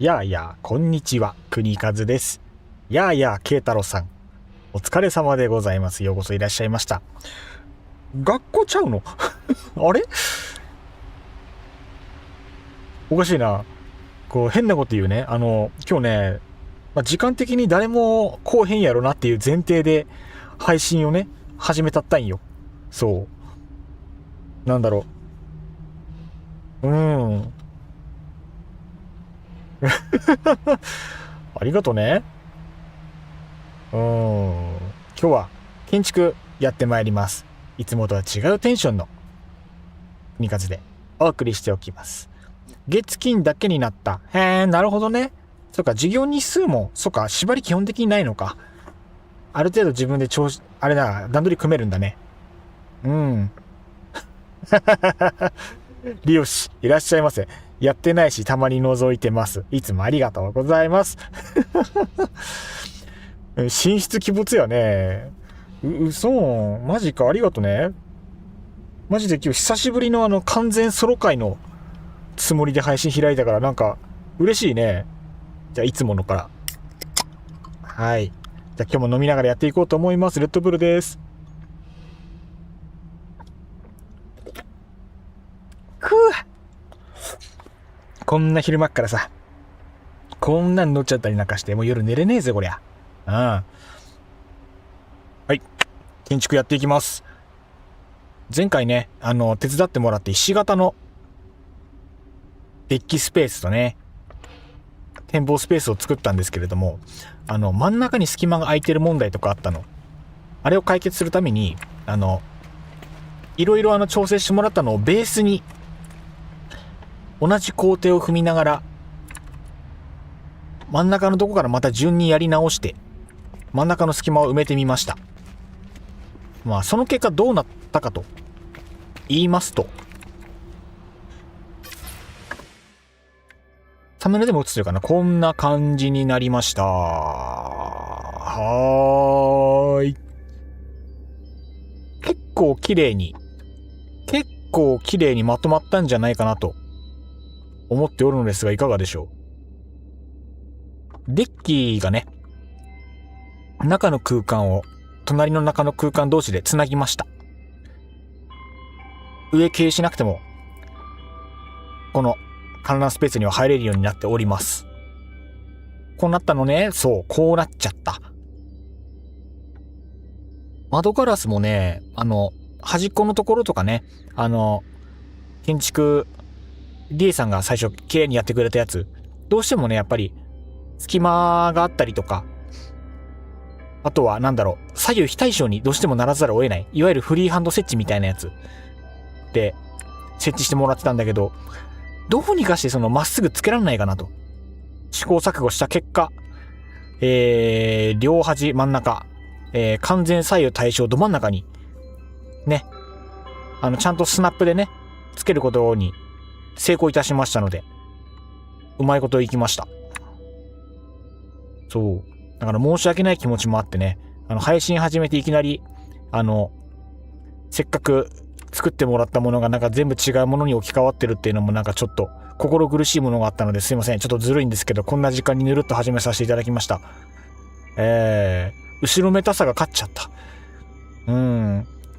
やあやあ、こんにちは、国和です。やあやあ、慶太郎さん。お疲れ様でございます。ようこそいらっしゃいました。学校ちゃうのあれおかしいな。こう、変なこと言うね。今日ね、時間的に誰も来おへんやろなっていう前提で配信をね、始めたったんよ。そう。なんだろう。ありがとね。今日は建築やってまいります。いつもとは違うテンションの国数でお送りしておきます。月金だけになった。へー、なるほどね。そっか、授業日数も、そっか、縛り基本的にないのか。ある程度自分であれだ、段取り組めるんだね。利用し、いらっしゃいませ。やってないし、たまに覗いてます。いつもありがとうございます。神出鬼没やね。嘘、マジか、ありがとね。マジで今日久しぶりの完全ソロ回のつもりで配信開いたからなんか嬉しいね。じゃあいつものから。はい。じゃあ今日も飲みながらやっていこうと思います。レッドブルです。こんな昼間っからさ、こんなん乗っちゃったりなんかしてもう夜寝れねえぜこりゃ。はい。建築やっていきます。前回ね、手伝ってもらって石型のデッキスペースとね、展望スペースを作ったんですけれども、真ん中に隙間が空いてる問題とかあったの。あれを解決するために、いろいろ調整してもらったのをベースに、同じ工程を踏みながら、真ん中のとこからまた順にやり直して、真ん中の隙間を埋めてみました。その結果どうなったかと言いますと、サムネでも映ってるかな、こんな感じになりました。はーい。結構綺麗にまとまったんじゃないかなと思っておるのですが、いかがでしょう。デッキがね、中の空間を隣の中の空間同士でつなぎました。上経由しなくてもこの観覧スペースには入れるようになっております。こうなったのね。そう、こうなっちゃった。窓ガラスもね、端っこのところとかね、建築リエさんが最初綺麗にやってくれたやつ、どうしてもねやっぱり隙間があったりとか、あとは左右非対称にどうしてもならざるを得ない、いわゆるフリーハンド設置みたいなやつで設置してもらってたんだけど、どうにかしてまっすぐつけられないかなと試行錯誤した結果、両端真ん中、完全左右対称ど真ん中にね、ちゃんとスナップでねつけることに成功いたしましたので、うまいこといきました。そう。だから申し訳ない気持ちもあってね、配信始めていきなり、せっかく作ってもらったものがなんか全部違うものに置き換わってるっていうのもなんかちょっと心苦しいものがあったのですいません。ちょっとずるいんですけど、こんな時間にぬるっと始めさせていただきました。後ろめたさが勝っちゃった。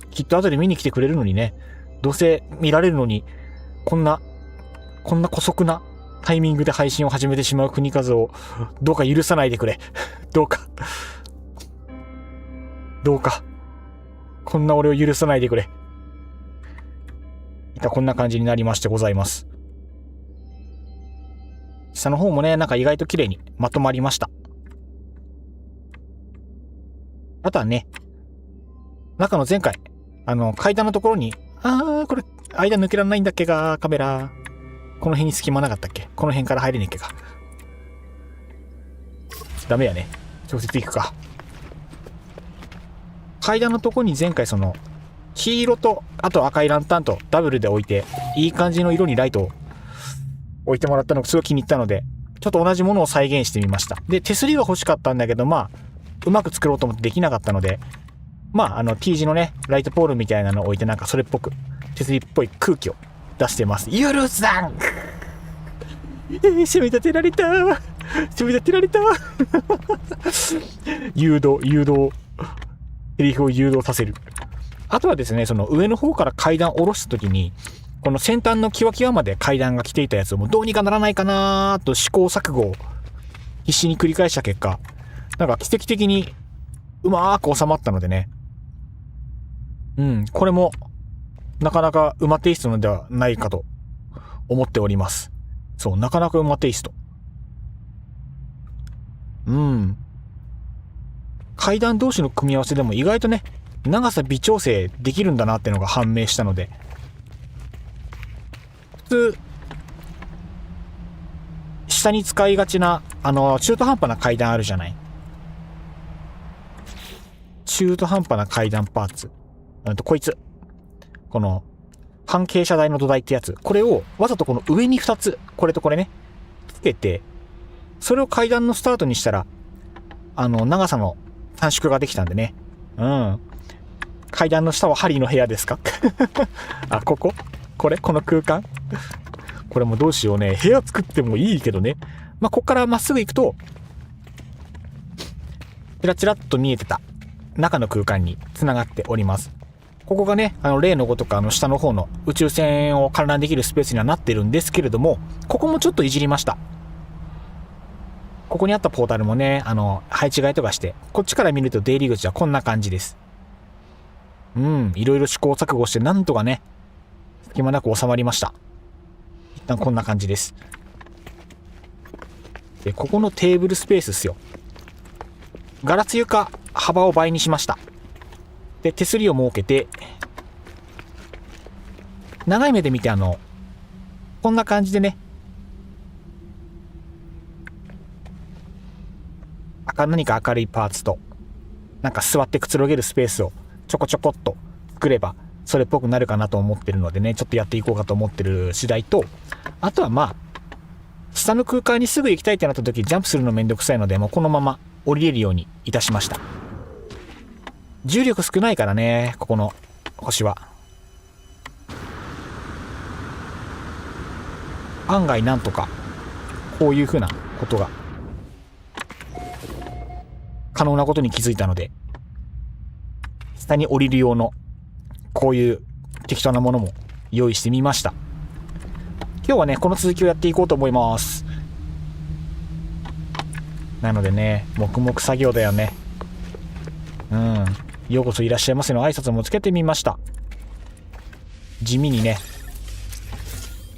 きっと後で見に来てくれるのにね、どうせ見られるのに、こんな姑息なタイミングで配信を始めてしまう国数をどうか許さないでくれ。どうか。こんな俺を許さないでくれ。こんな感じになりましてございます。下の方もね、なんか意外と綺麗にまとまりました。あとはね、中の前回、階段のところに、これ、間抜けらんないんだっけか、カメラ。この辺に隙間なかったっけ？この辺から入れねえっけか。ダメやね。直接行くか。階段のとこに前回黄色と、あと赤いランタンとダブルで置いて、いい感じの色にライトを置いてもらったのがすごい気に入ったので、ちょっと同じものを再現してみました。で、手すりが欲しかったんだけど、うまく作ろうと思ってできなかったので、T 字のね、ライトポールみたいなのを置いてなんかそれっぽく、手すりっぽい空気を出してます。ゆるさん攻め立てられた誘導。セリフを誘導させる。あとはですね、その上の方から階段を下ろすときに、この先端のキワキワまで階段が来ていたやつをもうどうにかならないかなーと試行錯誤を必死に繰り返した結果、なんか奇跡的にうまーく収まったのでね。これもなかなか馬テイストのではないかと思っております。そう、なかなか馬テイスト。階段同士の組み合わせでも意外とね、長さ微調整できるんだなってのが判明したので、普通、下に使いがちな、中途半端な階段あるじゃない。中途半端な階段パーツ。こいつ。この、半傾斜台の土台ってやつ。これをわざとこの上に2つ、これとこれね、つけて、それを階段のスタートにしたら、長さの短縮ができたんでね。階段の下はハリーの部屋ですかこの空間これもどうしようね。部屋作ってもいいけどね。こっからまっすぐ行くと、チラチラっと見えてた中の空間に繋がっております。ここがね、例のごとく下の方の宇宙船を観覧できるスペースにはなってるんですけれども、ここもちょっといじりました。ここにあったポータルもね、配置換えとかして、こっちから見ると出入り口はこんな感じです。いろいろ試行錯誤してなんとかね、隙間なく収まりました。一旦こんな感じです。で、ここのテーブルスペースですよ。ガラス床幅を倍にしました。で、手すりを設けて、長い目で見てこんな感じでね、何か明るいパーツと、なんか座ってくつろげるスペースをちょこちょこっと作れば、それっぽくなるかなと思ってるのでね、ちょっとやっていこうかと思ってる次第と、あとは下の空間にすぐ行きたいってなった時、ジャンプするのめんどくさいので、もうこのまま降りれるようにいたしました。重力少ないからね、ここの星は。案外なんとか、こういう風なことが、可能なことに気づいたので、下に降りる用の、こういう適当なものも用意してみました。今日はね、この続きをやっていこうと思います。なのでね、黙々作業だよね。ようこそいらっしゃいませの挨拶もつけてみました。地味にね、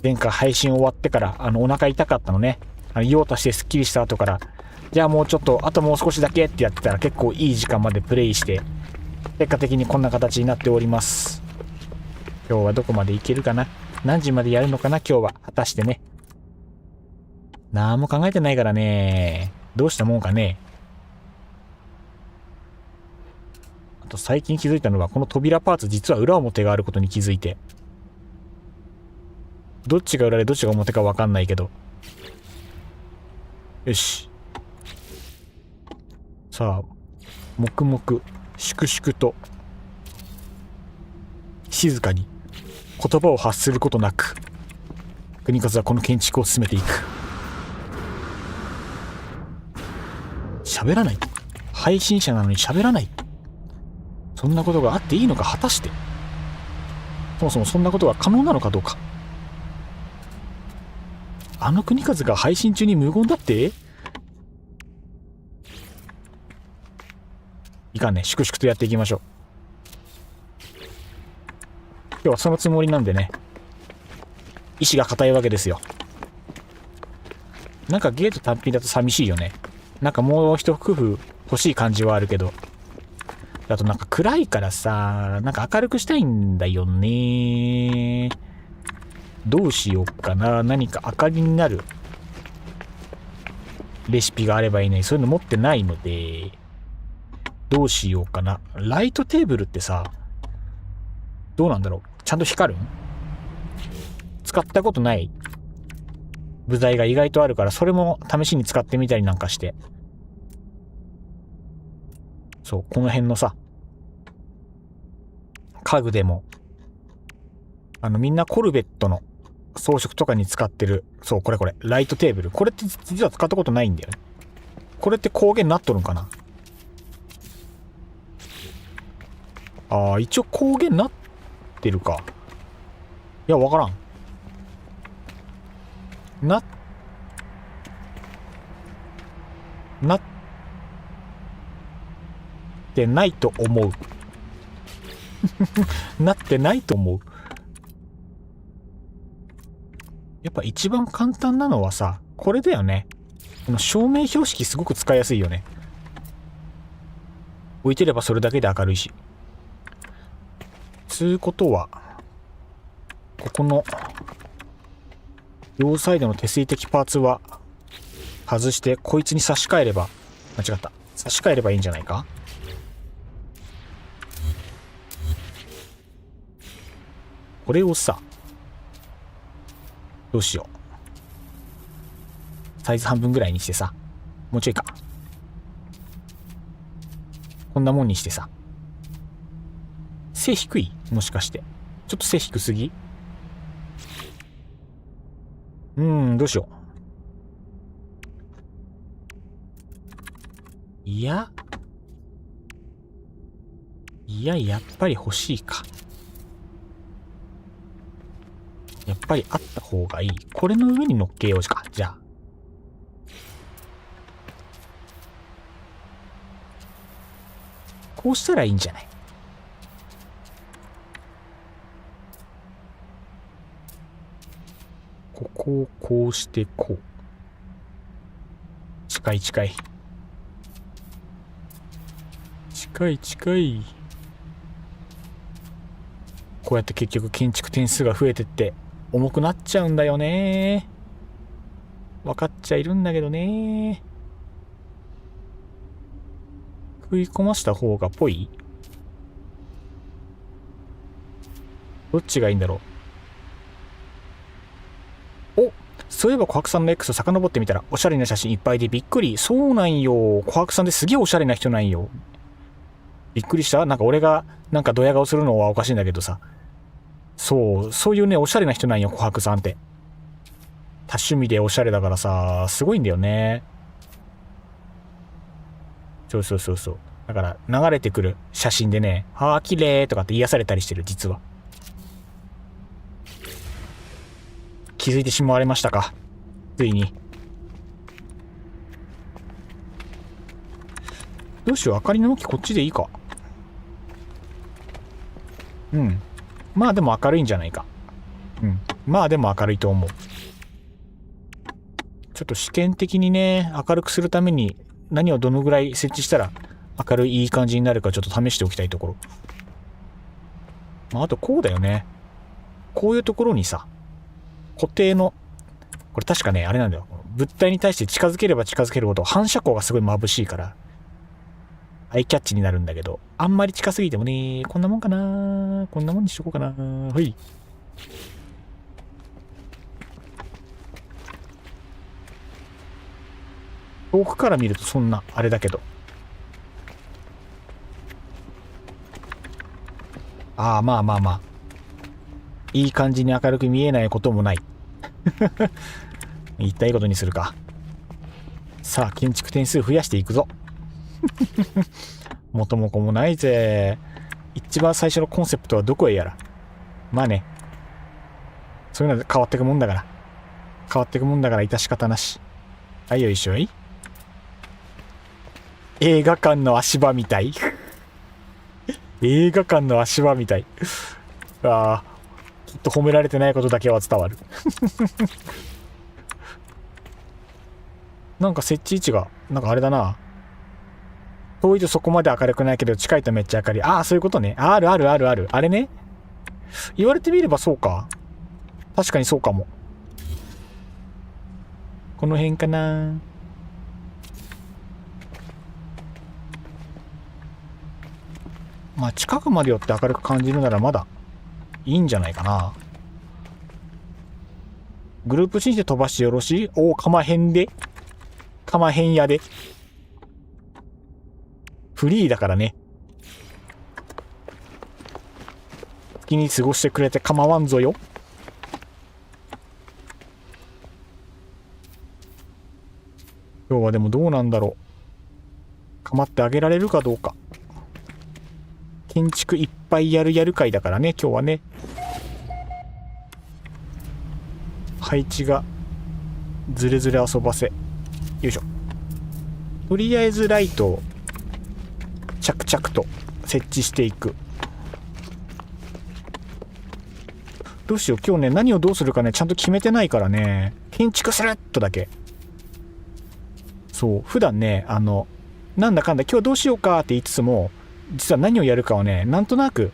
前回配信終わってから、お腹痛かったのね。用としてスッキリした後から、じゃあもうちょっと、あともう少しだけってやってたら結構いい時間までプレイして、結果的にこんな形になっております。今日はどこまでいけるかな？何時までやるのかな今日は。果たしてね。なんも考えてないからね。どうしたもんかね。あと最近気づいたのは、この扉パーツ実は裏表があることに気づいて。どっちが裏でどっちが表かわかんないけど。よし。さあ、黙々、粛々と、静かに、言葉を発することなく、国和はこの建築を進めていく。喋らない。配信者なのに喋らない。そんなことがあっていいのか、果たして。そもそもそんなことが可能なのかどうか。あの国和が配信中に無言だって？いかんね。粛々とやっていきましょう。今日はそのつもりなんでね。意志が固いわけですよ。なんかゲート単品だと寂しいよね。なんかもう一工夫欲しい感じはあるけど。あとなんか暗いからさ、なんか明るくしたいんだよね。どうしようかな。何か明かりになるレシピがあればいいのに、そういうの持ってないので、どうしようかな。ライトテーブルってさ、どうなんだろう。ちゃんと光るん？使ったことない部材が意外とあるから、それも試しに使ってみたりなんかして。そう、この辺のさ、家具でも、みんなコルベットの装飾とかに使ってる、そう、これ、ライトテーブル。これって実は使ったことないんだよね。これって光源になっとるんかな？ああ、一応光源になってるか。いや、わからん。なってないと思う。なってないと思う。やっぱ一番簡単なのはさ、これだよね。この照明標識すごく使いやすいよね。置いてればそれだけで明るいし。つうことは、ここの両サイドの手すり的パーツは外してこいつに差し替えれば、間違った。差し替えればいいんじゃないか？これをさ、どうしよう。サイズ半分ぐらいにしてさ、もうちょいか。こんなもんにしてさ。背低い？もしかして。ちょっと背低すぎ？どうしよう。やっぱり欲しいか。やっぱりあった方がいい。これの上に乗っけようか。じゃあ。こうしたらいいんじゃない？ここをこうしてこう。近い。近い。こうやって結局建築点数が増えてって重くなっちゃうんだよね。分かっちゃいるんだけどね。食い込ました方がぽい？どっちがいいんだろう。お、そういえば琥珀さんの X を遡ってみたらおしゃれな写真いっぱいでびっくり。そうなんよ。琥珀さんですげえおしゃれな人なんよ。びっくりした。なんか俺がなんかドヤ顔するのはおかしいんだけどさ。そういうね、おしゃれな人なんよ、琥珀さんって。多趣味でおしゃれだからさ、すごいんだよね。そう。だから流れてくる写真でね、ああ、綺麗とかって癒されたりしてる、実は。気づいてしまわれましたか？ついに。どうしよう、明かりの向きこっちでいいか。まあでも明るいんじゃないか。まあでも明るいと思う。ちょっと試験的にね、明るくするために何をどのぐらい設置したら明るいいい感じになるかちょっと試しておきたいところ。あとこうだよね。こういうところにさ、固定の、これ確かね、あれなんだよ。物体に対して近づければ近づけるほど反射光がすごい眩しいから、アイキャッチになるんだけど、あんまり近すぎてもね、こんなもんかな。こんなもんにしとこうかな。はい。遠くから見るとそんな、あれだけど。ああ、まあまあまあ。いい感じに明るく見えないこともない。言ったいいことにするか。さあ、建築点数増やしていくぞ。元も子もないぜ。一番最初のコンセプトはどこへやら。まあね。そういうので変わってくもんだから。変わってくもんだから致し方なし。はい、よいしょい。映画館の足場みたい。映画館の足場みたい。ああ、きっと褒められてないことだけは伝わる。なんか設置位置が、なんかあれだな。遠いとそこまで明るくないけど、近いとめっちゃ明るい。ああ、そういうことね。あるあるあるある。あれね。言われてみればそうか。確かにそうかも。この辺かな。まあ近くまで寄って明るく感じるならまだいいんじゃないかな。グループ信じて飛ばしてよろしい？おお、かまへんで。かまへんやで。フリーだからね。好きに過ごしてくれて構わんぞよ。今日はでもどうなんだろう。構ってあげられるかどうか。建築いっぱいやる会だからね、今日はね。配置がずれずれ遊ばせ。よいしょ。とりあえずライトを着々と設置していく。どうしよう、今日ね、何をどうするかね、ちゃんと決めてないからね。建築するっとだけ。そう、普段ね、なんだかんだ今日どうしようかって言いつつも、実は何をやるかはね、なんとなく、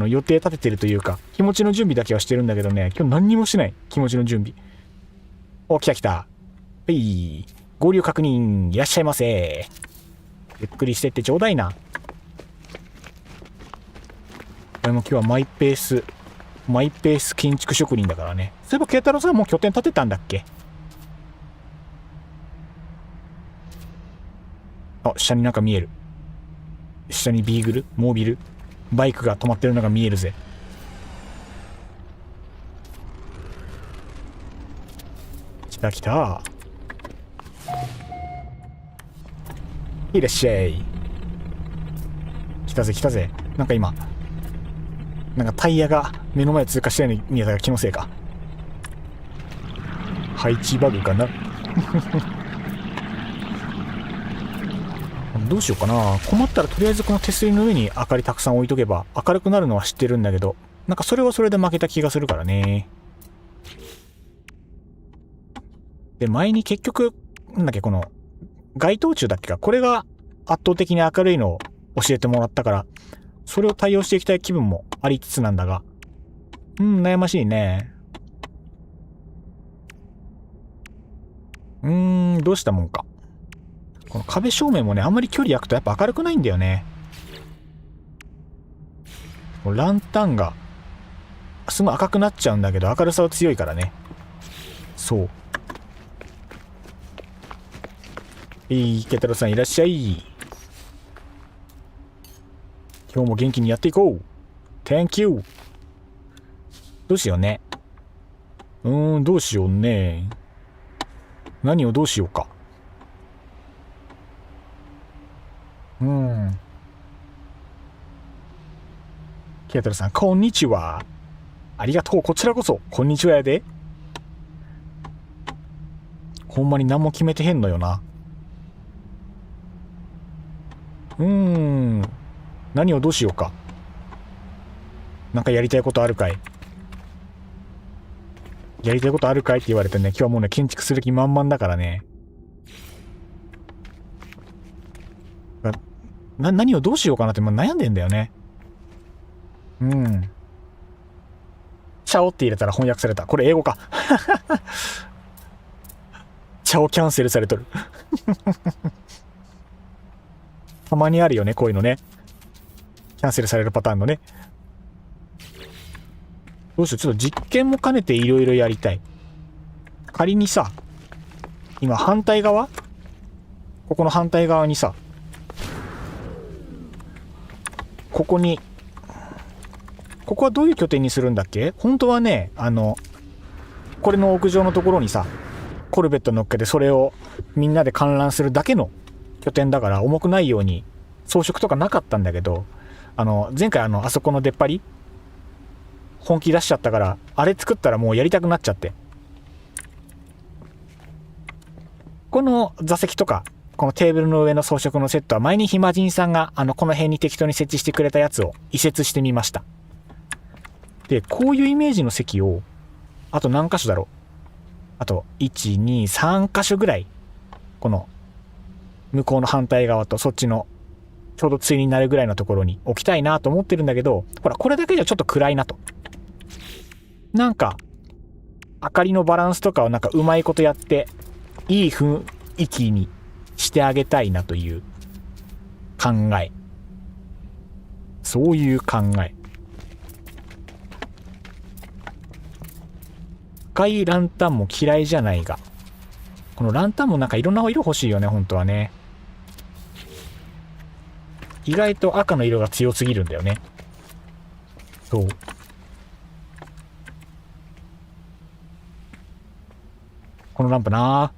予定立ててるというか、気持ちの準備だけはしてるんだけどね、今日何にもしない。気持ちの準備。お、来た来た。はい。合流確認、いらっしゃいませ。ゆっくりしてってちょうだいな。俺も今日はマイペース建築職人だからね。そういえば慶太郎さんもう拠点建てたんだっけ？あ、下になんか見える。下にビーグル？モービル？バイクが止まってるのが見えるぜ。来た来た。いらっしゃい。来たぜ来たぜ。なんか今、なんかタイヤが目の前通過したように見えたが気のせいか。配置バグかな。どうしようかな。困ったらとりあえずこの手すりの上に明かりたくさん置いとけば明るくなるのは知ってるんだけど、なんかそれはそれで負けた気がするからね。で、前に結局、なんだっけ、この街灯柱だっけか、これが圧倒的に明るいのを教えてもらったから、それを対応していきたい気分もありつつなんだが、悩ましいね。どうしたもんか。この壁照明もね、あんまり距離空くとやっぱ明るくないんだよね。ランタンがすぐ赤くなっちゃうんだけど、明るさは強いからね。そう。ケタロさんいらっしゃい。今日も元気にやっていこう。Thank you。どうしようね。どうしようね。何をどうしようか。ケタロさん、こんにちは。ありがとう。こちらこそ、こんにちはやで。ほんまに何も決めてへんのよな。何をどうしようか。なんかやりたいことあるかい？やりたいことあるかいって言われてね、今日はもうね、建築する気満々だからね。何をどうしようかなって悩んでんだよね。チャオって入れたら翻訳された。これ英語か。チャオキャンセルされとる。たまにあるよね、こういうのね。キャンセルされるパターンのね。どうしよう、ちょっと実験も兼ねていろいろやりたい。仮にさ、今反対側ここの反対側にさ、ここはどういう拠点にするんだっけ？本当はね、これの屋上のところにさ、コルベット乗っけてそれをみんなで観覧するだけの拠点だから重くないように装飾とかなかったんだけど、前回あそこの出っ張り本気出しちゃったから、あれ作ったらもうやりたくなっちゃって。この座席とか、このテーブルの上の装飾のセットは前に暇人さんがこの辺に適当に設置してくれたやつを移設してみました。で、こういうイメージの席を、あと何箇所だろう。あと、1、2、3箇所ぐらい、この、向こうの反対側とそっちの、ちょうど対になるぐらいのところに置きたいなと思ってるんだけど、ほら、これだけじゃちょっと暗いなと。なんか、明かりのバランスとかをなんかうまいことやって、いい雰囲気にしてあげたいなという考え。そういう考え。赤いランタンも嫌いじゃないが、このランタンもなんかいろんな色欲しいよね、本当はね。意外と赤の色が強すぎるんだよね。そう。このランプな、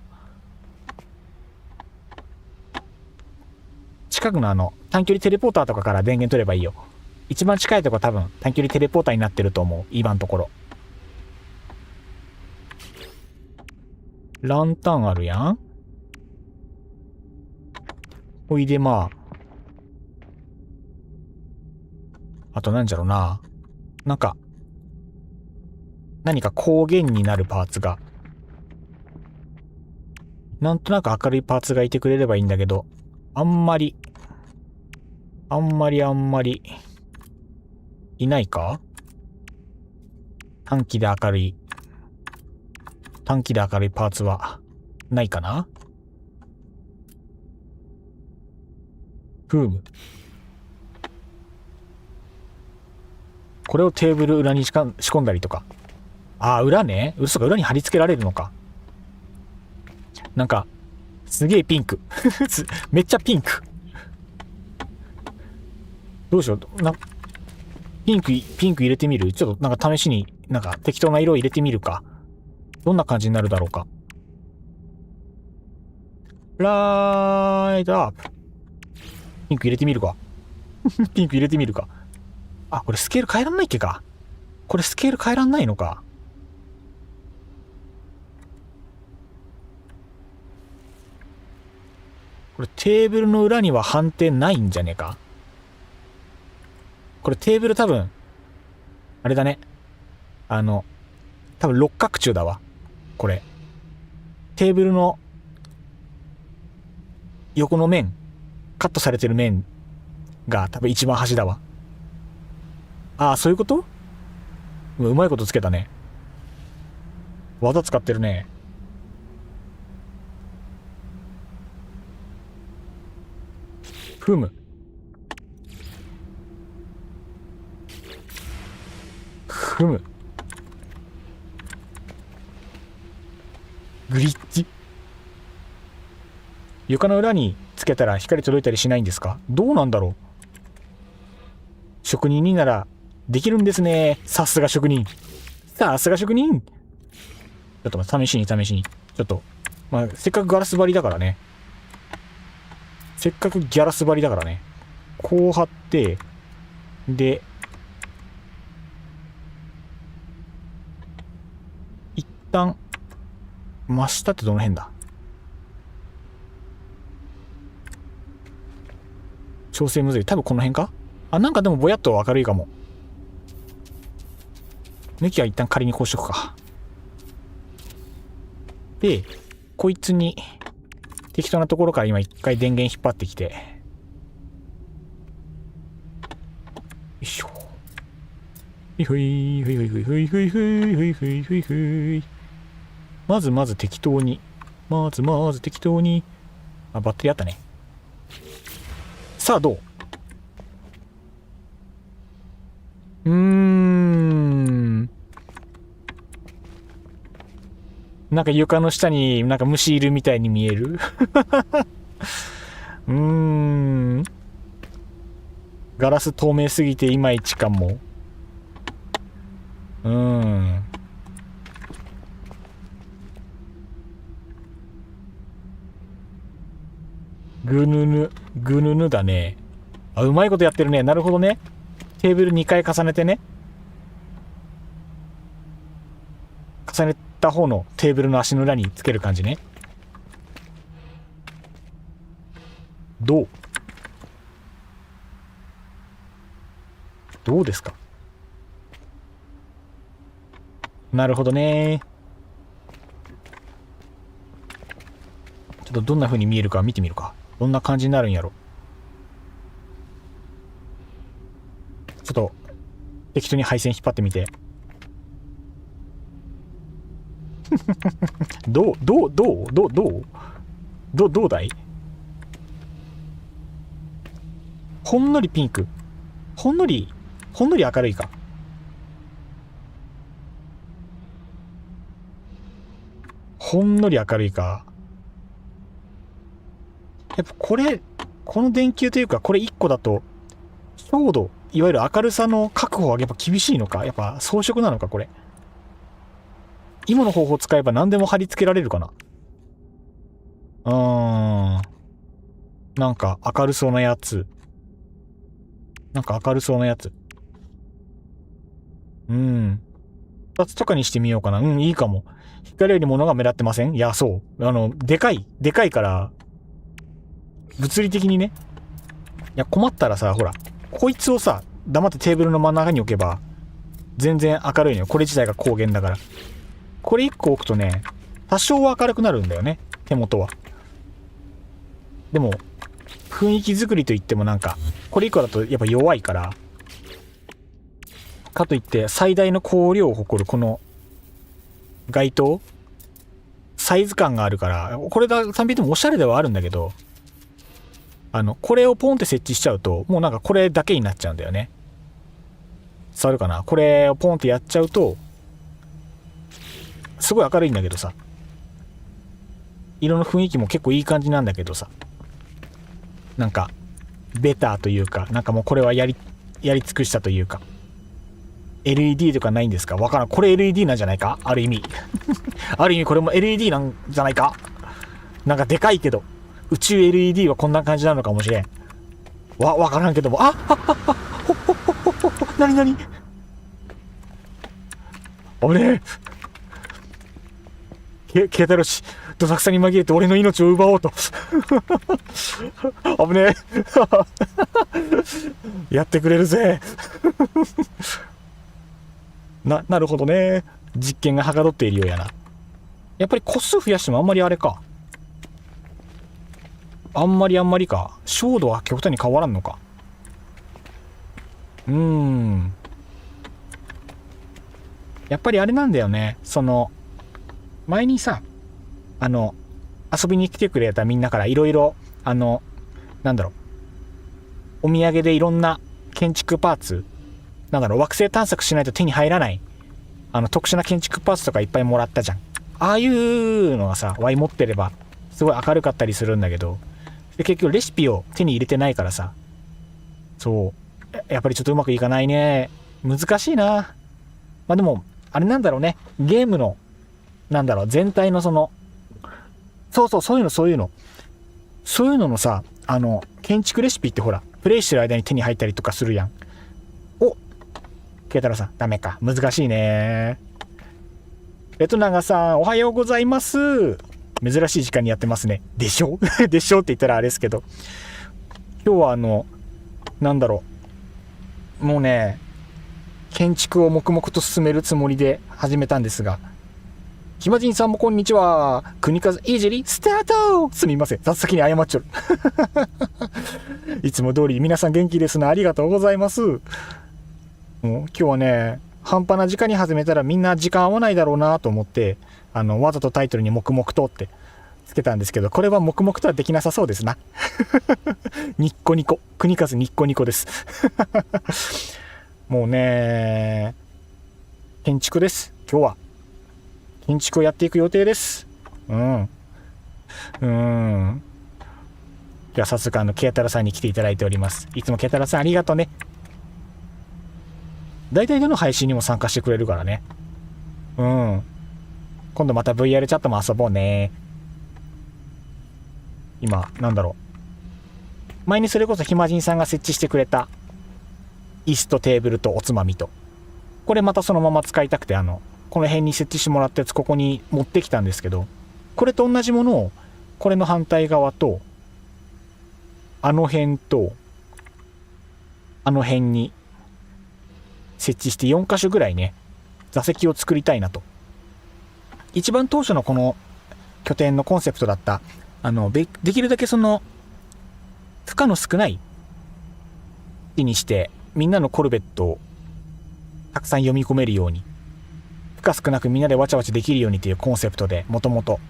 近くの短距離テレポーターとかから電源取ればいいよ。一番近いとこ多分短距離テレポーターになってると思う、今のところ。ランタンあるやん。ほいでまあ、あとなんじゃろうな。なんか、何か光源になるパーツが、なんとなく明るいパーツがいてくれればいいんだけど、あんまり、いないか？短期で明るいパーツは、ないかな？これをテーブル裏に仕込んだりとか。ああ、裏ね。嘘か、裏に貼り付けられるのか。なんか、すげえピンク。めっちゃピンク。どうしよう。ピンク入れてみる？ちょっとなんか試しになんか適当な色を入れてみるか。どんな感じになるだろうか。ライトアップ。ピンク入れてみるか。ピンク入れてみるか。あ、これスケール変えらんないっけか。これスケール変えらんないのか。これテーブルの裏には反転ないんじゃねえか。これテーブル多分、あれだね。多分六角柱だわ。これ。テーブルの横の面、カットされてる面が多分一番端だわ。ああ、そういうこと？うまいことつけたね。技使ってるね。ふむ。グリッチ。床の裏につけたら光届いたりしないんですか？どうなんだろう。職人にならできるんですね。さすが職人。ちょっと試しに。ちょっと、まあ、せっかくガラス張りだからね。こう貼って、で、一旦、真下ってどの辺だ？調整むずい。多分この辺か？あ、なんかでもぼやっと明るいかも。向きは一旦仮にこうしとくか。で、こいつに、適当なところから今一回電源引っ張ってきて。よいしょ。まず適当に。あ、バッテリーあったね。さあ、どう？なんか床の下になんか虫いるみたいに見える。うーん。ガラス透明すぎていまいちかも。ぐぬぬだね。あ、うまいことやってるね。なるほどね。テーブル2回重ねてね。重ねた方のテーブルの足の裏につける感じね。どうですか？なるほどね。ちょっとどんな風に見えるか見てみるか。どんな感じになるんやろ。ちょっと適当に配線引っ張ってみて。どうだい？ほんのりピンク。ほんのり明るいか。ほんのり明るいか。やっぱこの電球というか、これ1個だと、照度、いわゆる明るさの確保はやっぱ厳しいのか。やっぱ装飾なのか、これ。今の方法使えば何でも貼り付けられるかな。なんか明るそうなやつ。2つとかにしてみようかな。いいかも。光より物が目立ってません？いや、そう。でかいから、物理的にね。いや、困ったらさ、ほら、こいつをさ、黙ってテーブルの真ん中に置けば、全然明るいのよ。これ自体が光源だから。これ1個置くとね、多少は明るくなるんだよね。手元は。でも、雰囲気作りといってもなんか、これ1個だとやっぱ弱いから、かといって最大の光量を誇るこの街灯、サイズ感があるから、これだ、単品でもおしゃれではあるんだけど、これをポンって設置しちゃうと、もうなんかこれだけになっちゃうんだよね。伝わるかな？これをポンってやっちゃうと、すごい明るいんだけどさ、色の雰囲気も結構いい感じなんだけどさ、なんか、ベターというか、なんかもうこれはやり尽くしたというか、LED とかないんですか？わからん。これ LED なんじゃないか？ある意味。ある意味これも LED なんじゃないか？なんかでかいけど、宇宙 LED はこんな感じなのかもしれん。わからんけども、なにあれケータロシ、どさくさに紛れて俺の命を奪おうと。危ねえ。やってくれるぜ。なるほどね。実験がはかどっているようやな。やっぱり個数増やしてもあんまりあれか。あんまりか。照度は極端に変わらんのか。やっぱりあれなんだよね。前にさ、遊びに来てくれたみんなからいろいろ、なんだろう。お土産でいろんな建築パーツ、惑星探索しないと手に入らない、特殊な建築パーツとかいっぱいもらったじゃん。ああいうのがさ、ワイ持ってれば、すごい明るかったりするんだけど、で結局レシピを手に入れてないからさ、そう、やっぱりちょっとうまくいかないね。難しいな。まあでも、あれなんだろうね。ゲームの、全体のそういうの。そういうののさ、建築レシピってほら、プレイしてる間に手に入ったりとかするやん。ケイタロウさん、ダメか。難しいね。レトナガさん、おはようございます。珍しい時間にやってますね。でしょでしょって言ったらあれですけど。今日はもうね、建築を黙々と進めるつもりで始めたんですが、暇人さんもこんにちは。国風いじりスタート。すみません。先に謝っちゃう。いつも通り皆さん元気ですな。ありがとうございます。今日はね、半端な時間に始めたらみんな時間合わないだろうなと思って、わざとタイトルに黙々とってつけたんですけど、これは黙々とはできなさそうですな。ニッコニコ。国風ニッコニコです。もうね、建築です。今日は。建築をやっていく予定です。では早速ケイタロさんに来ていただいております。いつもケイタロさんありがとうね。大体どの配信にも参加してくれるからね。うん。今度また VR チャットも遊ぼうね。今、なんだろう。前にそれこそ暇人さんが設置してくれた椅子とテーブルとおつまみと。これまたそのまま使いたくてこの辺に設置してもらったやつここに持ってきたんですけど、これと同じものをこれの反対側と辺と辺に設置して4箇所ぐらいね、座席を作りたいなと。一番当初のこの拠点のコンセプトだったできるだけその負荷の少ないにしてみんなのコルベットをたくさん読み込めるように、負荷少なくみんなでわちゃわちゃできるようにというコンセプトでもともと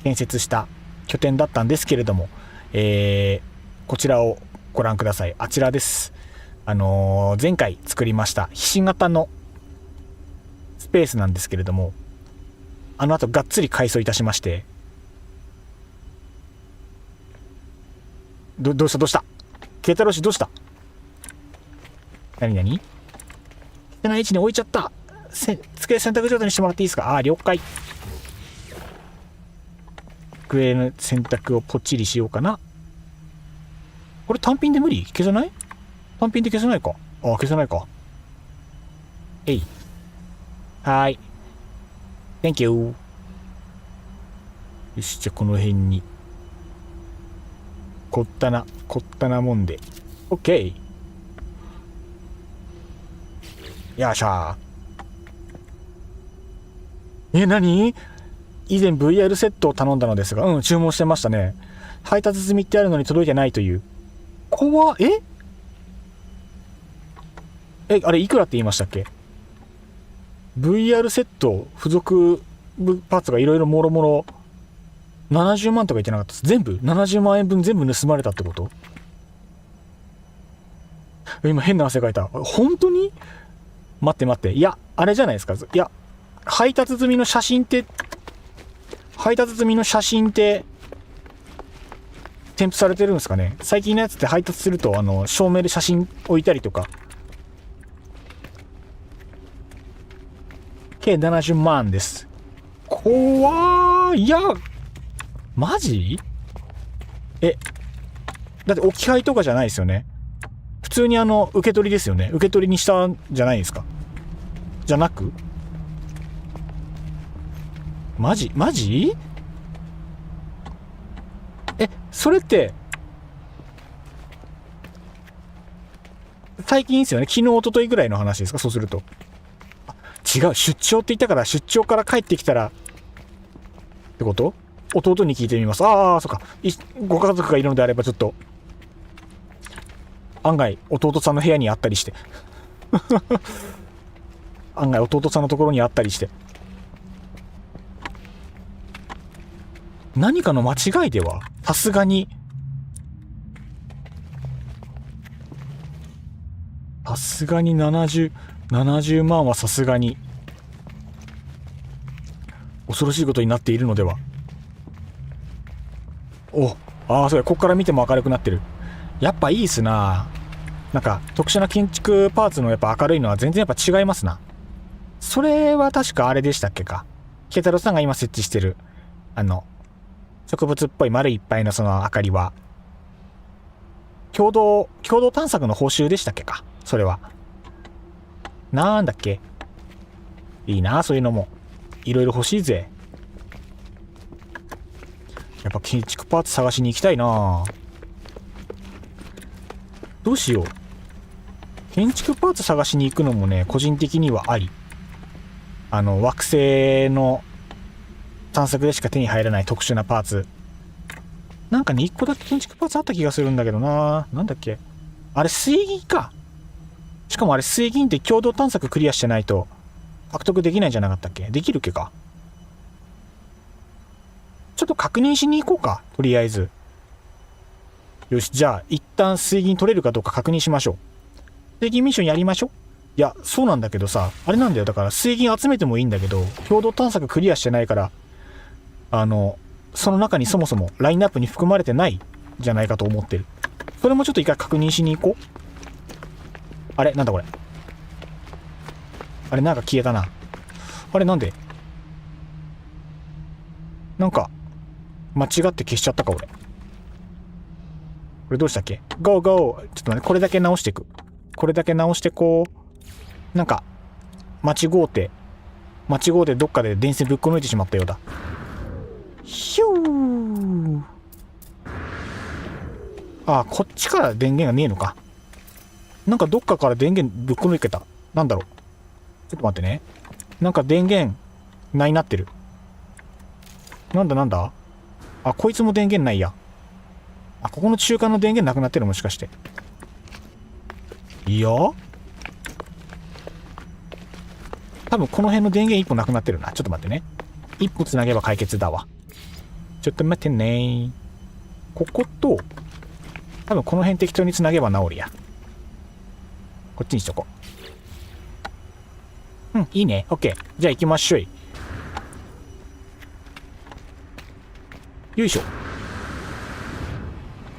建設した拠点だったんですけれども、こちらをご覧ください。あちらです。前回作りましたひし形のスペースなんですけれども、後がっつり改装いたしまして、どうしたケイタロウ氏どうした？何汚い位置に置いちゃった。机洗濯状態にしてもらっていいですか？了解。机の洗濯をポッチリしようかな。これ単品で無理？消せない？単品で消せないか。消せないか。えい。はーい。Thank you。よし、じゃあこの辺に。こったなもんで。OK。よっしゃー。何？以前 VR セットを頼んだのですが、注文してましたね。配達済みってあるのに届いてないという。怖っ。あれいくらって言いましたっけ？ VR セット付属パーツがいろいろもろもろ70万とか言ってなかったです。全部70万円分全部盗まれたってこと？今変な汗かいた。本当に？待って。いや、あれじゃないですか。いや、配達済みの写真って添付されてるんですかね。最近のやつって配達すると証明で写真置いたりとか。計70万です。怖ー。いや、マジ？だって置き配とかじゃないですよね。普通に受け取りですよね。受け取りにしたんじゃないですか。じゃなく？マジ？それって最近ですよね。昨日一昨日ぐらいの話ですか？そうすると。違う、出張って言ったから、出張から帰ってきたらってこと？弟に聞いてみます。そっか。ご家族がいるのであればちょっと案外弟さんの部屋にあったりして案外弟さんのところにあったりして、何かの間違いでは？さすがに70万はさすがに恐ろしいことになっているのでは。そうや、ここから見ても明るくなってる。やっぱいいっすな。なんか特殊な建築パーツのやっぱ明るいのは全然やっぱ違いますな。それは確かあれでしたっけか。ケイタロウさんが今設置してる植物っぽい丸いっぱいのその明かりは共同探索の報酬でしたっけか。それはなんだっけ。いいな、そういうのもいろいろ欲しいぜ。やっぱ建築パーツ探しに行きたいな。どうしよう。建築パーツ探しに行くのもね、個人的にはあり。惑星の探索でしか手に入らない特殊なパーツ。なんかね、1個だけ建築パーツあった気がするんだけどな。なんだっけ。あれ水銀か。しかもあれ水銀って共同探索クリアしてないと獲得できないんじゃなかったっけ？できるっけか。ちょっと確認しに行こうか。とりあえず。よし、じゃあ一旦水銀取れるかどうか確認しましょう。水銀ミッションやりましょう。いや、そうなんだけどさ、あれなんだよ。だから水銀集めてもいいんだけど、共同探索クリアしてないから、その中にそもそもラインナップに含まれてないじゃないかと思ってる。それもちょっと一回確認しに行こう。あれなんだこれ。あれなんか消えたな。あれなんでなんか間違って消しちゃったか俺。これどうしたっけ？ Go go。 ちょっと待って、これだけ直していく。これだけ直してこう、なんか間違うてどっかで電線ぶっこ抜いてしまったようだ。ヒュー。あ、こっちから電源がねえのか。なんかどっかから電源ぶっこ抜けた。なんだろう。ちょっと待ってね。なんか電源ないなってる。なんだ。あ、こいつも電源ないや。あ、ここの中間の電源なくなってる、もしかして。いや、多分この辺の電源一本なくなってるな。ちょっと待ってね。一本つなげば解決だわ。ちょっと待ってね。ここと、多分この辺適当につなげば治るや。こっちにしとこう。うん、いいね。オッケー。じゃあ行きましょい。よいしょ。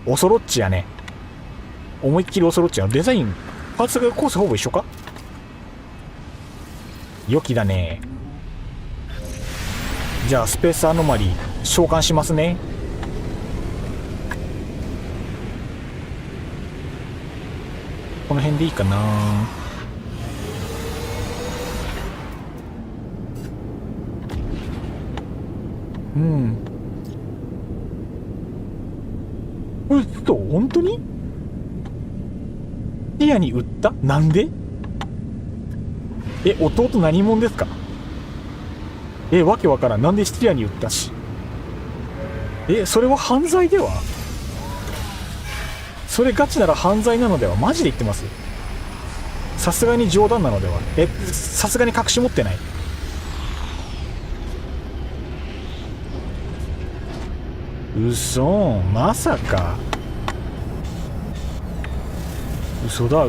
オソロッチやね。思いっきりオソロッチや。デザイン、パーツがコースほぼ一緒か？良きだね。じゃあスペースアノマリー召喚しますね。この辺でいいかな。うん。本当にティアに売った？なんで？弟何者ですか？わけわからん。なんでティアに売ったし。それは犯罪では？それガチなら犯罪なのでは？マジで言ってます？さすがに冗談なのでは？さすがに隠し持ってない？嘘、まさか。嘘だ。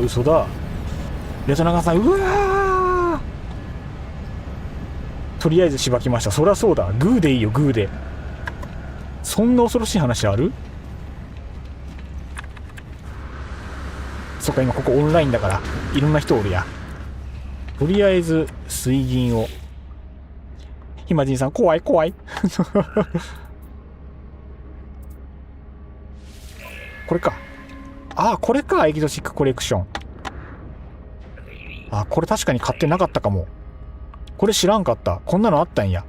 レトナガさん、うわー、とりあえずしばきました。そりゃそうだ。グーでいいよ、グーで。そんな恐ろしい話ある？そっか、今ここオンラインだからいろんな人おるや。とりあえず水銀を。ひまじんさん怖いこれか。これか。エキゾチックコレクション。これ確かに買ってなかったかも。これ知らんかった。こんなのあったんや。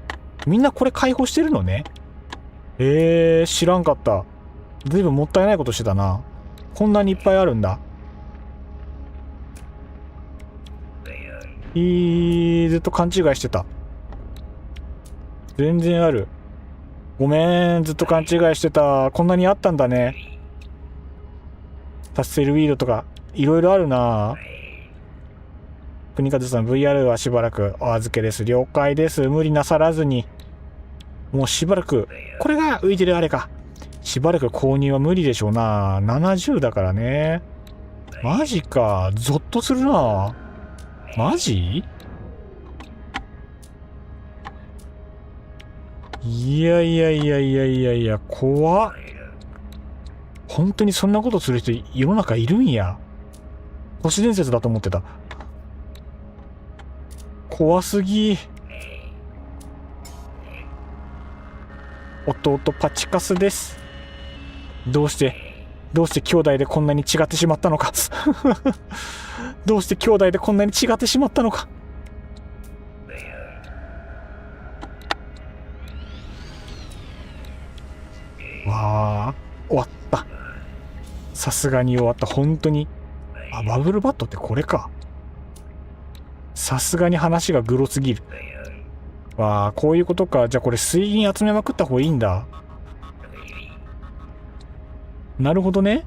みんなこれ開放してるのね。知らんかった。ずいぶんもったいないことしてたな。こんなにいっぱいあるんだ。ずっと勘違いしてた。全然ある。ごめん、ずっと勘違いしてた。こんなにあったんだね。タッセルウィードとかいろいろあるな。国風さん、 VR はしばらくお預けです。了解です。無理なさらずに。もうしばらく、これが浮いてるあれか。しばらく購入は無理でしょうな。70だからね。マジか。ゾッとするな。マジ？いや、怖っ。本当にそんなことする人世の中いるんや。都市伝説だと思ってた。怖すぎ。弟パチカスです。どうして兄弟でこんなに違ってしまったのか。どうして兄弟でこんなに違ってしまったのか。わあ、終わった。さすがに終わった。本当に。バブルバットってこれか。さすがに話がグロすぎる。わあ、こういうことか。じゃあこれ水銀集めまくった方がいいんだ。なるほどね。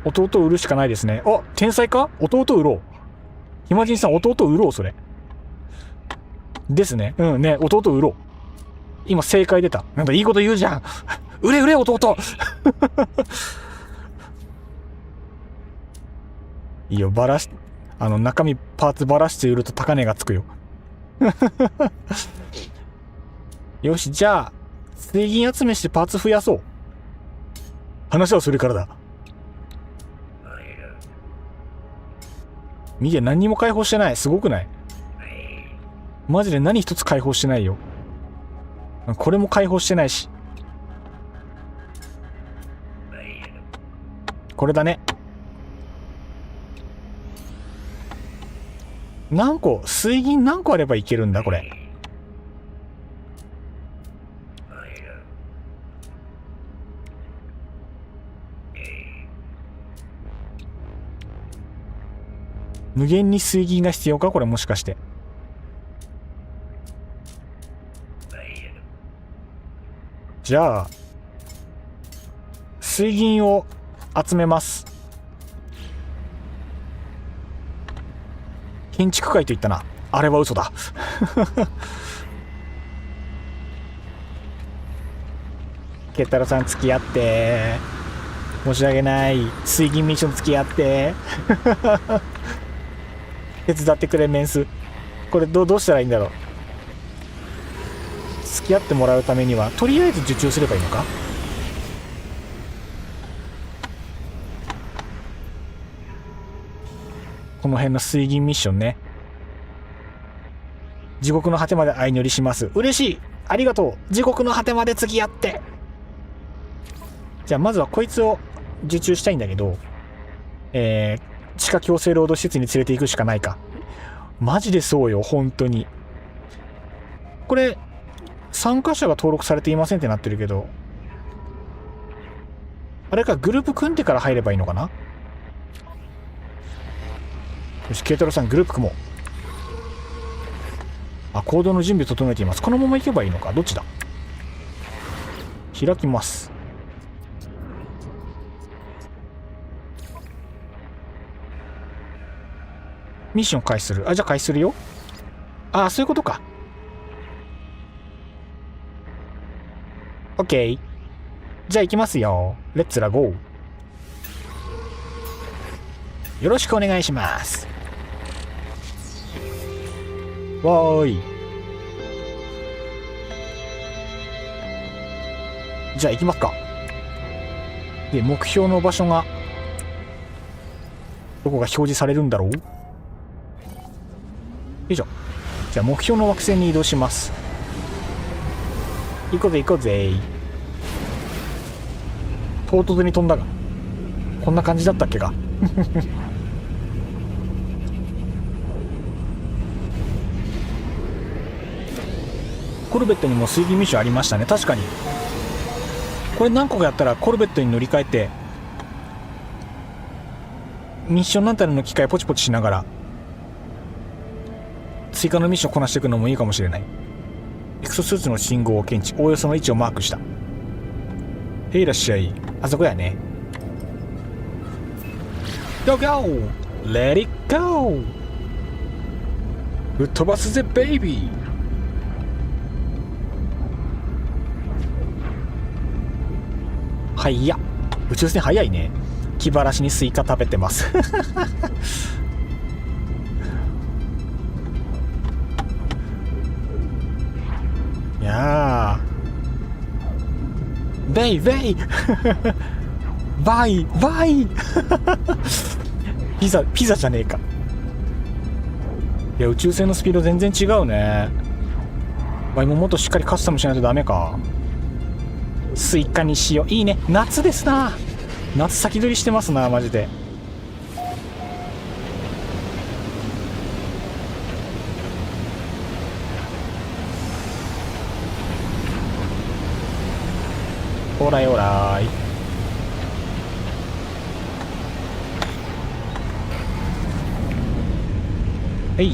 弟を売るしかないですね。天才か？弟売ろう。ひまじんさん、弟売ろう、それ。ですね。うんね、弟売ろう。今正解出た。なんかいいこと言うじゃん。売れ弟。いいよ、中身パーツばらして売ると高値がつくよ。よし、じゃあ水銀集めしてパーツ増やそう。話はそれからだ。見て、何にも解放してない。すごくない？マジで何一つ解放してないよ。これも解放してないし。これだね。何個、水銀何個あればいけるんだ、これ。無限に水銀が必要か、これもしかして。じゃあ、水銀を集めます。建築会と言ったな。あれは嘘だ。ケタロさん付き合って。申し訳ない。水銀ミッション付き合って。手伝ってくれ、メンス。これどうしたらいいんだろう。付き合ってもらうためにはとりあえず受注すればいいのか。この辺の水銀ミッションね。地獄の果てまで相乗りします。嬉しい、ありがとう。地獄の果てまで付き合って。じゃあまずはこいつを受注したいんだけど、地下強制労働施設に連れて行くしかないか。マジでそうよ、本当に。これ参加者が登録されていませんってなってるけど、あれか、グループ組んでから入ればいいのかな。よし、ケイタロウさんグループ組もう。あ、行動の準備を整えています。このまま行けばいいのか。どっちだ。開きます。ミッション開始する。あ、じゃあ開始するよ。あ、そういうことか。オッケー。じゃあ行きますよ。レッツラゴー。よろしくお願いします。わーい。じゃあ行きますか。で、目標の場所がどこが表示されるんだろう。よいしょ。じゃあ目標の惑星に移動します。行こうぜ行こうぜ。唐突に飛んだが、こんな感じだったっけか。コルベットにも水銀ミッションありましたね。確かにこれ何個かやったらコルベットに乗り換えてミッションなんたらの機械ポチポチしながら追加のミッションこなしていくのもいいかもしれない。エクソスーツの信号を検知、おおよその位置をマークした。へいらっしゃい。あそこやね。 Go go! Let it go! ぶっ飛ばすぜベイビー。はいや、宇宙船早いね。気晴らしにスイカ食べてます。いやーベイベイ。バイバイ。ピザじゃねえか。いや、宇宙船のスピード全然違うね。ワイももっとしっかりカスタムしないとダメか。スイカにしよう。いいね、夏ですな。夏先取りしてますな、マジで。オーライオーライ。はい。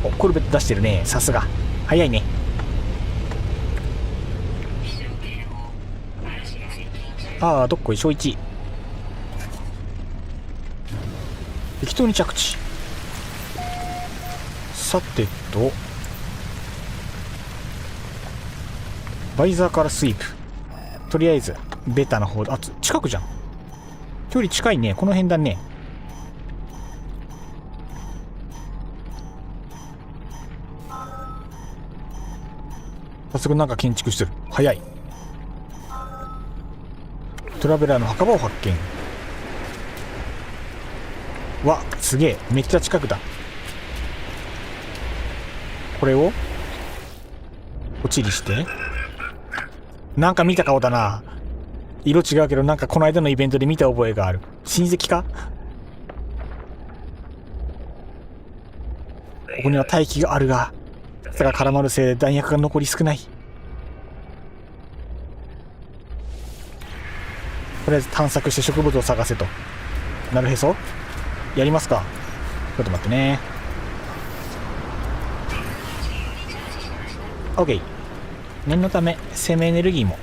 お、コルベット出してるね。さすが早いね。ああ、どっこい小1。適当に着地。さてとバイザーからスイープ。とりあえずベタな方。あ、近くじゃん。距離近いね。この辺だね。早速なんか建築してる。早い。トラベラーの墓場を発見。わ、すげえ、めっちゃ近くだ。これを落ちりして、なんか見た顔だな。色違うけど、なんかこの間のイベントで見た覚えがある。親戚か。ここには大気があるが、草が絡まるせいで弾薬が残り少ない。とりあえず探索して植物を探せと。なるへそやりますか。ちょっと待ってね。 OK。 念のため生命エネルギーも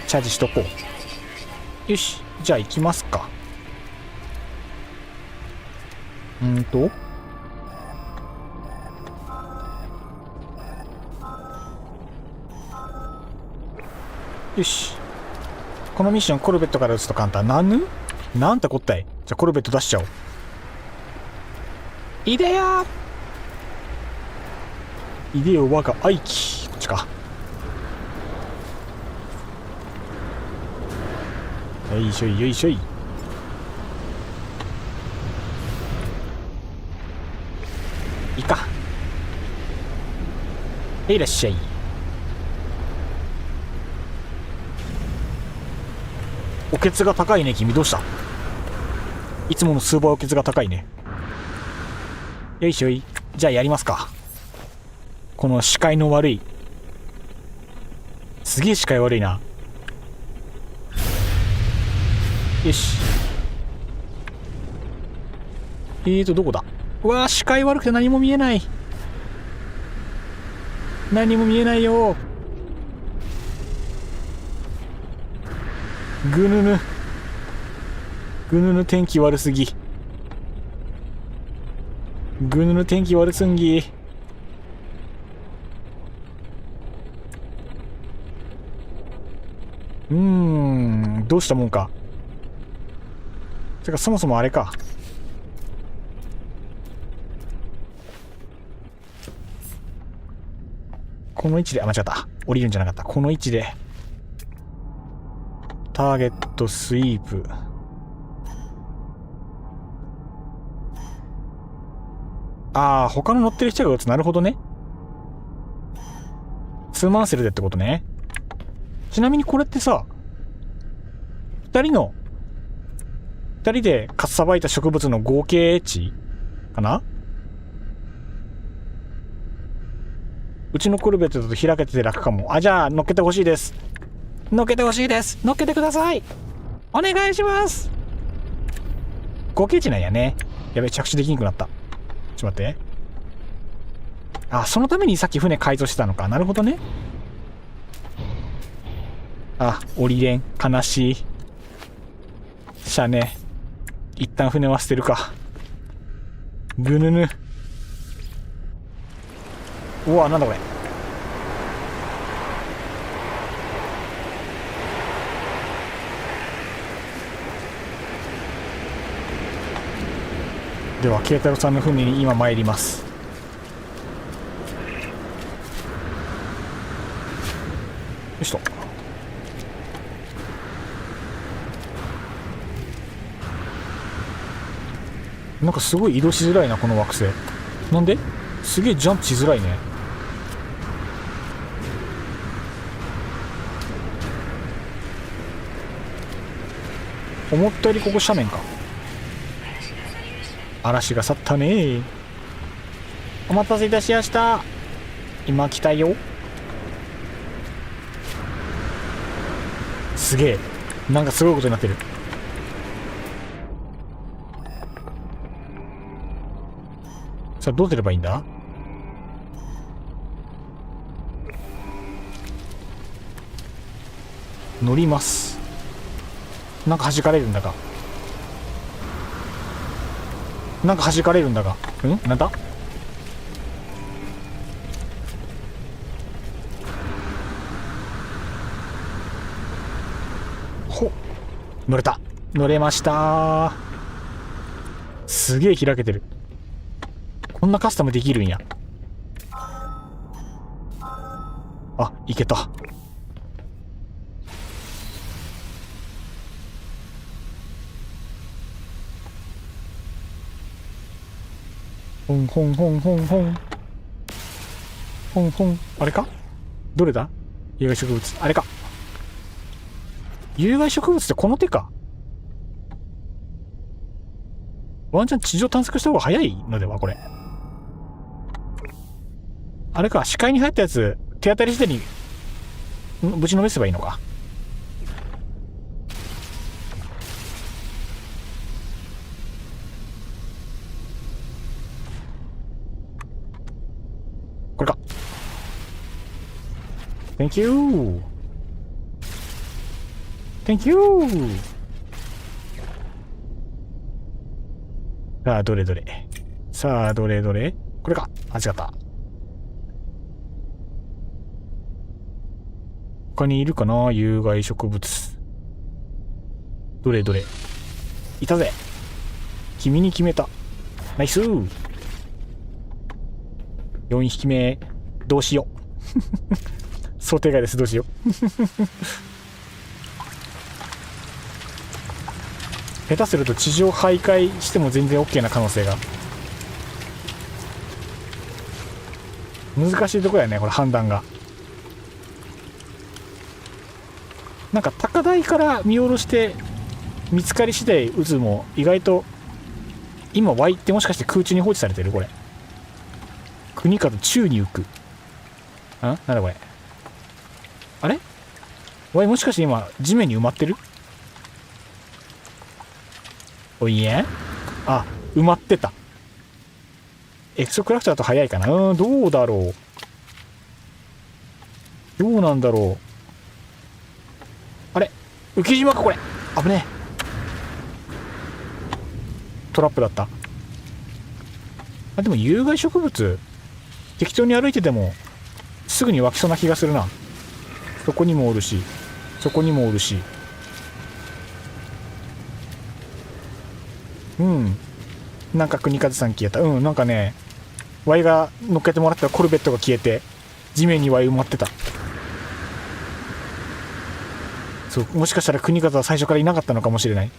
チャージしとこう。よし、じゃあ行きますか。よし、このミッションコルベットから撃つと簡単。なんてこったい。じゃあコルベット出しちゃおう。いでやいでよ我が愛機。こっちか。よいしょいよいしょい。いいか。いらっしゃい。おけつが高いね君。どうした。いつもの数倍おけつが高いね。よいしょい。じゃあやりますか。この視界の悪い、すげえ視界悪いな。よし。どこだ。うわー、視界悪くて何も見えない。何も見えないよ。ぐぬぬぐぬぬ天気悪すぎ。ぐぬぬ天気悪すんぎ。どうしたもんか。てかそもそもあれか。この位置で、間違った。降りるんじゃなかった。この位置でターゲットスイープ。ああ、他の乗ってる人が撃つ。なるほどね。ツーマンセルでってことね。ちなみにこれってさ、二人でかっさばいた植物の合計値かな。うちのコルベットだと開けてて楽かも。あ、じゃあ乗っけてほしいです。乗っけてほしいです。乗っけてください。お願いします。合計値なんやね。やべ、着地できなくなった。ちょっと待って。あ、そのためにさっき船改造してたのか。なるほどね。あ、降りれん。悲しい。しゃね。一旦船は捨てるか。ぐぬぬ。うわ、なんだこれ。では慶太郎さんの船に今参ります。よしと。なんかすごい移動しづらいなこの惑星。なんで？すげえジャンプしづらいね。思ったよりここ斜面か。嵐が去ったね。お待たせいたしました。今来たよ。すげえ、なんかすごいことになってる。さあどうすればいいんだ。乗ります。なんか弾かれるんだが。なんか弾かれるんだが。なんだ。ほっ、乗れた。乗れました。すげえ開けてる。こんなカスタムできるんや。あ、いけた。ほんほんほんほんほん。ほんほん。あれか？どれだ？有害植物。あれか。有害植物ってこの手か。ワンチャン地上探索した方が早いのではこれ。あれか、視界に入ったやつ、手当たり次第に、ぶちのめせばいいのか。これか。Thank you! Thank you! さあ、どれどれ。さあ、どれどれ。これか。あ、違った。他にいるかな、有害植物。どれどれ。いたぜ。君に決めた。ナイスー。4匹目、どうしよう。想定外です、どうしよう。下手すると地上徘徊しても全然 OK な可能性が。難しいとこやね、これ判断が。なんか高台から見下ろして見つかり次第撃つも意外と、今 Y ってもしかして空中に放置されてるこれ。国風宙に浮く。なんだこれ。あれ Y もしかして今地面に埋まってる？おいえ、あ、埋まってた。エクソクラフトだと早いかな。どうだろう。どうなんだろう。あれ浮島かこれ。危ねえ。トラップだった。あ、でも有害植物適当に歩いててもすぐに湧きそうな気がするな。そこにもおるし、そこにもおるし。うん。なんか国風さん消えた。うん、なんかね、ワイが乗っけてもらったコルベットが消えて、地面にワイ埋まってた。そう、もしかしたら国風は最初からいなかったのかもしれない。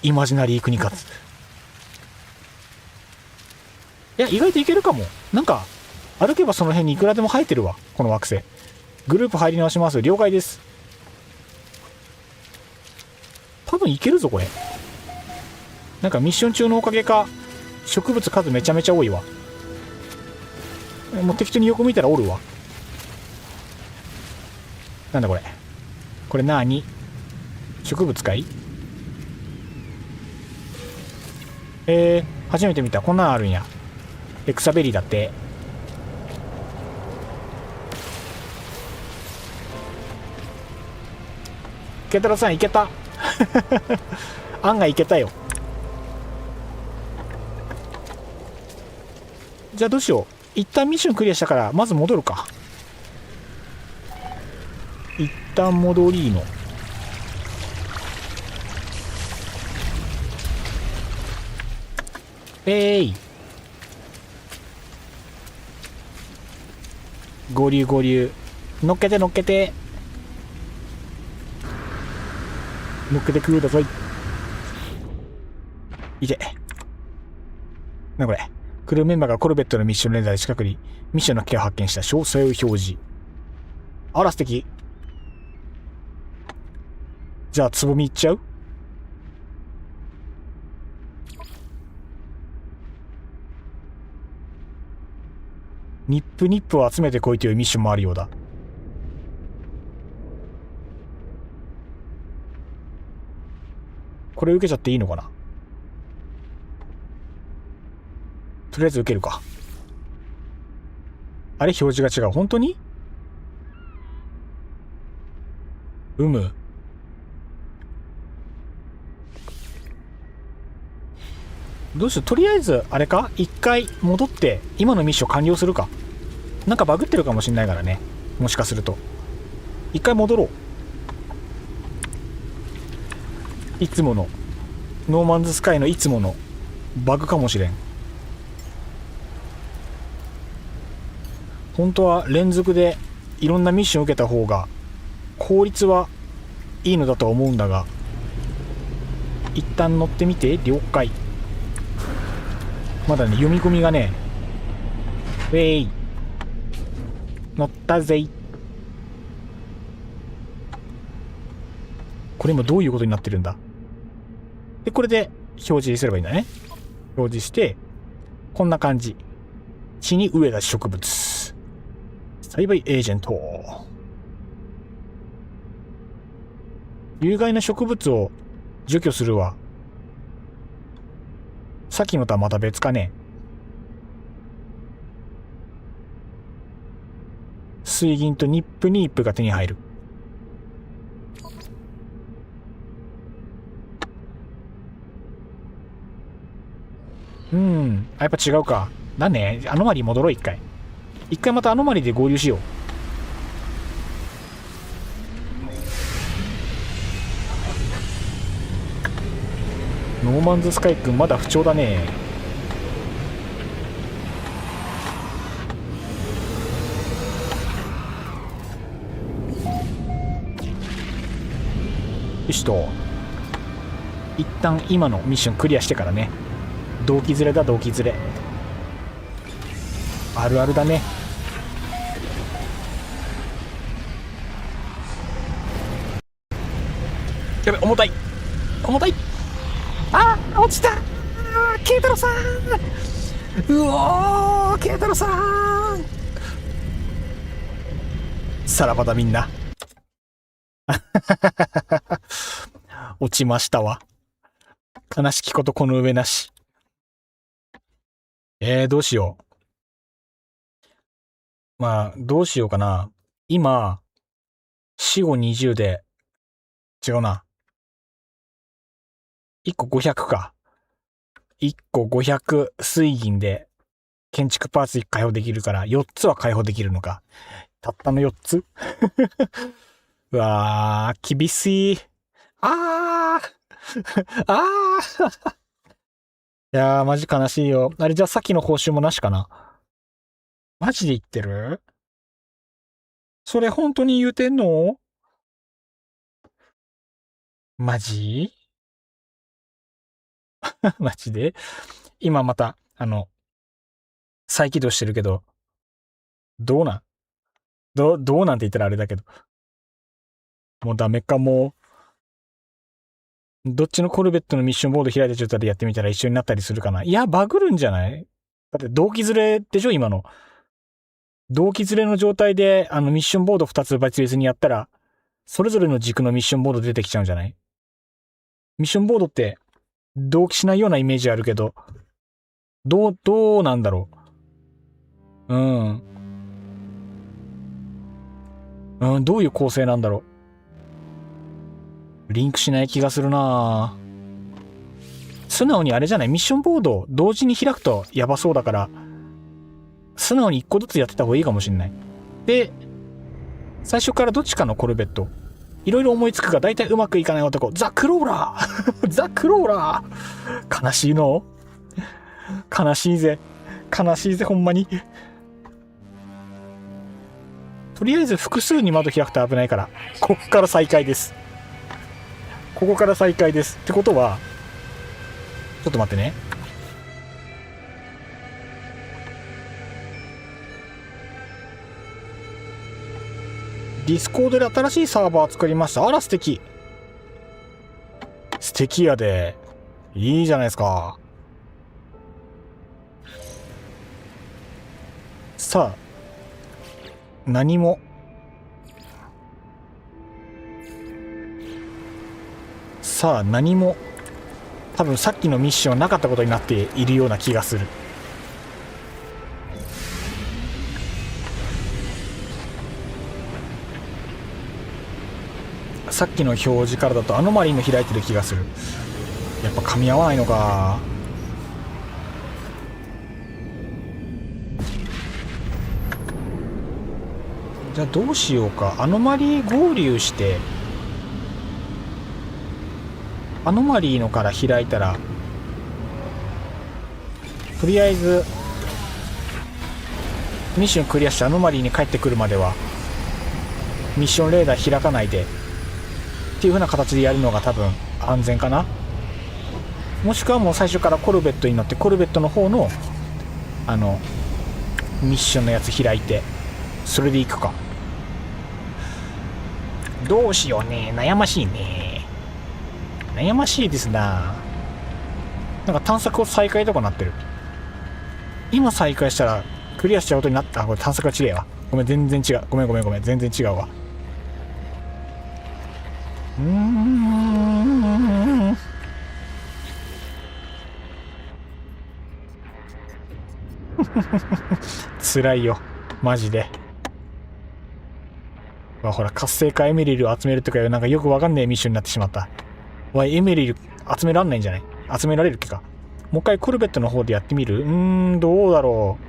イマジナリー国風。いや、意外といけるかも。なんか、歩けばその辺にいくらでも生えてるわ、この惑星。グループ入り直します。了解です。多分いけるぞ、これ。なんかミッション中のおかげか、植物数めちゃめちゃ多いわ。もう適当に横見たらおるわ。なんだこれ。これなーに？植物かい？初めて見た。こんなんあるんや。エクサベリーだって。ケタロさんいけた。案外いけたよ。じゃあどうしよう。一旦ミッションクリアしたからまず戻るか。一旦戻りの。合流合流。乗っけて乗っけて。乗っけてください。いて。なこれ。クルーメンバーがコルベットのミッションレーダーで近くにミッションの機を発見した。詳細を表示。あら素敵。じゃあつぼみいっちゃう？ニップを集めてこいというミッションもあるようだ。これ受けちゃっていいのかな。とりあえず受けるか。あれ表示が違う。本当に？どうしよう。とりあえずあれか、一回戻って今のミッション完了するか。なんかバグってるかもしんないからね、もしかすると。一回戻ろう。いつものノーマンズスカイのいつものバグかもしれん。本当は連続でいろんなミッションを受けた方が効率はいいのだとは思うんだが、一旦乗ってみて。了解。まだね、読み込みがね、ウェイ乗ったぜい。これ今どういうことになってるんだ。で、これで表示すればいいんだね。表示して、こんな感じ。地に植えた植物。栽培エージェント。有害な植物を除去するわ。さっきのとはまた別かね。水銀とニップが手に入る。やっぱ違うか。だね。アノマリー戻ろう、一回。一回またアノマリーで合流しよう。ノーマンズスカイ君まだ不調だね。よしと。一旦今のミッションクリアしてからね。同期連れだ、同期連れ。あるあるだね。やべ、重たい重たい。あー、落ちたー。ケイタロさん、うおー、ケイタロさん、さらばだみんな。落ちましたわ。悲しきことこの上なし。どうしよう。まあ、どうしようかな。今、4、5、20で、違うな。1個500か。1個500水銀で、建築パーツ1開放できるから、4つは開放できるのか。たったの4つうわー、厳しい。あーあーいやー、マジ悲しいよ。あれ、じゃあさっきの報酬もなしかな。マジで言ってる？それ本当に言うてんの？マジマジで今また、再起動してるけど、どうなんどうなんて言ったらあれだけど。もうダメかも。どっちのコルベットのミッションボード開いた状態でやってみたら一緒になったりするかな。いや、バグるんじゃない？だって同期ずれでしょ今の。同期ずれの状態で、ミッションボード2つ別々にやったら、それぞれの軸のミッションボード出てきちゃうんじゃない？ミッションボードって、同期しないようなイメージあるけど、どうなんだろう。どういう構成なんだろう。リンクしない気がするな。素直にあれじゃない？ミッションボード同時に開くとやばそうだから、素直に1個ずつやってた方がいいかもしんない。で、最初からどっちかのコルベット、いろいろ思いつくが大体うまくいかない男、ザ・クローラーザ・クローラー悲しいの？悲しいぜ。悲しいぜ、ほんまに。とりあえず複数に窓開くと危ないから、こっから再開です。ここから再開です。ってことは、ちょっと待ってね。ディスコードで新しいサーバー作りました。あら、素敵。素敵やで。いいじゃないですか。さあ、何も。さあ、何も。多分さっきのミッションなかったことになっているような気がする。さっきの表示からだとアノマリーの開いてる気がする。やっぱ噛み合わないのか。じゃあどうしようか。アノマリー合流してアノマリーのから開いたら、とりあえずミッションクリアしてアノマリーに帰ってくるまではミッションレーダー開かないでっていう風な形でやるのが多分安全かな。もしくはもう最初からコルベットに乗ってコルベットの方のミッションのやつ開いてそれで行くか。どうしようね。悩ましいね。悩ましいですな。なんか探索を再開とかなってる。今再開したらクリアしちゃうことになった。これ探索が違えわ。ごめん、全然違う。ごめん。全然違うわ。辛いよ。マジで。ほら、活性化エメリルを集めるとかいうなんかよくわかんないミッションになってしまった。エメリル集めらんないんじゃない？集められるっけか。もう一回コルベットの方でやってみる？どうだろ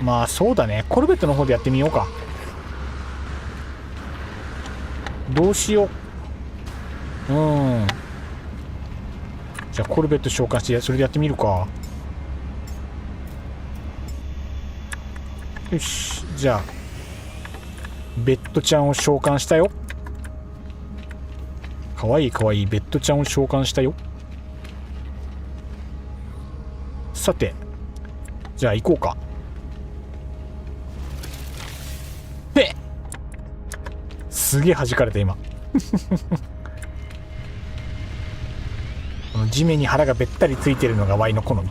う。まあそうだね。コルベットの方でやってみようか。どうしよう。じゃあコルベット召喚してそれでやってみるか。よし。じゃあベッドちゃんを召喚したよ。かわいいベッドちゃんを召喚したよ。さて、じゃあ行こうか。すげえ弾かれた今。この地面に腹がべったりついてるのがワイの好み。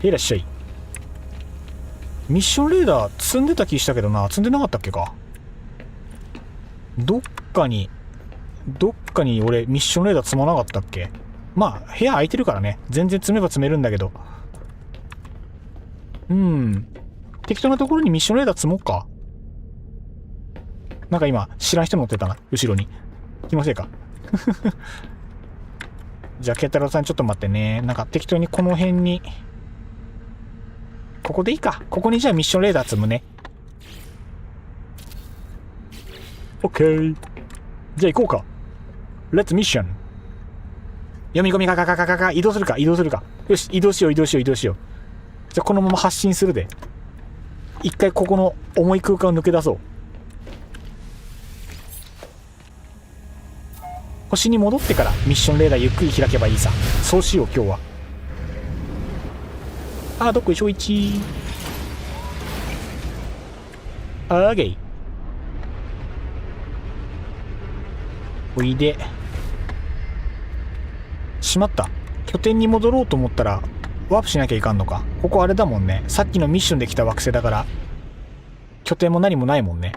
いらっしゃい。ミッションレーダー積んでた気したけどな。積んでなかったっけか。どっかに俺ミッションレーダー積まなかったっけ。まあ部屋空いてるからね、全然積めば積めるんだけど、適当なところにミッションレーダー積もうか。なんか今知らん人乗ってたな、後ろに。気のせいか。じゃあケタロウさんちょっと待ってね。なんか適当にこの辺に、ここでいいか。ここにじゃあミッションレーダー積むね。オッケー。じゃあ行こうか。レッツミッション。読み込みが移動するか。よし、移動しよう。じゃあこのまま発進するで。一回ここの重い空間を抜け出そう。星に戻ってからミッションレーダーゆっくり開けばいいさ。そうしよう今日は。どっこいしょいち。ゲイ。おいで。しまった。拠点に戻ろうと思ったらワープしなきゃいかんのか。ここあれだもんね。さっきのミッションで来た惑星だから拠点も何もないもんね。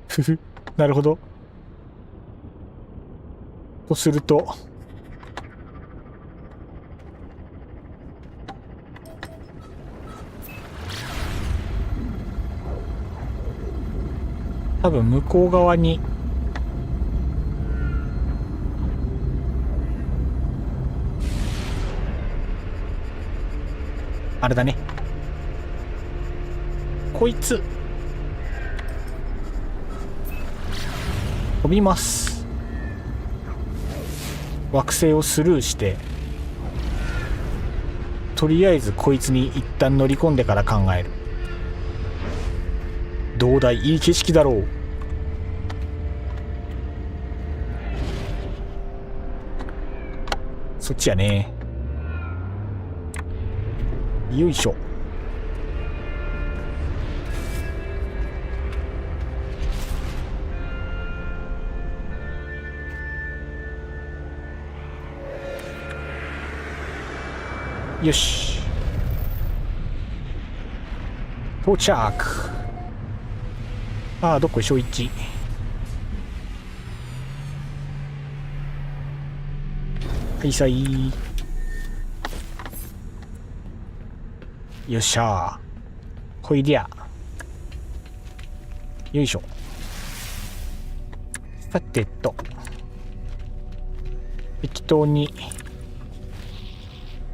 ふふ。なるほど。とすると多分向こう側にあれだね。こいつ飛びます。惑星をスルーしてとりあえずこいつに一旦乗り込んでから考える。どうだい、いい景色だろう。そっちやね。よいしょ。よし、到着。どっこいしょいち。はいさい。よっしゃー。ほいりゃ。よいしょ。さてと適当に。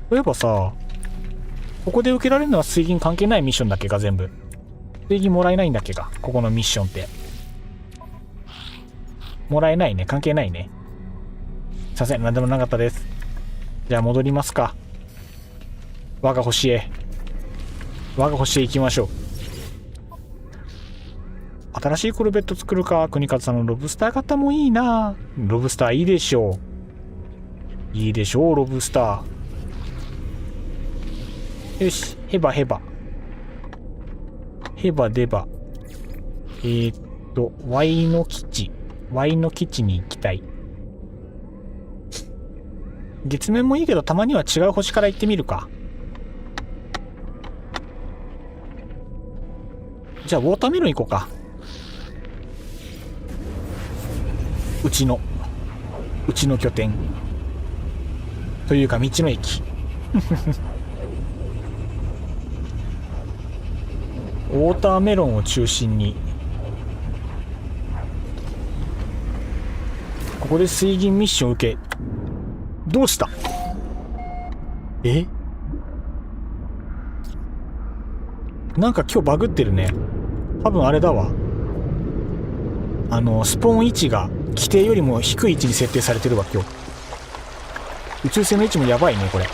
そういえばさ、ここで受けられるのは水銀関係ないミッションだっけか。全部水銀もらえないんだっけか。ここのミッションってもらえないね。関係ないね。すいません、なんでもなかったです。じゃあ戻りますか。我が星へ行きましょ新しいコルベット作るか。国方さんのロブスター型もいいな。ロブスターいいでしょう。いいでしょう、ロブスター。よし、ヘバヘバ。ヘバデバ。ワイの基地。ワイの基地に行きたい。月面もいいけど、たまには違う星から行ってみるか。じゃあ、ウォーターメロン行こうか。うちの拠点。というか、道の駅。ウォーターメロンを中心に。ここで水銀ミッション受け。どうした？なんか今日バグってるね。多分あれだわ。スポーン位置が規定よりも低い位置に設定されてるわ、今日。宇宙船の位置もやばいね、これ。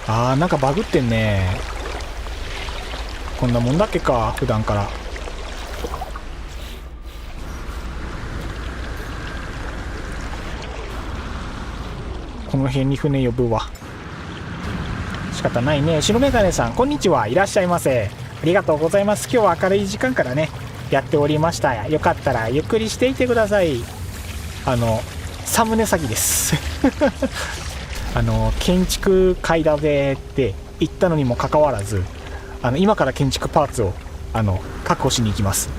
なんかバグってんね。こんなもんだっけか、普段から。この辺に船呼ぶわ。仕方ないね。白メガネさん、こんにちは。いらっしゃいませ。ありがとうございます。今日は明るい時間からね、やっておりました。よかったらゆっくりしていてください。サムネ詐欺です。建築買いだぜって言ったのにもかかわらず、今から建築パーツを確保しに行きます。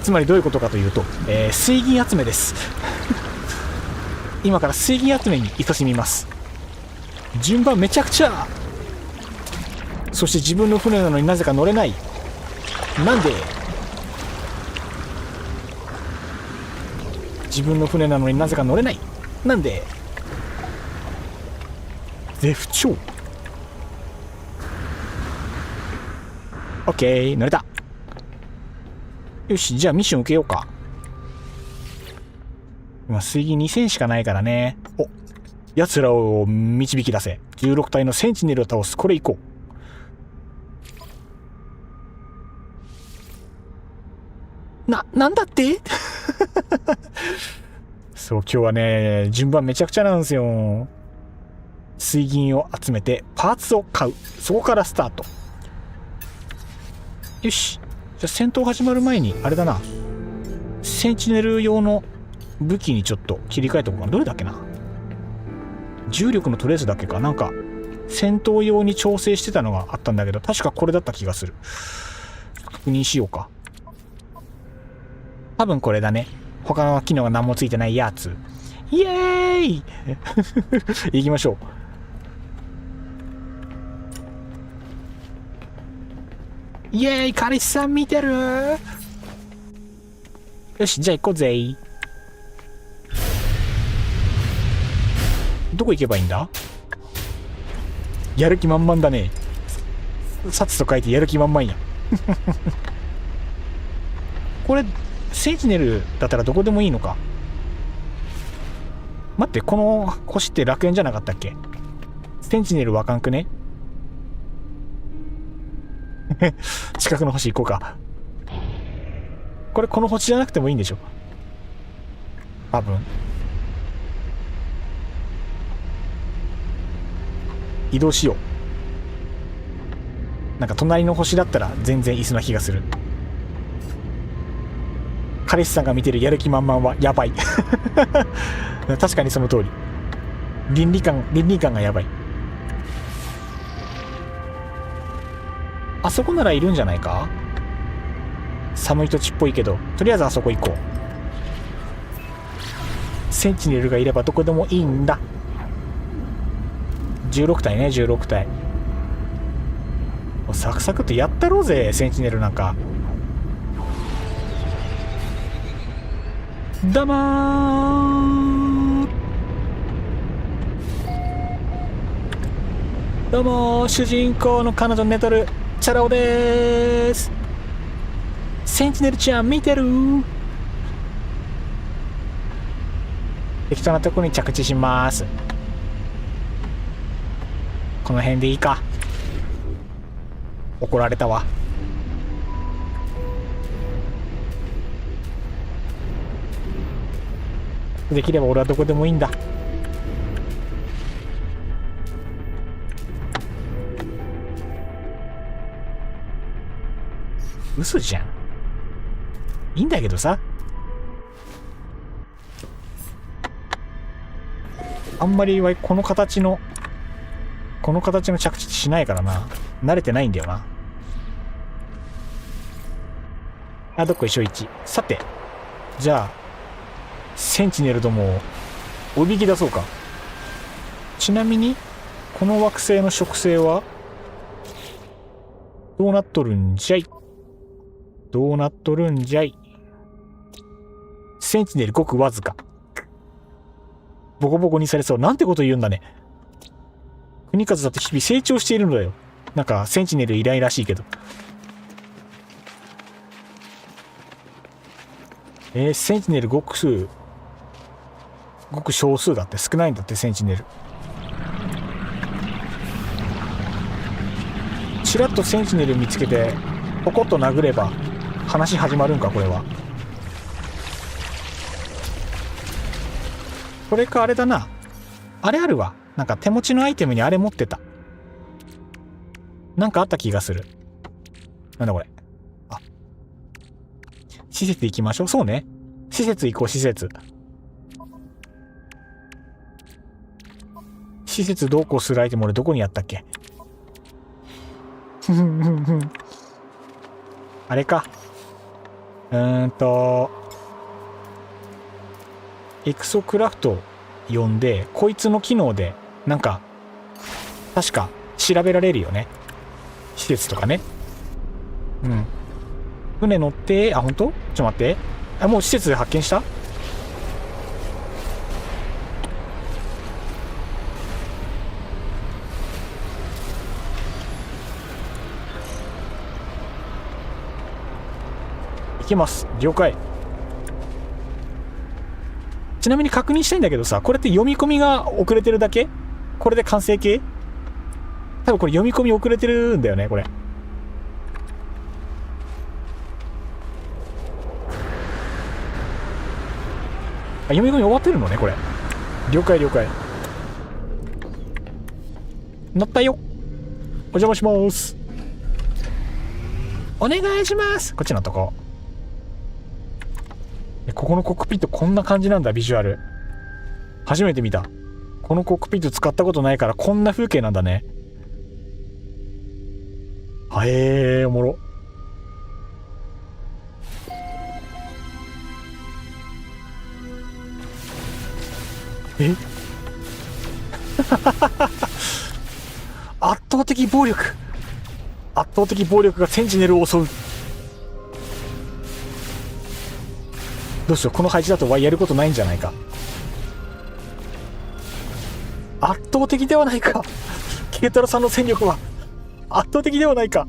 つまりどういうことかというと、水銀集めです。今から水銀集めに勤しみます。順番めちゃくちゃ。そして自分の船なのになぜか乗れない。なんで？自分の船なのになぜか乗れない。なんで？絶不調。オッケー、乗れた。よし、じゃあミッション受けようか。今水銀2000しかないからね。奴らを導き出せ。16体のセンチネルを倒す。これ行こう。なんだってそう、今日はね、順番めちゃくちゃなんですよ。水銀を集めてパーツを買う。そこからスタート。よし。じゃあ戦闘始まる前に、あれだな。センチネル用の武器にちょっと切り替えておこうかな。どれだっけな。重力のトレースだっけか。なんか、戦闘用に調整してたのがあったんだけど、確かこれだった気がする。確認しようか。多分これだね。他の機能が何もついてないやつ。イエーイ行きましょう。イエーイ、彼氏さん見てる？よし、じゃあ行こうぜ。どこ行けばいいんだ？やる気満々だね。殺と書いてやる気満々や。これ、センチネルだったらどこでもいいのか。待って、この星って楽園じゃなかったっけ？センチネルわかんくね？近くの星行こうか。この星じゃなくてもいいんでしょ？多分。移動しよう。なんか隣の星だったら全然いそうな気がする。彼氏さんが見てるやる気満々はやばい。確かにその通り。倫理観がやばい。あそこならいるんじゃないか？寒い土地っぽいけど、とりあえずあそこ行こう。センチネルがいればどこでもいいんだ。16体ね、16体。サクサクってやったろうぜ、センチネルなんか。どうもー。どうもー、主人公の彼女寝とるチャラ男でーす。センチネルちゃん見てる？適当なとこに着地します。この辺でいいか。怒られたわ。できれば俺はどこでもいいんだ。嘘じゃん。いいんだけどさ。あんまりこの形の着地しないからな。慣れてないんだよな。あ、どっこいしょ1。さて、じゃあセンチネルどもをおびき出そうか。ちなみにこの惑星の植生はどうなっとるんじゃい。どうなっとるんじゃい。センチネルごくわずか。ボコボコにされそう。なんてこと言うんだね。国数だって日々成長しているのだよ。なんかセンチネル依頼らしいけど。センチネルごく少数だって。少ないんだってセンチネル。チラッとセンチネル見つけてポコッと殴れば話始まるんかこれは。これかあれだな。あれあるわ。なんか手持ちのアイテムにあれ持ってた。なんかあった気がする。なんだこれ。あ。施設行きましょう。そうね。施設行こう、施設。施設どうこうするアイテム俺どこにやったっけ。あれか。エクソクラフト呼んで、こいつの機能で、なんか、確か調べられるよね。施設とかね。うん。船乗って、あ、本当？ちょっと待って。あ、もう施設で発見した？行きます。了解。ちなみに確認したいんだけどさ、これって読み込みが遅れてるだけ？これで完成形？多分これ読み込み遅れてるんだよね、これ。あ、読み込み終わってるのね、これ。了解了解。乗ったよ。お邪魔します。お願いします。こっちのとこ。ここのコックピットこんな感じなんだ、ビジュアル。初めて見た。このコックピット使ったことないからこんな風景なんだね。おもろ。え圧倒的暴力。圧倒的暴力がセンチネルを襲う。どうしよう、この配置だとやることないんじゃないか。圧倒的ではないか。ケイタロさんの戦力は圧倒的ではないか。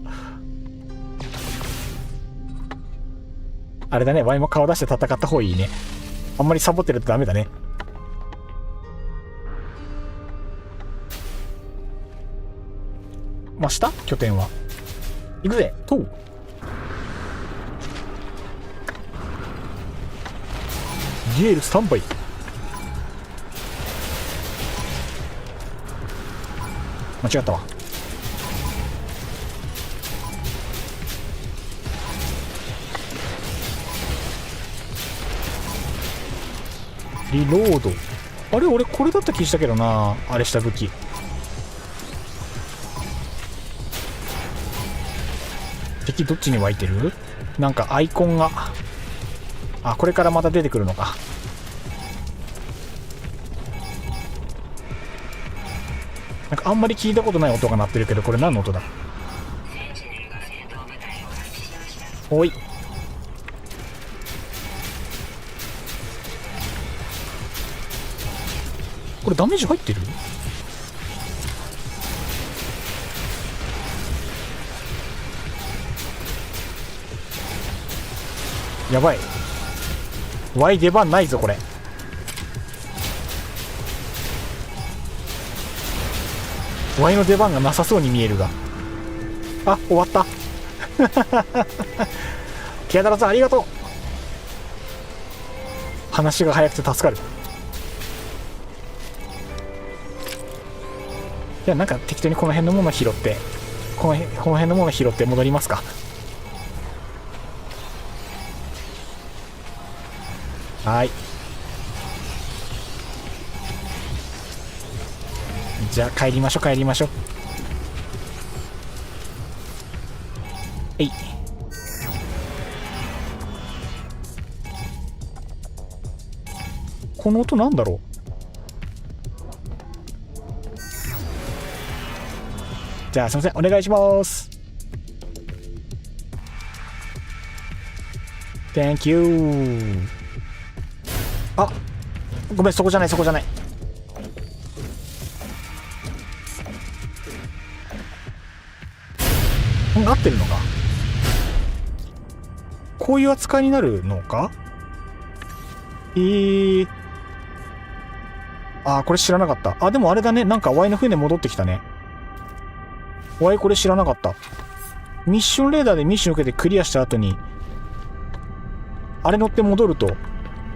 あれだね、ワイも顔出して戦った方がいいね。あんまりサボってるとダメだね。真下拠点は。行くぜ、とう。リエールスタンバイ。間違ったわ。リロード。あれ俺これだった気したけどな。あれした武器。敵どっちに湧いてる？なんかアイコンが。あ、これからまた出てくるのか。なんかあんまり聞いたことない音が鳴ってるけど、これ何の音だ？おい。これダメージ入ってる？やばい。Y 出番ないぞこれ。Y の出番がなさそうに見えるが。あ、終わった。ケアダラさんありがとう。話が早くて助かる。じゃあなんか適当にこの辺のもの拾って、この辺のもの拾って戻りますか。はい。じゃあ帰りましょう帰りましょう。えい。この音なんだろう。じゃあすいませんお願いします。 Thank you。 あ、ごめん、そこじゃないそこじゃない。合ってるのか。こういう扱いになるのか。あー、これ知らなかった。あ、でもあれだね、なんかワイの船戻ってきたね。ワイこれ知らなかった。ミッションレーダーでミッション受けてクリアした後にあれ乗って戻ると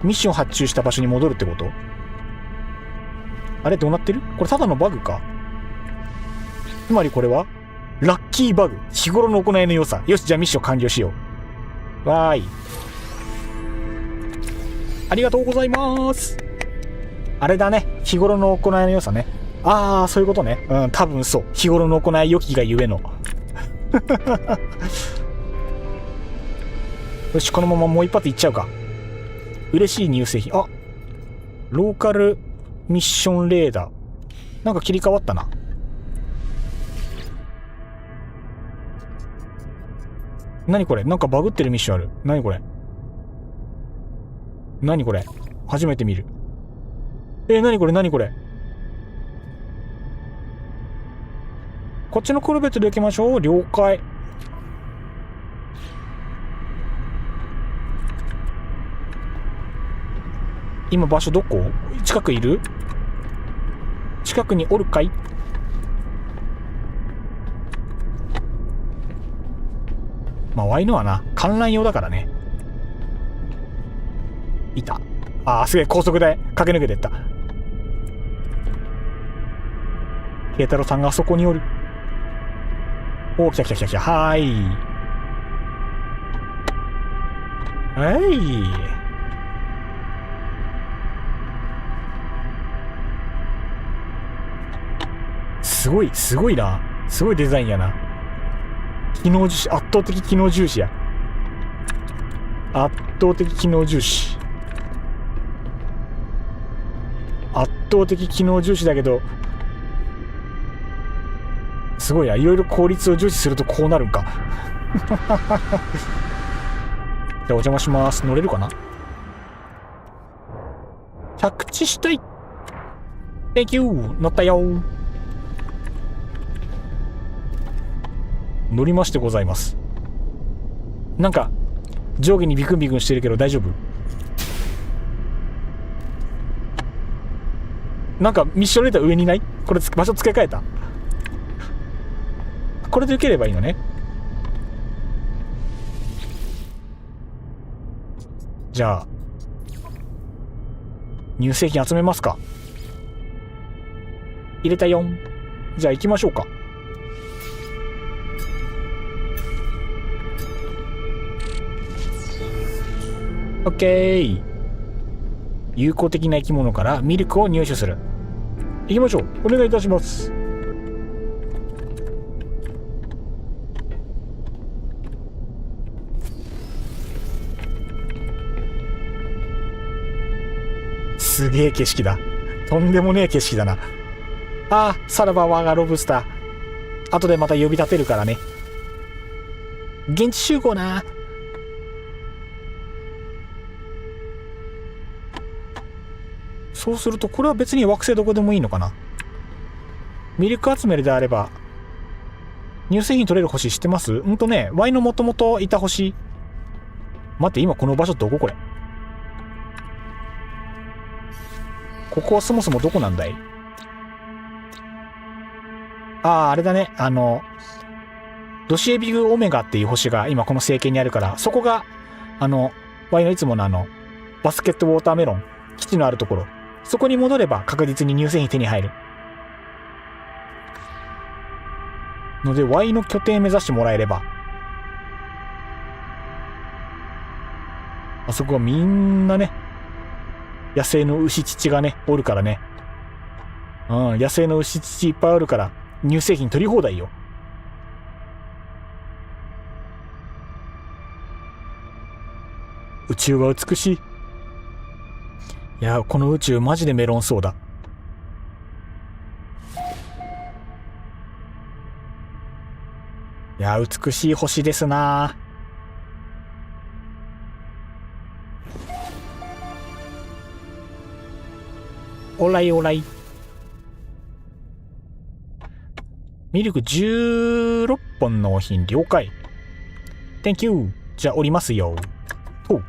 ミッション発注した場所に戻るってこと。あれどうなってる。これただのバグか。つまりこれはラッキーバグ、日頃の行いの良さ。よし、じゃあミッション完了しよう。わーい、ありがとうございます。あれだね、日頃の行いの良さね。ああ、そういうことね。うん、多分そう。日頃の行い良きがゆえの。よし、このままもう一発いっちゃうか。嬉しい乳製品。あ、ローカルミッションレーダー。なんか切り替わったな。何これ、なんかバグってるミッションある。何これ。何これ。初めて見る。何これ何これ。こっちのコルベットで行きましょう。了解。今場所どこ？近くいる？近くにおるかい？まあワイのはな、観覧用だからね。いた。ああ、すげえ、高速で駆け抜けてった。慶太郎さんがあそこにおる。おー、来た来た来た来た。はーい。はい。すごい、すごいな。すごいデザインやな。機能重視、圧倒的機能重視や。圧倒的機能重視。圧倒的機能重視だけど、すごいな。いろいろ効率を重視するとこうなるんか。じゃあお邪魔します。乗れるかな。着地したい。Thank you。乗ったよ。乗りましてございます。なんか上下にビクンビクンしてるけど大丈夫？なんかミッションレーダー上にない？これ場所付け替えた？これで受ければいいのね。じゃあ乳製品集めますか。入れたよん。じゃあ行きましょうか。オッケー。有効的な生き物からミルクを入手する。行きましょう。お願いいたします。すげえ景色だ。とんでもねえ景色だな。ああ、さらば我がロブスター。後でまた呼び立てるからね。現地集合な。そうするとこれは別に惑星どこでもいいのかな。ミルク集めであれば乳製品取れる星知ってます？Y のもともといた星。待って、今この場所どこ？これここはそもそもどこなんだい？ああ、あれだね。ドシエビグオメガっていう星が今この星系にあるから、そこがY のいつものバスケットウォーターメロン基地のあるところ。そこに戻れば確実に乳製品手に入る。ので Y の拠点目指してもらえれば、あそこはみんなね、野生の牛乳がねおるからね。野生の牛乳いっぱいあるから乳製品取り放題よ。宇宙は美しい。いや、この宇宙マジでメロンそうだ。いや、美しい星ですな。オライオライ。ミルク16本納品了解。Thank you。じゃあ降りますよ。おう。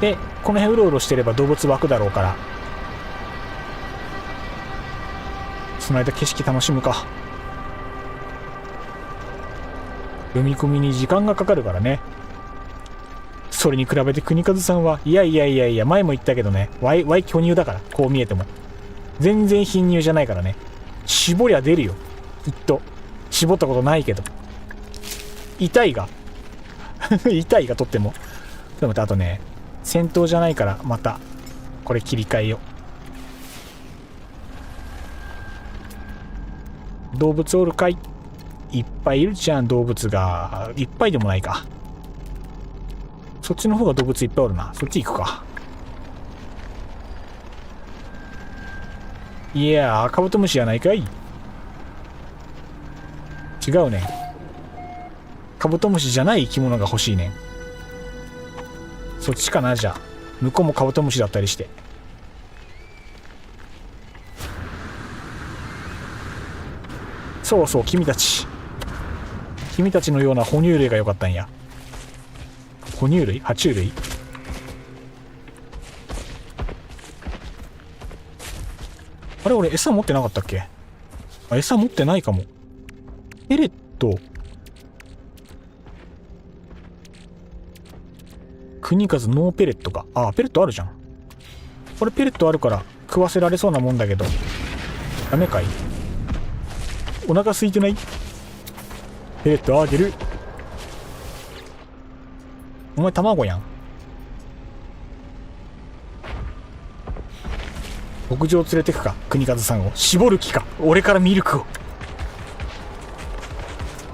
で、この辺うろうろしてれば動物湧くだろうから、その間景色楽しむか。読み込みに時間がかかるからね。それに比べて国和さんはいや前も言ったけどね、 Y 巨乳だから、こう見えても全然貧乳じゃないからね。絞りゃ出るよきっと。絞ったことないけど痛いが痛いがとっても。でもあとね、戦闘じゃないからまたこれ切り替えよう。動物おるかい。いっぱいいるじゃん動物が。いっぱいでもないか。そっちの方が動物いっぱいおるな。そっち行くか。いやー、カブトムシやないかい。違うね。カブトムシじゃない生き物が欲しいねん。そっちかな。じゃあ向こうもカブトムシだったりして。そうそう、君たちのような哺乳類が良かったんや。哺乳類？爬虫類？あれ、俺餌持ってなかったっけ？あ、餌持ってないかも。ペレット。国数ノーペレットか。あ、ペレットあるじゃん。これペレットあるから食わせられそうなもんだけど、ダメかい？お腹空いてない？ペレットあげる。お前卵やん。牧場連れてくか、国和さんを。絞る気か、俺からミルクを。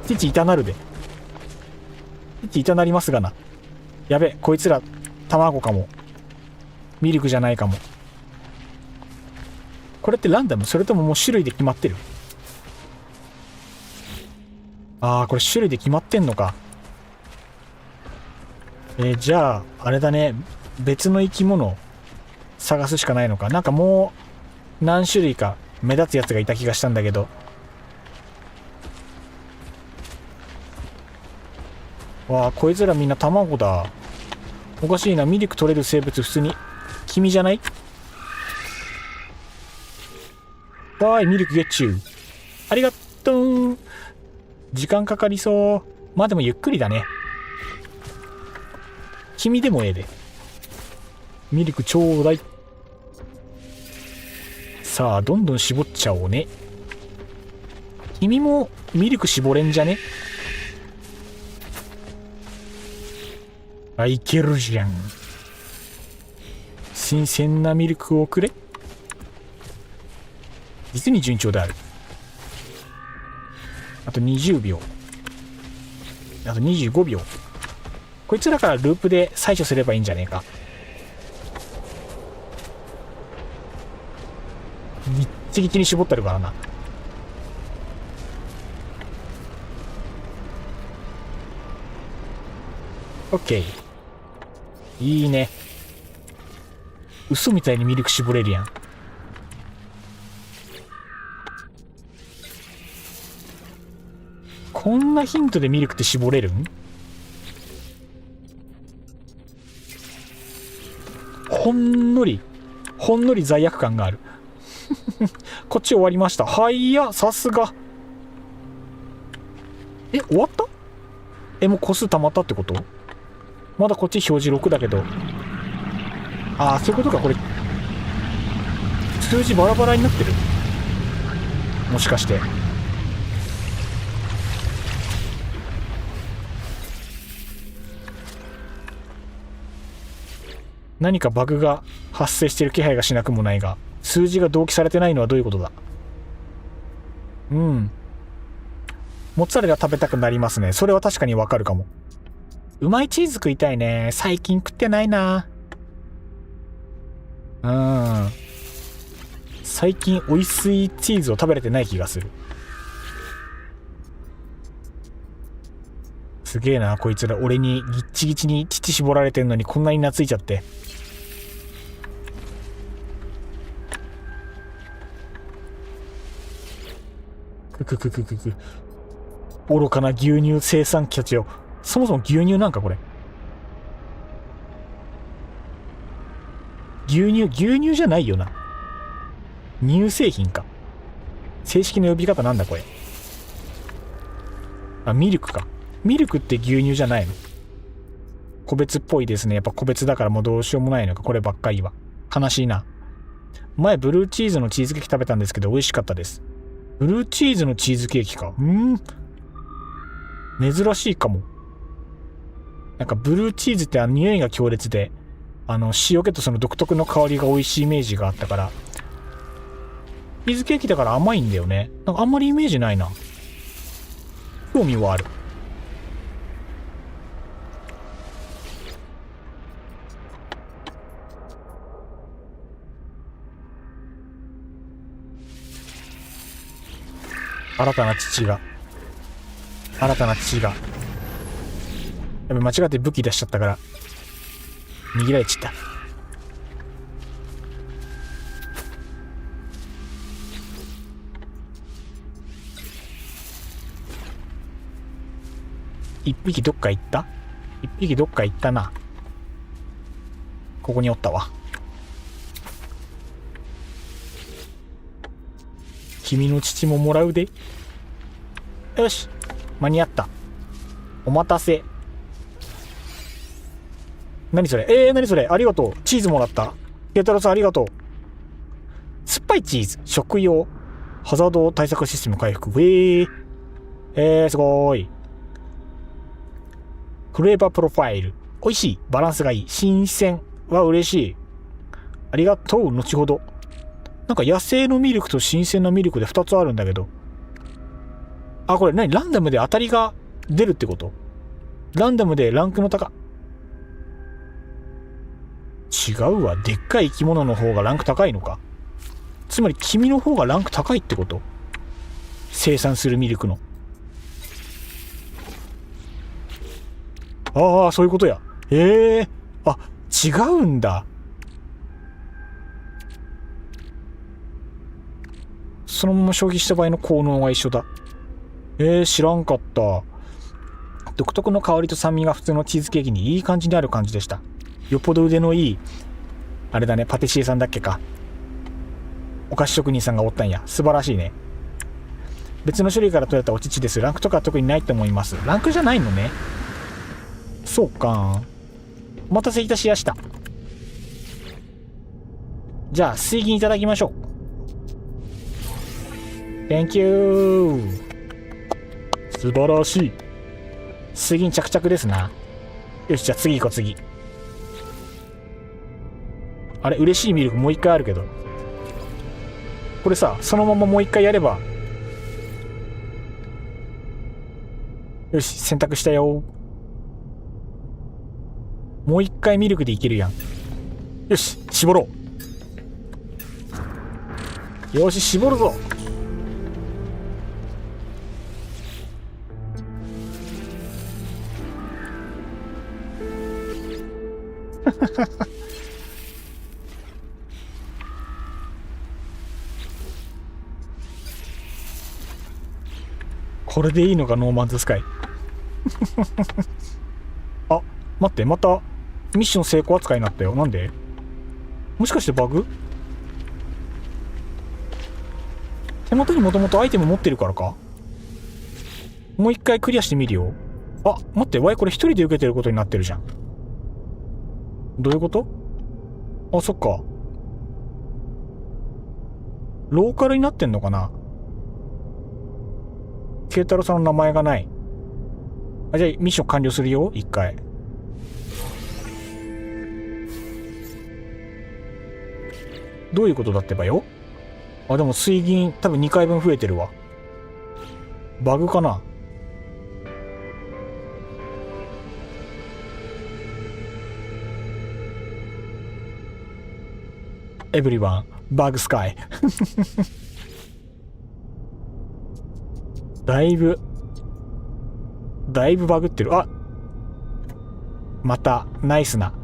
父痛なるで。父痛なりますがな。やべ、こいつら卵かも。ミルクじゃないかも。これってランダム？それとももう種類で決まってる？ああ、これ種類で決まってんのか。じゃああれだね、別の生き物探すしかないのか。なんかもう何種類か目立つやつがいた気がしたんだけど。わあ、こいつらみんな卵だ。おかしいな。ミルク取れる生物普通に君じゃない？わーい、ミルクゲッチュー。ありがとう。時間かかりそう。まあでもゆっくりだね。君でもええで。ミルクちょうだい。さあどんどん絞っちゃおうね。君もミルク絞れんじゃね？あ、いけるじゃん。新鮮なミルクをくれ。実に順調である。あと20秒。あと25秒。こいつらからループで採取すればいいんじゃねえか。ぎっちぎちに絞ってるからな。オッケー。いいね。嘘みたいにミルク絞れるやん。こんなヒントでミルクって絞れるん？ほんのり罪悪感がある。こっち終わりました。はいや、さすが。終わった？もう個数溜まったってこと？まだこっち表示6だけど。ああ、そういうことか。これ数字バラバラになってる？もしかして何かバグが発生している気配がしなくもないが、数字が同期されてないのはどういうことだ。うん。モッツァレラ食べたくなりますね。それは確かにわかるかも。うまいチーズ食いたいね。最近食ってないな。最近美味しいチーズを食べれてない気がする。すげえな、こいつら。俺にギッチギチに乳絞られてんのにこんなに懐いちゃって。愚かな牛乳生産機たちよ。そもそも牛乳なんかこれ。牛乳じゃないよな。乳製品か。正式な呼び方なんだこれ。あ、ミルクか。ミルクって牛乳じゃないの？個別っぽいですね。やっぱ個別だからもうどうしようもないのか。こればっかりは。悲しいな。前ブルーチーズのチーズケーキ食べたんですけど美味しかったです。ブルーチーズのチーズケーキか。珍しいかも。なんかブルーチーズって匂いが強烈で、塩気とその独特の香りが美味しいイメージがあったから、チーズケーキだから甘いんだよね。なんかあんまりイメージないな。興味はある。新たな父が。やべ、間違って武器出しちゃったから、逃げられちゃった。一匹どっか行ったな。ここにおったわ。君の父ももらうで。よし、間に合った。お待たせ。何それ？何それ？ありがとう。チーズもらった。ケイタロウさんありがとう。酸っぱいチーズ。食用。ハザード対策システム回復。すごーい。フレーバープロファイル。美味しい。バランスがいい。新鮮。は嬉しい。ありがとう。後ほど。なんか野生のミルクと新鮮なミルクで2つあるんだけど。あ、これ何？ランダムで当たりが出るってこと？ランダムでランクの高。違うわ。でっかい生き物の方がランク高いのか。つまり君の方がランク高いってこと？生産するミルクの。ああ、そういうことや。あ、違うんだ。そのまま消費した場合の効能は一緒だ。知らんかった。独特の香りと酸味が普通のチーズケーキにいい感じにある感じでした。よっぽど腕のいい、あれだね、パティシエさんだっけか。お菓子職人さんがおったんや。素晴らしいね。別の種類から取れたお乳です。ランクとか特にないと思います。ランクじゃないのね。そうか。お待たせいたしやした。じゃあ、水銀いただきましょう。Thank you。素晴らしい。水銀着々ですな。よし、じゃあ次行こう、次。あれ、嬉しいミルクもう一回あるけど。これさ、そのままもう一回やれば。よし、選択したよ。もう一回ミルクでいけるやん。よし、絞ろう。よし、絞るぞ。これでいいのか、ノーマンズスカイ。あ、待って、またミッション成功扱いになったよ。なんで？もしかしてバグ？手元にもともとアイテム持ってるからか？もう一回クリアしてみるよ。あ、待って、ワイこれ一人で受けてることになってるじゃん。どういうこと？あ、そっか。ローカルになってんのかな？ケイタロウさんの名前がない。あ、じゃあミッション完了するよ、一回。どういうことだってばよ。あ、でも水銀多分2回分増えてるわ。バグかな。エブリワン、バグスカイ。だいぶバグってる。あ、また、ナイスな。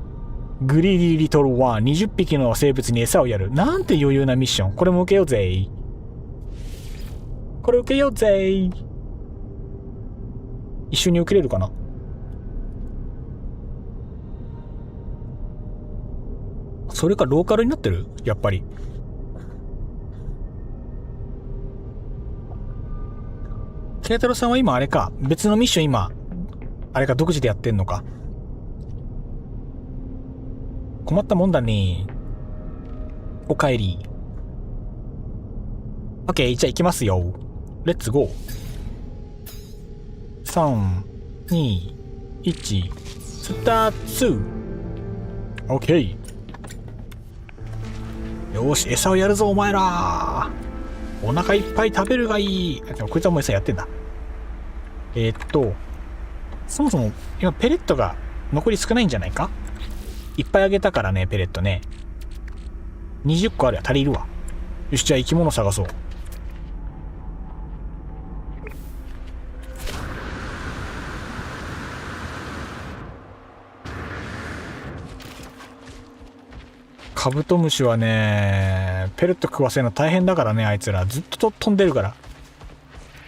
グリディリトルワン、20匹の生物に餌をやる。なんて余裕なミッション。これも受けようぜ。これ受けようぜ。一緒に受けれるかな。それかローカルになってる？やっぱり。ケイタロさんは今あれか。別のミッション今、あれか独自でやってんのか。困ったもんだね。おかえり。オッケー、じゃあ行きますよ。レッツゴー。3、2、1、スタート。オッケー。よーし、餌をやるぞ、お前ら。お腹いっぱい食べるがいい。こいつはもう餌やってんだ。そもそも今ペレットが残り少ないんじゃないか？いっぱいあげたからね、ペレットね。20個あるや、足りるわ。よし、じゃあ生き物探そう。カブトムシはね、ペレット食わせるの大変だからね、あいつら。ずっと飛んでるから。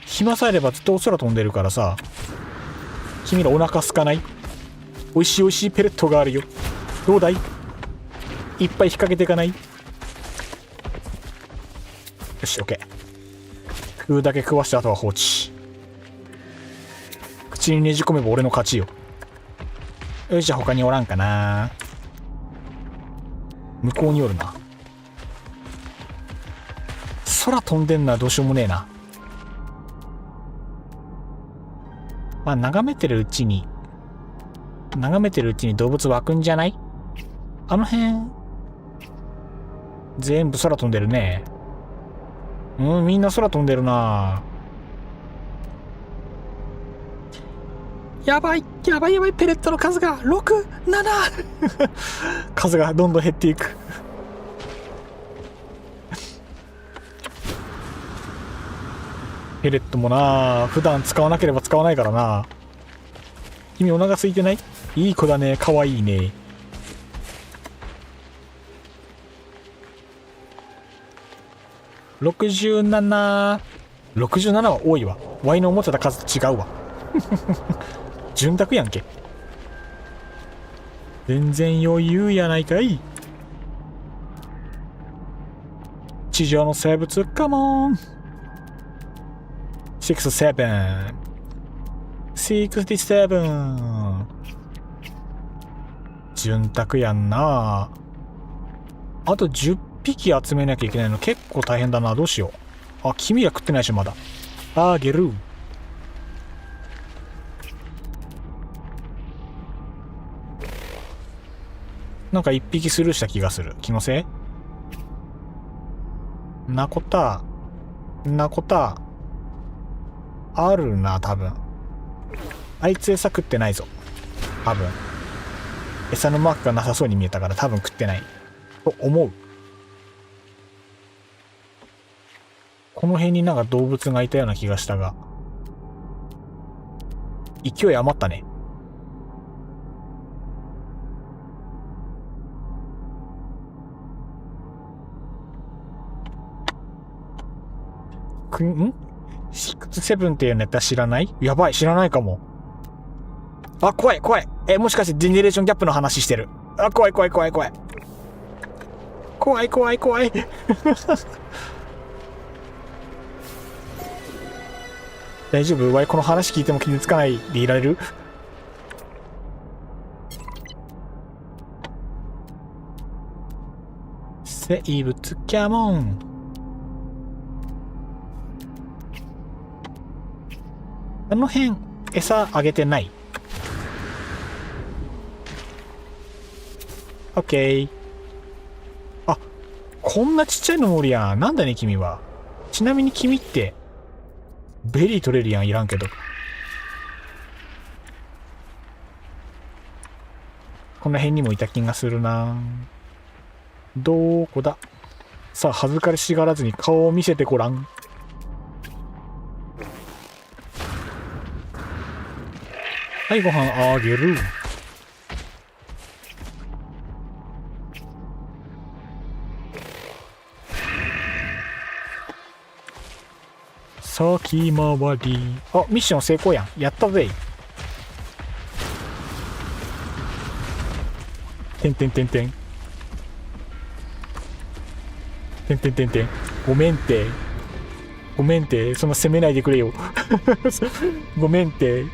暇さえあればずっとお空飛んでるからさ。君らお腹空かない？おいしいおいしいペレットがあるよ。どうだい？いっぱい引っ掛けていかない？よし、オッケー。食うだけ食わしてあとは放置。口にねじ込めば俺の勝ちよ。よし、じゃあ他におらんかな。向こうにおるな。空飛んでんのはどうしようもねえな。まあ眺めてるうちに動物湧くんじゃない？あの辺全部空飛んでるね。みんな空飛んでるな。やばいペレットの数が6、7 数がどんどん減っていく。ペレットもな、普段使わなければ使わないからな。君お腹空いてない？いい子だね、かわいいね。67。67は多いわ。ワイの思ってた数と違うわ。潤沢やんけ。全然余裕やないかい。地上の生物、カモン。67。潤沢やんな。あと10匹集めなきゃいけないの結構大変だな。どうしよう。あ、君ら食ってないしまだ。あげる。なんか一匹スルーした気がする。気のせい？なこたあるな、多分。あいつ餌食ってないぞ。多分。餌のマークがなさそうに見えたから多分食ってない。と思う。この辺になんか動物がいたような気がしたが。勢い余ったね。67っていうネタ知らない？やばい、知らないかも。あ、怖い。もしかしてジェネレーションギャップの話してる。あ、怖い。大丈夫？わいこの話聞いても傷つかないでいられる？生物キャモン。あの辺餌あげてない？オッケー。あ、こんなちっちゃいのもおるやん。なんだね、君は。ちなみに君って、ベリー取れるやん、いらんけど。この辺にもいた気がするな。どこだ。さあ、恥ずかしがらずに顔を見せてごらん。はい、ご飯あげる。先回り。あ、ミッション成功やん。やったぜ。てんてんてんてん。てんてんてんてん。ごめんって。ごめんって。そんな責めないでくれよ。ごめんって。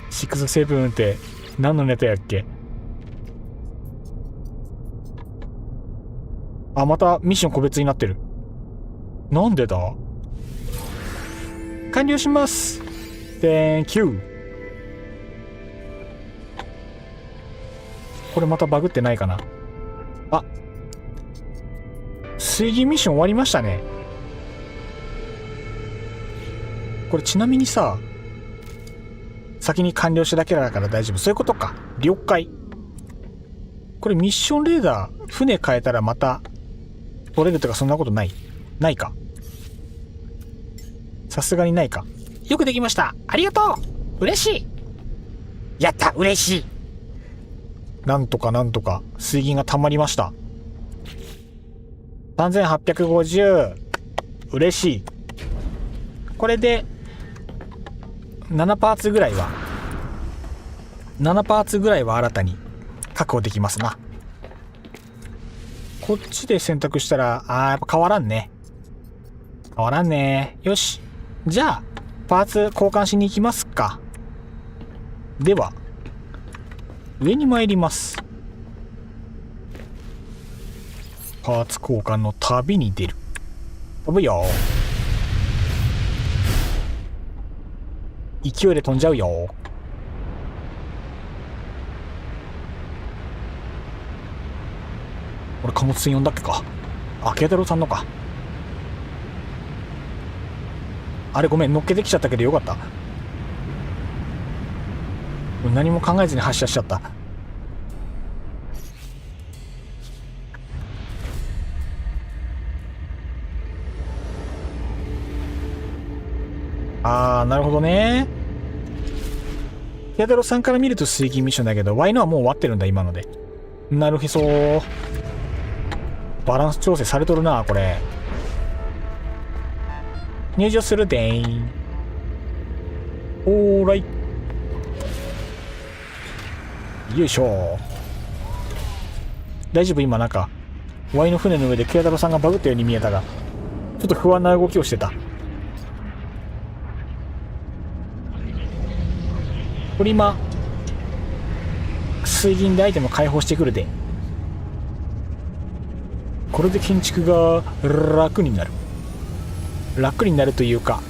6-7って何のネタやっけ。あ、またミッション個別になってる。なんでだ。完了します。Thank you。これまたバグってないかな。あ、水銀ミッション終わりましたね。これちなみにさ、先に完了しただけだから大丈夫。そういうことか。了解。これミッションレーダー、船変えたらまた取れるとかそんなことない？ないか。さすがにないか。よくできました。ありがとう。嬉しい。やった、嬉しい。なんとかなんとか水銀が溜まりました。3850。嬉しい。これで7パーツぐらいは新たに確保できますな。こっちで選択したら、やっぱ変わらんね。変わらんね。よし。じゃあ、パーツ交換しに行きますか。では、上に参ります。パーツ交換の旅に出る。飛ぶよ。勢いで飛んじゃうよ。俺貨物船呼んだっけか。あ、慶太郎さんのか。あれごめん、乗っけてきちゃったけどよかった。何も考えずに発射しちゃった。なるほどね。慶太郎さんから見ると水銀ミッションだけど、ワイのはもう終わってるんだ、今ので。なるへそ。バランス調整されとるな、これ。入場するでーん。オーライ。よいしょ。大丈夫？今なんかワイの船の上で慶太郎さんがバグったように見えたが、ちょっと不安な動きをしてた。これ今水銀でアイテムを解放してくるで。これで建築が楽になる。楽になるというか、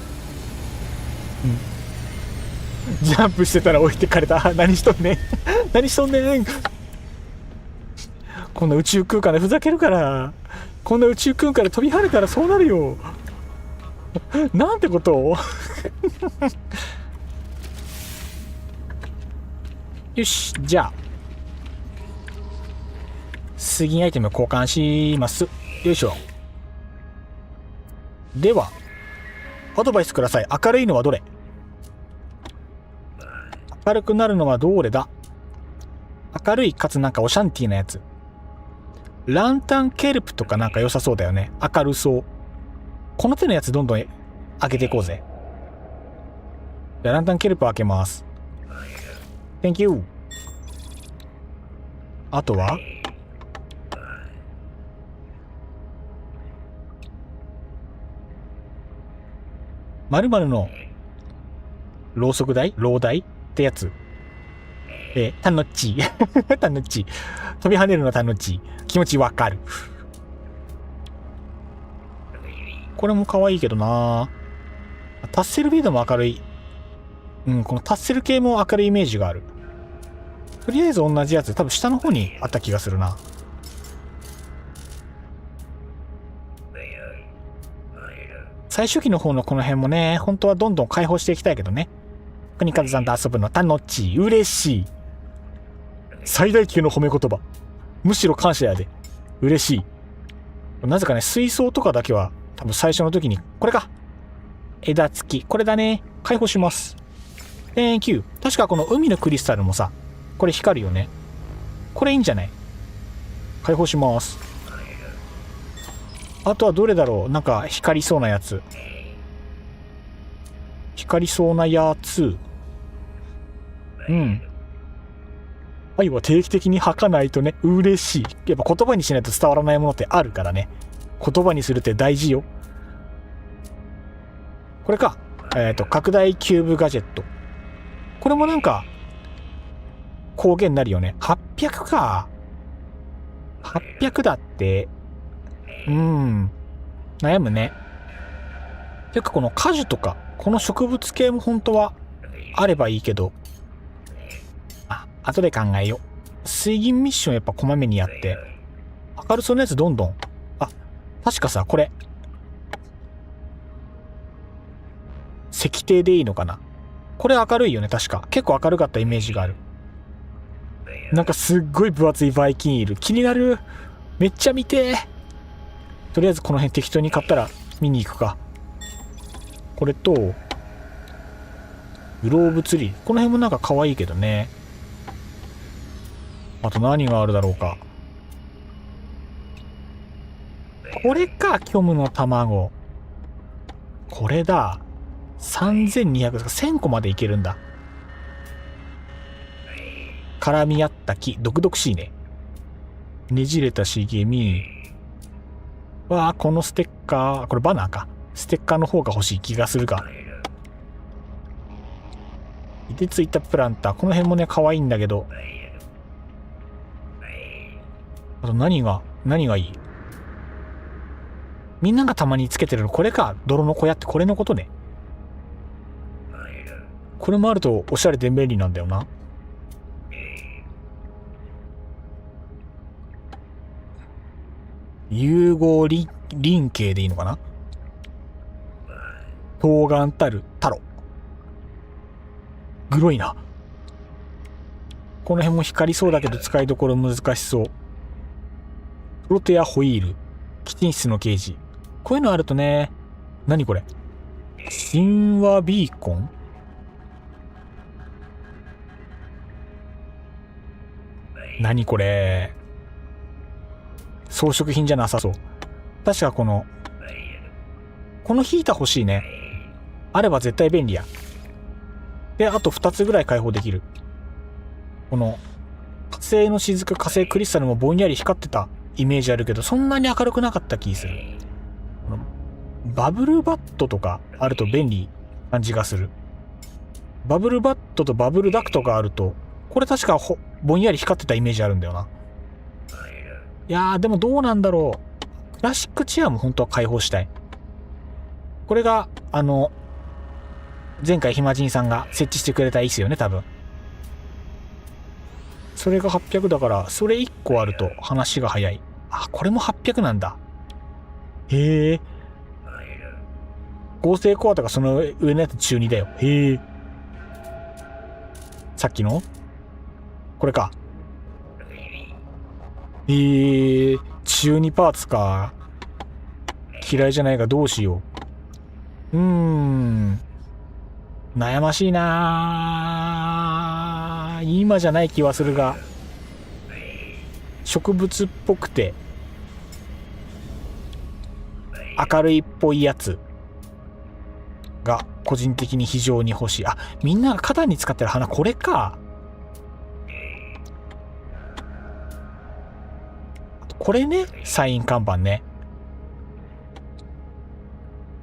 ジャンプしてたら置いてかれた。何しとんねん。何しとんねん。こんな宇宙空間でふざけるから。こんな宇宙空間で飛び跳ねたらそうなるよ。なんてことを。よし、じゃあ水銀アイテム交換します。よいしょ。ではアドバイスください。明るいのはどれ？明るくなるのはどれだ？明るいかつなんかオシャンティーなやつ。ランタンケルプとかなんか良さそうだよね。明るそう。この手のやつどんどん開けていこうぜ。じゃあランタンケルプ開けます。Thank you。あとは〇〇のろうそく台ってやつ。タノッチタノッチ飛び跳ねるのタノッチ。気持ちわかる。これも可愛いけどな。タッセルビードも明るい。このタッセル系も明るいイメージがある。とりあえず同じやつ、多分下の方にあった気がするな。最初期の方のこの辺もね、本当はどんどん開放していきたいけどね。国風さんと遊ぶの楽しい。嬉しい。最大級の褒め言葉。むしろ感謝やで。嬉しい。なぜかね、水槽とかだけは多分最初の時に、これか。枝付き。これだね。開放します。Thank you。確かこの海のクリスタルもさ、これ光るよね。これいいんじゃない？開放します。あとはどれだろう？なんか光りそうなやつ。光りそうなやつ。うん。愛は定期的に吐かないとね、嬉しい。やっぱ言葉にしないと伝わらないものってあるからね。言葉にするって大事よ。これか。拡大キューブガジェット。これもなんか、光源になるよね。800か。800だって。悩むね。てかこの果樹とか、この植物系も本当はあればいいけど、後で考えよう。水銀ミッションやっぱこまめにやって、明るそうなやつどんどん。確かさ、これ、石庭でいいのかな。これ明るいよね、確か。結構明るかったイメージがある。なんかすっごい分厚いバイキンいる。気になる。めっちゃ見て。とりあえずこの辺適当に買ったら見に行くか。これと、グローブツリー。この辺もなんか可愛いけどね。あと何があるだろうか。これか、虚無の卵。これだ。3200ですか。1000個までいけるんだ。絡み合った木。毒々しいね。ねじれた茂み。わあ、このステッカー。これバナーか。ステッカーの方が欲しい気がするが。いてついたプランター。この辺もね、可愛いんだけど。あと何がいい？みんながたまにつけてるのこれか。泥の小屋ってこれのことね。これもあるとおしゃれで便利なんだよな。融合輪形でいいのかな。冬瓜たる太郎。グロいな。この辺も光りそうだけど使いどころ難しそう。プロテアホイール。キチン室のケージ。こういうのあるとね。何これ？神話ビーコン？何これ？装飾品じゃなさそう。確かこのヒーター欲しいね。あれば絶対便利や。で、あと2つぐらい開放できる。この火星の雫、火星クリスタルもぼんやり光ってたイメージあるけど、そんなに明るくなかった気する。バブルバットとかあると便利感じがする。バブルバットとバブルダクトがあると、これ確かぼんやり光ってたイメージあるんだよな。いやー、でもどうなんだろう。クラシックチェアも本当は開放したい。これが、前回ひまじんさんが設置してくれた椅子よね、多分。それが800だから、それ1個あると話が早い。これも800なんだ。へえ。合成コアとかその上のやつ中2だよ。へえ。さっきのこれか。中2パーツか。嫌いじゃないがどうしよう。悩ましいな。今じゃない気はするが、植物っぽくて明るいっぽいやつが個人的に非常に欲しい。みんなが花壇に使ってる花、これか。これね、サイン看板ね。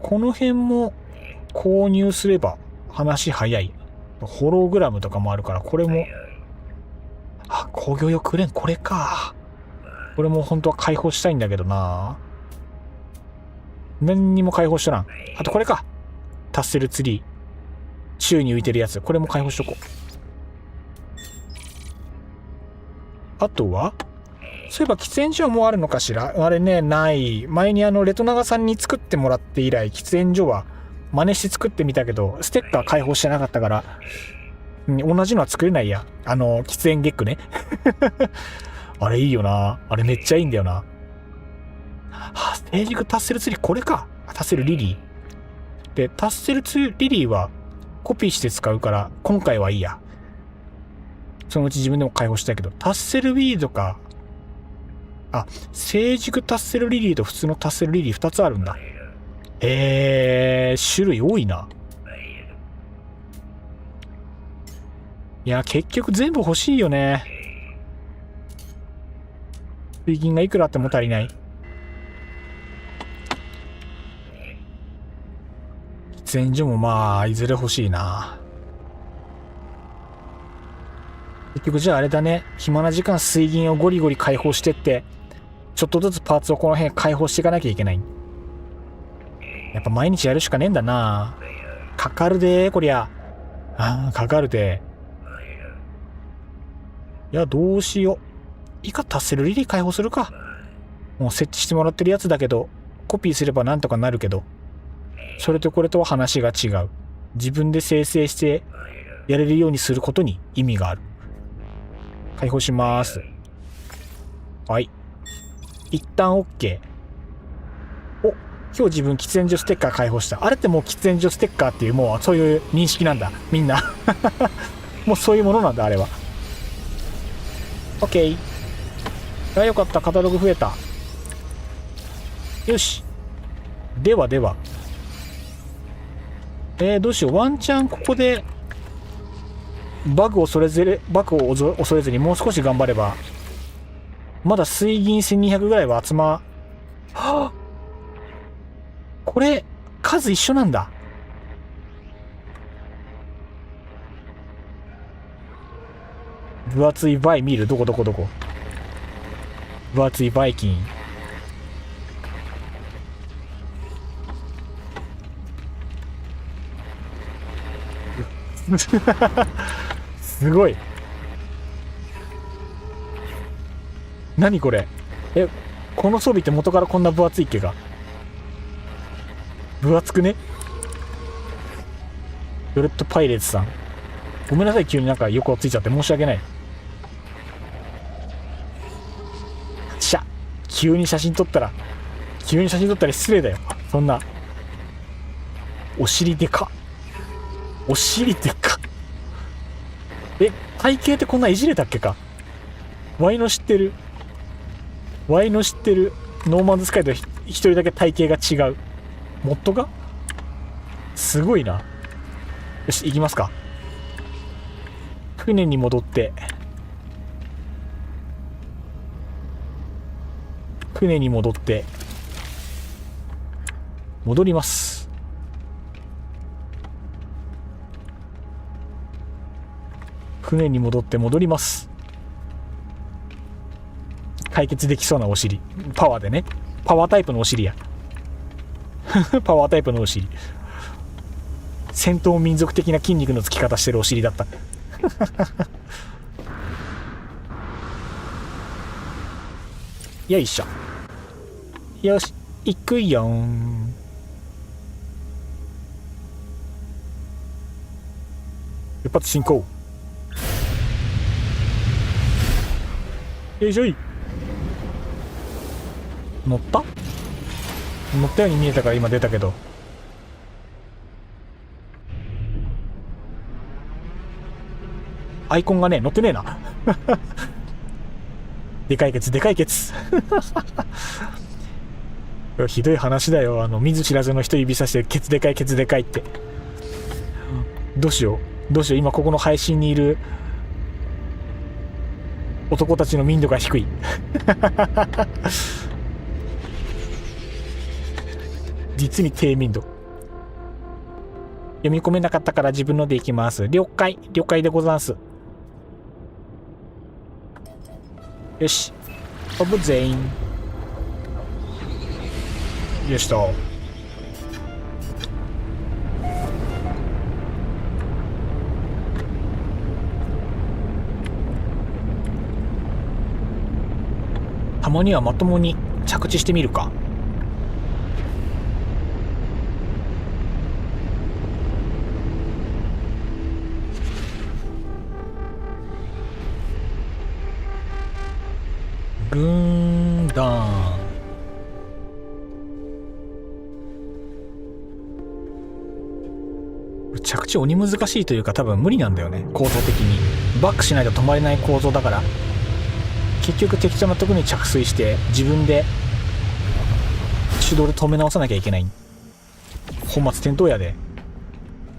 この辺も購入すれば話早い。ホログラムとかもあるから、これも。工業用クレーン、これか。これも本当は開放したいんだけどな。何にも開放しとらん。あとこれか。タッセルツリー。宙に浮いてるやつ。これも開放しとこう。あとは、そういえば喫煙所はもうあるのかしら。あれね、ない。前にレトナガさんに作ってもらって以来、喫煙所は真似して作ってみたけど、ステッカー開放してなかったから、同じのは作れないや。喫煙ゲックね。あれいいよな。あれめっちゃいいんだよな。は成熟タッセルツリー、これか。タッセルリリー。で、タッセルリリーはコピーして使うから、今回はいいや。そのうち自分でも開放したいけど、タッセルウィードか。成熟タッセルリリーと普通のタッセルリリー2つあるんだ。種類多いな。いや、結局全部欲しいよね。水銀がいくらあっても足りない。喫煙所もまあ、いずれ欲しいな。結局じゃああれだね。暇な時間水銀をゴリゴリ解放してって、ちょっとずつパーツをこの辺解放していかなきゃいけない。やっぱ毎日やるしかねえんだな。かかるでー、こりゃ。かかるで。いや、どうしよう。いいか、タッセルリリー解放するか。もう設置してもらってるやつだけど、コピーすればなんとかなるけど、それとこれとは話が違う。自分で生成してやれるようにすることに意味がある。解放します。はい。一旦 OK。今日自分喫煙所ステッカー解放した。あれってもう喫煙所ステッカーっていうもうそういう認識なんだ。みんな。もうそういうものなんだ、あれは。OK。よかった。カタログ増えた。よし。ではでは。どうしよう。ワンチャンここでバグを恐れずにもう少し頑張れば、まだ水銀1200ぐらいは集ま、これ、数一緒なんだ。分厚いバイ見る。どこ分厚いバイキン。すごい。何これ。この装備って元からこんな分厚いっけか。分厚くね。ヨレットパイレーツさん、ごめんなさい、急になんか横をついちゃって申し訳ない。急に写真撮ったら失礼だよ。そんな。お尻でかっ。体型ってこんないじれたっけか。ワイの知ってるノーマンズスカイと一人だけ体型が違う。モッドがすごいな。よし、行きますか。船に戻って戻ります。解決できそうなお尻。パワーでね。パワータイプのお尻や。パワータイプのお尻。戦闘民族的な筋肉のつき方してるお尻だった。よいしょ。よし、行くよん。出発進行。よいしょい。乗ったように見えたから今出たけど。アイコンがね、乗ってねえな。でかいケツ。ひどい話だよ。見ず知らずの人指さしてケツでかいって。どうしよう。今ここの配信にいる男たちの民度が低い。実に低民度。読み込めなかったから自分のでいきます。了解でござんす。よし、飛ぶ全員。よしと。まにはまともに着地してみるか。軍団。着地鬼難しいというか、多分無理なんだよね、構造的に。バックしないと止まれない構造だから、結局適当なところに着水して自分で手動で止め直さなきゃいけない。本末転倒やで。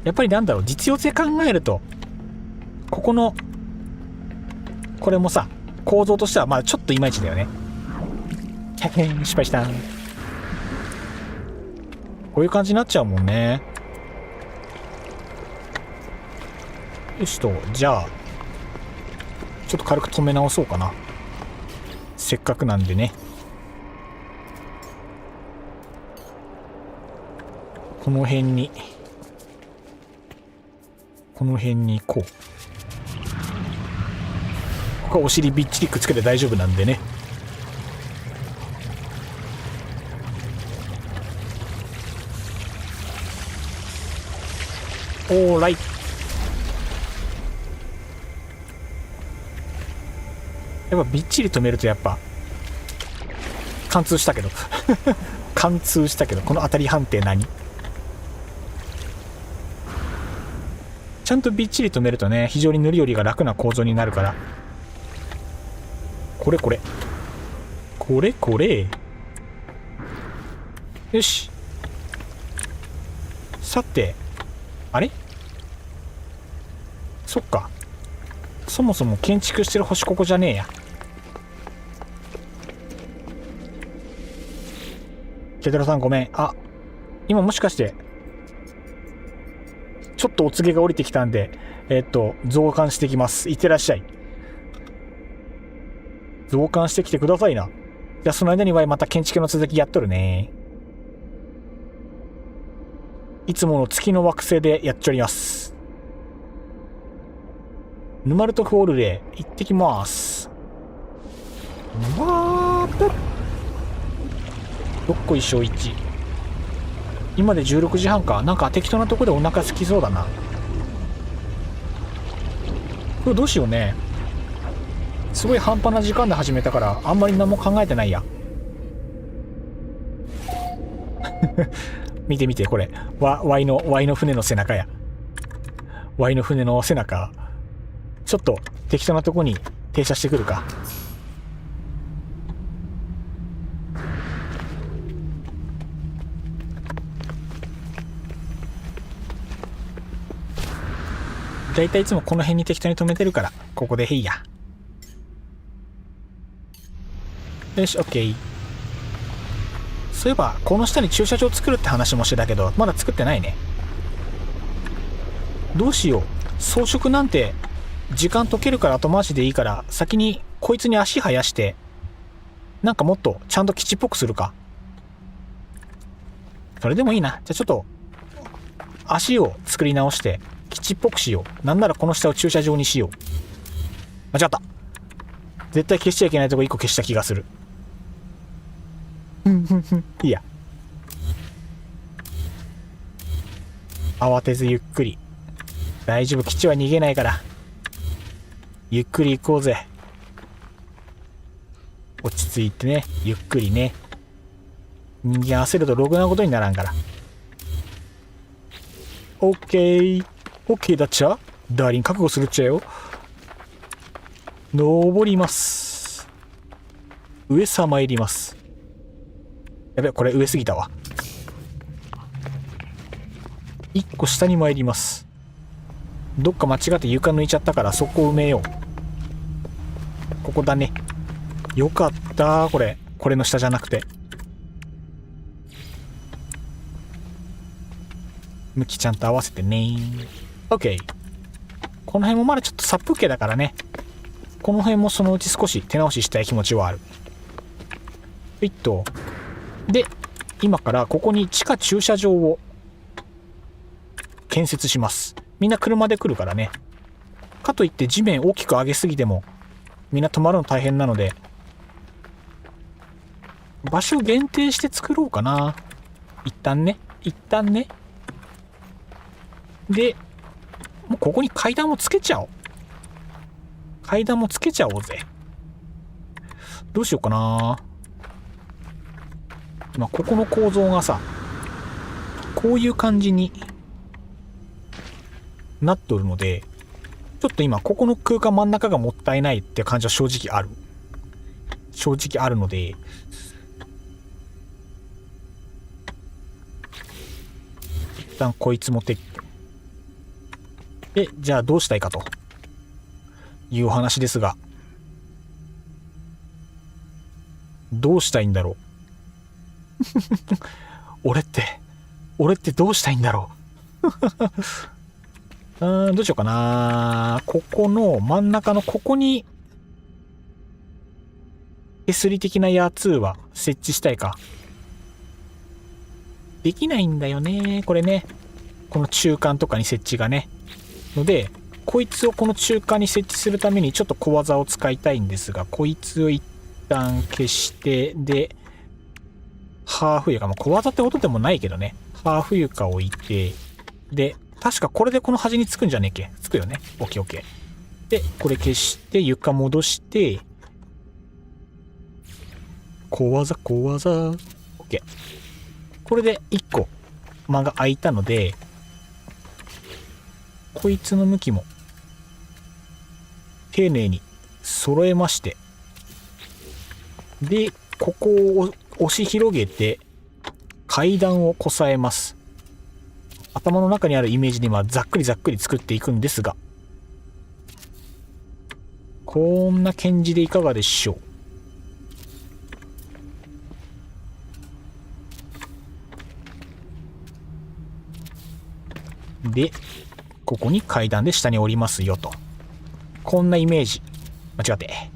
やっぱりなんだろう、実用性考えると、ここのこれもさ、構造としてはまあちょっといまいちだよね。失敗した。こういう感じになっちゃうもんね。よしと、じゃあちょっと軽く止め直そうかな、せっかくなんでね。この辺に行こう。ここはお尻びっちりくっつけて大丈夫なんでね。オーライ。やっぱびっちり止めるとやっぱ貫通したけど貫通したけど、この当たり判定何？ちゃんとびっちり止めるとね、非常に塗り寄りが楽な構造になるから。これよし。さて、あれ？そっか、そもそも建築してる星ここじゃねえや。ケトラさんごめん。あ、今もしかしてちょっとお告げが降りてきたんで、増刊してきます。いってらっしゃい。増刊してきてくださいな。じゃあその間にはまた建築の続きやっとるね。いつもの月の惑星でやっちょります。ヌマルトフォールで行ってきます。わーっとどっこいしょ1。今で16時半か。なんか適当なとこでお腹空きそうだな。これどうしようね。すごい半端な時間で始めたからあんまり何も考えてないや見て見て、これワイの船の背中や。ワイの船の背中。ちょっと適当なとこに停車してくるか。だいたいいつもこの辺に適当に止めてるから、ここでいいや。よし、オッケー。そういえばこの下に駐車場作るって話もしてたけど、まだ作ってないね。どうしよう。装飾なんて時間解けるから後回しでいいから、先にこいつに足生やして、なんかもっとちゃんと基地っぽくするか。それでもいいな。じゃあちょっと足を作り直して基地っぽくしよう。なんならこの下を駐車場にしよう。間違った。絶対消しちゃいけないとこ1個消した気がする。いいや。慌てずゆっくり。大丈夫、基地は逃げないから。ゆっくり行こうぜ。落ち着いてね、ゆっくりね。人間焦るとろくなことにならんから。オッケー。オッケーだっちゃ。ダーリン覚悟するっちゃよ。登ります。上さ参ります。やべ、これ上すぎたわ。一個下に参ります。どっか間違って床抜いちゃったからそこを埋めよう。ここだね。よかったこれの下じゃなくて。向きちゃんと合わせてね。 OK。 この辺もまだちょっと殺風景だからね。この辺もそのうち少し手直ししたい気持ちはある。で、今からここに地下駐車場を建設します。みんな車で来るからね。かといって地面大きく上げすぎてもみんな止まるの大変なので、場所限定して作ろうかな。一旦ね。で、もうここに階段もつけちゃおう。ぜ。どうしようかな。今、ここの構造がさ、こういう感じになっとるので、ちょっと今、ここの空間真ん中がもったいないって感じは正直あるので、一旦こいつ持ってって。で、じゃあどうしたいかというお話ですが、どうしたいんだろう。俺ってどうしたいんだろう。どうしようかな。ここの真ん中のここに手すり的なやつは設置したいか。できないんだよね、これね。この中間とかに設置がね。ので、こいつをこの中間に設置するためにちょっと小技を使いたいんですが、こいつを一旦消して、で、ハーフ床、小技ってことでもないけどね。ハーフ床を置いて、で、確かこれでこの端につくんじゃねえっけ。つくよね。オッケーオッケー。で、これ消して、床戻して、小技。オッケー。これで1個間が空いたので、こいつの向きも丁寧に揃えまして、で、ここを押し広げて階段をこさえます。頭の中にあるイメージでざっくり作っていくんですが、こんな感じでいかがでしょう。で、ここに階段で下に降りますよと。こんなイメージ。間違って。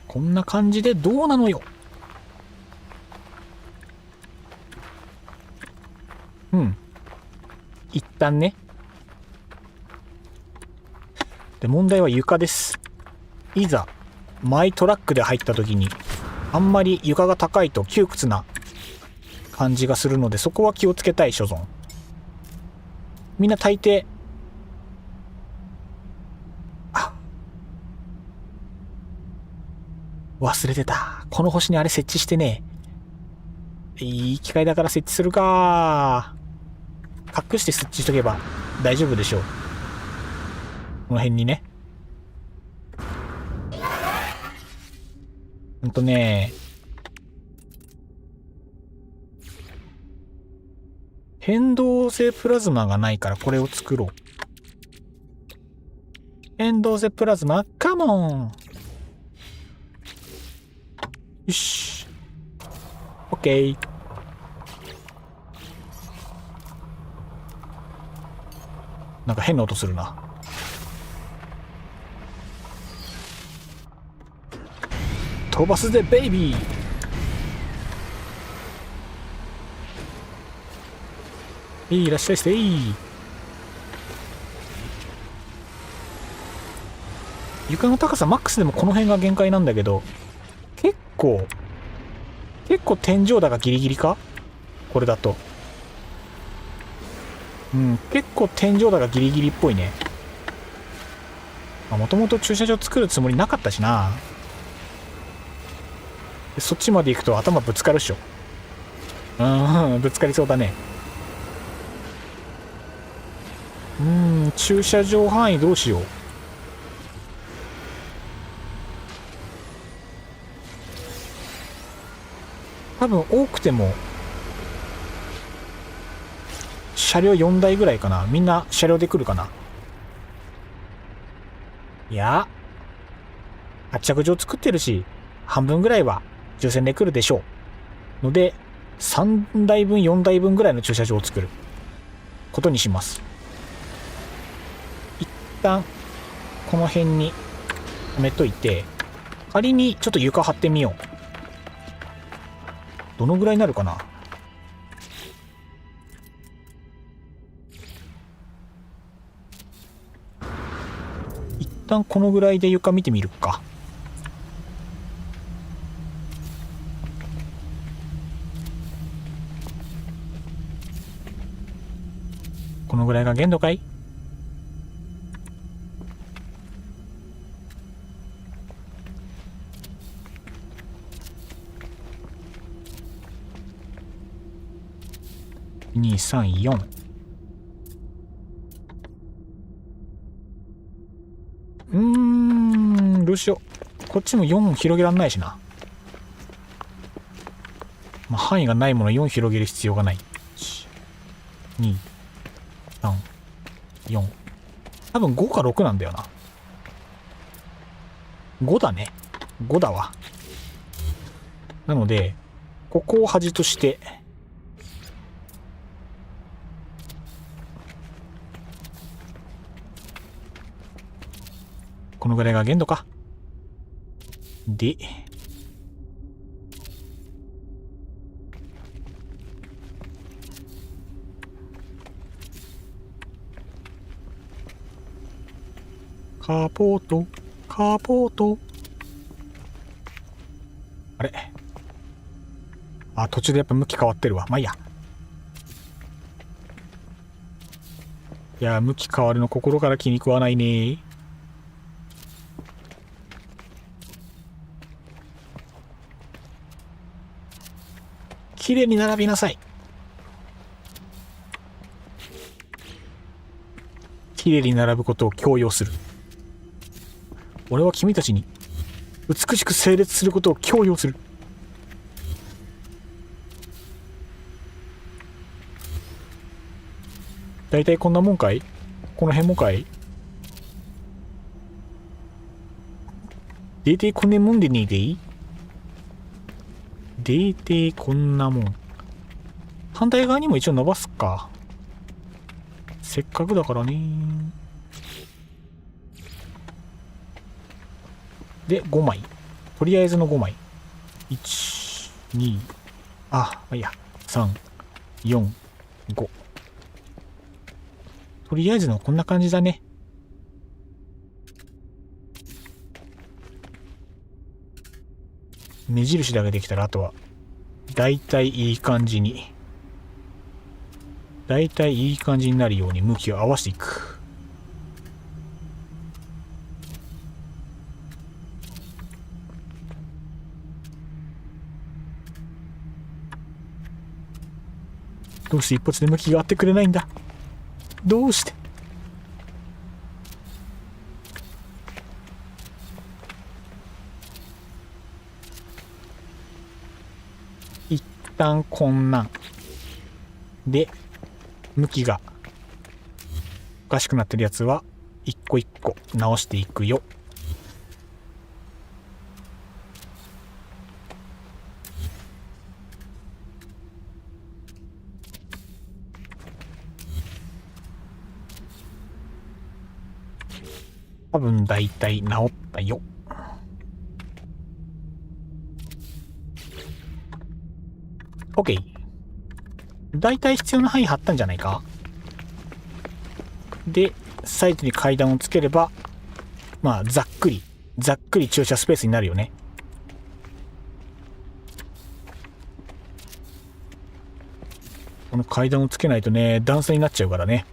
こんな感じでどうなのよ。一旦ね。で、問題は床です。いざマイトラックで入った時にあんまり床が高いと窮屈な感じがするので、そこは気をつけたい所存。みんな大抵忘れてた。この星にあれ設置してね。いい機会だから設置するか。隠して設置しとけば大丈夫でしょう。この辺にね。変動性プラズマがないからこれを作ろう。変動性プラズマ、カモン。よし。オッケー。なんか変な音するな。飛ばすぜベイビー。いらっしゃいしてい。床の高さマックスでもこの辺が限界なんだけど、結構天井高ギリギリかこれだと。結構天井高ギリギリっぽいね。もともと駐車場作るつもりなかったしな。そっちまで行くと頭ぶつかるっしょ。ぶつかりそうだね。駐車場範囲どうしよう。多分多くても車両4台ぐらいかな。みんな車両で来るかな。いや、発着場作ってるし、半分ぐらいは乗船で来るでしょう。ので、3台分、4台分ぐらいの駐車場を作ることにします。一旦、この辺に止めといて、仮にちょっと床張ってみよう。どのぐらいになるかな。旦このぐらいで床見てみるか。このぐらいが限度かい？234。どうしよう。こっちも4広げらんないしな。まあ、範囲がないもの4広げる必要がない。2、3、4。多分5か6なんだよな。5だね。5だわ。なので、ここを端として、このぐらいが限度か。で、カーポート、カーポート。あれ？あ、途中でやっぱ向き変わってるわ。まあいいや。いや、向き変わるの心から気に食わないね。綺麗に並びなさい。綺麗に並ぶことを強要する。俺は君たちに美しく整列することを強要する。だいたいこんなもんかい？この辺もかい？だいたいこんなもんでねえでいい？だいたいこんなもん。反対側にも一応伸ばすか。せっかくだからね。で、5枚。とりあえずの5枚。1、2、まあいいや。3、4、5。とりあえずのこんな感じだね。目印だけできたら、あとは、だいたいいい感じに、だいたいいい感じになるように向きを合わせていく。どうして一発で向きが合ってくれないんだ？どうして？一旦こんなんで向きがおかしくなってるやつは一個一個直していくよ。多分だいたい直ったよ。OK。だいたい必要な範囲貼ったんじゃないか？で、サイドに階段をつければ、まあ、ざっくり駐車スペースになるよね。この階段をつけないとね、段差になっちゃうからね。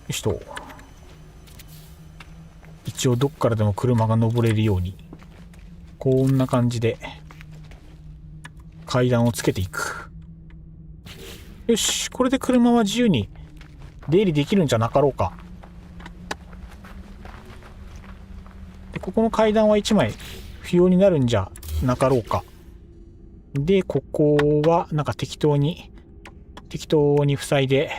よしと。一応どっからでも車が登れるように、こんな感じで階段をつけていく。よし、これで車は自由に出入りできるんじゃなかろうか。で、ここの階段は1枚不要になるんじゃなかろうか。で、ここはなんか適当に塞いで、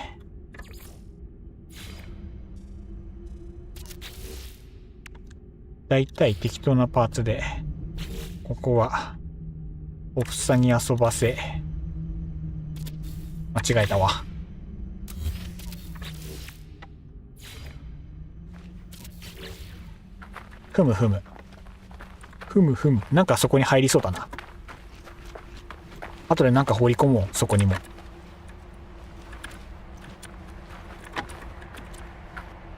だいたい適当なパーツで、ここはおふさに遊ばせ、間違えたわ。ふむふむ。ふむふむ。なんかそこに入りそうだな。後でなんか放り込もう、そこにも。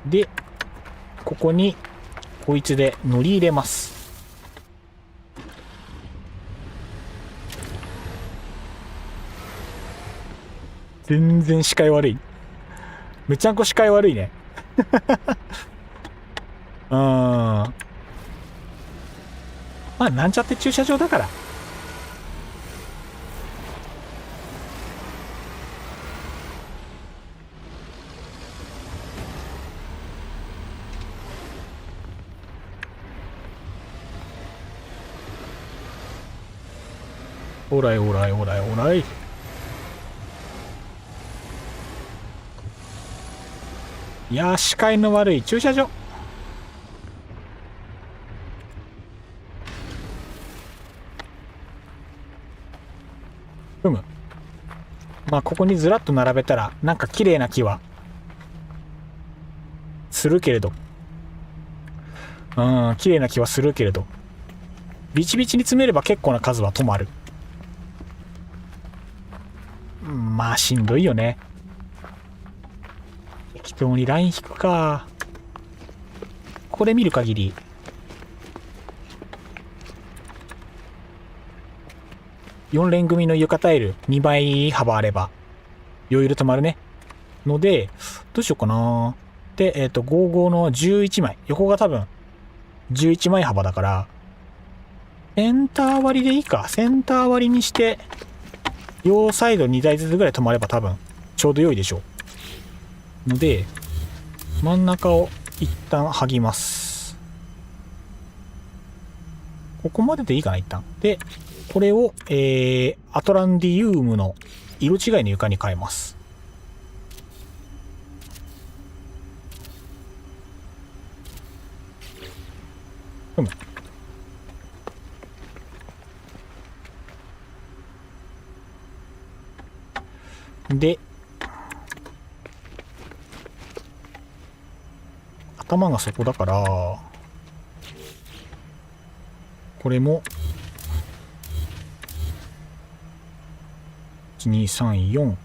で、ここに、こいつで乗り入れます。全然視界悪い。めちゃんこ視界悪いね。まあ、なんちゃって駐車場だから。おらいおらいおらいおらい。いやー、視界の悪い駐車場。まあ、ここにずらっと並べたら、なんか綺麗な木は、するけれど。綺麗な木はするけれど。ビチビチに詰めれば結構な数は止まる。まあ、しんどいよね。適当にライン引くか。これ見る限り、4連組の床タイル2倍幅あれば余裕で止まるね。ので、どうしようかな。で、55の11枚。横が多分11枚幅だから、センター割りでいいか。センター割りにして、両サイド2台ずつぐらい止まれば多分ちょうど良いでしょう。ので、真ん中を一旦剥ぎます。ここまででいいかな、一旦。で、これを、アトランディウムの色違いの床に変えます。で、頭がそこだから、これも、1、2、3、4、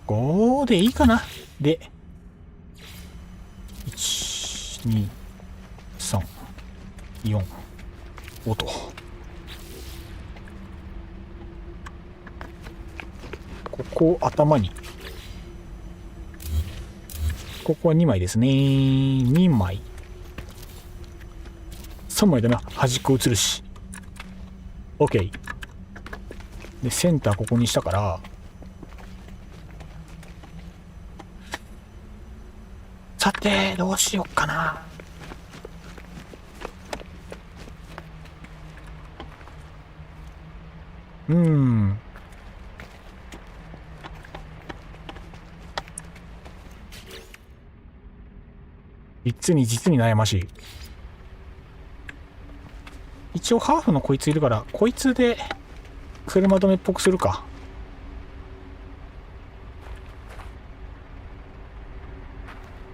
5でいいかな。で、1、2、3、4、5と。ここを頭に。ここは2枚ですね。2枚。3枚だな。端っこ映るし。OK。で、センターここにしたから、さて、どうしよっかな。実に悩ましい。一応ハーフのこいついるから、こいつで車止めっぽくするか。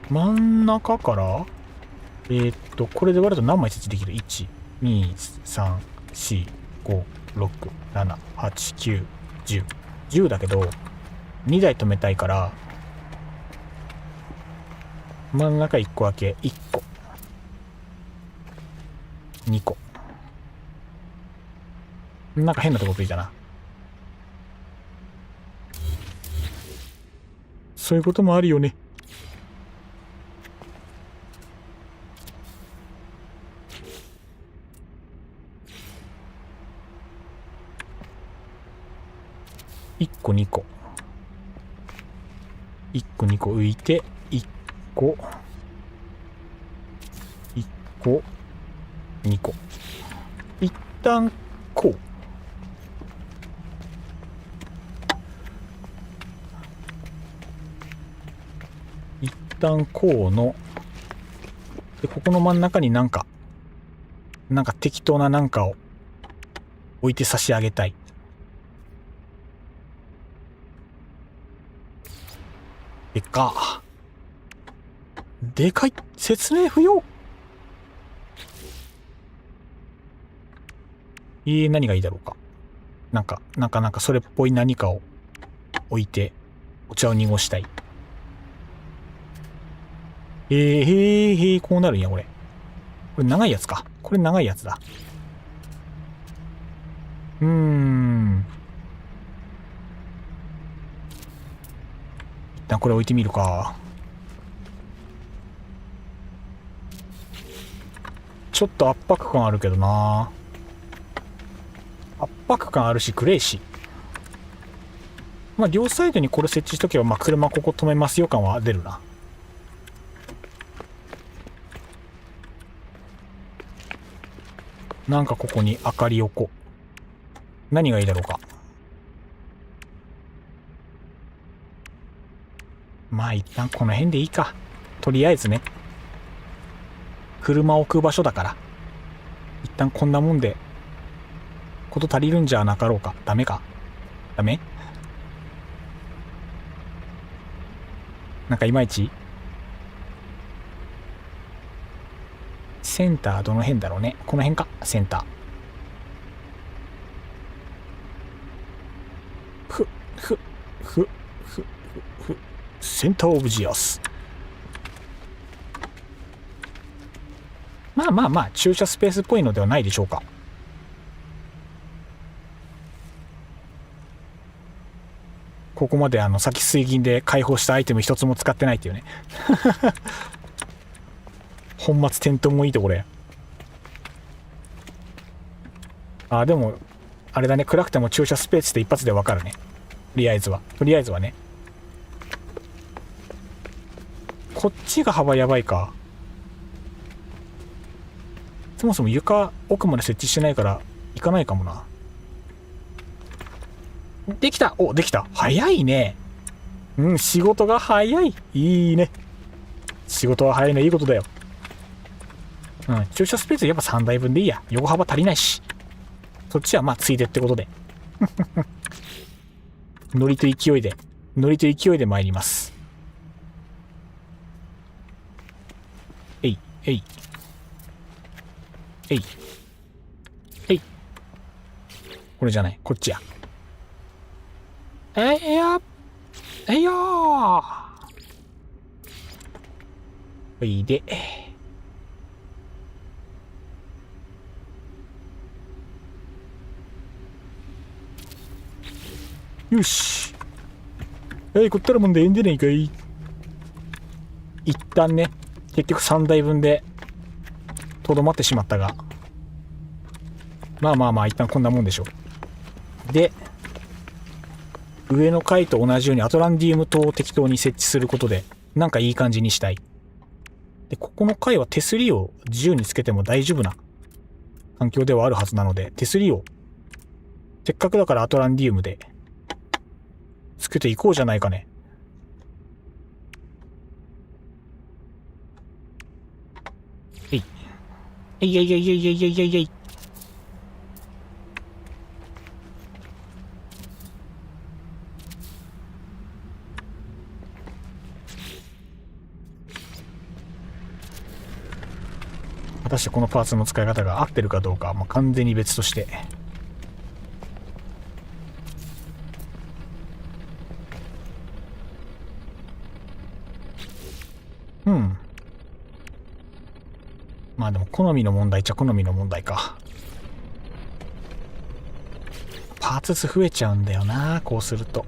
真ん中から、これで割ると何枚設置できる？ 1、2、3、4、5、6、7、8、9、10。10だけど、2台止めたいから、真ん中1個開け、1個。2個。なんか変なとこついたな。そういうこともあるよね。1個2個。1個2個浮いて、1個。1個。2個。一旦こう。一旦こうの。で、ここの真ん中になんか適当ななんかを置いて差し上げたい。でか。でかい。説明不要。何がいいだろうか。なんかそれっぽい何かを置いてお茶を濁したい。こうなるんや、これ。これ長いやつか。これ長いやつだ。一旦これ置いてみるか。ちょっと圧迫感あるけどな。圧迫感あるし、暗いし。まあ、両サイドにこれ設置しとけば、まあ、車ここ止めますよ感は出るな。なんかここに明かりをこう。何がいいだろうか。まあ、一旦この辺でいいか。とりあえずね。車を置く場所だから。一旦こんなもんで、こと足りるんじゃなかろうか。ダメか。ダメ？なんかいまいちセンターどの辺だろうね。この辺か。センター。ふ。センターオブジアス。まあ、駐車スペースっぽいのではないでしょうか。ここまで先水銀で解放したアイテム一つも使ってないっていうね。本末転倒もいいところや。あ、でも、あれだね。暗くても駐車スペースって一発でわかるね。とりあえずはね。こっちが幅やばいか。そもそも床奥まで設置してないから行かないかもな。できた。できた。早いね。仕事が早い。いいね。仕事は早いのいいことだよ。駐車スペースやっぱ3台分でいいや。横幅足りないし。そっちはまあついでってことで。ノリと勢いで参ります。えい。これじゃない。こっちや。よおいで。よし。こったらもんでええんじゃねえかい。一旦ね、結局3台分でとどまってしまったが。まあ、一旦こんなもんでしょう。で、上の階と同じようにアトランディウム塔を適当に設置することで、なんかいい感じにしたい。で、ここの階は手すりを自由につけても大丈夫な環境ではあるはずなので、手すりを、せっかくだからアトランディウムで、つけていこうじゃないかね。えい。果たしてこのパーツの使い方が合ってるかどうかはもう完全に別として。まあでも好みの問題っちゃ好みの問題か。パーツ数増えちゃうんだよな、こうすると。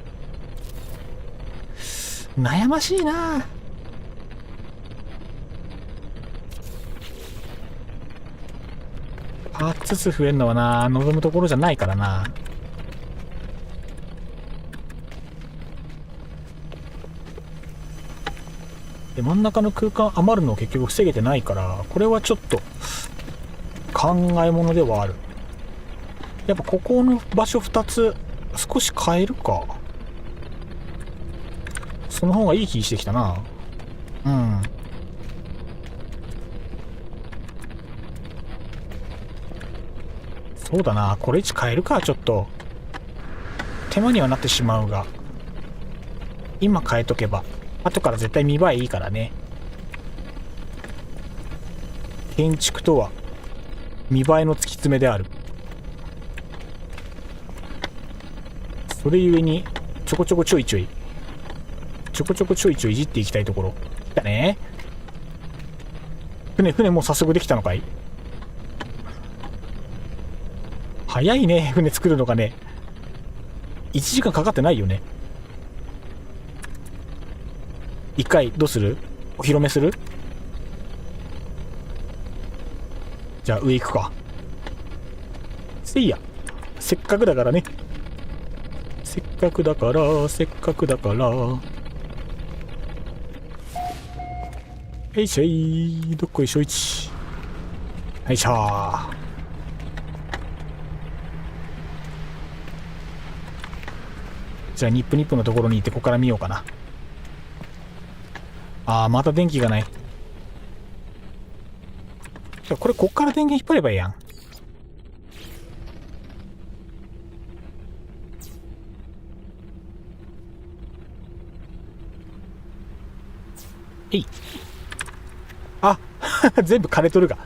悩ましいな。パーツ数増えるのはな、望むところじゃないからな。で、真ん中の空間余るのを結局防げてないから、これはちょっと考えものではある。やっぱここの場所2つ少し変えるか。その方がいい気してきたな。そうだな。これ位置変えるか、ちょっと。手間にはなってしまうが。今変えとけば、後から絶対見栄えいいからね。建築とは、見栄えの突き詰めである。それゆえに、ちょこちょこちょいちょいいじっていきたいところ。だね。船もう早速できたのかい？早いね、船作るのがね。1時間かかってないよね。一回、どうする？お披露目する？じゃあ上行くか。せいや。せっかくだからね。せっかくだから。へいしょい。どっこいしょいち。はいしょー。じゃあニップニップのところに行ってここから見ようかな。あー、また電気がない。じゃあこれこっから電源引っ張ればいいやん。えい。あ全部枯れとるが。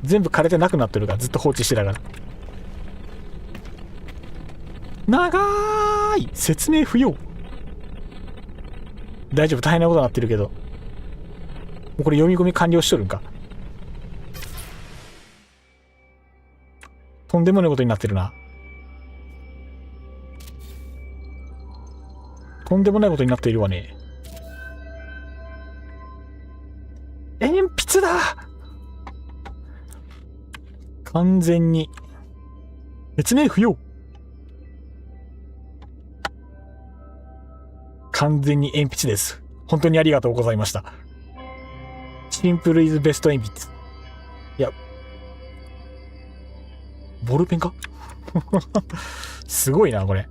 全部枯れてなくなってるが。ずっと放置してたから。長ーい説明不要。大丈夫、大変なことになってるけど。もうこれ読み込み完了しとるんか。とんでもないことになってるな。とんでもないことになっているわね。鉛筆だ。完全に説明不要。完全に鉛筆です。本当にありがとうございました。シンプルイズベスト鉛筆。いや、ボールペンかすごいな、これ。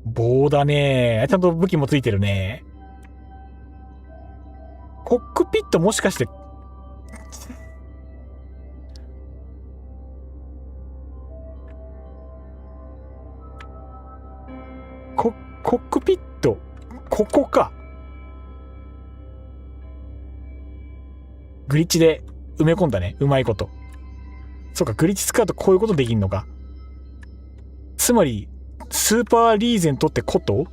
棒だね。ちゃんと武器もついてるね。コックピットもしかしてコックピットここか。グリッチで埋め込んだね。うまいこと。そうか、グリッチ使うとこういうことできんのか。つまりスーパーリーゼントってこと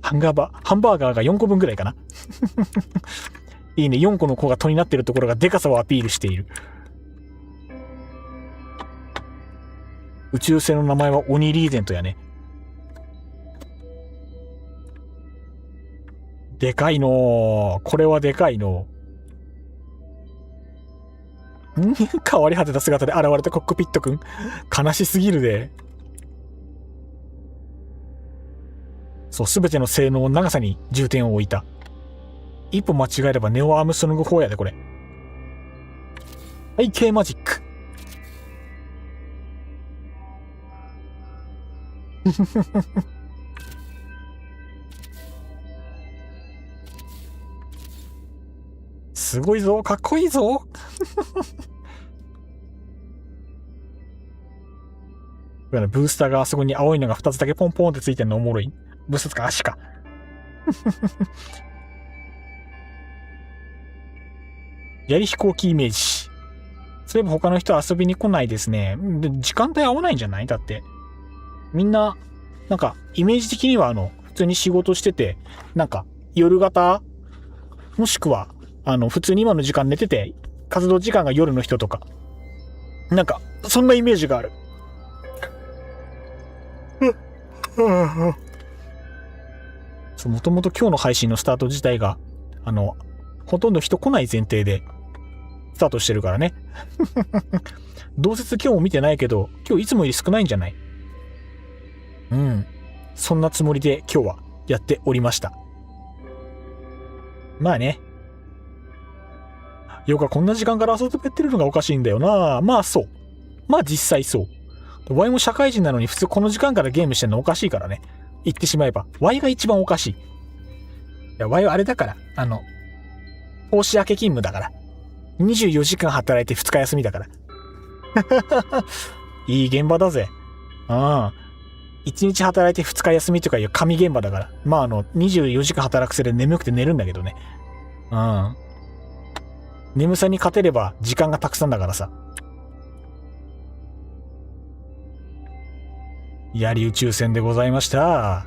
ハンバーガーが4個分ぐらいかな。いいね。4個の子が戸になってるところがデカさをアピールしている。宇宙船の名前はオニリーゼントやね。でかいのー。これはでかいのー。変わり果てた姿で現れたコックピットくん。悲しすぎるで。そう、すべての性能を長さに重点を置いた。一歩間違えればネオ・アームストロング4やで、これ。はい、K マジック。すごいぞ、かっこいいぞ。ブースターがあそこに青いのが2つだけポンポンってついてんのおもろい。ブースターか足か。槍飛行機イメージ。そういえば他の人は遊びに来ないですね。で、時間帯合わないんじゃない？だって。みんな、なんか、イメージ的には普通に仕事してて、なんか、夜型もしくは、普通に今の時間寝てて、活動時間が夜の人とか。なんか、そんなイメージがある。そう、もともと今日の配信のスタート自体が、ほとんど人来ない前提で、スタートしてるからね。同説今日も見てないけど、今日いつもより少ないんじゃない？うん。そんなつもりで今日はやっておりました。まあね。よかこんな時間から遊べてるのがおかしいんだよな。まあそう。まあ実際そう。ワイも社会人なのに普通この時間からゲームしてんのおかしいからね。言ってしまえば。ワイが一番おかしい。いや、ワイはあれだから。奉仕明け勤務だから。24時間働いて2日休みだから。いい現場だぜ。うん。1日働いて2日休みとかいう神現場だから。まあ24時間働くせいで眠くて寝るんだけどね。うん。眠さに勝てれば時間がたくさんだからさ。槍宇宙船でございました。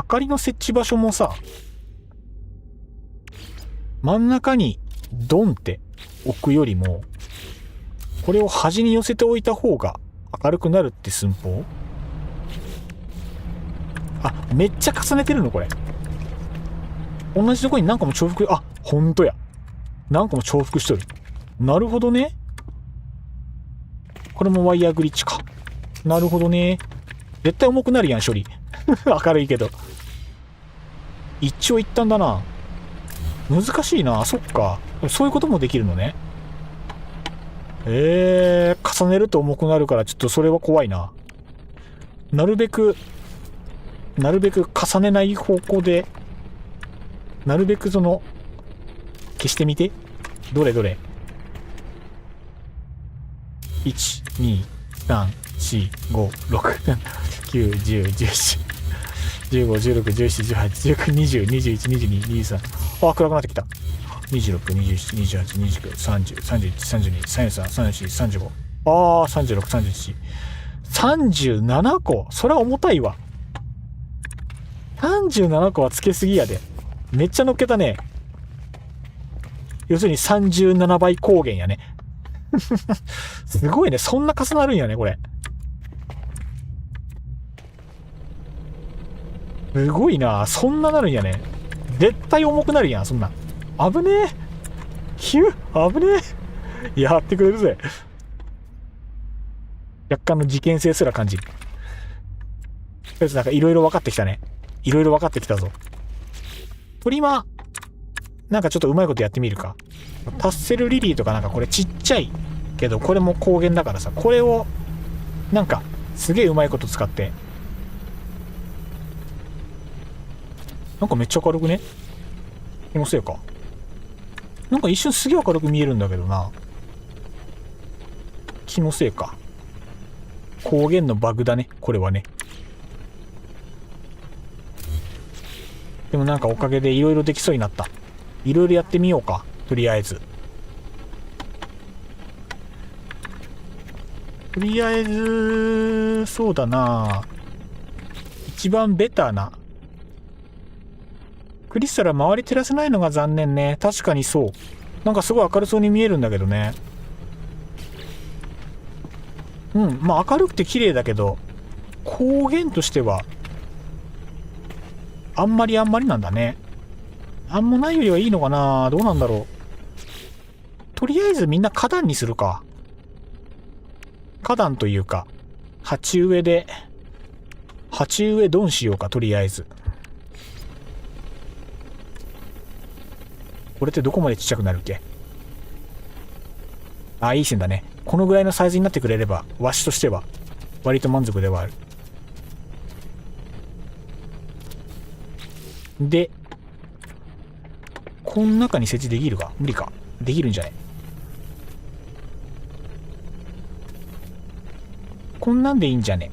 明かりの設置場所もさ、真ん中にドンって置くよりも、これを端に寄せておいた方が明るくなるって寸法？あ、めっちゃ重ねてるのこれ。同じとこに何個も重複、あ、ほんとや。何個も重複しとる。なるほどね。これもワイヤーグリッチか。なるほどね。絶対重くなるやん、処理。明るいけど。一長一短だな。難しいな。そっか。そういうこともできるのね。重ねると重くなるからちょっとそれは怖いな。なるべく重ねない方向で、なるべくその、消してみて。どれ1、2、3、4、5、6、9、10、11、15、16、17、18、19、20、21、22、23。あ、暗くなってきた。26、27、28、29、30、31、32、33、34、35。ああ、36、31。37個。それは重たいわ。37個はつけすぎやで。めっちゃ乗っけたね。要するに37倍光源やね。すごいね。そんな重なるんやね、これ。すごいな。そんななるんやね。絶対重くなるやん、そんな。危ねえ。危ねえ。やってくれるぜ。若干の事件性すら感じる。とりあえずなんかいろいろ分かってきたね。いろいろ分かってきたぞ。トリマー、なんかちょっとうまいことやってみるか。タッセルリリーとかなんかこれちっちゃいけど、これも光源だからさ、これをなんかすげえうまいこと使って。なんかめっちゃ明るくね？気のせいか。なんか一瞬すげえ明るく見えるんだけどな。気のせいか。光源のバグだね、これはね。でもなんかおかげでいろいろできそうになった。いろいろやってみようか、とりあえず。とりあえず、そうだな。一番ベターな。クリスタルは周り照らせないのが残念ね。確かにそう。なんかすごい明るそうに見えるんだけどね。うん、まあ明るくて綺麗だけど、光源としては、あんまりなんだね。なんもないよりはいいのかな。どうなんだろう。とりあえずみんな花壇にするか。花壇というか、鉢植えドンしようか、とりあえず。これってどこまでちっちゃくなるっけ？あ、いい線だね。このぐらいのサイズになってくれれば、わしとしては、割と満足ではある。で、この中に設置できるか？無理か。できるんじゃない？こんなんでいいんじゃね？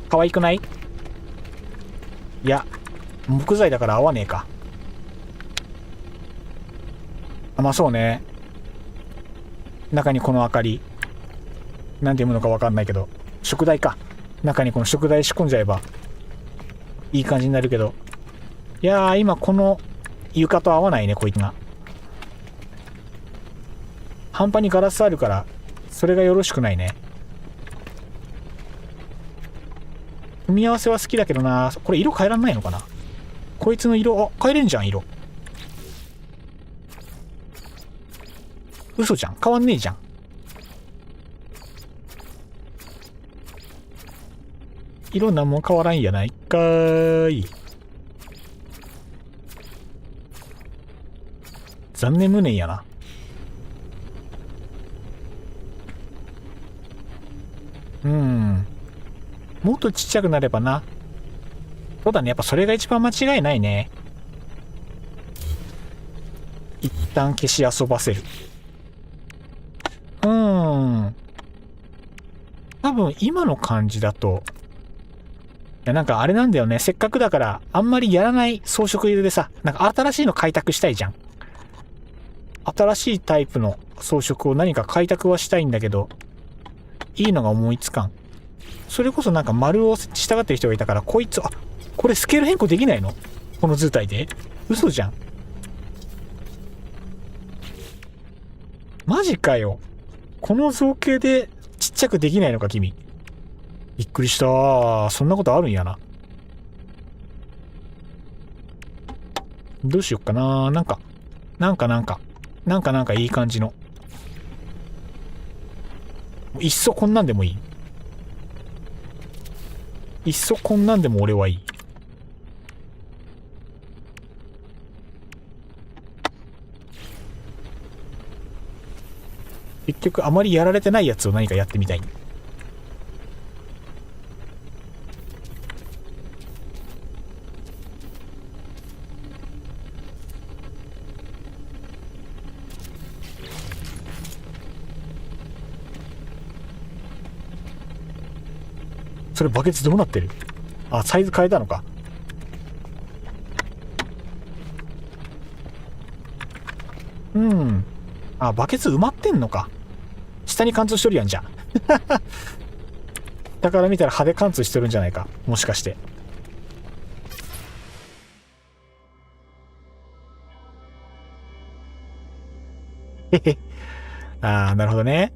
可愛くない？いや、木材だから合わねえか。あ、まあそうね。中にこの明かり。なんて読むのかわかんないけど。食材か。中にこの食材仕込んじゃえば、いい感じになるけど。いやー、今この床と合わないね、こいつが。半端にガラスあるから、それがよろしくないね。組み合わせは好きだけどな。これ色変えらんないのかな？こいつの色、あ、変えれんじゃん、色。嘘じゃん。変わんねえじゃん。色なんも変わらんやないかーい。残念無念やな。もっとちっちゃくなればな。そうだね。やっぱそれが一番間違いないね。一旦消し遊ばせる。多分今の感じだと、いやなんかあれなんだよね。せっかくだからあんまりやらない装飾入れでさ、なんか新しいの開拓したいじゃん。新しいタイプの装飾を何か開拓はしたいんだけど、いいのが思いつかん。それこそなんか丸を従ってる人がいたから、こいつ、あ、これスケール変更できないの？この図体で？嘘じゃん。マジかよ。この造形でちっちゃくできないのか、君。びっくりした。そんなことあるんやな。どうしよっかな。なんかいい感じの。いっそこんなんでもいい。いっそこんなんでも俺はいい。結局あまりやられてないやつを何かやってみたい。それバケツどうなってる？あ、サイズ変えたのか。うん。あ、バケツ埋まってんのか。下に貫通しとるやんじゃん。だから見たら派手貫通してるんじゃないか。もしかして。へへ。ああ、なるほどね。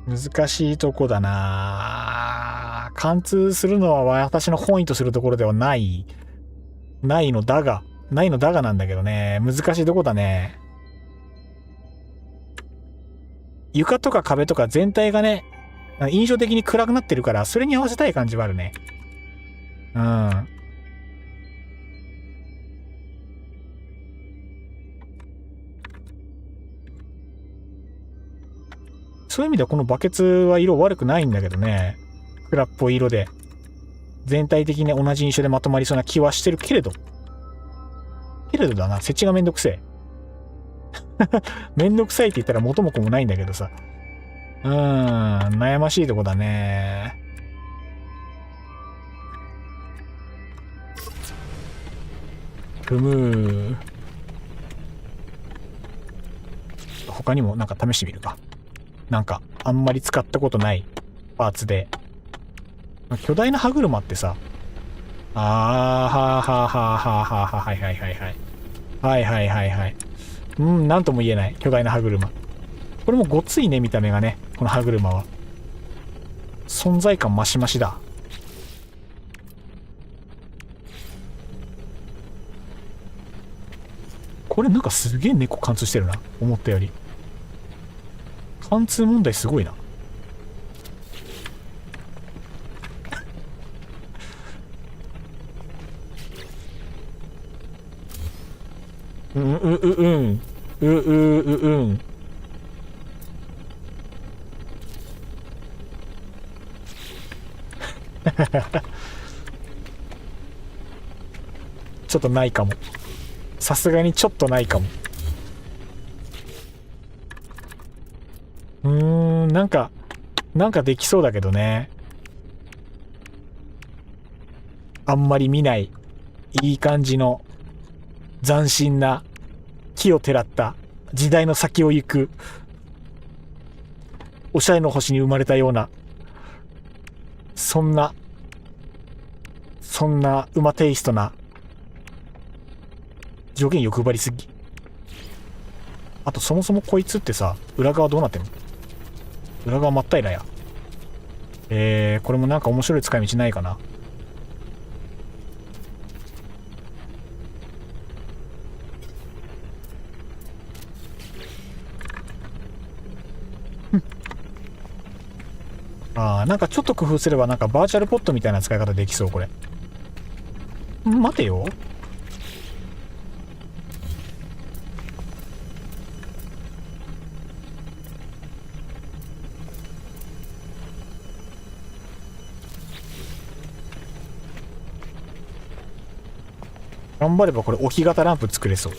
難しいとこだな。貫通するのは私の本意とするところではない。ないのだがなんだけどね。難しいとこだね。床とか壁とか全体がね、印象的に暗くなってるから、それに合わせたい感じはあるね。うん。そういう意味ではこのバケツは色悪くないんだけどね。暗っぽい色で。全体的に同じ印象でまとまりそうな気はしてるけれど。だな。設置がめんどくせえ。めんどくさいって言ったら元も子もないんだけどさ。悩ましいとこだね。ふむ。他にもなんか試してみるか。なんか、あんまり使ったことないパーツで。巨大な歯車ってさ、はあ、はあ、はあ、はあ、はあ、はあ、はいはいはいはい。はいはいはいはい。なんとも言えない。巨大な歯車。これもごついね、見た目がね。この歯車は。存在感マシマシだ。これなんかすげえ猫貫通してるな。思ったより。貫通問題すごいな。うん。ちょっとないかも。さすがにちょっとないかも。なんかできそうだけどね。あんまり見ない、いい感じの、斬新な、木をてらった、時代の先を行く、おしゃれの星に生まれたような、そんなウマテイストな、条件欲張りすぎ。あとそもそもこいつってさ、裏側どうなってんの？裏側真っ平らや。これもなんか面白い使い道ないかな。なんかちょっと工夫すればなんかバーチャルポットみたいな使い方できそう、これ。待てよ。頑張ればこれ置き型ランプ作れそう。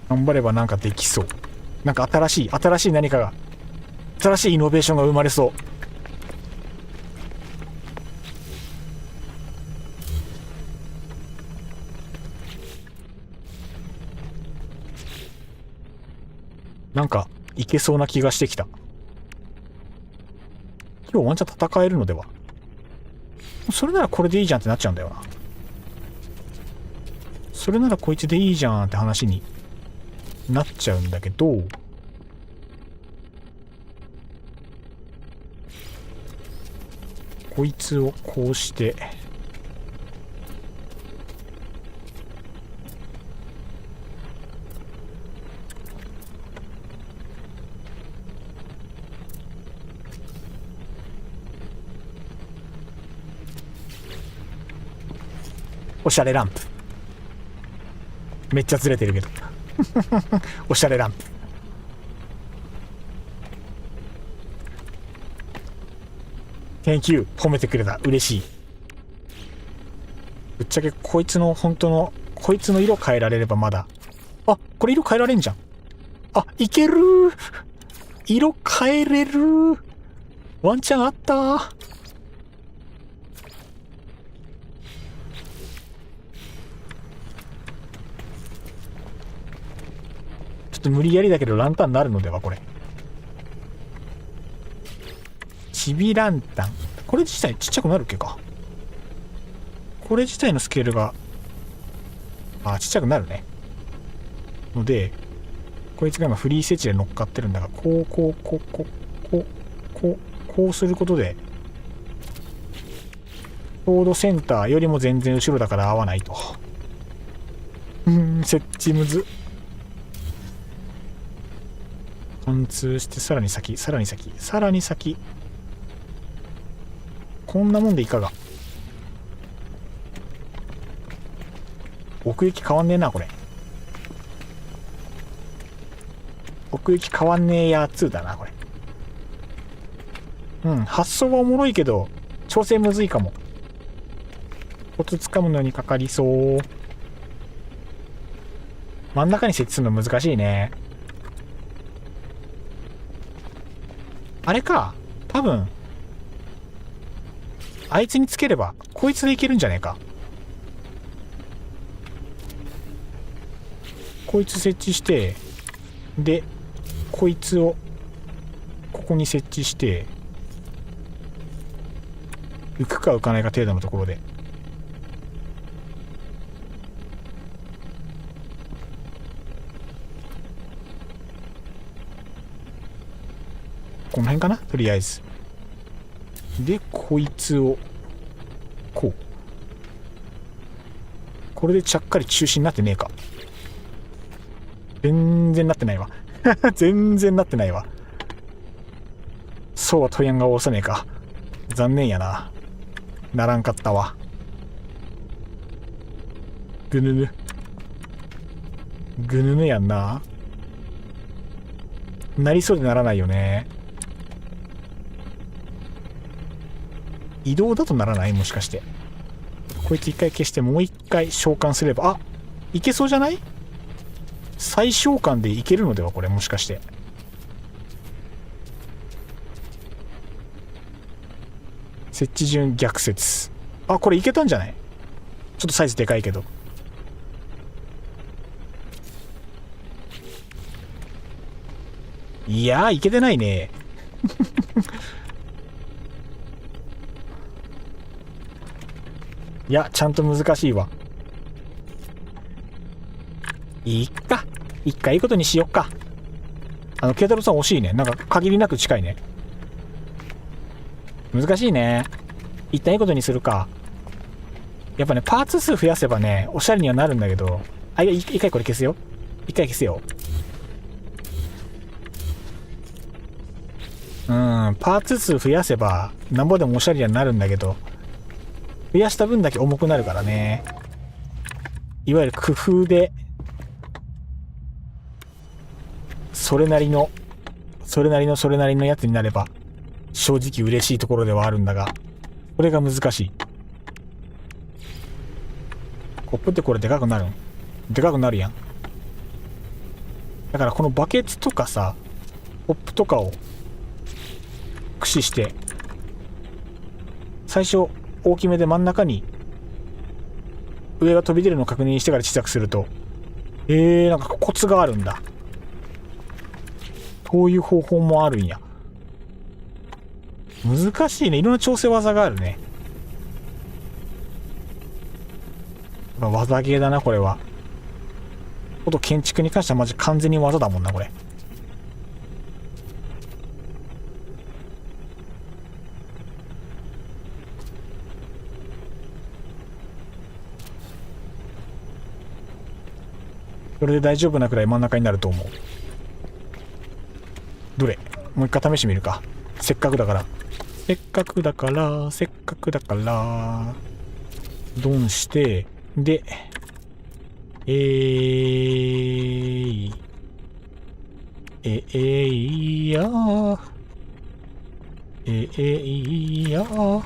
頑張ればなんかできそう。なんか新しい何かが、新しいイノベーションが生まれそう。なんか、いけそうな気がしてきた。今日ワンチャン戦えるのでは。それならこれでいいじゃんってなっちゃうんだよな。それならこいつでいいじゃんって話になっちゃうんだけど、こいつをこうして、おしゃれランプ。めっちゃずれてるけど。おしゃれランプ。Thank you。褒めてくれた。嬉しい。ぶっちゃけこいつの本当の、こいつの色変えられればまだ。あ、これ色変えられんじゃん。あ、いけるー。色変えれるー。ワンチャンあったー。ちょっと無理やりだけどランタンになるのではこれ。ちびランタン。これ自体ちっちゃくなるっけか。これ自体のスケールが、ちっちゃくなるね。ので、こいつが今フリー設置で乗っかってるんだが、こうすることで、ちょうどセンターよりも全然後ろだから合わないと。設置むず。貫通してさらに先。こんなもんでいかが。奥行き変わんねえなこれ。奥行き変わんねえやつだなこれ。発想はおもろいけど調整むずいかも。コツ掴むのにかかりそう。真ん中に設置するの難しいね。あれか、多分あいつにつければこいつでいけるんじゃねえか。こいつ設置して、でこいつをここに設置して、浮くか浮かないか程度のところで、この辺かな、とりあえず。でこいつをこう、これでちゃっかり中心になってねえか。全然なってないわ。全然なってないわ。そうは問屋が押さねえか。残念やな。ならんかったわ。ぐぬぬ。ぐぬぬやんな。なりそうでならないよね。移動だとならない？もしかして。こいつ一回消してもう一回召喚すれば、あ、いけそうじゃない？再召喚でいけるのではこれ、もしかして。設置順逆説。あ、これいけたんじゃない？ちょっとサイズでかいけど。いやー、いけてないね。いや、ちゃんと難しいわ。いいか。一回いいことにしよっか。ケイタロウさん惜しいね。なんか限りなく近いね。難しいね。一旦いいことにするか。やっぱね、パーツ数増やせばね、おしゃれにはなるんだけど。一回これ消すよ。一回消すよ。パーツ数増やせば、なんぼでもおしゃれにはなるんだけど、増やした分だけ重くなるからね。いわゆる工夫で、それなりのやつになれば、正直嬉しいところではあるんだが、これが難しい。コップってこれでかくなるん？でかくなるやん。だからこのバケツとかさ、コップとかを駆使して、最初大きめで真ん中に上が飛び出るのを確認してから小さくすると、なんかコツがあるんだ。こういう方法もあるんや。難しいね。いろんな調整技があるね。技ゲーだな、これは。建築に関してはマジ完全に技だもんな、これ。それで大丈夫なくらい真ん中になると思う。どれもう一回試してみるか。せっかくだから。せっかくだから、せっかくだから、ドンして、で、いやー。いやー。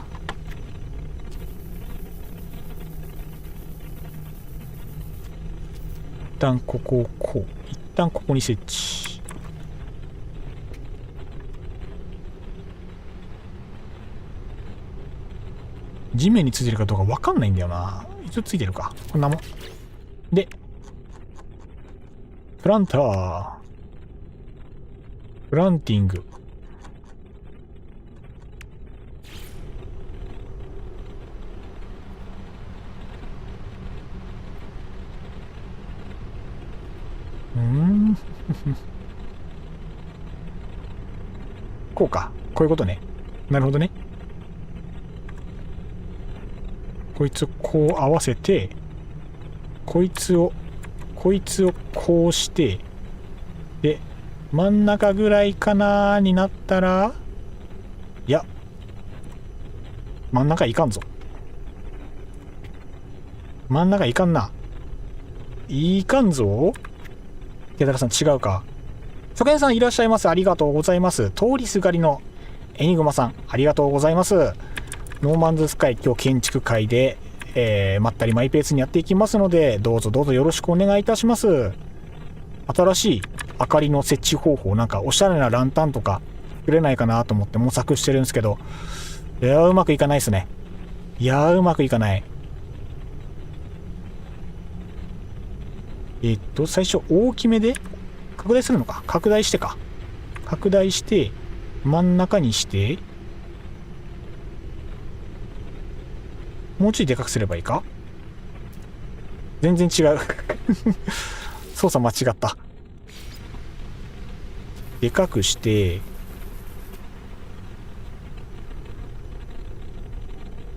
一旦ここをこう。一旦ここに設置。地面についてるかどうか分かんないんだよな。一応ついてるか。こんなもん。で、プランター。プランティング。こうか。こういうことね。なるほどね。こいつをこう合わせて、こいつをこうして、で、真ん中ぐらいかなになったら、いや、真ん中いかんぞ。真ん中いかんな。いかんぞ。池田さん違うか。初見さんいらっしゃいます。ありがとうございます。通りすがりのエニグマさん、ありがとうございます。ノーマンズスカイ、今日建築会で、まったりマイペースにやっていきますので、どうぞよろしくお願いいたします。新しい明かりの設置方法、なんかおしゃれなランタンとか作れないかなと思って模索してるんですけど、いやうまくいかないですね。いやうまくいかない。最初大きめで拡大するのか。拡大してか。拡大して真ん中にして、もうちょいでかくすればいいか。全然違う操作間違った。でかくして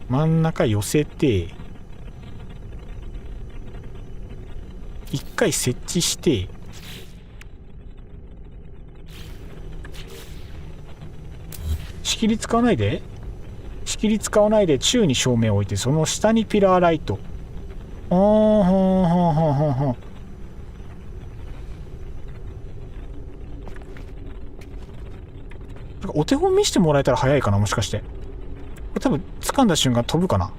真ん中寄せて一回設置して仕切り使わないで宙に照明を置いて、その下にピラーライト。お手本見せてもらえたら早いかな、もしかして。これ多分掴んだ瞬間飛ぶかな。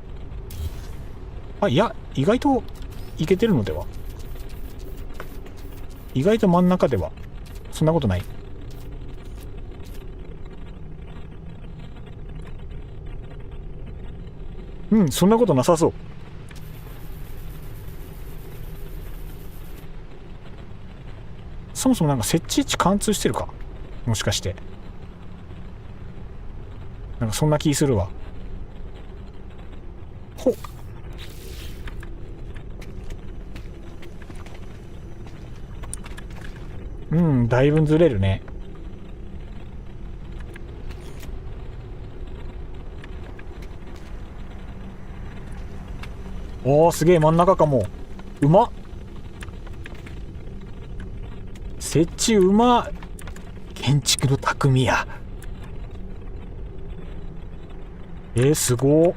あ、いや意外といけてるのでは。意外と真ん中ではそんなことない。そんなことなさそう。そもそもなんか設置位置貫通してるか、もしかして。なんかそんな気するわ。ほっ。だいぶずれるね。おー、すげえ真ん中かも。うまっ。設置うまっ。建築の匠や。すごー。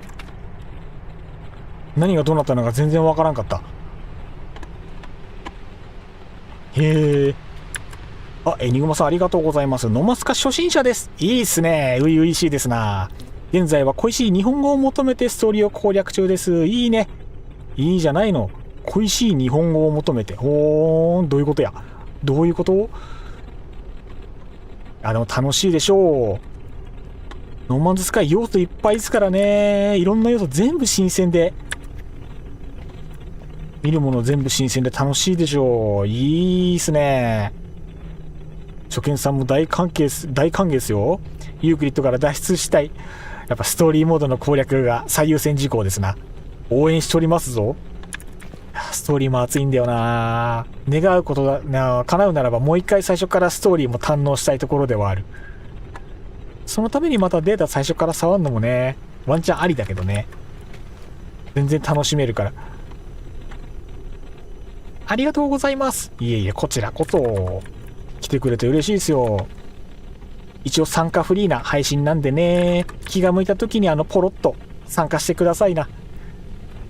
何がどうなったのか全然わからんかった。へえ。あ、エニグマさんありがとうございます。ノマスカ初心者です。いいっすね。初々しいですな。現在は恋しい日本語を求めてストーリーを攻略中です。いいね。いいじゃないの。恋しい日本語を求めて。どういうことや。どういうこと？でも楽しいでしょう。ノーマンズスカイ要素いっぱいですからね。いろんな要素全部新鮮で。見るもの全部新鮮で楽しいでしょう。いいっすね。初見さんも大歓迎ですよ。ユークリッドから脱出したい。やっぱストーリーモードの攻略が最優先事項ですな。応援しておりますぞ。ストーリーも熱いんだよな。願うことが叶うならばもう一回最初からストーリーも堪能したいところではある。そのためにまたデータ最初から触るのもね、ワンチャンありだけどね。全然楽しめるから。ありがとうございます。いえいえ、こちらこそ。来てくれて嬉しいですよ。一応参加フリーな配信なんでね。気が向いた時にポロッと参加してくださいな。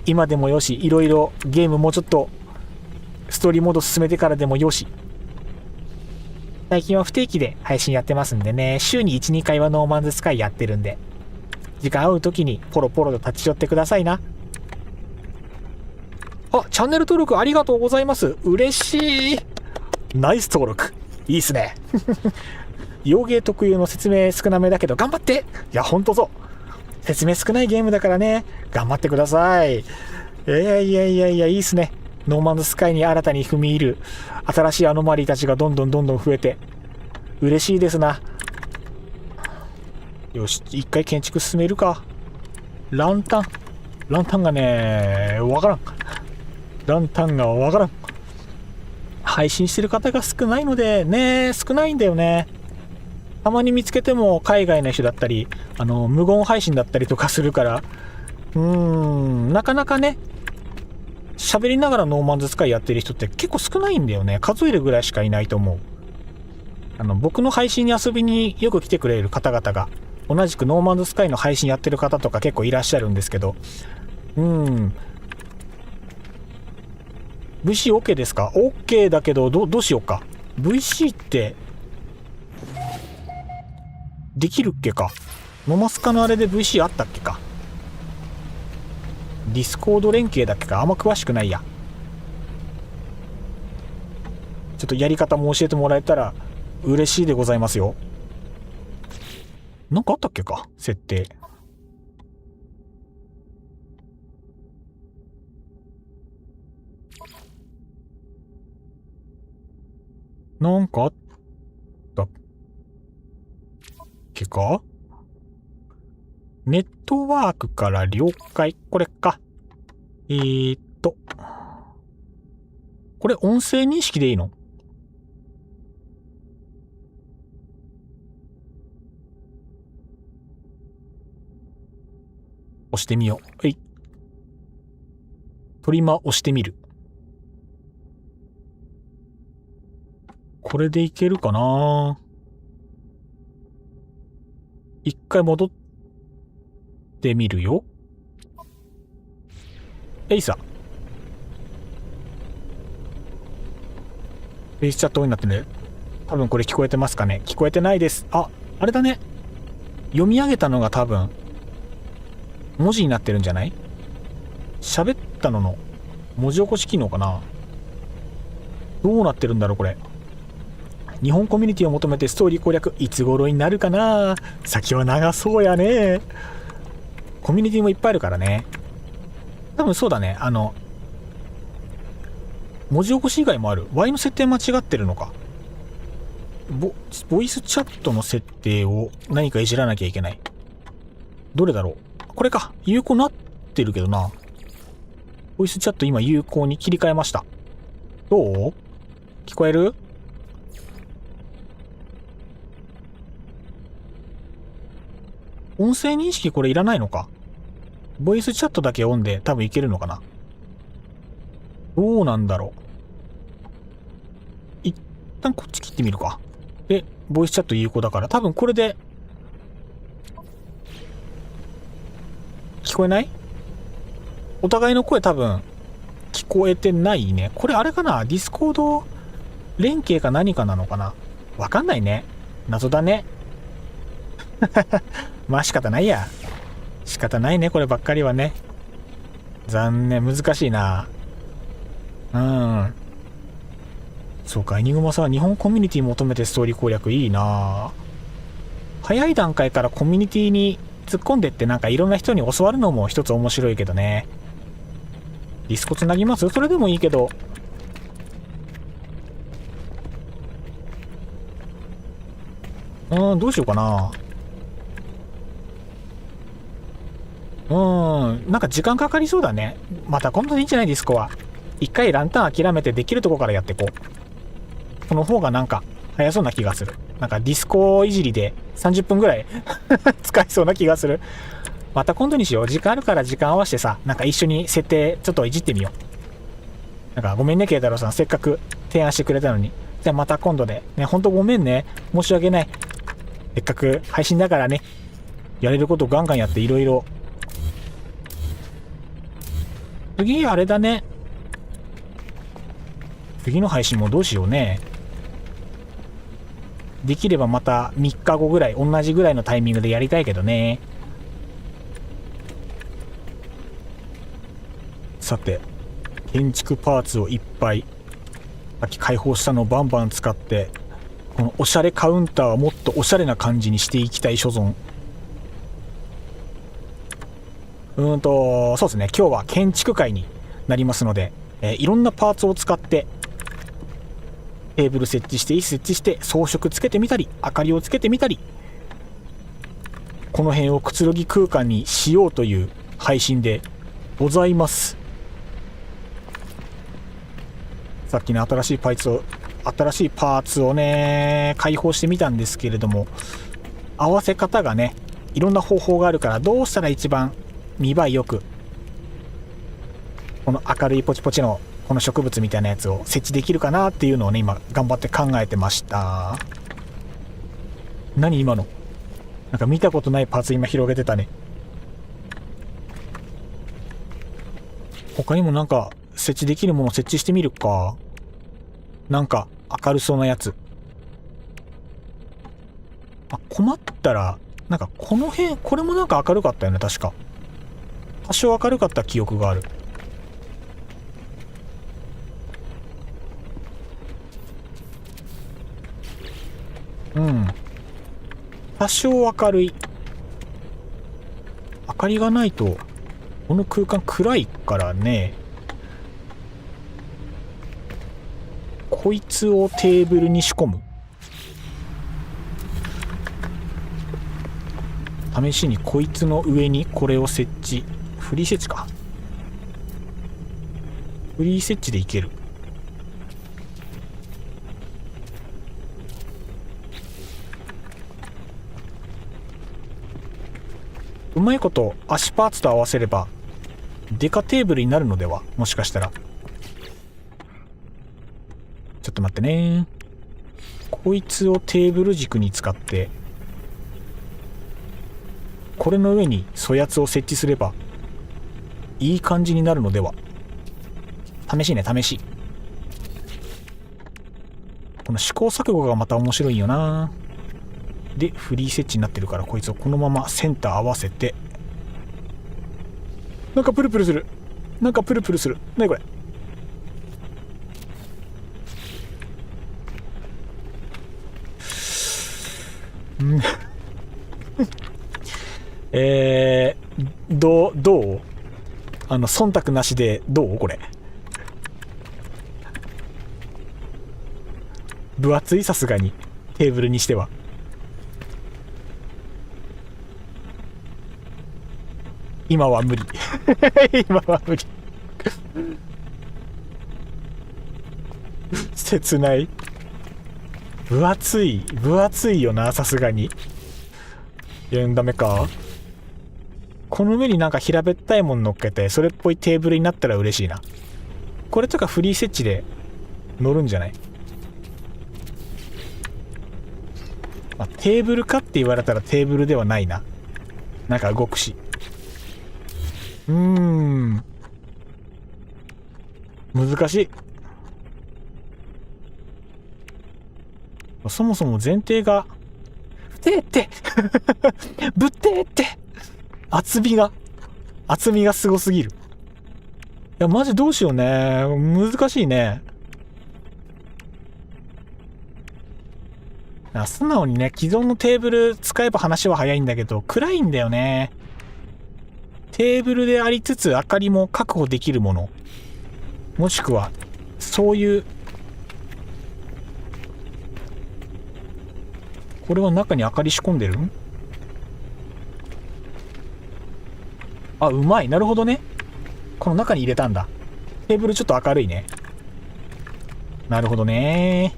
今でもよし、いろいろゲームもうちょっとストーリーモード進めてからでもよし。最近は不定期で配信やってますんでね。週に1、2回はノーマンズスカイやってるんで。時間合う時にポロポロと立ち寄ってくださいな。チャンネル登録ありがとうございます。嬉しい。ナイス登録。いいっすね。洋芸特有の説明少なめだけど頑張って。いや、ほんとそう。説明少ないゲームだからね。頑張ってください。いや、いいっすね。ノーマンズスカイに新たに踏み入る新しいアノマリーたちがどんどん増えて嬉しいですな。よし、一回建築進めるか。ランタンがね、わからん。配信してる方が少ないのでね、少ないんだよね。たまに見つけても海外の人だったり、無言配信だったりとかするから、なかなかね、喋りながらノーマンズスカイやってる人って結構少ないんだよね。数えるぐらいしかいないと思う。僕の配信に遊びによく来てくれる方々が、同じくノーマンズスカイの配信やってる方とか結構いらっしゃるんですけど、VC OK ですか？ OK だけど、どうしようか。VC って、できるっけか。ノマスカのあれで VC あったっけか。ディスコード連携だっけか。あんま詳しくないや。ちょっとやり方も教えてもらえたら嬉しいでございますよ。なんかあったっけか、設定。なんかあったっけか。ネットワークから了解。これか。これ音声認識でいいの？押してみよう。トリマー押してみる。これでいけるかな？一回戻ってみるよ。さ。フェイスチャットになってね。多分これ聞こえてますかね？聞こえてないです。あれだね。読み上げたのが多分、文字になってるんじゃない？喋ったのの文字起こし機能かな？どうなってるんだろうこれ。日本コミュニティを求めてストーリー攻略、いつ頃になるかな？先は長そうやね。コミュニティもいっぱいあるからね。多分そうだね。文字起こし以外もある。Y の設定間違ってるのか。ボイスチャットの設定を何かいじらなきゃいけない。どれだろう。これか。有効になってるけどな。ボイスチャット今有効に切り替えました。どう？聞こえる？音声認識これいらないのか。ボイスチャットだけオンで多分いけるのかな。どうなんだろう。一旦こっち切ってみるか。で、ボイスチャット有効だから多分これで聞こえない？お互いの声多分聞こえてないね。これあれかな？ディスコード連携か何かなのかな？わかんないね。謎だね。まあ仕方ないや。仕方ないね、こればっかりはね。残念、難しいな。そうか、エニグマさ、日本コミュニティ求めてストーリー攻略いいな。早い段階からコミュニティに突っ込んでってなんかいろんな人に教わるのも一つ面白いけどね。ディスコつなぎます？それでもいいけど。どうしようかな。なんか時間かかりそうだね。また今度でいいんじゃない？ディスコは。一回ランタン諦めてできるとこからやっていこう。この方がなんか早そうな気がする。なんかディスコいじりで30分ぐらい使いそうな気がする。また今度にしよう。時間あるから時間合わせてさ、なんか一緒に設定ちょっといじってみよう。なんかごめんね、慶太郎さん。せっかく提案してくれたのに。じゃあまた今度で。ね、ほんとごめんね。申し訳ない。せっかく配信だからね。やれることガンガンやっていろいろ。次あれだね。次の配信もどうしようね。できればまた3日後ぐらい、同じぐらいのタイミングでやりたいけどね。さて、建築パーツをいっぱい、さっき開放したのをバンバン使って、このおしゃれカウンターをもっとおしゃれな感じにしていきたい所存。そうですね。今日は建築会になりますので、いろんなパーツを使って、テーブル設置して、椅子設置して、装飾つけてみたり、明かりをつけてみたり、この辺をくつろぎ空間にしようという配信でございます。さっきの新しいパーツをね、開放してみたんですけれども、合わせ方がね、いろんな方法があるから、どうしたら一番見栄えよく、この明るいポチポチのこの植物みたいなやつを設置できるかなっていうのをね、今頑張って考えてました。何今の？なんか見たことないパーツ今広げてたね。他にもなんか設置できるもの設置してみるか。なんか明るそうなやつ。困ったら、なんかこの辺、これもなんか明るかったよね、確か。多少明るかった記憶がある。多少明るい。明かりがないと、この空間暗いからね。こいつをテーブルに仕込む。試しにこいつの上にこれを設置。フリー設置か。フリー設置でいける。うまいこと足パーツと合わせればデカテーブルになるのでは？もしかしたら。ちょっと待ってね。こいつをテーブル軸に使ってこれの上にそやつを設置すればいい感じになるのでは？試しね、試し。この試行錯誤がまた面白いよな。でフリー設置になってるから、こいつをこのままセンター合わせて。なんかプルプルする。なんかプルプルする。なにこれ。どう忖度なしでどうこれ。分厚い、さすがにテーブルにしては。今は無理今は無理切ない。分厚いよな、さすがに。いや、ダメか。この上になんか平べったいもん乗っけてそれっぽいテーブルになったら嬉しいな。これとかフリー設置で乗るんじゃない？テーブルかって言われたらテーブルではないな。なんか動くし。難しい。そもそも前提がぶてってぶてって厚みがすごすぎる。いやマジどうしようね。難しいね。素直にね、既存のテーブル使えば話は早いんだけど、暗いんだよね。テーブルでありつつ明かりも確保できるもの。もしくは、そういう、これは中に明かり仕込んでるん？あ、うまい。なるほどね。この中に入れたんだ。テーブルちょっと明るいね。なるほどね。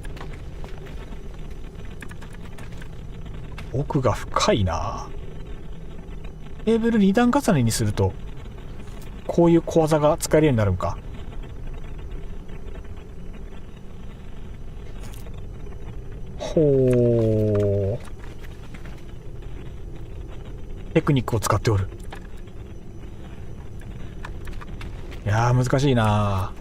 奥が深いな。テーブル2段重ねにすると、こういう小技が使えるようになるんか。ほう。テクニックを使っておる。いやー、難しいな。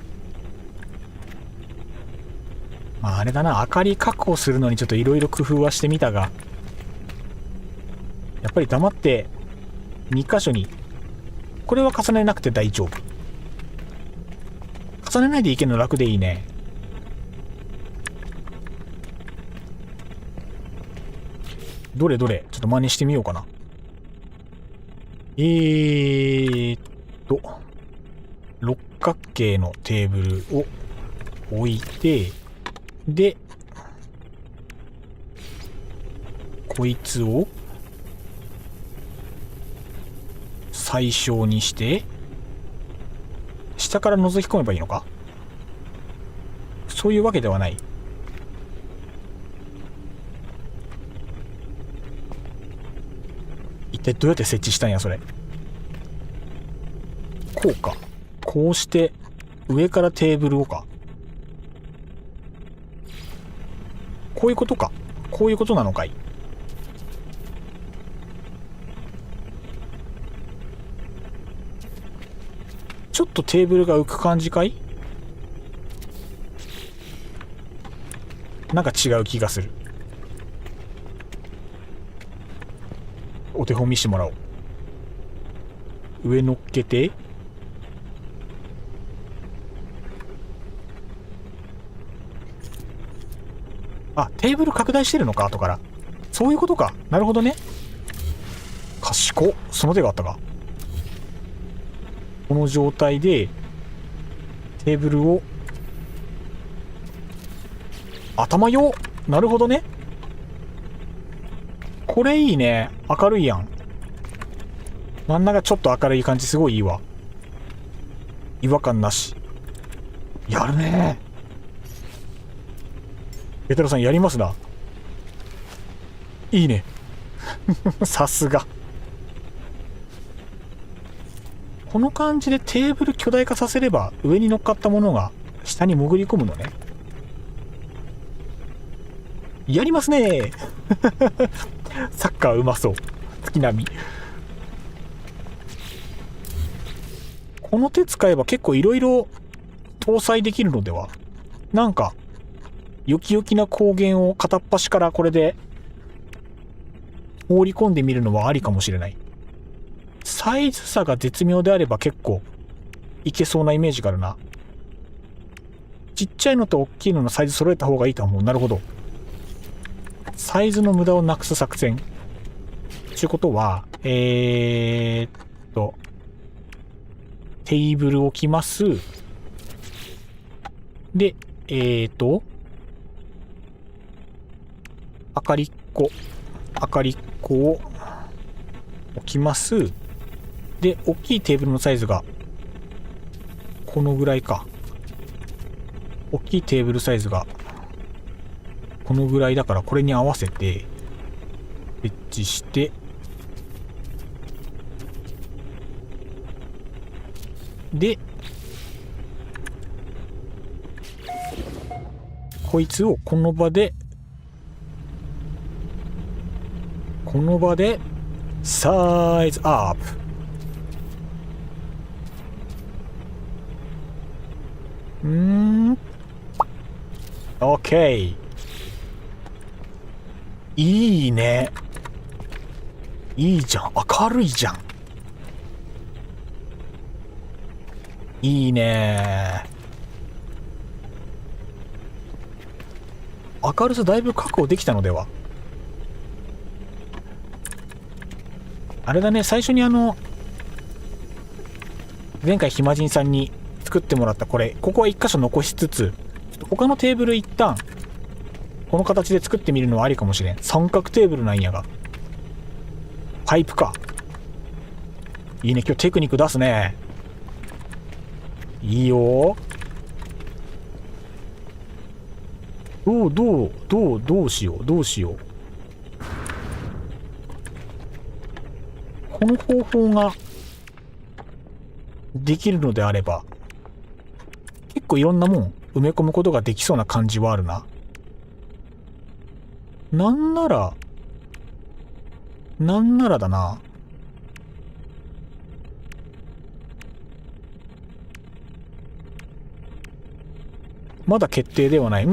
まああれだな、明かり確保するのにちょっといろいろ工夫はしてみたが、やっぱり黙って2箇所に、これは重ねなくて大丈夫。重ねないでいけるの楽でいいね。どれどれ、ちょっと真似してみようかな。六角形のテーブルを置いて、で、こいつを最小にして、下から覗き込めばいいのか？そういうわけではない。一体どうやって設置したんや、それ。こうか。こうして、上からテーブルをか。こういうことか。こういうことなのかい。ちょっとテーブルが浮く感じかい？なんか違う気がする。お手本見してもらおう。上乗っけて、あ、テーブル拡大してるのか、後から。そういうことか。なるほどね。賢っ。その手があったか。この状態で、テーブルを、頭用。なるほどね。これいいね。明るいやん。真ん中ちょっと明るい感じすごいいいわ。違和感なし。やるね。ペテロさんやりますな。いいね。さすが。この感じでテーブル巨大化させれば上に乗っかったものが下に潜り込むのね。やりますね。サッカーうまそう。月並み。この手使えば結構いろいろ搭載できるのでは。なんかよきよきな光源を片っ端からこれで放り込んでみるのはありかもしれない。サイズ差が絶妙であれば結構いけそうなイメージがあるな。ちっちゃいのと大きいののサイズ揃えた方がいいと思う。なるほど。サイズの無駄をなくす作戦。ということは、テーブル置きます。で、明かりっこを置きます。で、大きいテーブルのサイズが、このぐらいか。大きいテーブルサイズが、このぐらいだから、これに合わせて、設置して、で、こいつをこの場でサイズアップ。オッケー。いいね。いいじゃん。明るいじゃん。いいね。明るさだいぶ確保できたのでは。あれだね、最初に前回ひまじんさんに作ってもらったここは一箇所残しつつ、他のテーブル一旦、この形で作ってみるのはありかもしれん。三角テーブルなんやが。パイプか。いいね、今日テクニック出すね。いいよ。どうしよう。この方法ができるのであれば、結構いろんなもん埋め込むことができそうな感じはあるな。なんならだな。まだ決定ではない。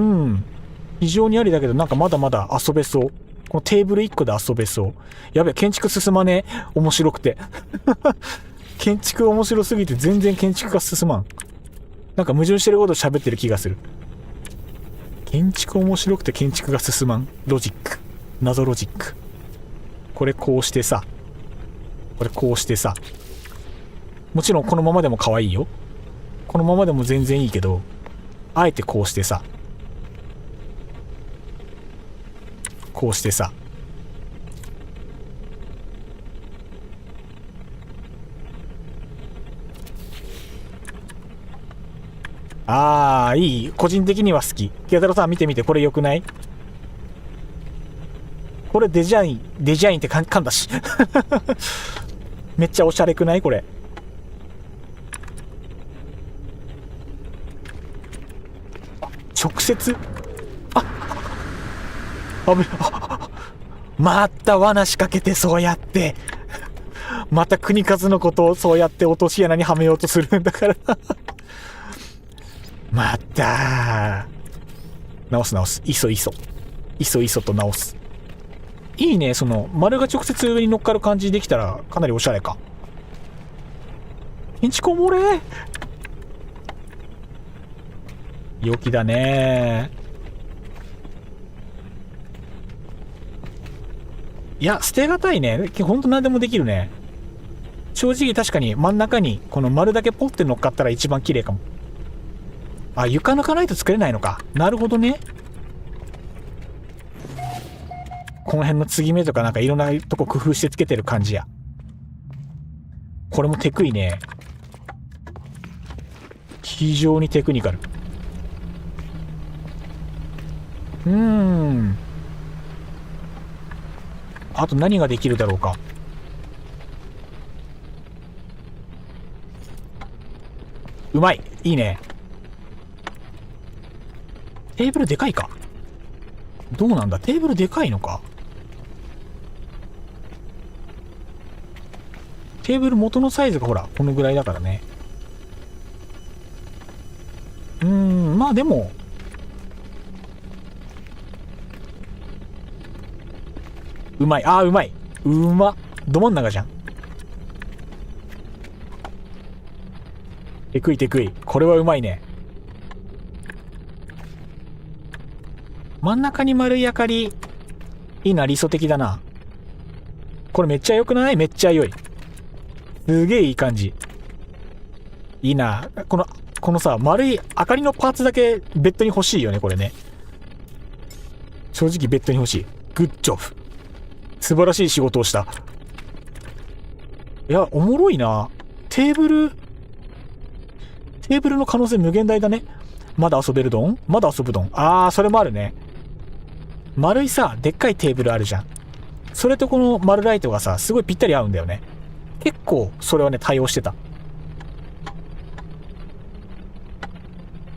非常にありだけど、なんかまだまだ遊べそう。このテーブル1個で遊べそう。やべえ、建築進まねえ。面白くて。建築面白すぎて全然建築が進まん。なんか矛盾してること喋ってる気がする。建築面白くて建築が進まん。ロジック。謎ロジック。これこうしてさ。もちろんこのままでも可愛いよ。このままでも全然いいけど、あえてこうしてさ。ああ、いい。個人的には好き。ケイタロウさん見てみて、これ良くない？これデザインって噛んだし。めっちゃおしゃれくないこれ。直接また罠仕掛けてそうやって。また国数のことをそうやって落とし穴にはめようとするんだから。また直す。いそと直す。いいね、その丸が直接上に乗っかる感じできたらかなりおしゃれか。建築おもれ。陽気だね。いや、捨てがたいね。ほんと何でもできるね。正直確かに真ん中にこの丸だけポッて乗っかったら一番綺麗かも。あ、床抜かないと作れないのか。なるほどね。この辺の継ぎ目とかなんかいろんなとこ工夫してつけてる感じや。これもテクいね。非常にテクニカル。あと何ができるだろうか。うまい。いいね。テーブルでかいか。どうなんだ、テーブルでかいのか。テーブル元のサイズがほらこのぐらいだからね。まあでもうまい。うまい。ど真ん中じゃん。テクイ。これはうまいね。真ん中に丸い明かり。いいな、理想的だな。これめっちゃ良くない？めっちゃ良い。すげえいい感じ。いいな。このさ、丸い明かりのパーツだけベッドに欲しいよね、これね。正直ベッドに欲しい。グッジョブ。素晴らしい仕事をした。いや、おもろいな。テーブルの可能性無限大だね。まだ遊ぶドン。それもあるね。丸いさ、でっかいテーブルあるじゃん。それとこの丸ライトがさ、すごいぴったり合うんだよね。結構、それはね、対応してた。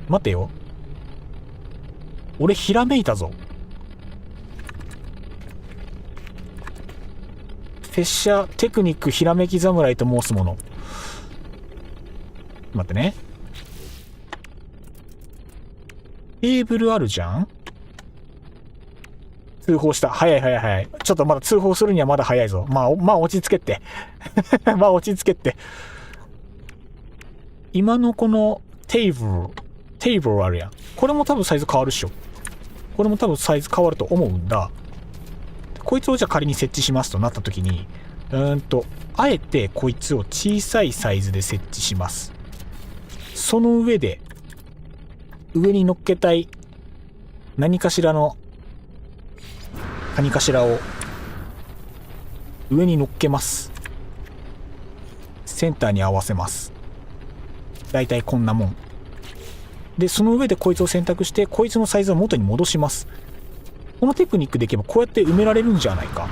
待てよ。俺、ひらめいたぞ。拙者テクニックひらめき侍と申すもの。待ってね。テーブルあるじゃん。通報した。早い。ちょっとまだ通報するにはまだ早いぞ。まあ落ち着けって。落ち着けって。今のこのテーブルあるやん。これも多分サイズ変わるっしょ。これも多分サイズ変わると思うんだ。こいつをじゃあ仮に設置しますとなった時に、あえてこいつを小さいサイズで設置します。その上で、上に乗っけたい何かしらを上に乗っけます。センターに合わせます。だいたいこんなもん。で、その上でこいつを選択して、こいつのサイズを元に戻します。このテクニックでいけばこうやって埋められるんじゃないか。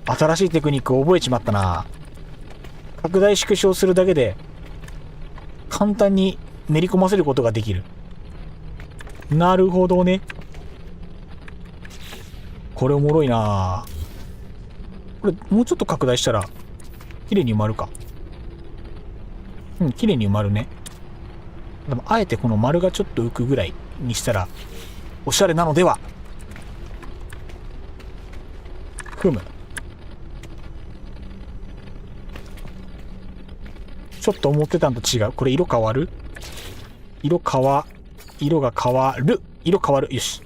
新しいテクニックを覚えちまったな。拡大縮小するだけで簡単に練り込ませることができる。なるほどね。これおもろいな。これもうちょっと拡大したら綺麗に埋まるか。うん、綺麗に埋まるね。でもあえてこの丸がちょっと浮くぐらいにしたらおしゃれなのでは。ふむ。ちょっと思ってたんと違う。これ色変わる？色が変わる。色変わる。よし。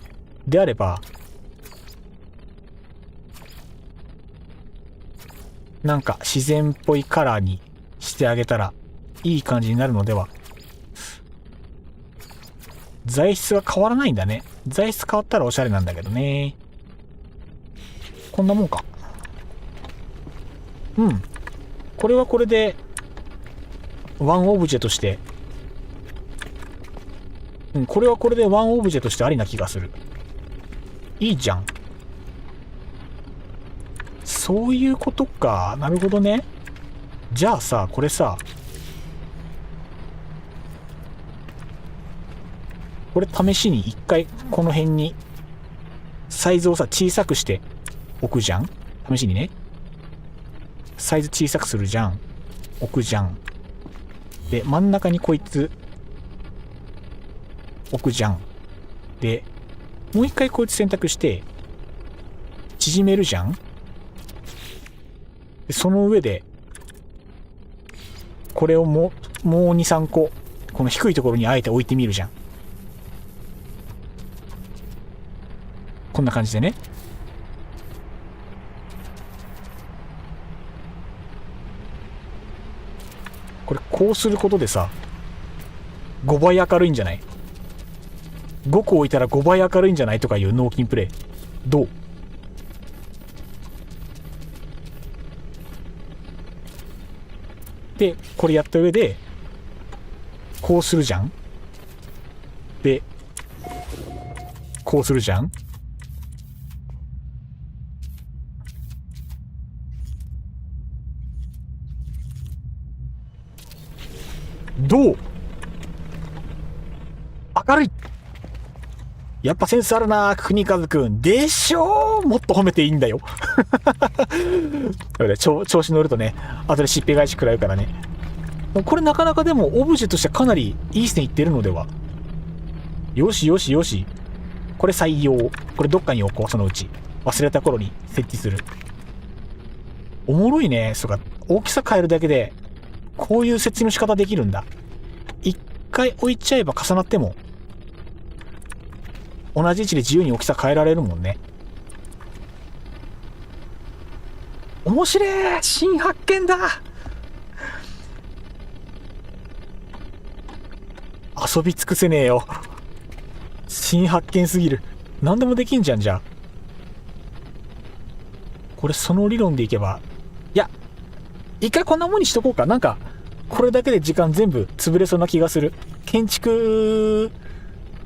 であれば、なんか自然っぽいカラーにしてあげたらいい感じになるのでは。材質が変わらないんだね。材質変わったらおしゃれなんだけどね。こんなもんか。うん。これはこれで、ワンオブジェとして、これはこれでワンオブジェとしてありな気がする。いいじゃん。そういうことか。なるほどね。じゃあさ、これさ、これ試しに一回この辺にサイズをさ小さくして置くじゃん。試しにね。サイズ小さくするじゃん。置くじゃん。で、真ん中にこいつ置くじゃん。で、もう一回こいつ選択して縮めるじゃん。で、その上でこれをもう2、3個この低いところにあえて置いてみるじゃん。こんな感じでね。これこうすることでさ、5倍明るいんじゃない？ 5 個置いたら5倍明るいんじゃないとかいう脳筋プレイ。どう？で、これやった上で、こうするじゃん。で、こうするじゃん。どう？明るい。やっぱセンスあるな、国和くん。でしょう？もっと褒めていいんだよ。調子乗るとね、後でしっぺ返し食らうからね。これなかなかでもオブジェとしてはかなりいい線いってるのでは。よしよしよし。これ採用。これどっかに置こう、そのうち。忘れた頃に設置する。おもろいね。そうか。大きさ変えるだけで、こういう設置の仕方できるんだ。一回置いちゃえば重なっても、同じ位置で自由に大きさ変えられるもんね。面白い。新発見だ。遊び尽くせねえよ。新発見すぎる。何でもできんじゃん。じゃあこれその理論でいけば、いや、一回こんなもんにしとこうか。なんかこれだけで時間全部潰れそうな気がする。建築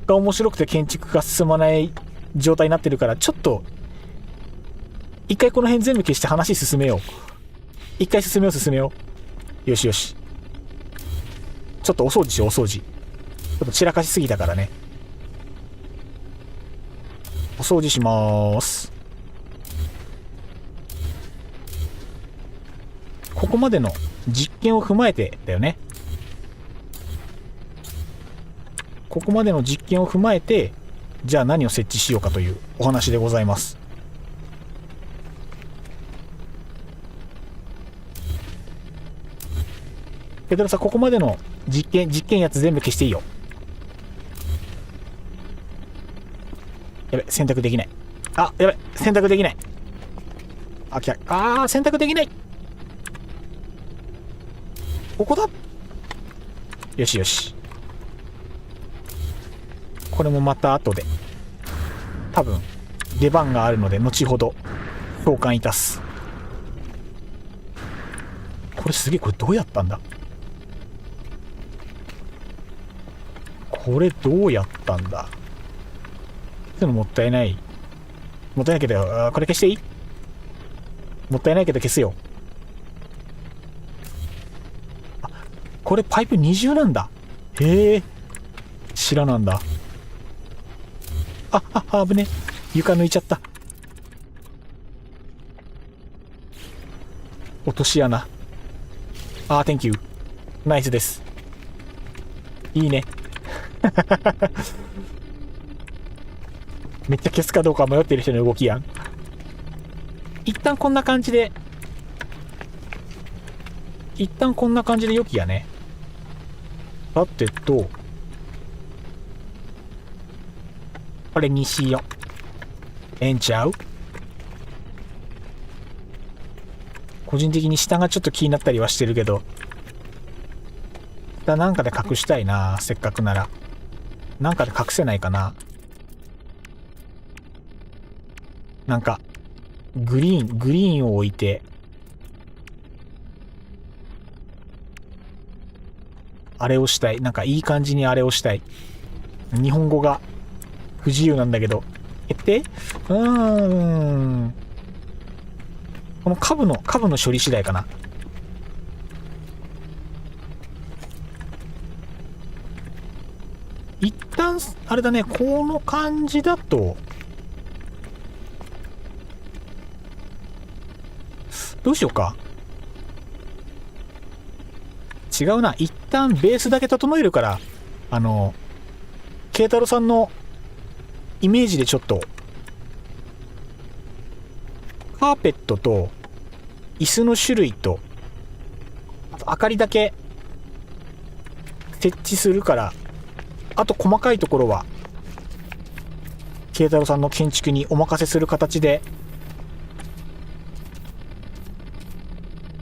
が面白くて建築が進まない状態になってるから、ちょっと一回この辺全部消して話進めよう。一回進めよう。よしよし。ちょっとお掃除しよう。お掃除ちょっと散らかしすぎたからね。お掃除しまーす。ここまでの実験を踏まえてだよね。ここまでの実験を踏まえて、じゃあ何を設置しようかというお話でございます。ペドロさん、ここまでの実験やつ全部消していいよ。やべ、選択できない。あ、やべ、選択できない。あ、来た。あー、選択できない。ここだ。よしよし。これもまた後で。多分、出番があるので、後ほど、召喚いたす。これすげえ、これどうやったんだ？これどうやったんだ？そういうのもったいない。もったいないけど、これ消していい？もったいないけど消すよ。あ、これパイプ二重なんだ。へえ。知らなんだ。危ね。床抜いちゃった。落とし穴。Thank you。ナイスです。いいね。めっちゃ消すかどうか迷ってる人の動きやん。一旦こんな感じで良きやね。さてと、これにしよう。ええんちゃう？個人的に下がちょっと気になったりはしてるけど、下なんかで隠したいな。せっかくならなんかで隠せないかな。なんかグリーンを置いて、あれをしたい。なんかいい感じにあれをしたい。日本語が不自由なんだけど。この株の処理次第かな。一旦、あれだね、この感じだと、どうしようか。違うな。一旦ベースだけ整えるから、慶太郎さんのイメージでちょっと、カーペットと椅子の種類と、あと明かりだけ設置するから、あと細かいところは慶太郎さんの建築にお任せする形で、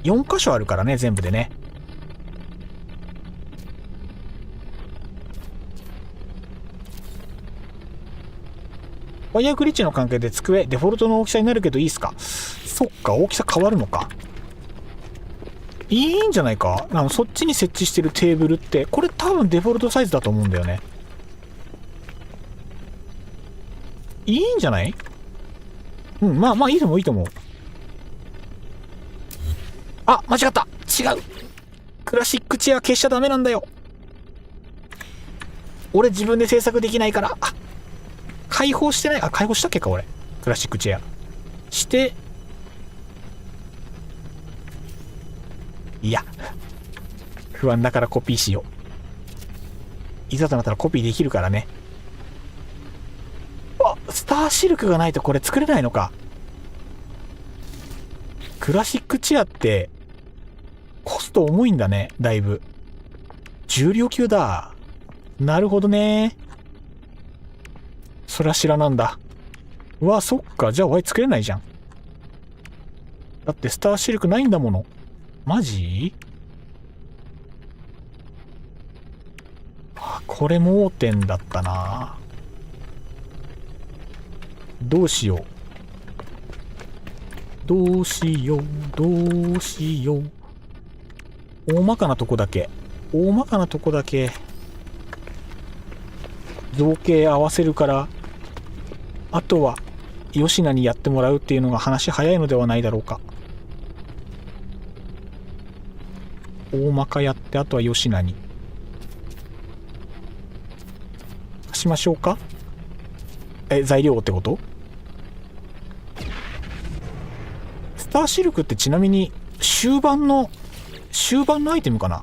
4箇所あるからね、全部でね。ワイヤーグリッチの関係で机デフォルトの大きさになるけどいいっすか？そっか、大きさ変わるのか。いいんじゃないか。そっちに設置してるテーブルってこれ多分デフォルトサイズだと思うんだよね。いいんじゃない？まあいいと思う、いいと思う。間違った。違う。クラシックチェア消しちゃダメなんだよ。俺自分で制作できないから。開放してない。開放したっけか、俺。クラシックチェア。して、いや。不安だからコピーしよう。いざとなったらコピーできるからね。スターシルクがないとこれ作れないのか。クラシックチェアって、コスト重いんだね、だいぶ。重量級だ。なるほどね。そりゃ知らなんだ。そっか。じゃあワイ作れないじゃん。だってスターシルクないんだもの。マジ？これ盲点だったな。どうしよう。どうしよう。大まかなとこだけ。造形合わせるから、あとは吉名にやってもらうっていうのが話早いのではないだろうか。大まかやって、あとは吉名にしましょうか。材料ってこと？スターシルクってちなみに終盤のアイテムかな。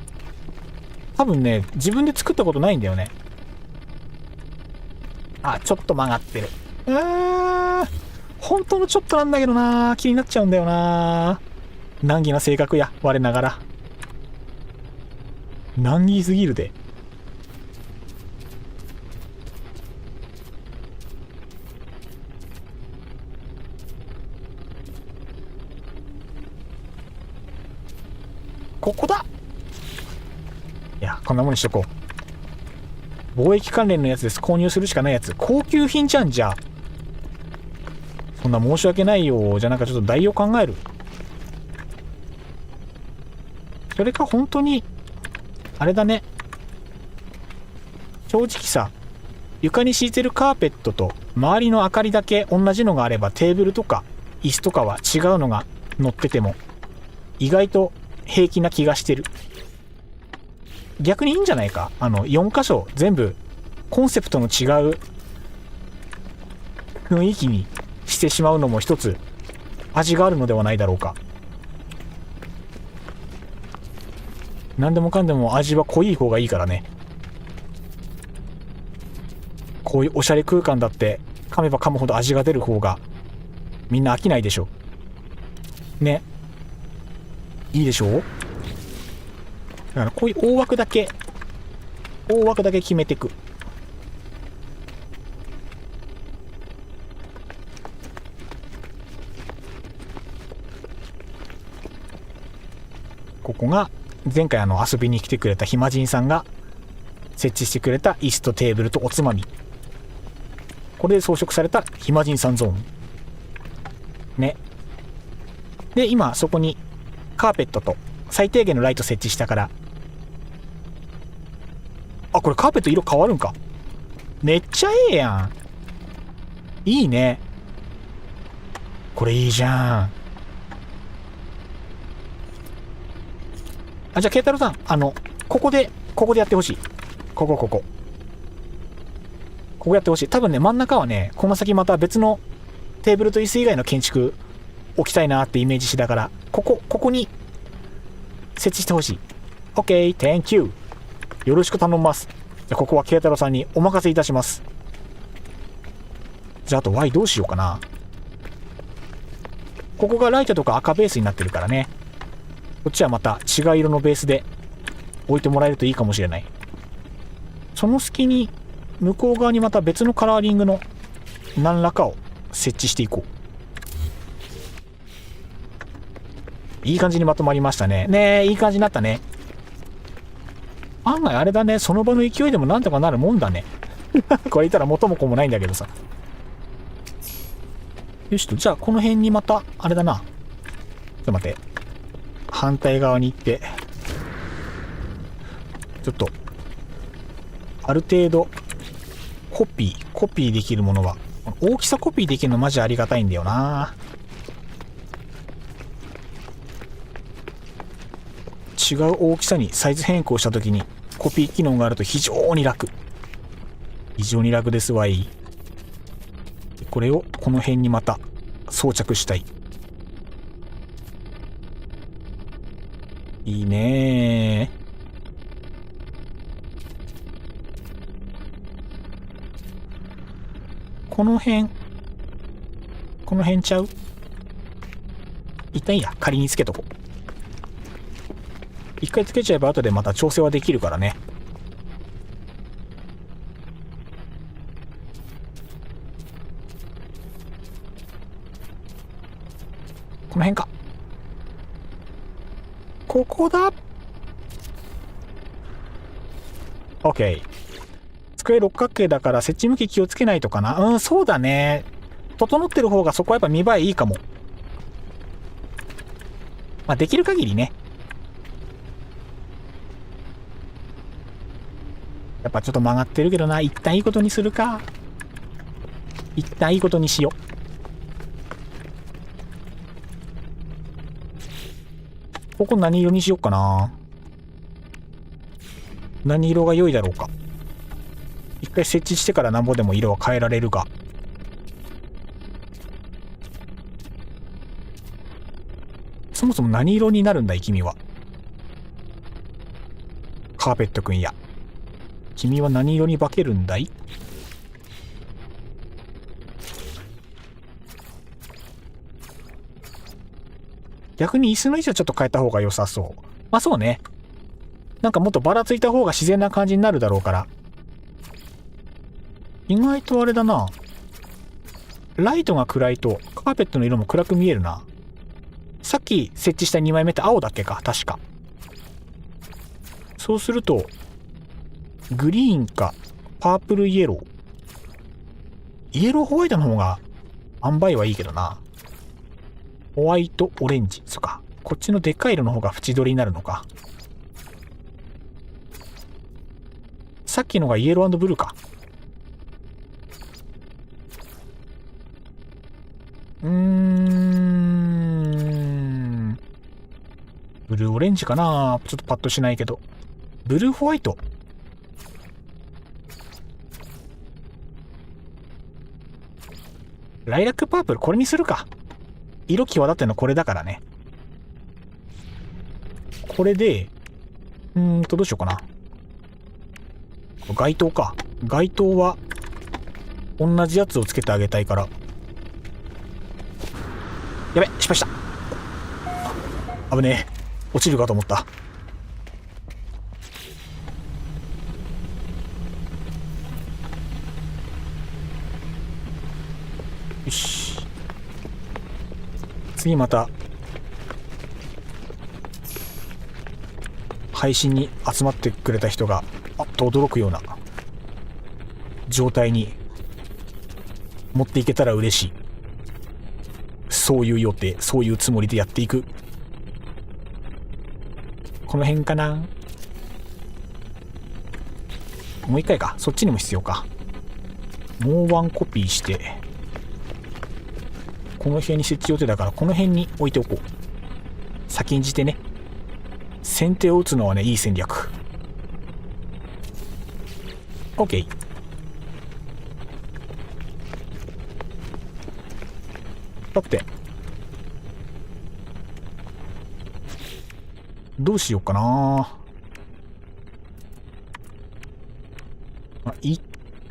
多分ね、自分で作ったことないんだよね。ちょっと曲がってる。本当のちょっとなんだけどな。気になっちゃうんだよな。難儀な性格や、我ながら。難儀すぎるで。こんなもんにしとこう。貿易関連のやつです。購入するしかないやつ。高級品じゃん、じゃあ。そんな申し訳ないよ。じゃあなんかちょっと代用考える。それか本当に、あれだね。正直さ、床に敷いてるカーペットと周りの明かりだけ同じのがあれば、テーブルとか椅子とかは違うのが乗ってても意外と平気な気がしてる。逆にいいんじゃないか。4箇所全部コンセプトの違う雰囲気にしてしまうのも一つ味があるのではないだろうか。何でもかんでも味は濃い方がいいからね。こういうおしゃれ空間だって噛めば噛むほど味が出る方がみんな飽きないでしょね。いいでしょう。だからこういう大枠だけ決めていく。ここが前回遊びに来てくれた暇人さんが設置してくれた椅子とテーブルとおつまみ。これで装飾された暇人さんゾーンね。で今そこにカーペットと最低限のライト設置したから、あ、これカーペット色変わるんか。めっちゃええやん。いいね。これいいじゃん。じゃあ慶太郎さん、ここでやってほしい。ここやってほしい。多分ね、真ん中はね、この先また別のテーブルと椅子以外の建築置きたいなってイメージしながら、ここに設置してほしい。 OK、 Thank you。 よろしく頼みます。じゃあここは慶太郎さんにお任せいたします。じゃああと Y どうしようかな。ここがライトとか赤ベースになってるからね、こっちはまた違う色のベースで置いてもらえるといいかもしれない。その隙に向こう側にまた別のカラーリングの何らかを設置していこう。いい感じにまとまりましたね。ねえ、いい感じになったね。案外あれだね、その場の勢いでもなんとかなるもんだね。これ言ったら元も子もないんだけどさ。よしと、じゃあこの辺にまたあれだな。ちょっと待って、反対側に行ってちょっとある程度コピーできるものは、大きさコピーできるのマジありがたいんだよな。違う大きさにサイズ変更した時にコピー機能があると非常に楽ですわい。これをこの辺にまた装着したい。いいねー。この辺ちゃう？一旦いいや、仮につけとこう。一回つけちゃえば後でまた調整はできるからね。この辺か。ここだ。 OK。 机六角形だから設置向き気をつけないとかな。そうだね。整ってる方がそこはやっぱ見栄えいいかも。まあできる限りね。やっぱちょっと曲がってるけどな。一旦いいことにするか。一旦いいことにしよう。ここ何色にしようかな。何色が良いだろうか。一回設置してからなんぼでも色は変えられるが。そもそも何色になるんだい君は。カーペットくんや。君は何色に化けるんだい？逆に椅子の位置はちょっと変えた方が良さそう。まあそうね。なんかもっとばらついた方が自然な感じになるだろうから。意外とあれだな。ライトが暗いとカーペットの色も暗く見えるな。さっき設置した2枚目って青だっけか、確か。そうするとグリーンか、パープルイエロー。イエローホワイトの方が、塩梅はいいけどな。ホワイト、オレンジ。そっか。こっちのでっかい色の方が縁取りになるのか。さっきのがイエロー&ブルーか。ブルーオレンジかな。ちょっとパッとしないけど。ブルーホワイト。ライラックパープル、これにするか。色際立ってんのこれだからね。これで、どうしようかな。街灯か。街灯は、同じやつをつけてあげたいから。やべ、失敗した。危ねえ。落ちるかと思った。よし。次また、配信に集まってくれた人が、あっと驚くような状態に持っていけたら嬉しい。そういう予定、そういうつもりでやっていく。この辺かな。もう一回か。そっちにも必要か。もうワンコピーして、この辺に設置予定だから、この辺に置いておこう。先んじてね。先手を打つのはね、いい戦略。OK。だって、どうしようかな。一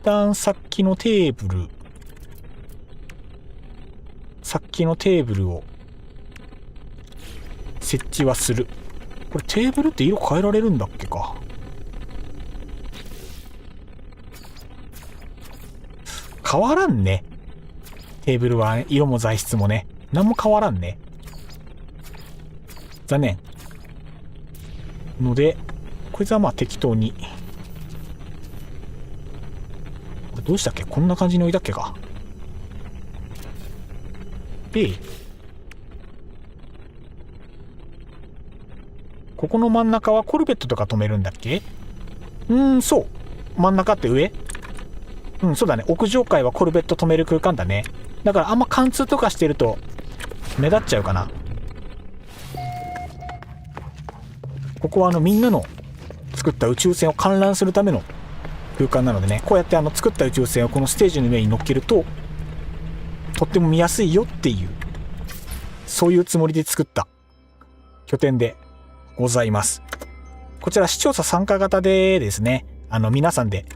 旦さっきのテーブルを設置はする。これテーブルって色変えられるんだっけか。変わらんね。テーブルは、ね、色も材質もね、何も変わらんね。残念。ので、こいつはまあ適当に。これどうしたっけ？こんな感じに置いたっけか。で、ここの真ん中はコルベットとか止めるんだっけ？そう。真ん中って上？そうだね。屋上階はコルベット止める空間だね。だからあんま貫通とかしてると目立っちゃうかな。ここはみんなの作った宇宙船を観覧するための空間なのでね、こうやって作った宇宙船をこのステージの上に乗っけるととっても見やすいよっていう、そういうつもりで作った拠点でございます。こちら視聴者参加型でですね、皆さんで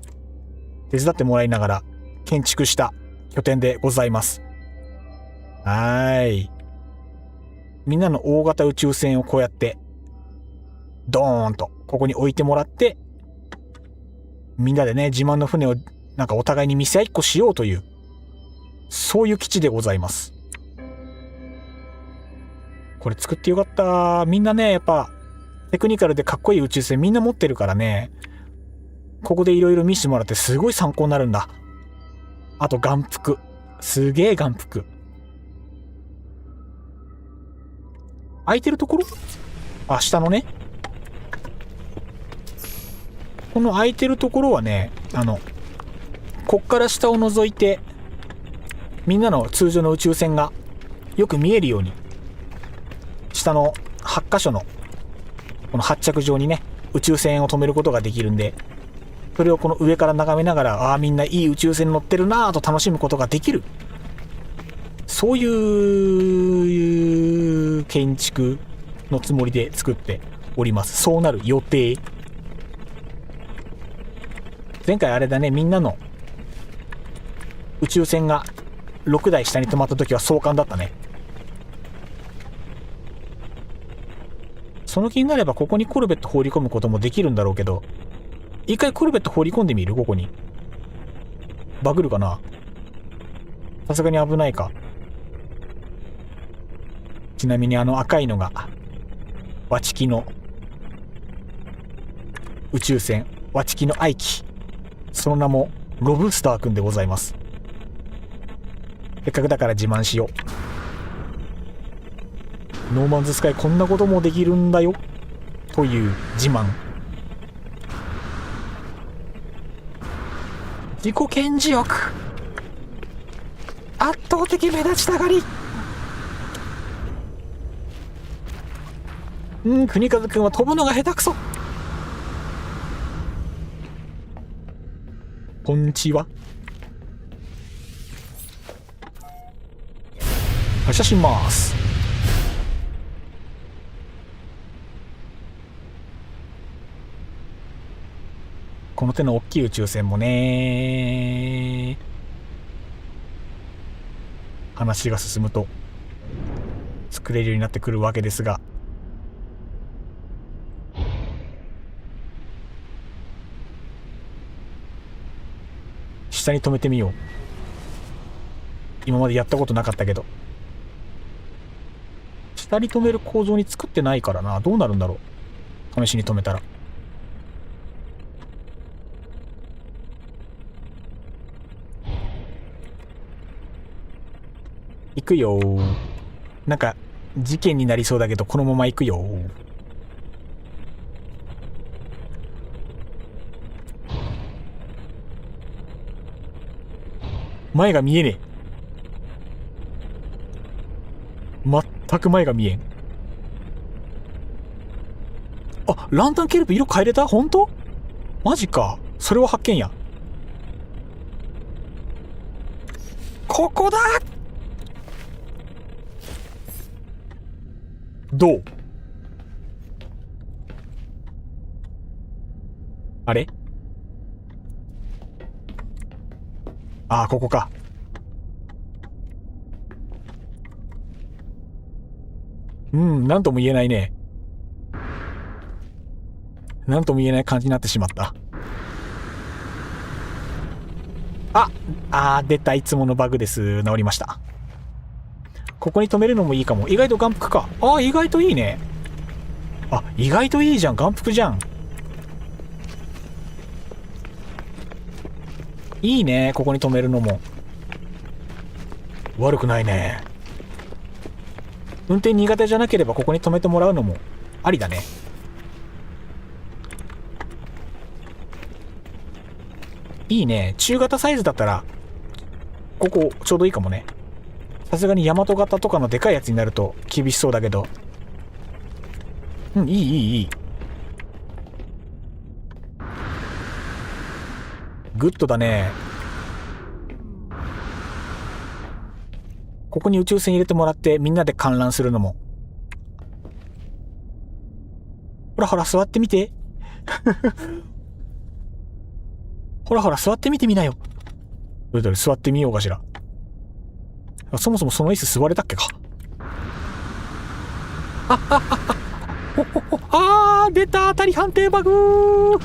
手伝ってもらいながら建築した拠点でございます。みんなの大型宇宙船をこうやってドーンとここに置いてもらって、みんなでね、自慢の船をなんかお互いに見せ合いっこしようという、そういう基地でございます。これ作ってよかった。みんなね、やっぱテクニカルでかっこいい宇宙船みんな持ってるからね、ここでいろいろ見せてもらってすごい参考になるんだ。あと眼福。すげえ眼福。空いてるところ？下のね。この空いてるところはね、こっから下を覗いて、みんなの通常の宇宙船がよく見えるように、下の8箇所のこの発着場にね、宇宙船を止めることができるんで、それをこの上から眺めながら、みんないい宇宙船に乗ってるなぁと楽しむことができる。そういう建築のつもりで作っております。そうなる予定。前回あれだね、みんなの宇宙船が6台下に止まった時は壮観だったね。その気になればここにコルベット放り込むこともできるんだろうけど、一回コルベット放り込んでみる？ここにバグるかな。さすがに危ないか。ちなみに赤いのがワチキの宇宙船わちきの愛機。その名も、ロブスターくんでございます。せっかくだから自慢しよう。ノーマンズスカイこんなこともできるんだよ。という自慢。自己顕示欲。圧倒的目立ちたがり。国和くんは飛ぶのが下手くそ。こんにちは。発射します。この手の大きい宇宙船もね、話が進むと作れるようになってくるわけですが、下に止めてみよう。今までやったことなかったけど、下に止める構造に作ってないからな。どうなるんだろう、試しに止めたら。行くよ。なんか事件になりそうだけど、このまま行くよ。前が見えねえ。全く前が見えん。あ、ランタンケルプ色変えれた？本当？マジか。それは発見や。ここだ！どう？あれ？ああ、ここか。なんとも言えないね。なんとも言えない感じになってしまった。出た。いつものバグです。治りました。ここに止めるのもいいかも。意外と眼福か。意外といいね。意外といいじゃん。眼福じゃん。いいね。ここに止めるのも。悪くないね。運転苦手じゃなければここに止めてもらうのもありだね。いいね。中型サイズだったらここちょうどいいかもね。さすがに大和型とかのでかいやつになると厳しそうだけど、いい。グッドだね。ここに宇宙船入れてもらってみんなで観覧するのも。ほらほら座ってみて。ほらほら座ってみてみなよ。どれどれ座ってみようかしら。そもそもその椅子座れたっけか。出た。当たり判定バグ。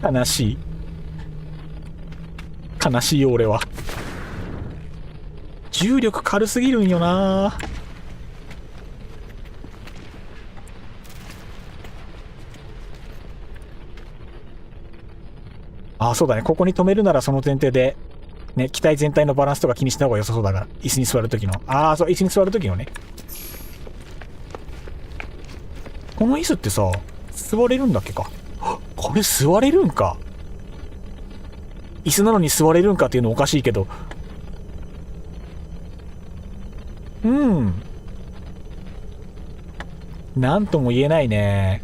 悲しいよ俺は。重力軽すぎるんよな。そうだね。ここに止めるならその前提でね、機体全体のバランスとか気にした方が良さそうだから。椅子に座るときの。そう、椅子に座るときのね。この椅子ってさ、座れるんだっけか。これ座れるんか。椅子なのに座れるんかっていうのおかしいけど。なんとも言えないね。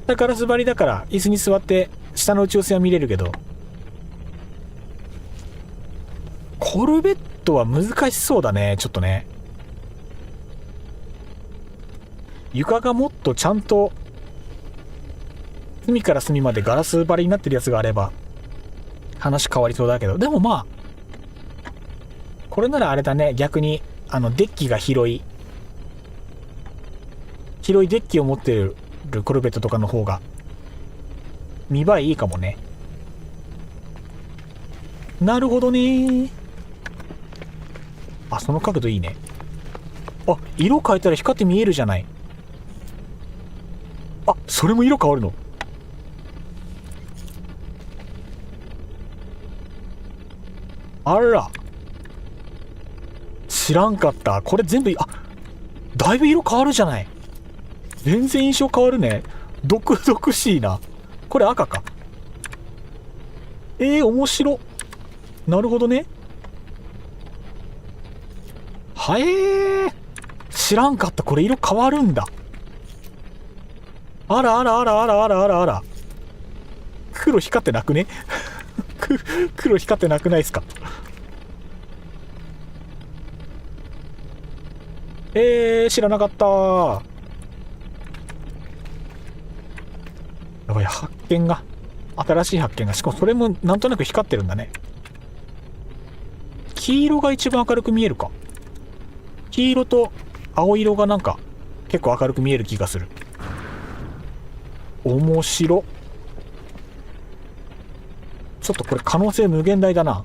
だから座りだから椅子に座って下の宇宙船は見れるけど、コルベットは難しそうだね。ちょっとね。床がもっとちゃんと隅から隅までガラス張りになってるやつがあれば話変わりそうだけど、でもこれならあれだね。逆にデッキが広いデッキを持ってるコルベットとかの方が見栄えいいかもね。なるほどね。その角度いいね。色変えたら光って見えるじゃない。それも色変わるの。あら。知らんかった。これ全部、あ、だいぶ色変わるじゃない。全然印象変わるね。毒々しいな。これ赤か。面白。なるほどね。はえー。知らんかった。これ色変わるんだ。あらあらあらあらあらあらあら。黒光ってなくね黒光ってなくないですか？知らなかった。やばい、発見が。新しい発見が。しかもそれもなんとなく光ってるんだね。黄色が一番明るく見えるか。黄色と青色がなんか結構明るく見える気がする。面白。ちょっとこれ可能性無限大だな。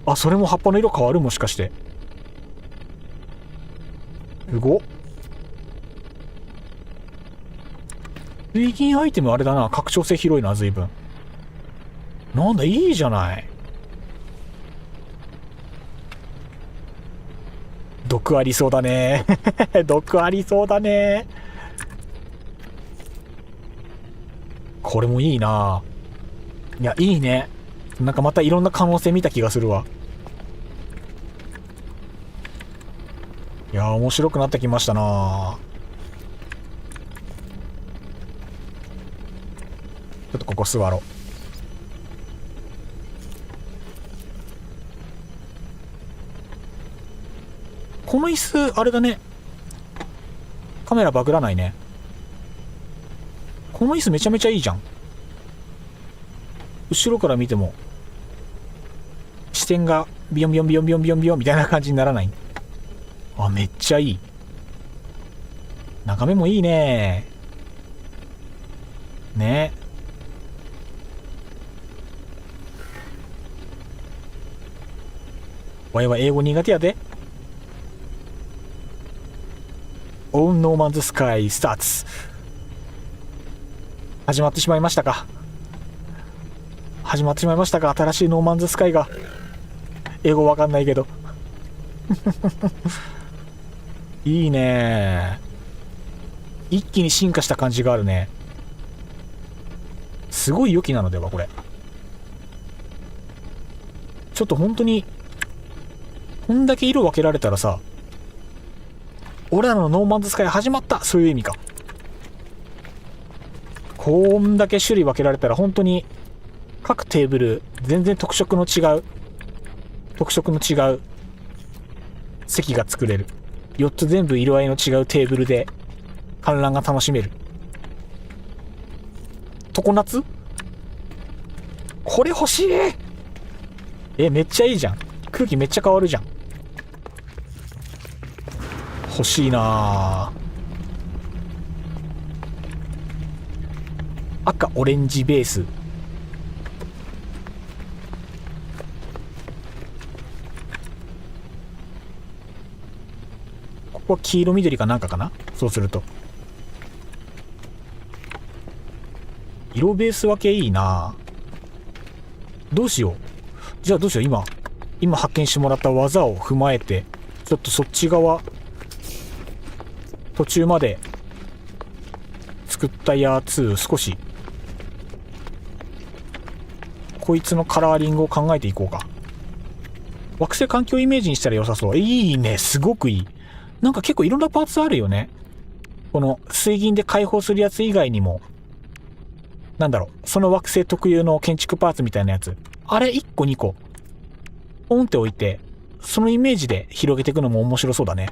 あ、それも葉っぱの色変わる、もしかして。すごっ。水銀アイテムあれだな。拡張性広いな、随分。なんだ、いいじゃない。毒ありそうだね。毒ありそうだね。これもいいな。いや、いいね。なんかまたいろんな可能性見た気がするわ。いやー、面白くなってきましたな。ちょっとここ座ろう。この椅子、あれだね。カメラバグらないね。この椅子めちゃめちゃいいじゃん。後ろから見ても、視点がビヨンビヨンビヨンビヨンビヨンビヨンみたいな感じにならない。あ、めっちゃいい。眺めもいいね。ね。わいは英語苦手やで。オウンノーマンズスカイスターツ。始まってしまいましたか。始まってしまいましたか。新しいノーマンズスカイが。英語わかんないけど。いいね。一気に進化した感じがあるね。すごい良きなのではこれ。ちょっと本当にこんだけ色分けられたらさ、俺らのノーマンズスカイ始まった、そういう意味か。こんだけ種類分けられたら本当に各テーブル全然特色の違う席が作れる。4つ全部色合いの違うテーブルで観覧が楽しめる。常夏？これ欲しい。めっちゃいいじゃん。空気めっちゃ変わるじゃん。欲しいな。赤オレンジベース。ここは黄色緑かなんかかな。そうすると色ベース分けいいな。どうしよう。じゃあどうしよう。今発見してもらった技を踏まえて、ちょっとそっち側途中まで作ったやつ少しこいつのカラーリングを考えていこうか。惑星環境イメージにしたら良さそう。いいね。すごくいい。なんか結構いろんなパーツあるよね。この水銀で開放するやつ以外にも、なんだろう、その惑星特有の建築パーツみたいなやつ。あれ1個2個ポンって置いて、そのイメージで広げていくのも面白そうだね。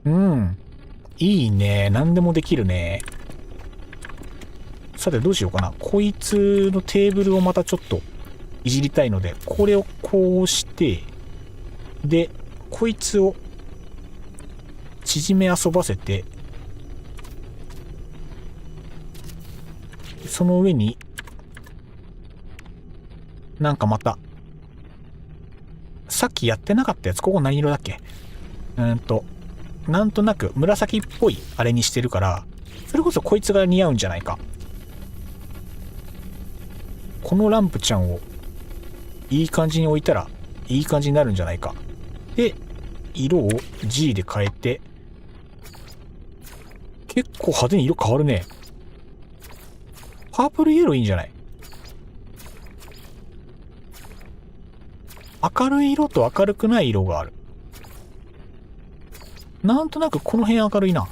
うん。いいね。何でもできるね。さてどうしようかな。こいつのテーブルをまたちょっといじりたいので、これをこうして、で、こいつを縮め遊ばせて、その上に、なんかまた、さっきやってなかったやつ、ここ何色だっけ？なんとなく紫っぽいあれにしてるから、それこそこいつが似合うんじゃないか。このランプちゃんをいい感じに置いたらいい感じになるんじゃないか。で、色を G で変えて、結構派手に色変わるね。パープルイエローいいんじゃない？明るい色と明るくない色がある。なんとなくこの辺明るいな。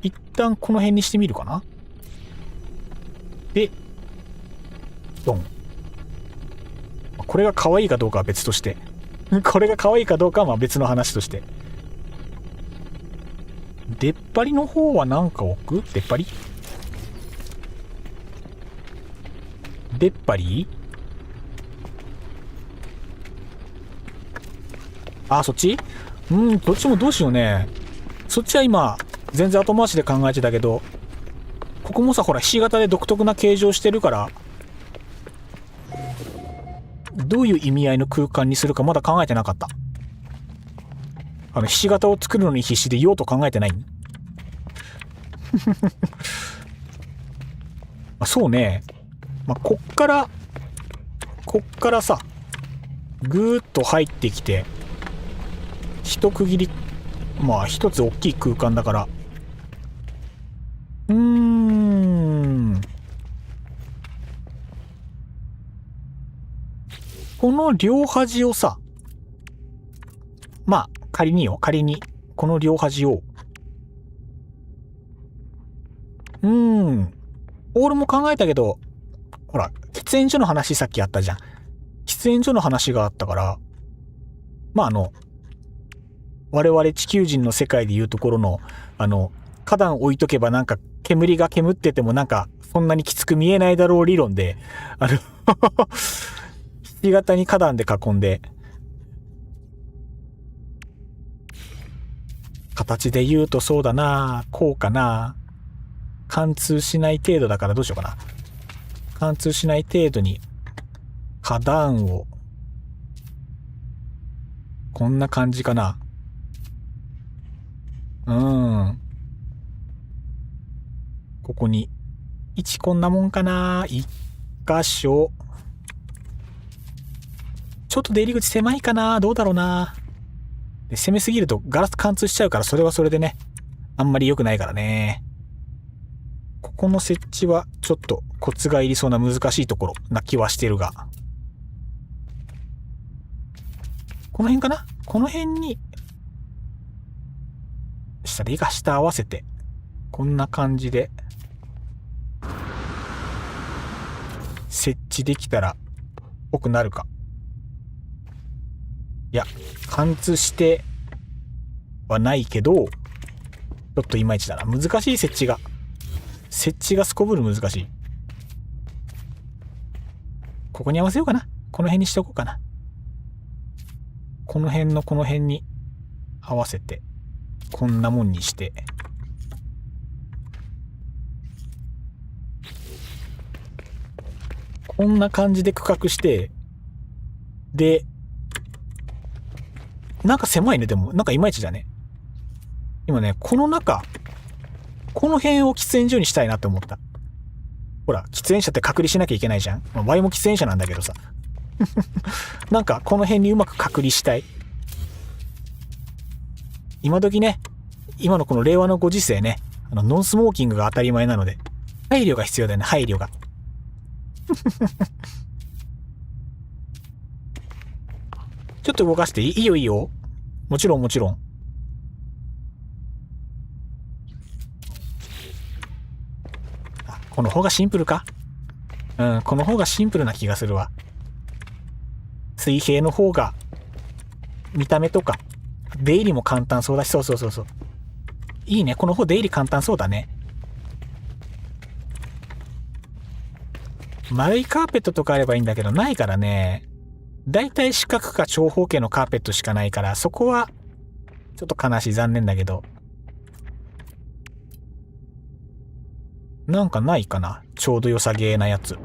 一旦この辺にしてみるかな。で、ドン。これが可愛いかどうかは別として。これが可愛いかどうかはまあ別の話として。出っ張りの方は何か置く？出っ張り？出っ張り？あ、そっち？どっちもどうしようね。そっちは今、全然後回しで考えてたけど、ここもさ、ほら、ひし形で独特な形状してるから、どういう意味合いの空間にするかまだ考えてなかった。ひし形を作るのに必死で用途考えてないそうね。こっからさ、ぐーっと入ってきて、一区切り、一つ大きい空間だから、この両端をさ、仮に、この両端を、俺も考えたけど、ほら、喫煙所の話さっきあったじゃん。喫煙所の話があったから、我々地球人の世界でいうところの、花壇置いとけばなんか煙が煙っててもなんかそんなにきつく見えないだろう理論で、ひし形に花壇で囲んで、形で言うとそうだな、こうかな。貫通しない程度だからどうしようかな。貫通しない程度に花壇を、こんな感じかな。ここに、こんなもんかな。一箇所。ちょっと出入り口狭いかな。どうだろうな。で攻めすぎるとガラス貫通しちゃうからそれはそれでね。あんまり良くないからね。ここの設置はちょっとコツがいりそうな難しいところな気はしてるが。この辺かな？この辺に、下でいいか、下合わせて。こんな感じで。設置できたら、ぽくなるか。いや、貫通してはないけど、ちょっといまいちだな。難しい設置がすこぶる難しい。ここに合わせようかな。この辺にしておこうかな。この辺のこの辺に合わせて、こんなもんにして。こんな感じで区画して、で、なんか狭いね、でも。なんかいまいちだね。今ね、この辺を喫煙所にしたいなって思った。ほら、喫煙者って隔離しなきゃいけないじゃん。場合も喫煙者なんだけどさ。なんか、この辺にうまく隔離したい。今時ね、今のこの令和のご時世ね、ノンスモーキングが当たり前なので、配慮が必要だよね、配慮が。ちょっと動かしていいよいいよ。もちろんもちろん。この方がシンプルか？この方がシンプルな気がするわ。水平の方が、見た目とか、出入りも簡単そうだし、そう。いいね、この方出入り簡単そうだね。丸いカーペットとかあればいいんだけど、ないからね。だいたい四角か長方形のカーペットしかないから、そこは、ちょっと悲しい、残念だけど。なんかないかな、ちょうど良さげなやつ。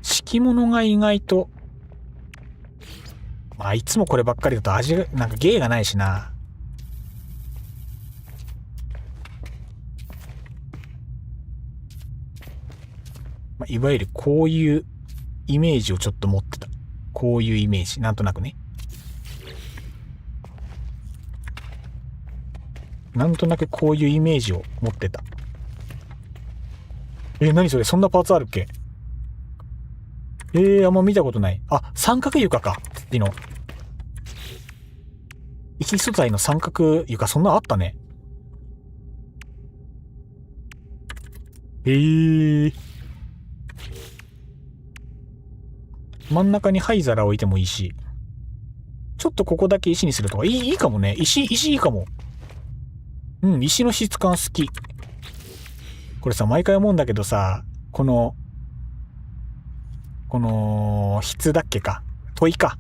敷物が意外と、いつもこればっかりだと味が、なんか芸がないしな。いわゆるこういうイメージをちょっと持ってた。こういうイメージ。なんとなくね。なんとなくこういうイメージを持ってた。何それ、そんなパーツあるっけ？あんま見たことない。あ、三角床か。っていうの。石素材の三角床、そんなあったね。真ん中に灰皿置いてもいいし。ちょっとここだけ石にするとか、いいかもね。石いいかも。うん、石の質感好き。これさ、毎回思うんだけどさ、この、質だっけか。問いか。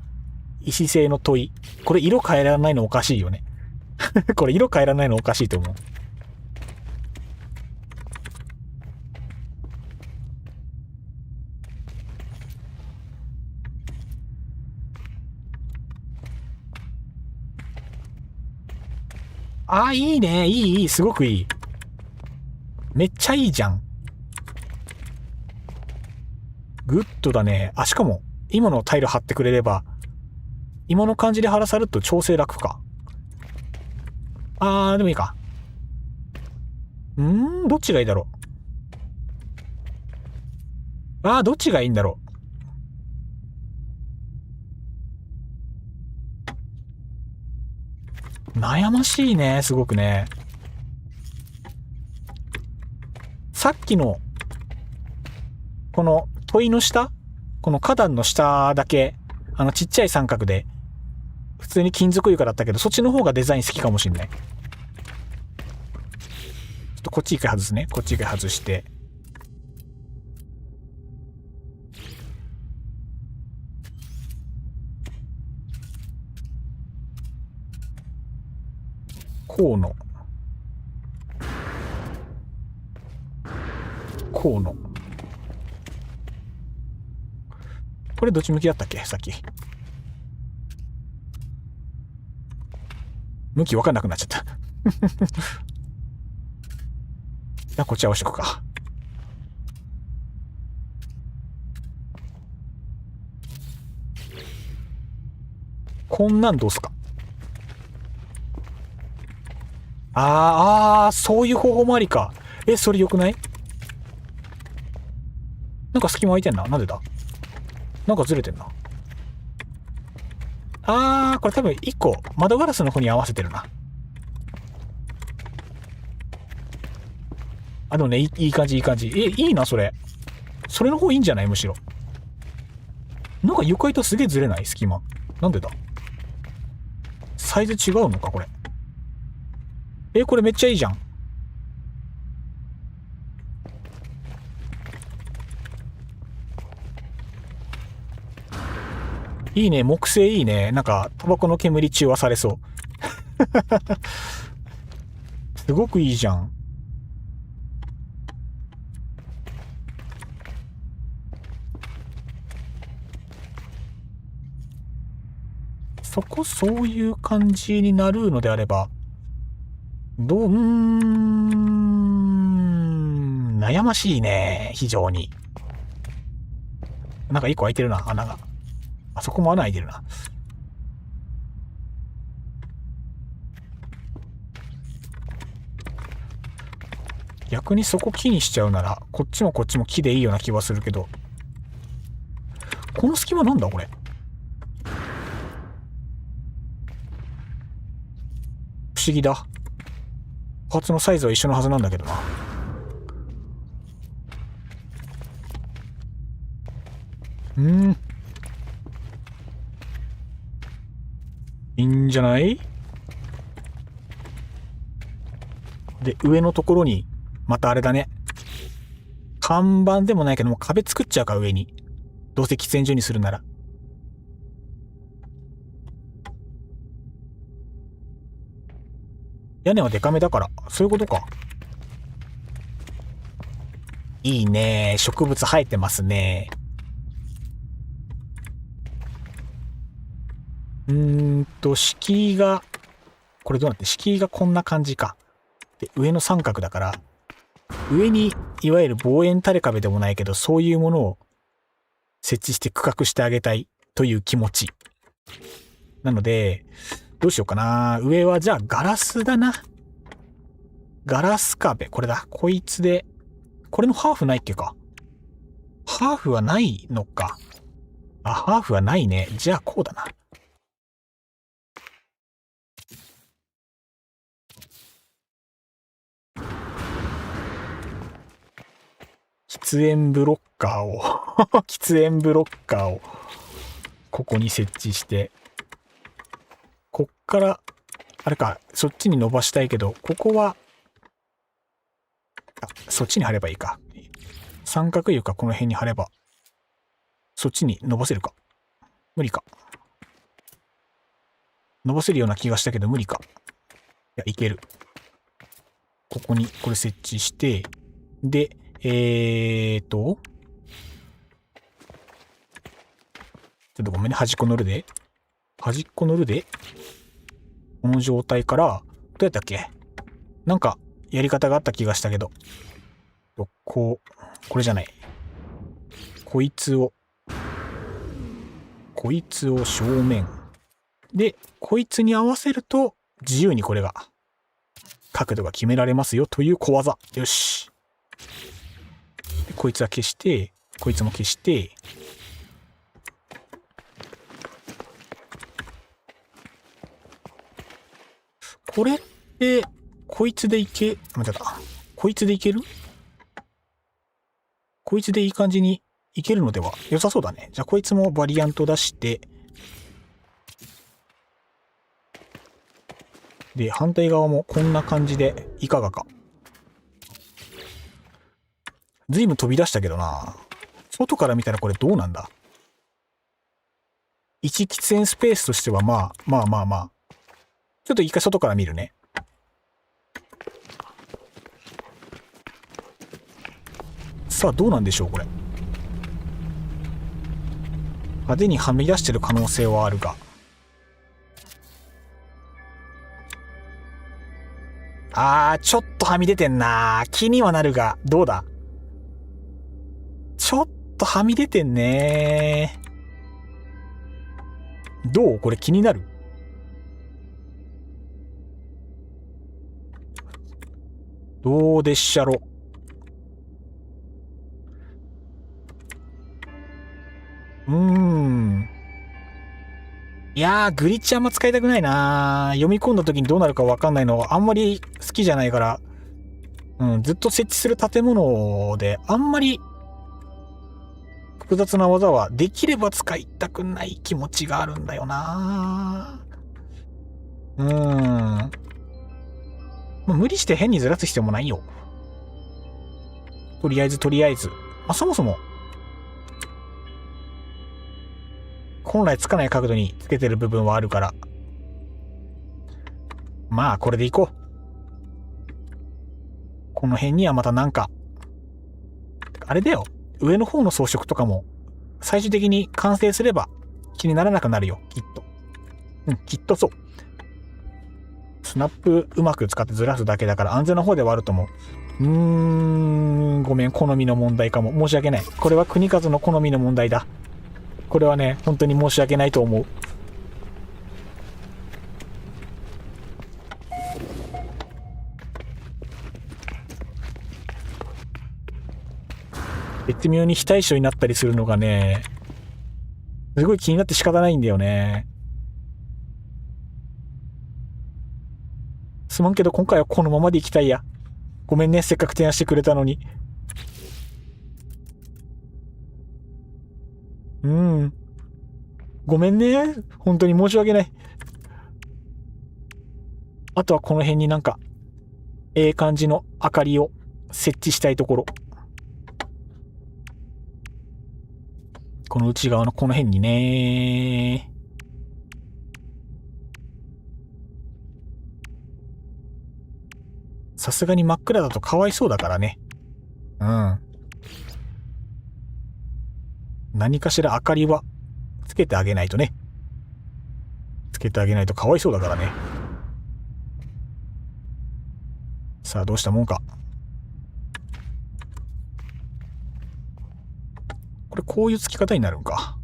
石製の問い。これ色変えられないのおかしいよね。これ色変えられないのおかしいと思う。ああ、いいね。いい、すごくいい。めっちゃいいじゃん。グッドだね。あ、しかも、今のタイル貼ってくれれば、今の感じで貼らさると調整楽か。でもいいか。どっちがいいだろう。どっちがいいんだろう。悩ましいね、すごくね。さっきの、この問いの下、この花壇の下だけ、ちっちゃい三角で、普通に金属床だったけど、そっちの方がデザイン好きかもしんない。ちょっとこっち一回外すね。こっち一回外して。こうの。こうの。これどっち向きだったっけさっき。向きわかんなくなっちゃった。じゃあこっち合わせとくか。こんなんどうすか？そういう方法もありか。それ良くない？なんか隙間空いてんな。なんでだ？なんかずれてんな。これ多分一個窓ガラスの方に合わせてるな。でもね、いい感じ、いい感じ。いいな、それ。それの方いいんじゃない？むしろ。なんか床板すげえずれない？隙間。なんでだ？サイズ違うのか、これ。これめっちゃいいじゃん。いいね、木製いいね。なんか、タバコの煙中和されそう。すごくいいじゃん。そういう感じになるのであれば、悩ましいね。非常に。なんか一個開いてるな、穴が。あそこも穴開いてるな。逆にそこ木にしちゃうなら、こっちもこっちも木でいいような気はするけど。この隙間なんだこれ。不思議だ。パーツのサイズは一緒のはずなんだけどな。いいんじゃない？で、上のところに、またあれだね。看板でもないけども壁作っちゃうか、上に。どうせ喫煙所にするなら。屋根はデカめだから、そういうことか。いいね。植物生えてますね。敷居が、これどうなって、敷居がこんな感じか。で、上の三角だから、上にいわゆる望遠垂れ壁でもないけど、そういうものを設置して区画してあげたいという気持ち。なので、どうしようかな。上はじゃあガラスだな。ガラス壁。これだ。こいつで。これのハーフないっけか。ハーフはないのか。あ、ハーフはないね。じゃあこうだな。喫煙ブロッカーを喫煙ブロッカーをここに設置して、こっからあれか、そっちに伸ばしたいけど、ここはそっちに貼ればいいか。三角床この辺に貼ればそっちに伸ばせるか。無理か。伸ばせるような気がしたけど無理か。いや、いける。ここにこれ設置して、でちょっとごめんね。端っこ乗るで。端っこ乗るで。この状態から、どうやったっけ？なんか、やり方があった気がしたけど。これじゃない。こいつを正面。で、こいつに合わせると、自由にこれが、角度が決められますよという小技。よし。こいつは消して、こいつも消して、これって、こいつでいける？こいつでいける？こいつでいい感じにいけるのでは良さそうだね。じゃあこいつもバリアント出して、で、反対側もこんな感じでいかがか。ずいぶん飛び出したけどな。外から見たらこれどうなんだ？一喫煙スペースとしてはまあ。ちょっと一回外から見るね。さあどうなんでしょうこれ。派手にはみ出してる可能性はあるが。ちょっとはみ出てんな。気にはなるが、どうだ？ちょっとはみ出てんね。どう？これ気になる？どうでっしゃろ。いやー、グリッチあんま使いたくないな。読み込んだ時にどうなるかわかんないのはあんまり好きじゃないから、ずっと設置する建物であんまり複雑な技はできれば使いたくない気持ちがあるんだよな。無理して変にずらす必要もないよ。とりあえず。そもそも、本来つかない角度につけてる部分はあるから。まあ、これでいこう。この辺にはまたなんか、あれだよ。上の方の装飾とかも、最終的に完成すれば気にならなくなるよ。きっと。きっとそう。スナップうまく使ってずらすだけだから安全な方ではあると思う。ごめん、好みの問題かも。申し訳ない。これは国数の好みの問題だ。これはね、本当に申し訳ないと思う。絶妙に非対称になったりするのがね、すごい気になって仕方ないんだよね。すまんけど今回はこのままでいきたいや。ごめんね、せっかく提案してくれたのに。ごめんね。本当に申し訳ない。あとはこの辺になんか、感じの明かりを設置したいところ。この内側のこの辺にね。さすがに真っ暗だとかわいそうだからね。何かしら明かりはつけてあげないとね。つけてあげないとかわいそうだからね。さあどうしたもんか。れこういう付き方になるんか。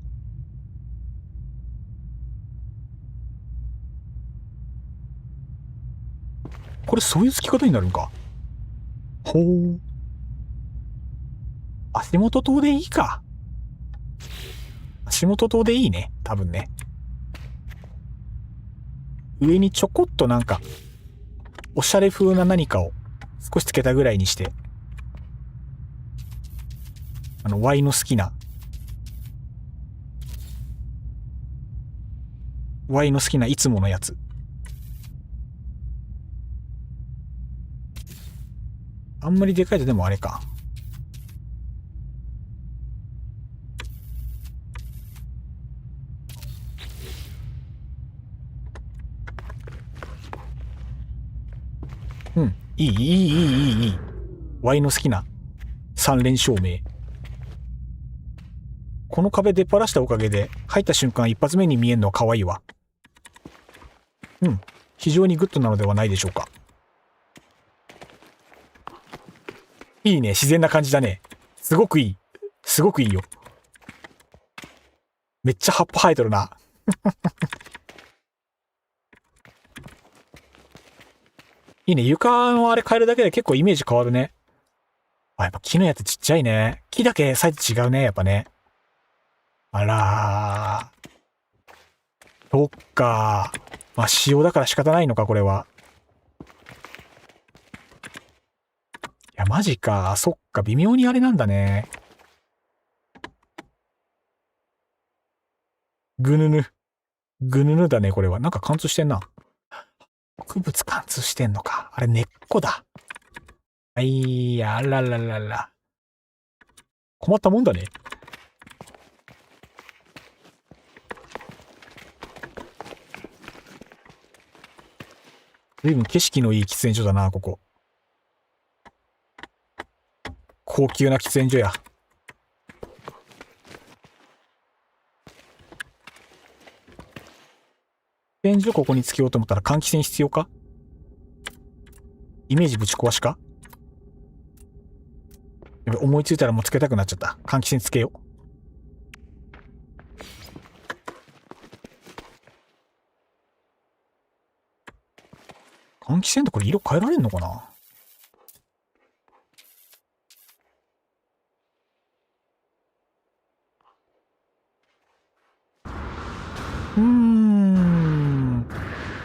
これそういう付き方になるんか。ほう。足元灯でいいか。足元灯でいいね。多分ね。上にちょこっとなんか、おしゃれ風な何かを少しつけたぐらいにして、Y の好きな、Y の好きないつものやつ。あんまりでかいとでもあれか。うん。いい。Y の好きな三連照明。この壁出っ張したおかげで、入った瞬間一発目に見えるのは可愛いわ。うん。非常にグッドなのではないでしょうか。いいね。自然な感じだね。すごくいい。すごくいいよ。めっちゃ葉っぱ生えてるな。いいね。床のあれ変えるだけで結構イメージ変わるね。あ、やっぱ木のやつちっちゃいね。木だけサイズ違うね。やっぱね。あらー。そっか。まあ、仕様だから仕方ないのか、これは。いや、マジか。そっか。微妙にあれなんだね。ぐぬぬ。ぐぬぬだね、これは。なんか貫通してんな。植物貫通してんのか。あれ根っこだ。あらららら。困ったもんだね。随分景色のいい喫煙所だな、ここ。高級な喫煙所や。喫煙所ここにつけようと思ったら換気扇必要か？イメージぶち壊しか？やべ、思いついたらもうつけたくなっちゃった。換気扇つけよう。換気扇ってこれ色変えられんのかな？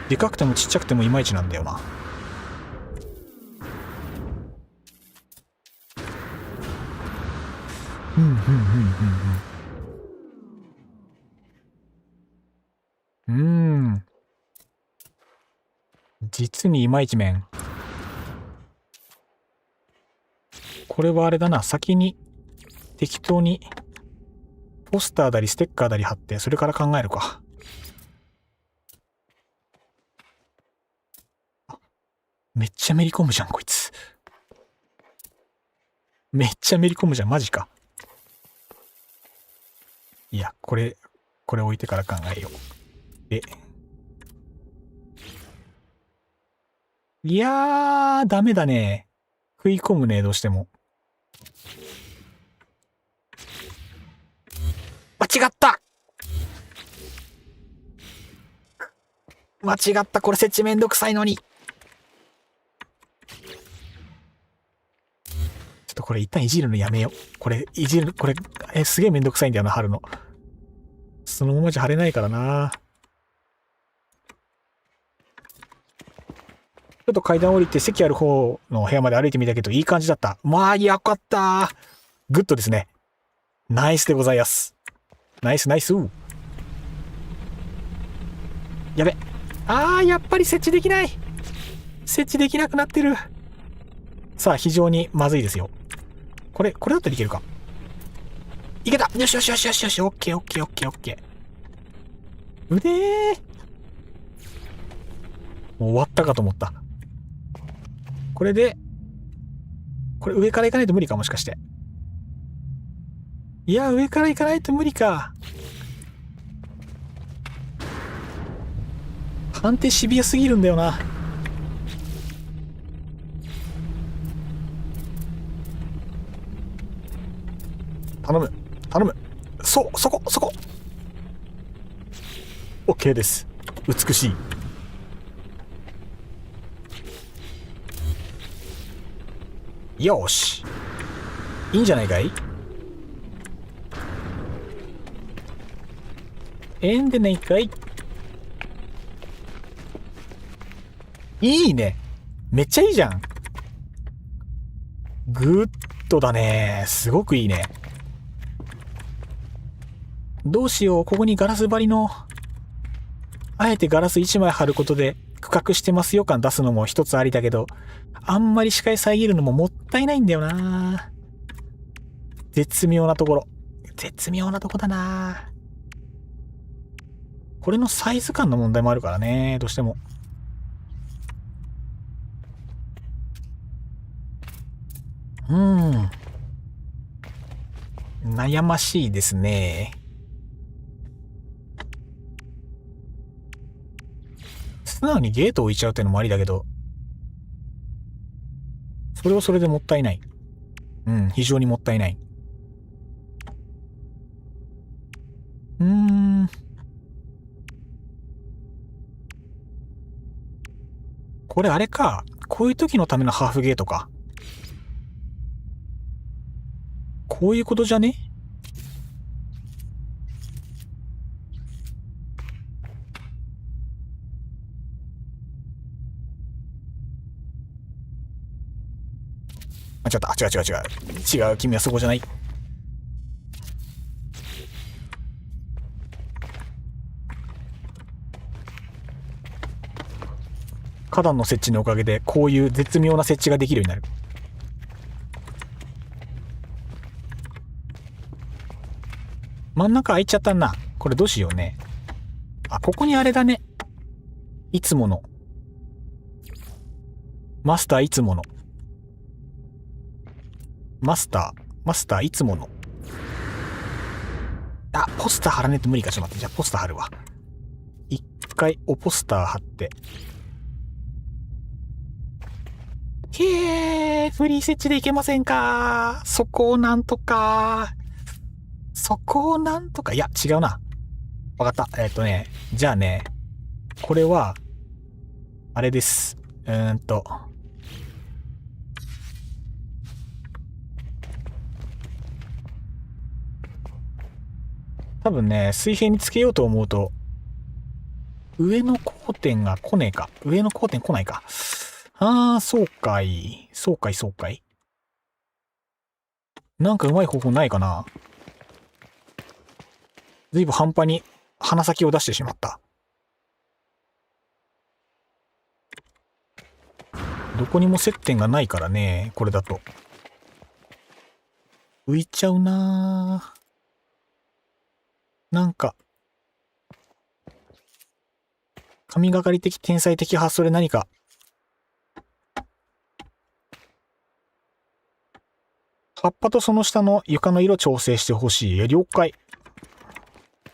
でかくてもちっちゃくてもいまいちなんだよな。実にいまいち面。これはあれだな。先に適当にポスターだりステッカーだり貼ってそれから考えるか。めっちゃめり込むじゃんこいつ。めっちゃめり込むじゃんマジか。いやこれ置いてから考えよう。でいやーダメだね。食い込むねどうしても。間違った間違った。これ設置めんどくさいのに。ちょっとこれ一旦いじるのやめよう。これいじる、これ、すげえめんどくさいんだよな、貼るの。そのままじゃ貼れないからな。ちょっと階段降りて席ある方の部屋まで歩いてみたけど、いい感じだった。まあ、よかった。グッドですね。ナイスでございます。ナイスナイス。やべ。やっぱり設置できない。設置できなくなってる。さあ、非常にまずいですよ。これだったらいけるか。いけた。よし。オッケー。うでー。もう終わったかと思った。これで、これ上から行かないと無理か、もしかして。いや、上から行かないと無理か。判定シビアすぎるんだよな。頼む。頼む。そこ OK です。美しい。よし。いいんじゃないかい？ええんでないかい？いいね。めっちゃいいじゃん。グッドだね。すごくいいね。どうしよう。ここにガラス張りの、あえてガラス1枚貼ることで区画してますよ感出すのも一つありだけど、あんまり視界遮るのももったいないんだよな。絶妙なところ。絶妙なとこだな。これのサイズ感の問題もあるからね。どうしても。悩ましいですね。素直にゲートを置いちゃうってのもありだけど、それはそれでもったいない。非常にもったいない。これあれか。こういう時のためのハーフゲートか。こういうことじゃね？間違った。違う。君はそこじゃない。花壇の設置のおかげで、こういう絶妙な設置ができるようになる。真ん中空いちゃったな。これどうしようね。あ、ここにあれだね。いつもの。マスターいつもの。マスターいつもの。あ、ポスター貼らねえと無理か。ちょっと待って。じゃあポスター貼るわ。一回ポスター貼って。フリー設置でいけませんか？そこをなんとか。いや、違うな。わかった。じゃあね、これは、あれです。多分ね、水平につけようと思うと、上の交点が来ねえか。上の交点来ないか。そうかい。なんかうまい方法ないかな。ずいぶん半端に鼻先を出してしまった。どこにも接点がないからね、これだと。浮いちゃうなぁ。なんか、神がかり的天才的発想で何か。葉っぱとその下の床の色調整してほしい。了解。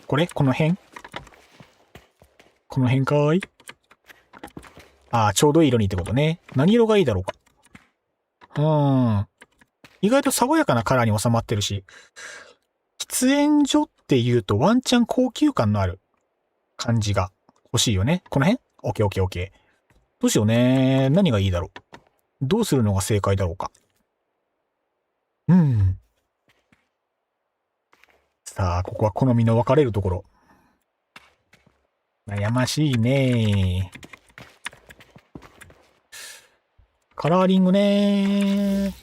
この辺かーい？ちょうどいい色にってことね。何色がいいだろうか。意外と爽やかなカラーに収まってるし、喫煙所って言うとワンチャン高級感のある感じが欲しいよね。この辺？オッケー。どうしようね。何がいいだろう。どうするのが正解だろうか。さあ、ここは好みの分かれるところ。悩ましいね。カラーリングね。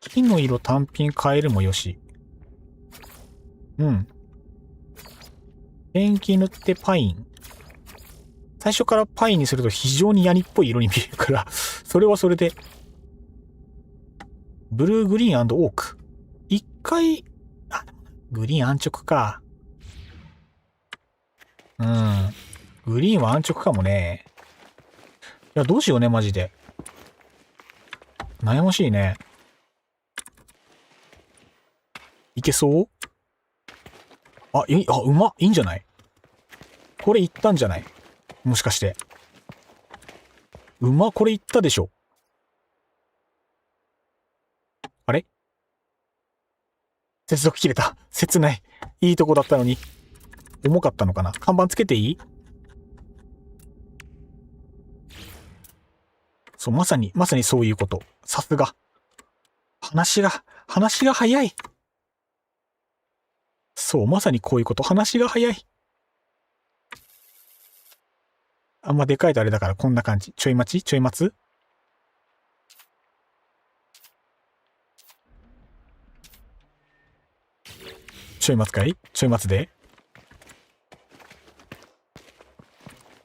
木の色単品変えるもよし。ペンキ塗ってパイン。最初からパインにすると非常にヤニっぽい色に見えるから、それはそれで。ブルー、グリーン&オーク。一回、グリーン安直か。グリーンは安直かもね。いや、どうしようね、マジで。悩ましいね。いけそう？うまっ。いいんじゃない？これいったんじゃない？もしかして。これいったでしょ。あれ？接続切れた。切ない。いいとこだったのに。重かったのかな。看板つけていい？そう、まさにそういうこと。さすが。話が早い。そう、まさにこういうこと。話が早い。あんまでかいとあれだからこんな感じ。ちょい待つかい？ちょい待つで。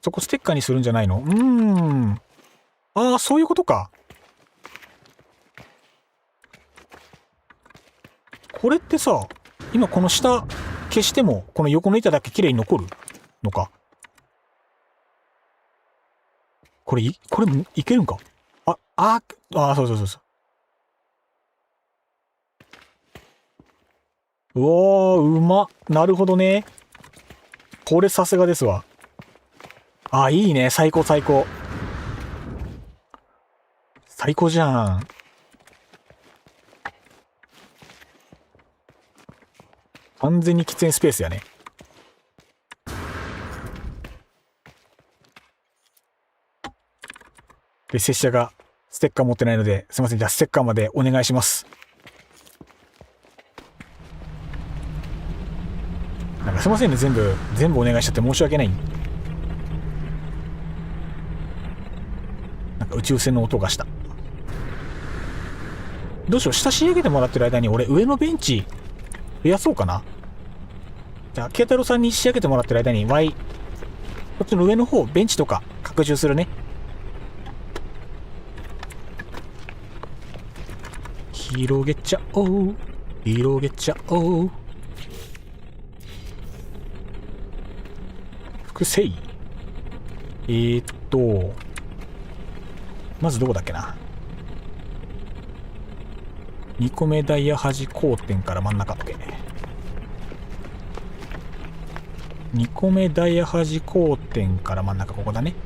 そこステッカーにするんじゃないの？ああ、そういうことか。これってさ、今この下消しても、この横の板だけ綺麗に残るのか。これいけるんか？そう。うおー、うま。なるほどね。これさすがですわ。いいね。最高。最高じゃん。完全に喫煙スペースやね。で、拙者がステッカー持ってないので、すいません。じゃあステッカーまでお願いします。なんかすいませんね。全部お願いしちゃって申し訳ない。なんか宇宙船の音がした。どうしよう。下仕上げてもらってる間に俺上のベンチ増やそうかな。じゃあ、慶太郎さんに仕上げてもらってる間に Y、こっちの上の方、ベンチとか拡充するね。広げちゃおう。複製。まずどこだっけな。2個目ダイヤ端交点から真ん中。OK。2個目ダイヤ端交点から真ん中、ここだね。こ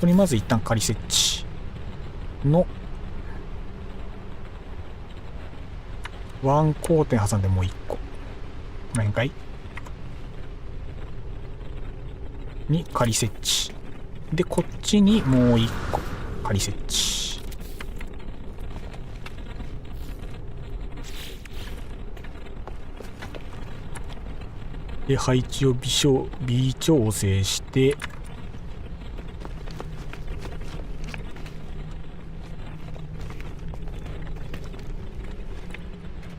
こにまず一旦仮設置のワン交点挟んでもう1個。この辺かいに仮設置で、こっちにもう1個仮設置で、配置を微調整して、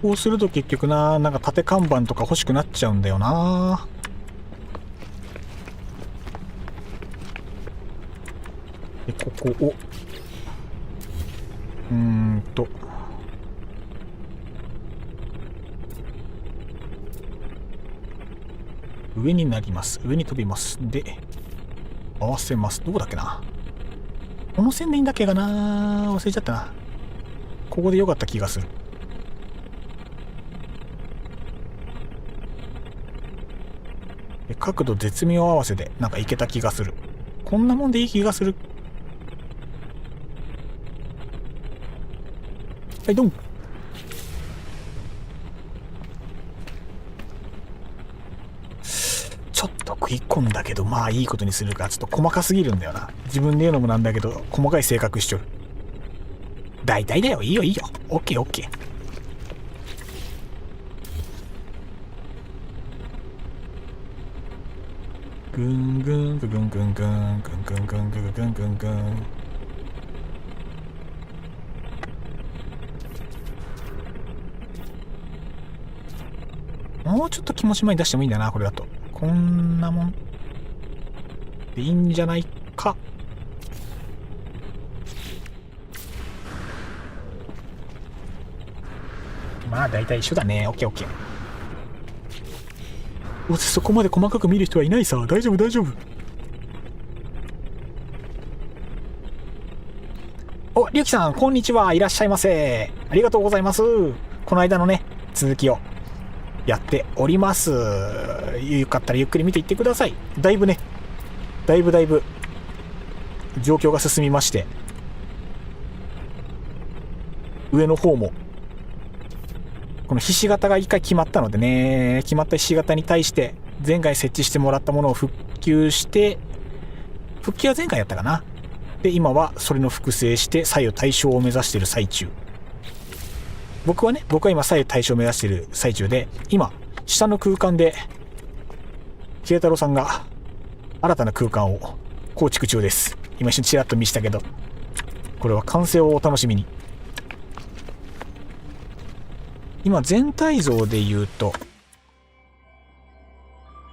こうすると結局なんか縦看板とか欲しくなっちゃうんだよな。で、ここを上になります。上に飛びます。で、合わせます。どこだっけな。この線でいいんだっけかな。忘れちゃったな。ここでよかった気がする。で、角度絶妙合わせでなんかいけた気がする。こんなもんでいい気がする。はい、ドン。ちょっと食い込んだけど、まあいいことにするか。ちょっと細かすぎるんだよな。自分で言うのもなんだけど、細かい性格しちょる。大体だよ。いいよ。オッケー。ぐんぐん。もうちょっと気持ち前に出してもいいんだな、これだと。こんなもんでいいんじゃないか。まあ大体一緒だね。オッケー。そこまで細かく見る人はいないさ。大丈夫。お、りゅうきさん、こんにちは。いらっしゃいませ。ありがとうございます。この間のね、続きをやっております。よかったらゆっくり見ていってください。だいぶ状況が進みまして、上の方もこのひし形が一回決まったのでね、決まったひし形に対して前回設置してもらったものを復旧して、復旧は前回やったかな。で、今はそれの複製して左右対称を目指している最中。僕は今左右対称を目指している最中で、今下の空間で慶太郎さんが新たな空間を構築中です。今一瞬ちらっと見したけど、これは完成をお楽しみに。今全体像で言うと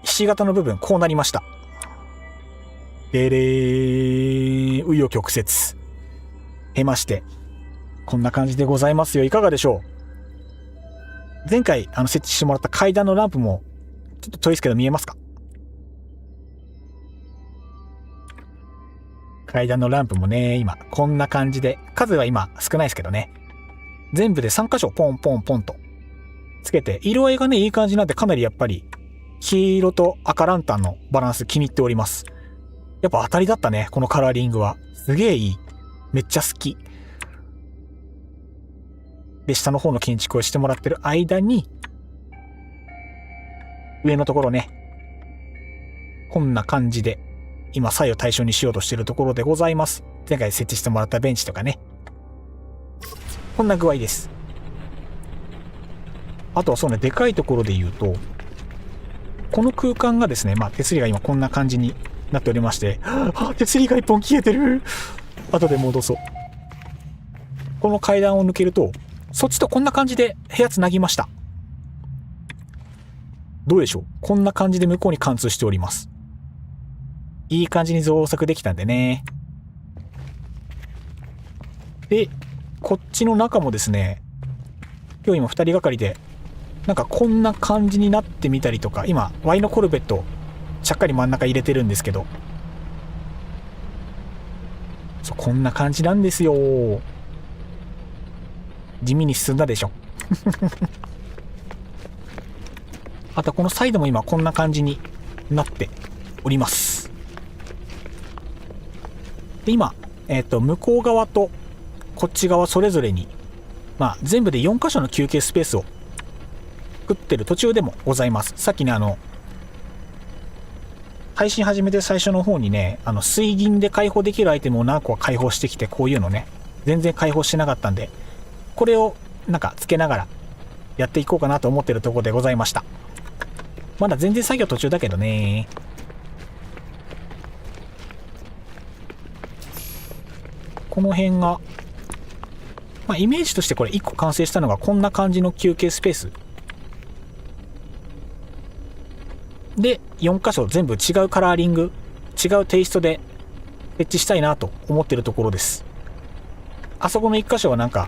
ひし形の部分こうなりました。でれー、紆余曲折経ましてこんな感じでございますよ。いかがでしょう。前回設置してもらった階段のランプもちょっと遠いですけど見えますか。階段のランプもね、今こんな感じで、数は今少ないですけどね、全部で3箇所ポンポンポンとつけて、色合いがねいい感じなんで、かなりやっぱり黄色と赤ランタンのバランス気に入っております。やっぱ当たりだったね、このカラーリングは。すげえいい。めっちゃ好き。で、下の方の建築をしてもらってる間に、上のところね、こんな感じで、今左右対称にしようとしているところでございます。前回設置してもらったベンチとかね。こんな具合です。あとはそうね、でかいところで言うと、この空間がですね、手すりが今こんな感じになっておりまして、手すりが一本消えてる。後で戻そう。この階段を抜けると、そっちとこんな感じで部屋つなぎました。どうでしょう。こんな感じで向こうに貫通しております。いい感じに造作できたんでね。で、こっちの中もですね、今2人がかりでなんかこんな感じになってみたりとか、今 Y のコルベットちゃっかり真ん中入れてるんですけど、そうこんな感じなんですよ。地味に進んだでしょ。あとこのサイドも今こんな感じになっております。で今、向こう側とこっち側それぞれに、全部で4箇所の休憩スペースを作ってる途中でもございます。さっきね、配信始めて最初の方にね、水銀で解放できるアイテムを何個か解放してきて、こういうのね、全然解放してなかったんで、これをなんかつけながらやっていこうかなと思ってるところでございました。まだ全然作業途中だけどね。この辺が、イメージとしてこれ1個完成したのがこんな感じの休憩スペースで、4箇所全部違うカラーリング、違うテイストで設置したいなと思ってるところです。あそこの1箇所はなんか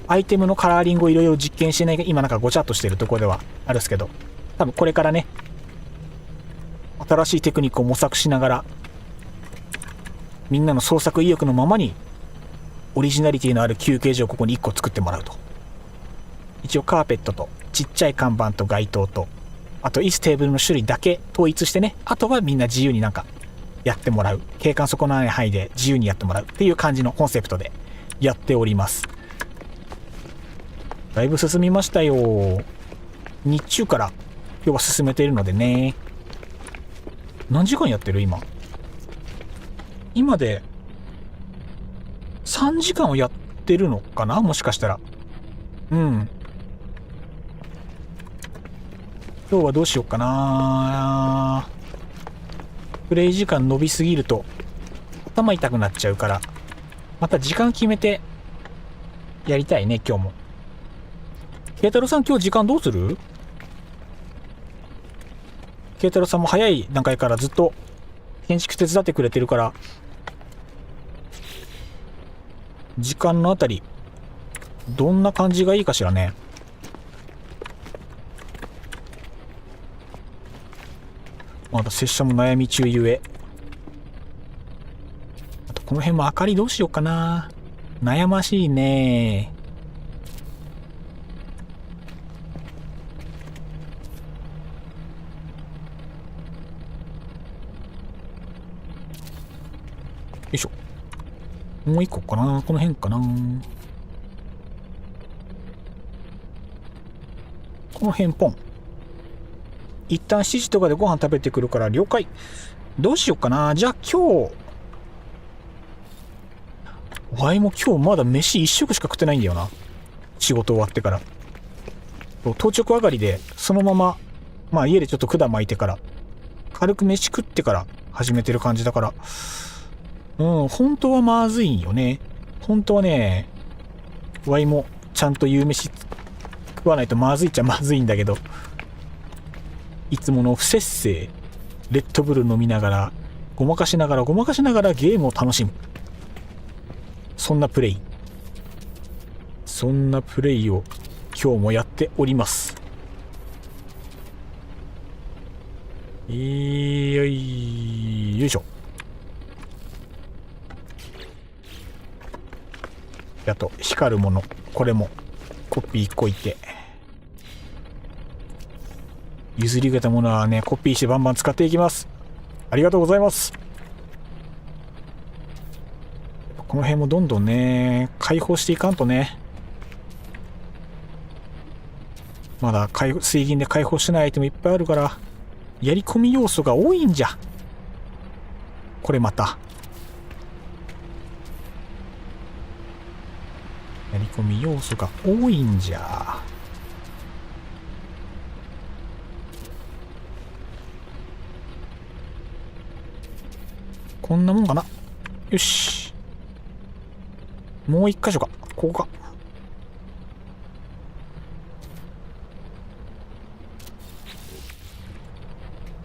アイテムのカラーリングをいろいろ実験してない、今なんかごちゃっとしてるところではあるんですけど、多分これからね、新しいテクニックを模索しながら、みんなの創作意欲のままにオリジナリティのある休憩所をここに1個作ってもらうと。一応カーペットとちっちゃい看板と街灯と、あと椅子テーブルの種類だけ統一してね、あとはみんな自由になんかやってもらう、景観損なわない範囲で自由にやってもらうっていう感じのコンセプトでやっております。だいぶ進みましたよ。日中から今日は進めているのでね。何時間やってる今で3時間をやってるのかな、もしかしたら。今日はどうしようかな。プレイ時間伸びすぎると頭痛くなっちゃうから、また時間決めてやりたいね、今日も。慶太郎さん、今日時間どうする？慶太郎さんも早い段階からずっと建築手伝ってくれてるから、時間のあたりどんな感じがいいかしらね。まだ拙者も悩み中ゆえ。あとこの辺も明かりどうしようかな。悩ましいね。よいしょ。もう一個かな。この辺かな。この辺ポン。一旦7時とかでご飯食べてくるから了解。どうしよっかな。じゃあ今日、ワイも今日まだ飯一食しか食ってないんだよな。仕事終わってから。当直上がりで、そのまま、まあ家でちょっと管巻いてから、軽く飯食ってから始めてる感じだから、本当はまずいんよね。本当はね、ワイもちゃんと夕飯食わないとまずいっちゃまずいんだけど、いつもの不摂生、レッドブル飲みながら、ごまかしながらゲームを楽しむ。そんなプレイを今日もやっております。よいしょ。あと光るもの、これもコピー1個いて、譲り受けたものはねコピーしてバンバン使っていきます。ありがとうございます。この辺もどんどんね解放していかんとね。まだ水銀で解放してないアイテムいっぱいあるからやり込み要素が多いんじゃ。これまたやり込み要素が多いんじゃ。こんなもんかな。よし、もう一箇所か。ここか。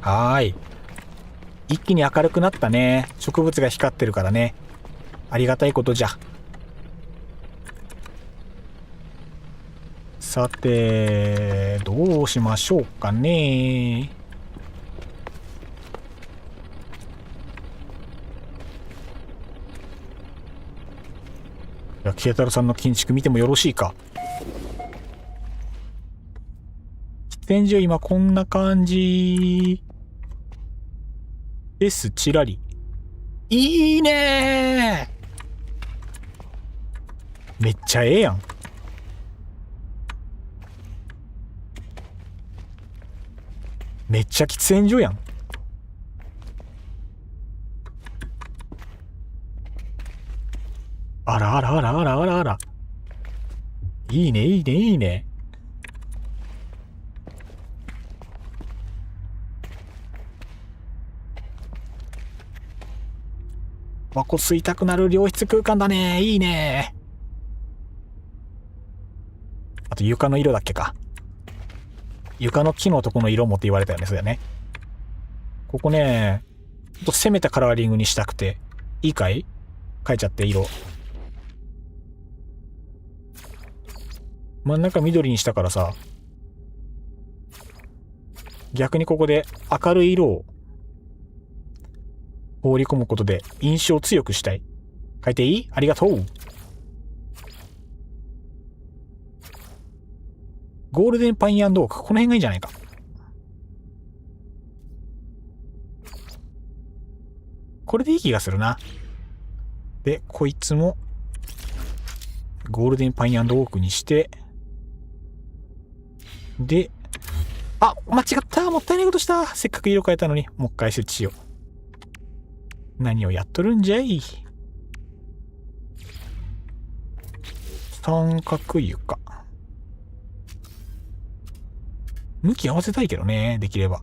はーい、一気に明るくなったね。植物が光ってるからね、ありがたいことじゃ。さてどうしましょうかね。いや、慶太郎さんの建築見てもよろしいか。喫煙所今こんな感じです。ちらり。いいねー、めっちゃええやん。めっちゃ喫煙所やん。あらあらあらあらあらあら。いいねいいねいいね。タバコ吸いたくなる良質空間だね。いいね。あと床の色だっけか。床の木のとこの色もって言われたよね。そうだよね。ここね、ちょっと攻めたカラーリングにしたくて。いいかい？変えちゃって色。真ん中緑にしたからさ、逆にここで明るい色を放り込むことで印象を強くしたい。変えていい？ありがとう。ゴールデンパイン&オーク、この辺がいいんじゃないか。これでいい気がするな。で、こいつもゴールデンパイン&オークにして、で、あ、間違った。もったいないことした。せっかく色変えたのに、もう一回設置しよう。何をやっとるんじゃい。三角床。向き合わせたいけどね、できれば。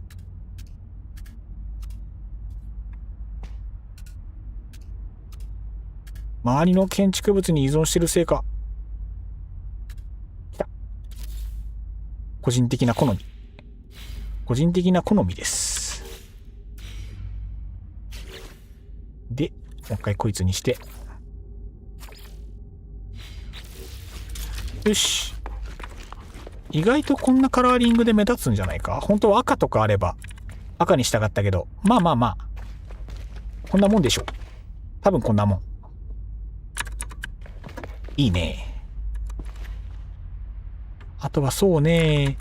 周りの建築物に依存してるせいか。来た。個人的な好みです。で、もう一回こいつにして。よし。意外とこんなカラーリングで目立つんじゃないか。本当は赤とかあれば赤にしたかったけど、まあこんなもんでしょう。多分こんなもん。いいね。あとはそうね、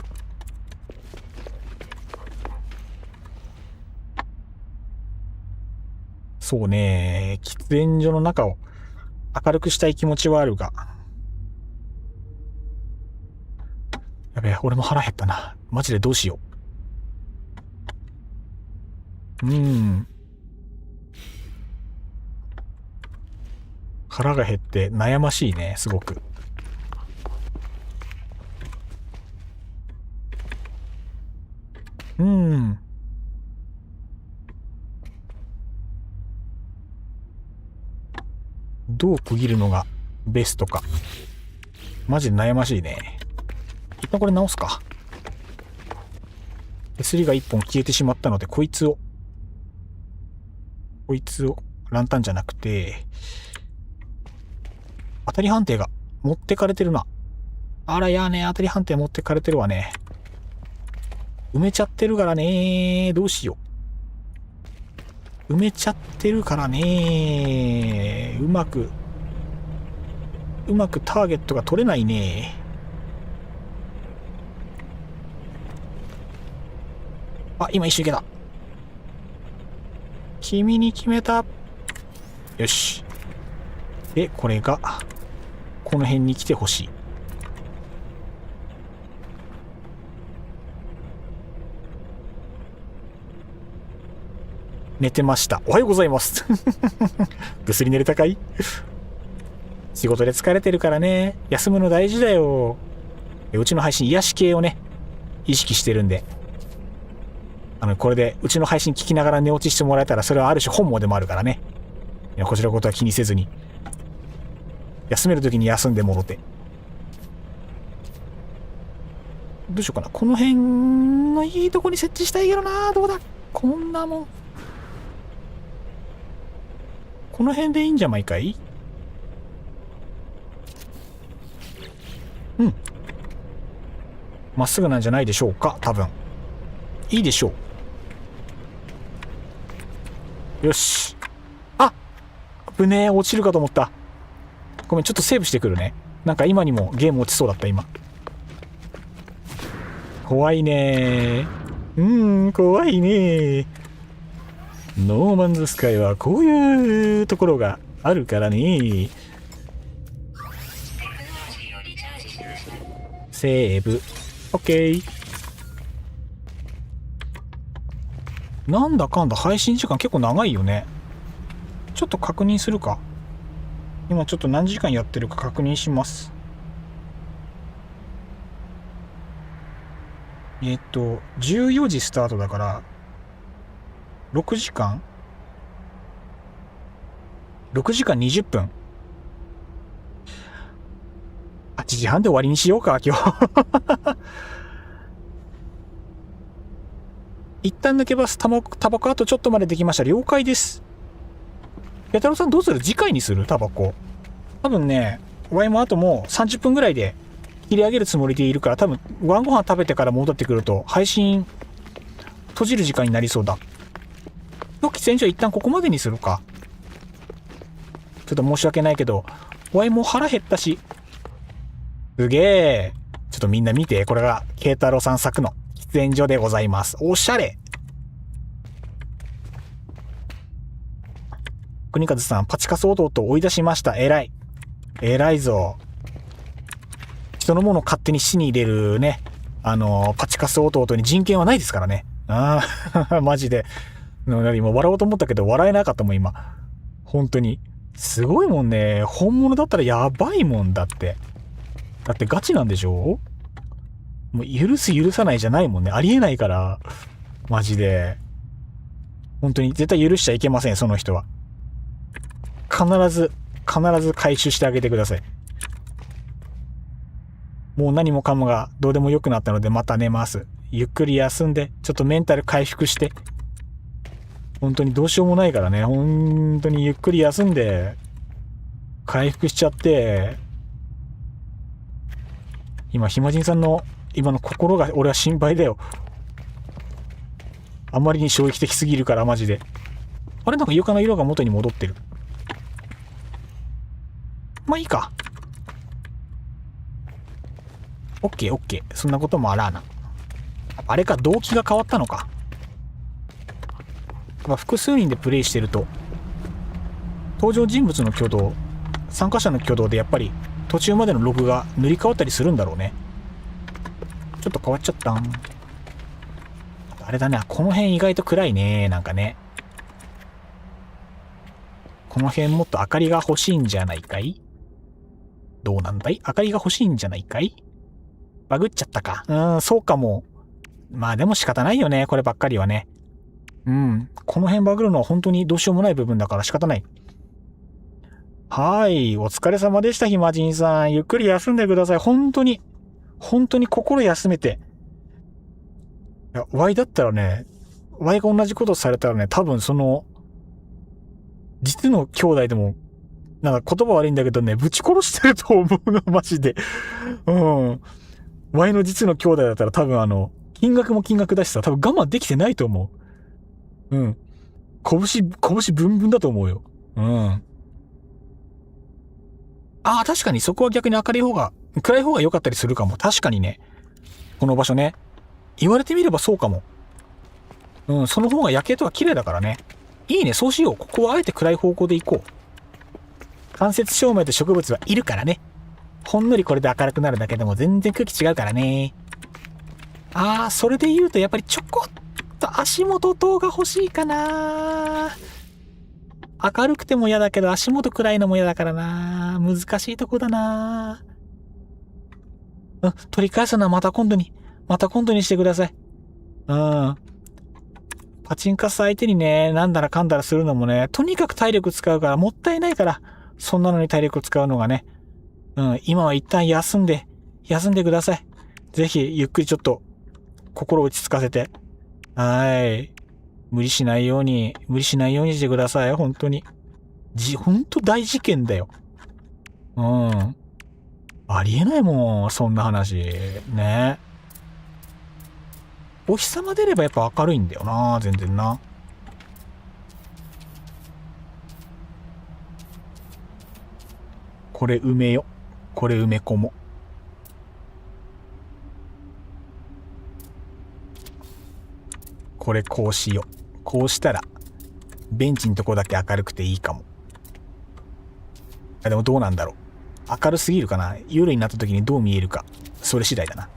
喫煙所の中を明るくしたい気持ちはあるが、やべえ、俺も腹減ったな。マジでどうしよう。腹が減って悩ましいね、すごく。どう区切るのがベストか。マジで悩ましいね。一旦これ直すか。手すりが一本消えてしまったので、こいつを、ランタンじゃなくて、当たり判定が持ってかれてるな。あら、やね、当たり判定持ってかれてるわね。埋めちゃってるからね。どうしよう。埋めちゃってるからね。うまくターゲットが取れないね。あ、今一瞬いけた。君に決めた。よし。で、これが、この辺に来てほしい。寝てました。おはようございます。ぐっすり寝れたかい？仕事で疲れてるからね。休むの大事だよ。うちの配信癒し系をね、意識してるんで。これでうちの配信聞きながら寝落ちしてもらえたら、それはある種本望でもあるからね。こちらのことは気にせずに。休めるときに休んでもろて。どうしようかな。この辺のいいとこに設置したいけどな。どうだ？こんなもん。この辺でいいんじゃないかい？まっすぐなんじゃないでしょうか、多分。いいでしょう。よし。あ！危ねえ、落ちるかと思った。ごめん、ちょっとセーブしてくるね。なんか今にもゲーム落ちそうだった、今。怖いねー。怖いねー。ノーマンズスカイはこういうところがあるからね。セーブ。オッケー。なんだかんだ配信時間結構長いよね。ちょっと確認するか。今ちょっと何時間やってるか確認します。14時スタートだから、6時間 ?6 時間20分。8時半で終わりにしようか、今日。一旦抜けます。タバコあとちょっとまでできました。了解です。や太郎さんどうする？次回にする？タバコ。多分ね、ワイもあともう30分ぐらいで切り上げるつもりでいるから、多分晩ご飯食べてから戻ってくると配信閉じる時間になりそうだ。今日喫煙所一旦ここまでにするか。ちょっと申し訳ないけど、ワイも腹減ったし。すげえ。ちょっとみんな見て。これが慶太郎さん作の喫煙所でございます。おしゃれ。国和さん、パチカス弟を追い出しました。偉い。偉いぞ。人のものを勝手に死に入れるね。パチカス弟に人権はないですからね。ああ、マジで。今笑おうと思ったけど笑えなかったもん、今。本当に。すごいもんね。本物だったらやばいもんだって。だってガチなんでしょ？もう許す許さないじゃないもんね。ありえないから。マジで。本当に絶対許しちゃいけません、その人は。必ず回収してあげてください。もう何もかもがどうでもよくなったのでまた寝ます。ゆっくり休んで、ちょっとメンタル回復して。本当にどうしようもないからね。本当にゆっくり休んで、回復しちゃって、今、ひまじんさんの今の心が俺は心配だよ。あまりに衝撃的すぎるから、マジで。あれなんか床の色が元に戻ってる。まあいいか。オッケーオッケー。そんなこともあらな。あれか、動機が変わったのか。複数人でプレイしてると、登場人物の挙動、参加者の挙動でやっぱり途中までのログが塗り替わったりするんだろうね。ちょっと変わっちゃったん。あれだね、この辺意外と暗いね、なんかね。この辺もっと明かりが欲しいんじゃないかい？どうなんだい？明かりが欲しいんじゃないかい？バグっちゃったか。そうかも。まあでも仕方ないよね、こればっかりはね。この辺バグるのは本当にどうしようもない部分だから仕方ない。はい、お疲れ様でした、ひまじんさん。ゆっくり休んでください。本当に心休めて。いや、Y だったらね、Y が同じことされたらね、多分実の兄弟でも、なんか言葉悪いんだけどね、ぶち殺してると思うの、マジで。Y の実の兄弟だったら多分金額も金額だしさ、多分我慢できてないと思う。拳ブンブンだと思うよ。確かにそこは逆に暗い方が良かったりするかも。確かにね。この場所ね。言われてみればそうかも。その方が夜景とか綺麗だからね。いいね、そうしよう。ここはあえて暗い方向で行こう。間接照明と植物はいるからね。ほんのりこれで明るくなるだけでも全然空気違うからね。それで言うとやっぱりちょこっと足元灯が欲しいかな。明るくても嫌だけど足元暗いのも嫌だからな。難しいとこだな。取り返すのはまた今度にしてください。パチンカス相手にね、なんだらかんだらするのもね、とにかく体力使うからもったいないから、そんなのに体力使うのがね。今は一旦休んでください。ぜひ、ゆっくりちょっと、心を落ち着かせて。無理しないようにしてください。本当に。本当大事件だよ。ありえないもん、そんな話。ね。お日様出ればやっぱ明るいんだよな、全然な。これ埋めよ。これ埋め込も。これこうしよ。こうしたら、ベンチのとこだけ明るくていいかも。でもどうなんだろう。明るすぎるかな。夜になった時にどう見えるか。それ次第だな。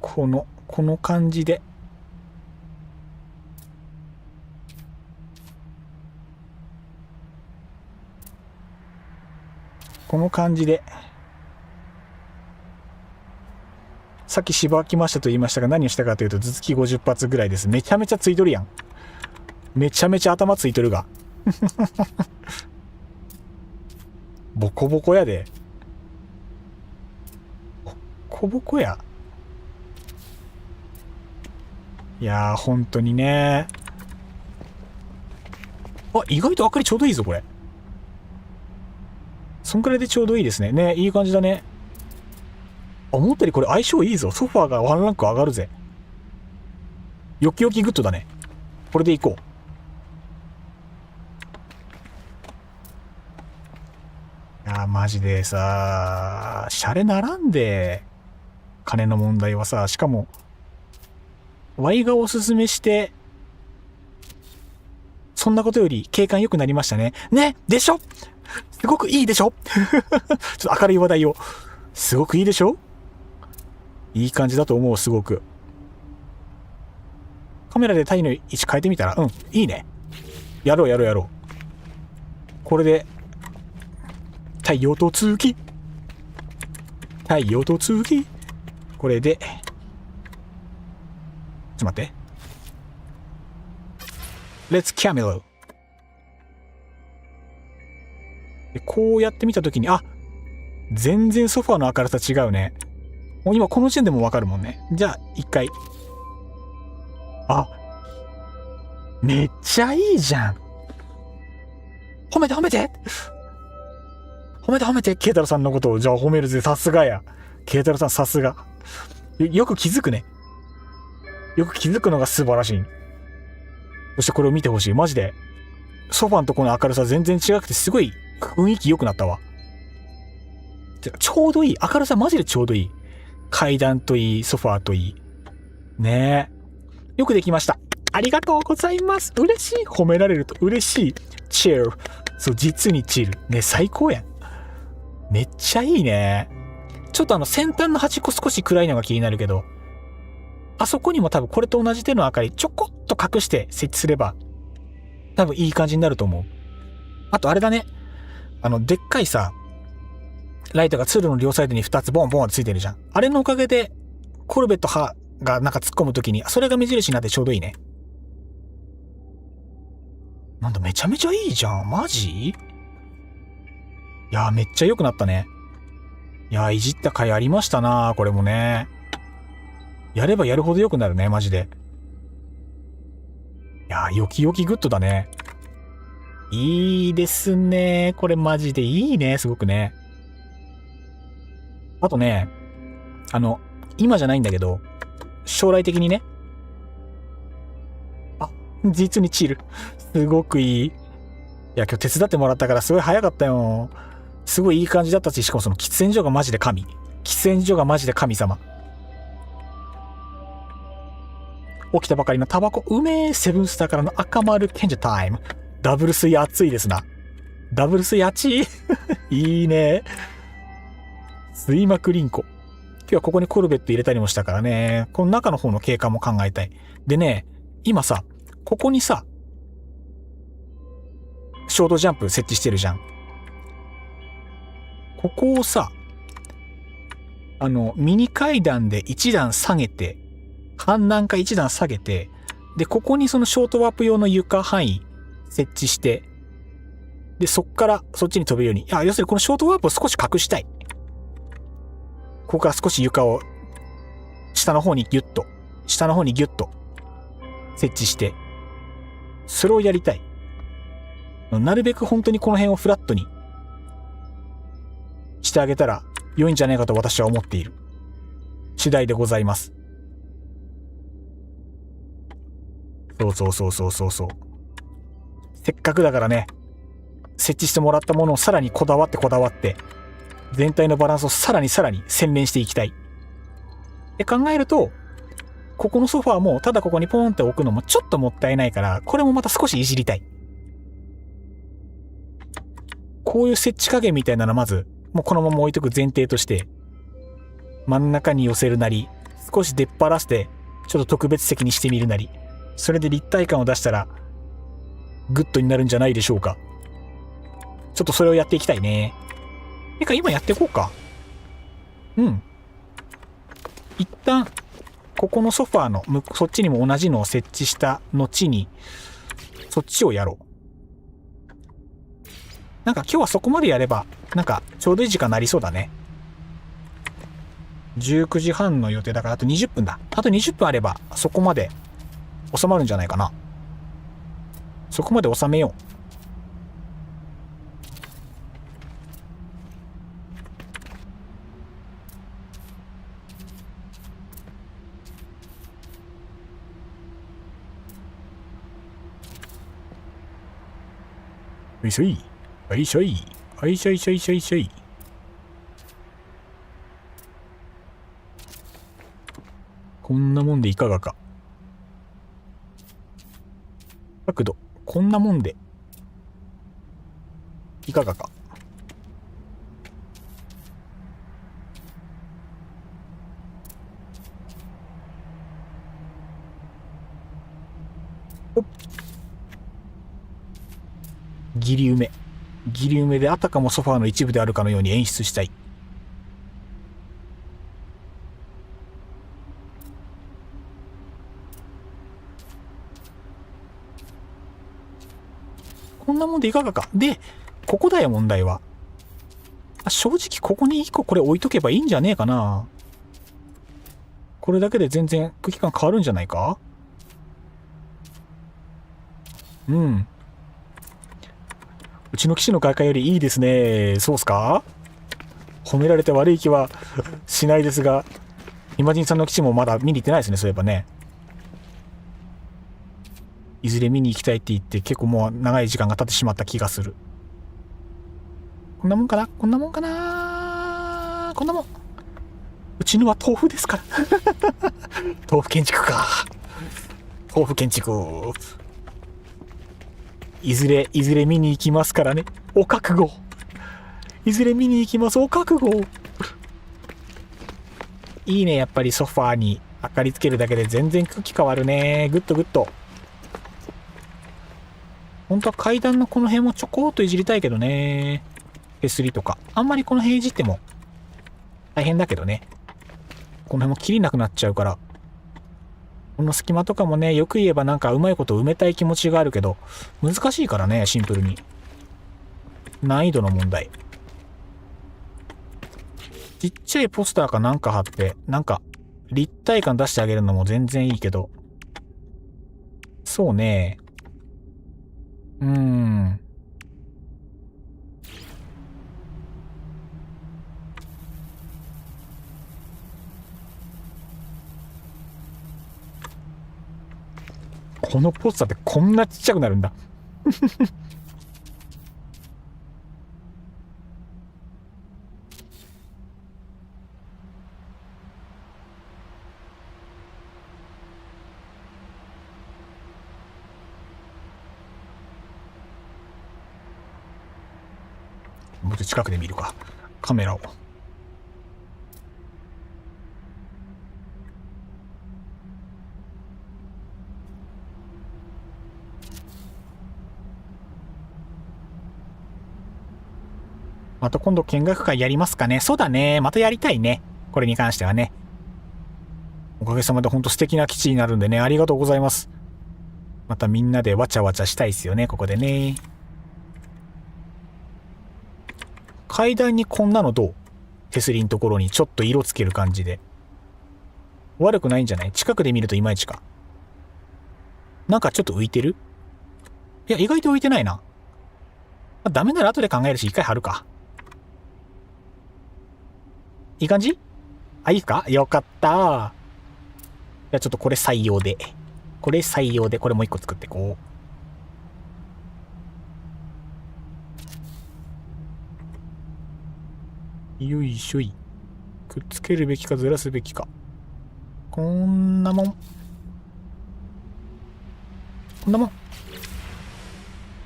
この感じで。この感じで。さっき芝来ましたと言いましたが、何をしたかというと、頭突き50発ぐらいです。めちゃめちゃついとるやん。めちゃめちゃ頭ついとるが。ボコボコやで。ボコボコや。いやー、本当にね。意外と明かりちょうどいいぞ、これ。そんくらいでちょうどいいですね。ね、いい感じだね。思ったよりこれ相性いいぞ。ソファーがワンランク上がるぜ。よきよきグッドだね。これでいこう。マジでさ、シャレならんで。金の問題はさ、しかも、Y がおすすめして、そんなことより景観良くなりましたね。ね、でしょ？すごくいいでしょ？ちょっと明るい話題を。すごくいいでしょ？いい感じだと思う、すごく。カメラで太陽の位置変えてみたら、いいね。やろう。これで、太陽と月。これで、ちょっと待って。Let's Camelo。で、こうやって見たときに、全然ソファーの明るさ違うね。もう今この時点でもわかるもんね。じゃあ、一回。めっちゃいいじゃん。褒めてケイタロさんのことを、じゃあ褒めるぜ。さすがや。ケイタロさんさすが。よく気づくね。よく気づくのが素晴らしい。そしてこれを見てほしい。マジで。ソファーのとこの明るさ全然違くてすごい雰囲気良くなったわ。ちょうどいい。明るさマジでちょうどいい。階段といい、ソファーといい。ねえ。よくできました。ありがとうございます。嬉しい。褒められると嬉しい。チル。そう、実にチル。ね、最高やん。めっちゃいいね。ちょっと先端の端っこ少し暗いのが気になるけど、あそこにも多分これと同じ手の明かりちょこっと隠して設置すれば、多分いい感じになると思う。あとあれだね。でっかいさ、ライトが通路の両サイドに2つボンボンってついてるじゃん。あれのおかげで、コルベットがなんか突っ込むときに、それが目印になってちょうどいいね。なんだ、めちゃめちゃいいじゃん。マジ？いやー、めっちゃ良くなったね。いやー、いじった甲斐ありましたなー、これもね。やればやるほど良くなるね、マジで。いやー、よきよきグッドだね。いいですね。これマジでいいね、すごくね。あとね、今じゃないんだけど、将来的にね。あ、実にチル。すごくいい。いや、今日手伝ってもらったからすごい早かったよ。すごいいい感じだったし、しかもその喫煙所がマジで神。喫煙所がマジで神様。起きたばかりのタバコうめえ。セブンスターからの赤丸賢者タイム。ダブルスイ熱いですな。ダブルスイ熱い。いいね。吸いまくりんこ。今日はここにコルベット入れたりもしたからね。この中の方の景観も考えたい。でね、今さ、ここにさ、ショートジャンプ設置してるじゃん。ここをさ、ミニ階段で1段下げて、半段か1段下げて、で、ここにそのショートワープ用の床範囲設置して、で、そっからそっちに飛べるように。要するにこのショートワープを少し隠したい。ここから少し床を下の方にギュッと設置して、それをやりたい。なるべく本当にこの辺をフラットにしてあげたら良いんじゃないかと私は思っている次第でございます。そう。せっかくだからね、設置してもらったものをさらにこだわって全体のバランスをさらに洗練していきたいって考えると、ここのソファーもただここにポーンって置くのもちょっともったいないから、これもまた少しいじりたい。こういう設置加減みたいなのまずもうこのまま置いとく前提として、真ん中に寄せるなり、少し出っ張らせてちょっと特別席にしてみるなり、それで立体感を出したらグッドになるんじゃないでしょうか。ちょっとそれをやっていきたいね。今やっていこうか。一旦ここのソファーのそっちにも同じのを設置した後にそっちをやろう。なんか今日はそこまでやればなんかちょうどいい時間になりそうだね。19時半の予定だからあと20分だ。あと20分あればそこまで収まるんじゃないかな。そこまで収めよう。いしょい。いしょい。いしょいしょいしょいしょい。こんなもんでいかがか。角度、こんなもんでいかがか。おっ。ギリ埋めであたかもソファーの一部であるかのように演出したい。こんなもんでいかがか。で、ここだよ問題は。正直ここに1個これ置いとけばいいんじゃねえかな。これだけで全然空気感変わるんじゃないか。うちの騎士の外観よりいいですね。そうっすか？褒められて悪い気はしないですが、イマジンさんの騎士もまだ見に行ってないですね、そういえばね。いずれ見に行きたいって言って結構もう長い時間が経ってしまった気がする。こんなもんかな。うちのは豆腐ですから。豆腐建築か。豆腐建築。いずれ見に行きますからね。お覚悟。いずれ見に行きます。お覚悟。いいね、やっぱりソファーに明かりつけるだけで全然空気変わるね。グッドグッド。本当は階段のこの辺もちょこっといじりたいけどね。手すりとか。あんまりこの辺いじっても大変だけどね。この辺も切りなくなっちゃうから。この隙間とかもね、よく言えばなんかうまいこと埋めたい気持ちがあるけど、難しいからね、シンプルに。難易度の問題。ちっちゃいポスターかなんか貼って、なんか立体感出してあげるのも全然いいけど。そうね。このポスターってこんなちっちゃくなるんだ。もっと近くで見るか。カメラを。また今度見学会やりますかね。そうだね。またやりたいね。これに関してはね。おかげさまでほんと素敵な基地になるんでね。ありがとうございます。またみんなでわちゃわちゃしたいっすよね。ここでね。階段にこんなのどう？手すりのところにちょっと色つける感じで。悪くないんじゃない？近くで見るといまいちか。なんかちょっと浮いてる？いや、意外と浮いてないな。ダメなら後で考えるし、一回貼るか。いい感じ？あ、いいか？よかった。じゃあちょっとこれ採用で。これ採用で、これもう一個作ってこう。よいしょい。くっつけるべきかずらすべきか。こんなもん。こんなもん。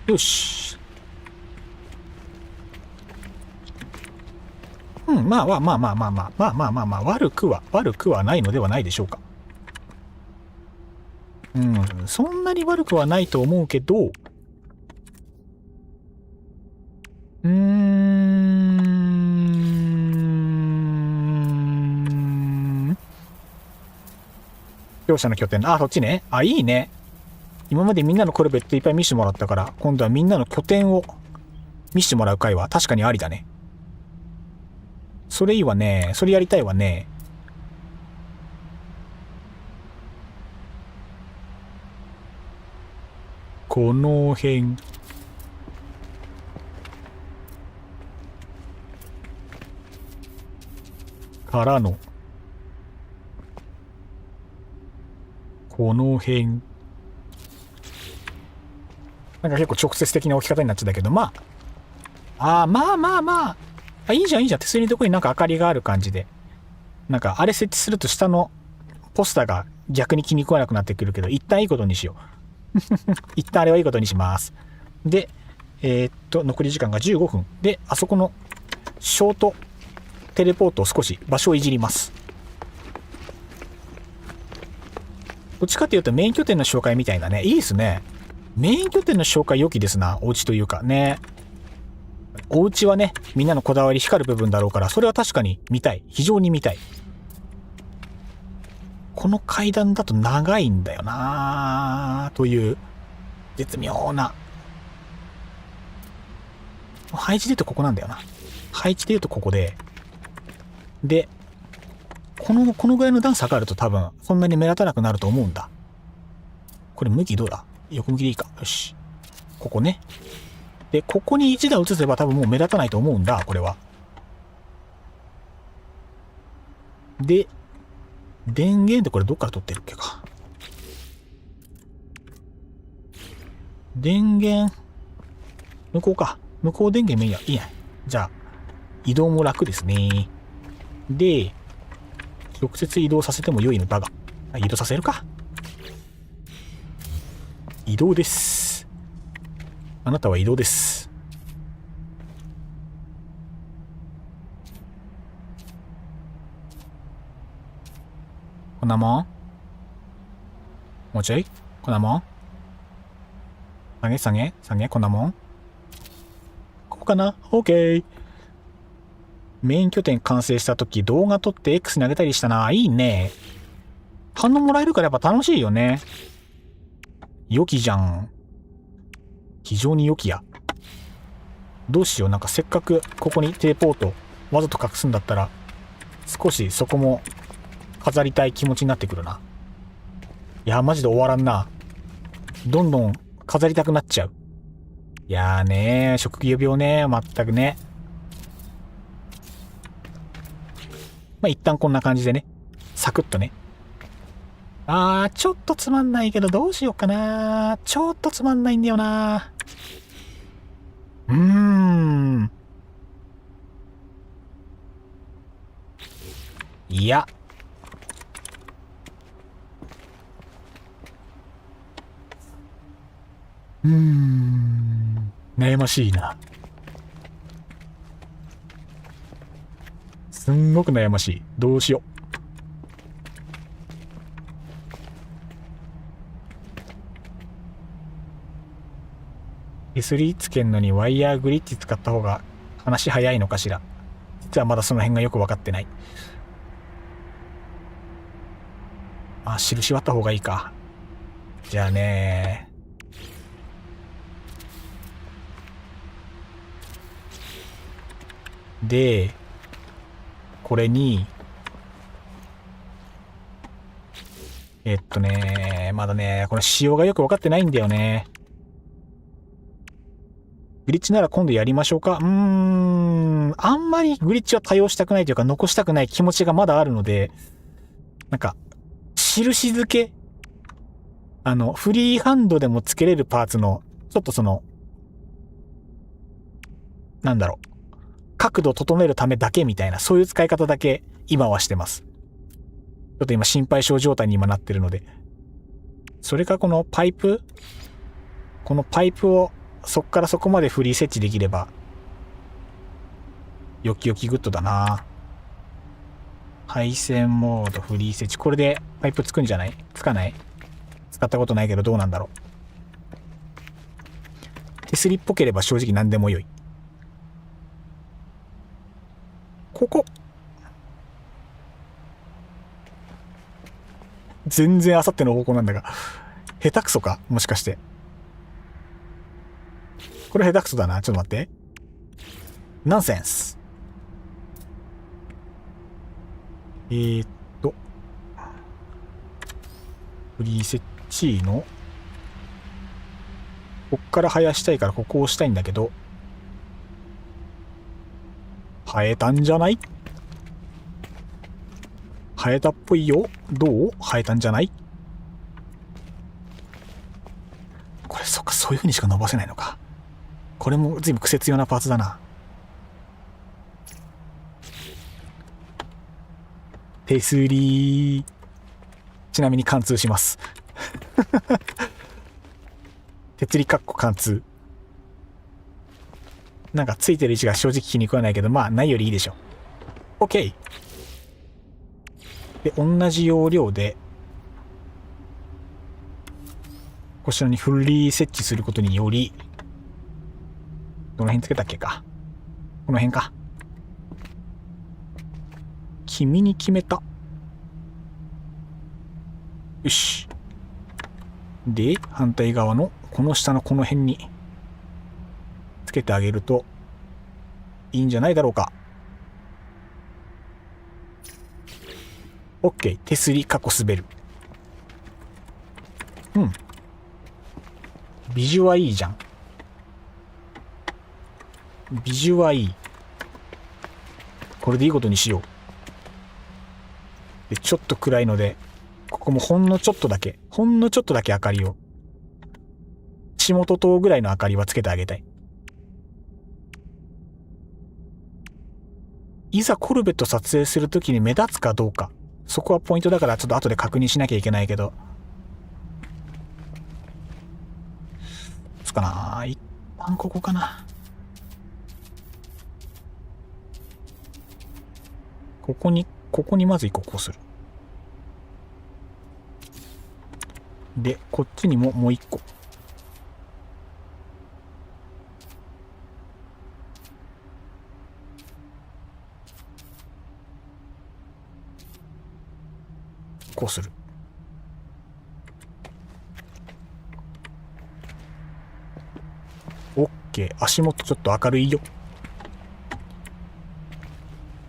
よし。まあまあまあまあまあまあまあまあまあまあ、悪くはないのではないでしょうか。そんなに悪くはないと思うけど、両者の拠点。あ、そっちね。あ、いいね。今までみんなのコルベットいっぱい見せてもらったから、今度はみんなの拠点を見せてもらう回は確かにありだね。それいいわね。それやりたいわね。この辺。からの。この辺。なんか結構直接的な置き方になっちゃったけど、まあ。まあ。あ、いいじゃん。手すりのとこになんか明かりがある感じで。なんかあれ設置すると下のポスターが逆に気に食わなくなってくるけど、一旦いいことにしよう。一旦あれはいいことにします。で、残り時間が15分。で、あそこのショートテレポートを少し場所をいじります。どっちかというとメイン拠点の紹介みたいなね。いいですね。メイン拠点の紹介良きですな。お家というかね。お家はね、みんなのこだわり光る部分だろうから、それは確かに見たい。非常に見たい。この階段だと長いんだよなという絶妙な。配置で言うとここなんだよな。配置で言うとここで。で、このぐらいの段差があると多分そんなに目立たなくなると思うんだ。これ向きどうだ？横向きでいいか。よし。ここね。で、ここに1段移せば多分もう目立たないと思うんだ、これは。で、電源ってこれどっから取ってるっけか。電源、向こうか。向こう電源メインや。いいね。じゃあ、移動も楽ですね。で、直接移動させても良いのだが。移動させるか。移動です。あなたは移動です。こんなもん。もうちょい。こんなもん。下げ下げ下げ。こんなもん。ここかな？ OK。メイン拠点完成した時動画撮って X に上げたりしたな。いいね。反応もらえるからやっぱ楽しいよね。良きじゃん。非常に良きや。どうしよう。なんかせっかくここにテレポートわざと隠すんだったら少しそこも飾りたい気持ちになってくるな。いやマジで終わらんな。どんどん飾りたくなっちゃう。いやーねー、職業病ねー、まったくね。まあ、一旦こんな感じでね、サクッとね。ちょっとつまんないけどどうしようかな。ちょっとつまんないんだよな。いや。悩ましいな。すんごく悩ましい。どうしよう。S3 つけんのにワイヤーグリッチ使った方が話早いのかしら。実はまだその辺がよく分かってない。印割った方がいいか。じゃあねで、これに、まだね、これ仕様がよく分かってないんだよね。グリッチなら今度やりましょうか。あんまりグリッチは多用したくないというか残したくない気持ちがまだあるので、なんか、印付けフリーハンドでも付けれるパーツの、ちょっとなんだろう、角度を整えるためだけみたいな、そういう使い方だけ今はしてます。ちょっと今心配性状態に今なってるので。それかこのパイプをそっからそこまでフリー設置できれば、よきよきグッドだな。配線モード、フリー設置。これでパイプつくんじゃない？つかない？使ったことないけどどうなんだろう。手すりっぽければ正直何でもよい。ここ。全然あさっての方向なんだが。下手くそか？もしかして。これ下手くそだな。ちょっと待って。ナンセンス。フリー設置の、こっから生やしたいからここを押したいんだけど、生えたんじゃない？生えたっぽいよ。どう？生えたんじゃない？これ、そっか、そういう風にしか伸ばせないのか。これも随分癖強なパーツだな。手すり。ちなみに貫通します。手すりかっこ貫通。なんかついてる位置が正直気に食わないけど、まあないよりいいでしょ。OK。で、同じ要領で、こちらにフリー設置することにより、どの辺つけたっけか。この辺か。君に決めた。よし。で、反対側のこの下のこの辺につけてあげるといいんじゃないだろうか。OK。手すり過去滑る。ビジュはいいじゃん。ビジュはいい。これでいいことにしよう。で、ちょっと暗いので、ここもほんのちょっとだけ明かりを。仕事灯ぐらいの明かりはつけてあげたい。いざコルベット撮影するときに目立つかどうか。そこはポイントだからちょっと後で確認しなきゃいけないけど。つかな？一旦ここかな。ここにまず移行する。で、こっちにももう一個。こうする。オッケー。足元ちょっと明るいよ。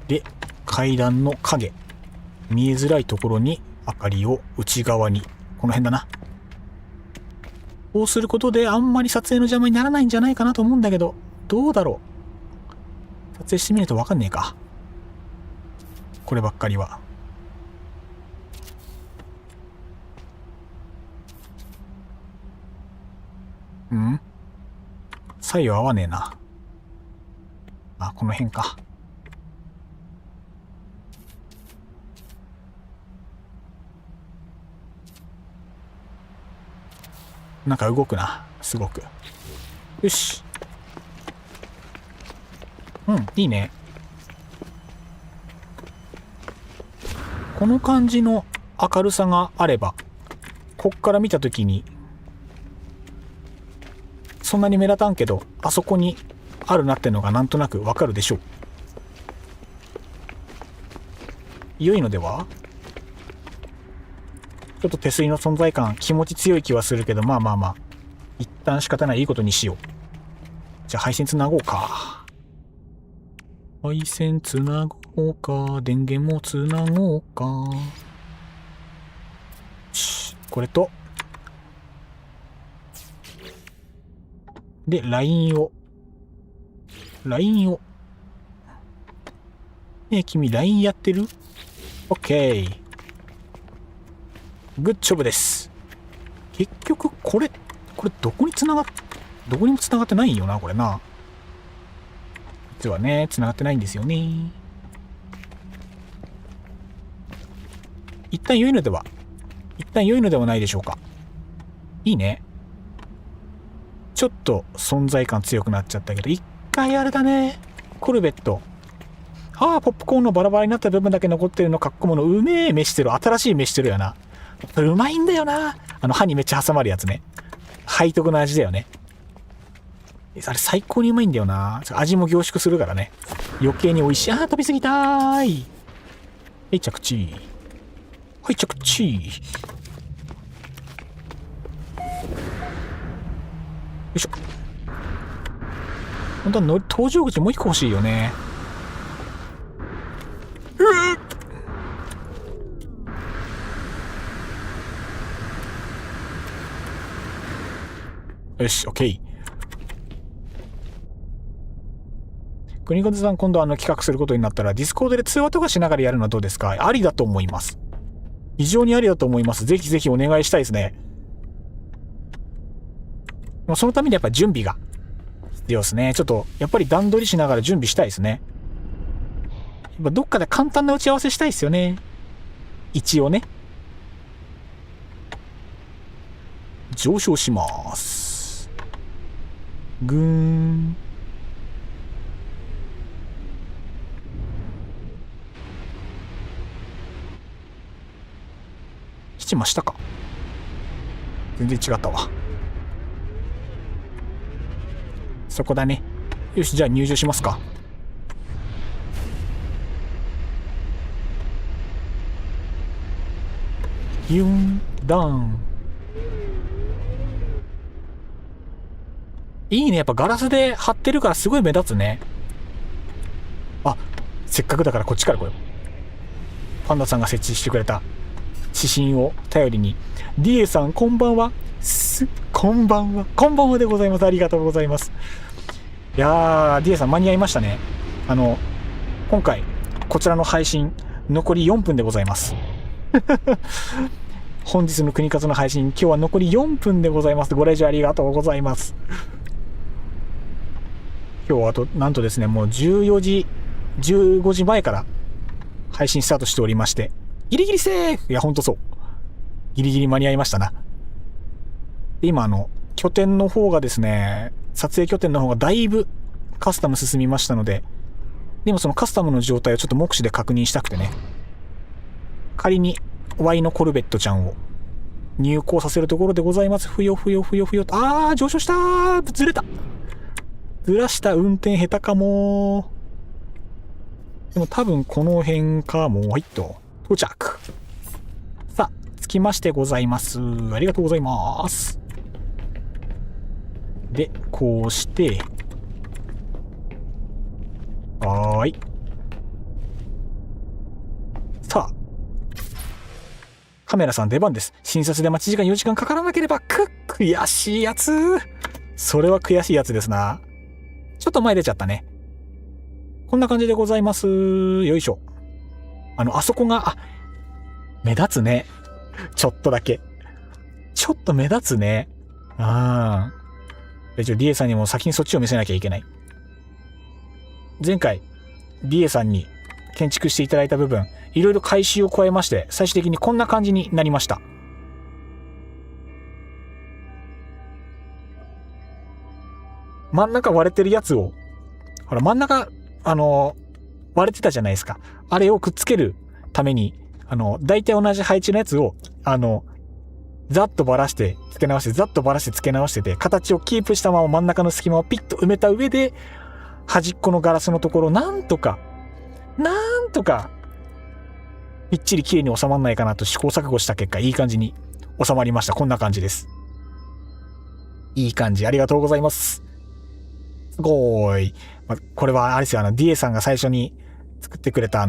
で、階段の影。見えづらいところに明かりを内側に。この辺だな。こうすることであんまり撮影の邪魔にならないんじゃないかなと思うんだけど、どうだろう。撮影してみるとわかんねえか。こればっかりは。ん？左右合わねえな。あ、この辺か。なんか動くな。すごく。よし。うん、いいね。この感じの明るさがあれば、こっから見たときに、そんなに目立たんけど、あそこにあるなってのがなんとなくわかるでしょう。良いのでは？ちょっと手すりの存在感気持ち強い気はするけど、まあまあまあ一旦仕方ない、いいことにしよう。じゃあ配線つなごうか。配線つなごうか。電源もつなごうか。これとでラインをねえ君、ラインやってる？オッケー。グッジョブです。結局これどこにも繋がってないよな、これな。実はね、繋がってないんですよね。一旦良いのではないでしょうか。いいね。ちょっと存在感強くなっちゃったけど、一回あれだね。コルベット。ああ、ポップコーンのバラバラになった部分だけ残ってるのかっこもの。うめえ飯してる。新しい飯してるやな。これうまいんだよな。歯にめっちゃ挟まるやつね。背徳の味だよね。あれ最高にうまいんだよな。味も凝縮するからね。余計に美味しい。あー、飛びすぎたーい。はい、着地。はい、着地。よいしょ。本当は搭乗口もう一個欲しいよね。よし、オッケー。国方さん、今度企画することになったら、ディスコードで通話とかしながらやるのはどうですか？ありだと思います。非常にありだと思います。ぜひぜひお願いしたいですね。そのためにやっぱ準備が必要ですね。ちょっと、やっぱり段取りしながら準備したいですね。やっぱどっかで簡単な打ち合わせしたいですよね。一応ね。上昇します。ぐーん。基地真下か。全然違ったわ。そこだね。よし、じゃあ入場しますか。ユンダン。いいね。やっぱガラスで貼ってるからすごい目立つね。あ、せっかくだからこっちから来よう。パンダさんが設置してくれた指針を頼りに。ディエさん、こんばんは。こんばんは。こんばんはでございます。ありがとうございます。いやー、ディエさん間に合いましたね。今回、こちらの配信、残り4分でございます。本日の国活の配信、今日は残り4分でございます。ご来場ありがとうございます。今日はなんとですね、もう14時、15時前から配信スタートしておりまして、ギリギリセーフ。いや、ほんとそう。ギリギリ間に合いましたな。で、今拠点の方がですね、撮影拠点の方がだいぶカスタム進みましたので、でもそのカスタムの状態をちょっと目視で確認したくてね。仮に Y のコルベットちゃんを入港させるところでございます。ふよふよふよふよと。上昇したー。ずれた。ずらした。運転下手かも。でも多分この辺かも。はいっと。到着。さあ、着きましてございます。ありがとうございます。で、こうして、はーい。さあ、カメラさん出番です。診察で待ち時間4時間かからなければ、悔しいやつ。それは悔しいやつですな。ちょっと前出ちゃったね。こんな感じでございます。よいしょ。あそこが、目立つね。ちょっとだけ。ちょっと目立つね。DA さんにも先にそっちを見せなきゃいけない。前回、DA さんに建築していただいた部分、いろいろ改修を加えまして、最終的にこんな感じになりました。真ん中割れてるやつを、ほら真ん中、割れてたじゃないですか。あれをくっつけるために、大体同じ配置のやつを、ざっとばらして付け直して、ざっとばらして付け直してて、形をキープしたまま真ん中の隙間をピッと埋めた上で、端っこのガラスのところなんとか、ぴっちり綺麗に収まんないかなと試行錯誤した結果、いい感じに収まりました。こんな感じです。いい感じ。ありがとうございます。すごーい。これはあれですよ、DA さんが最初に作ってくれた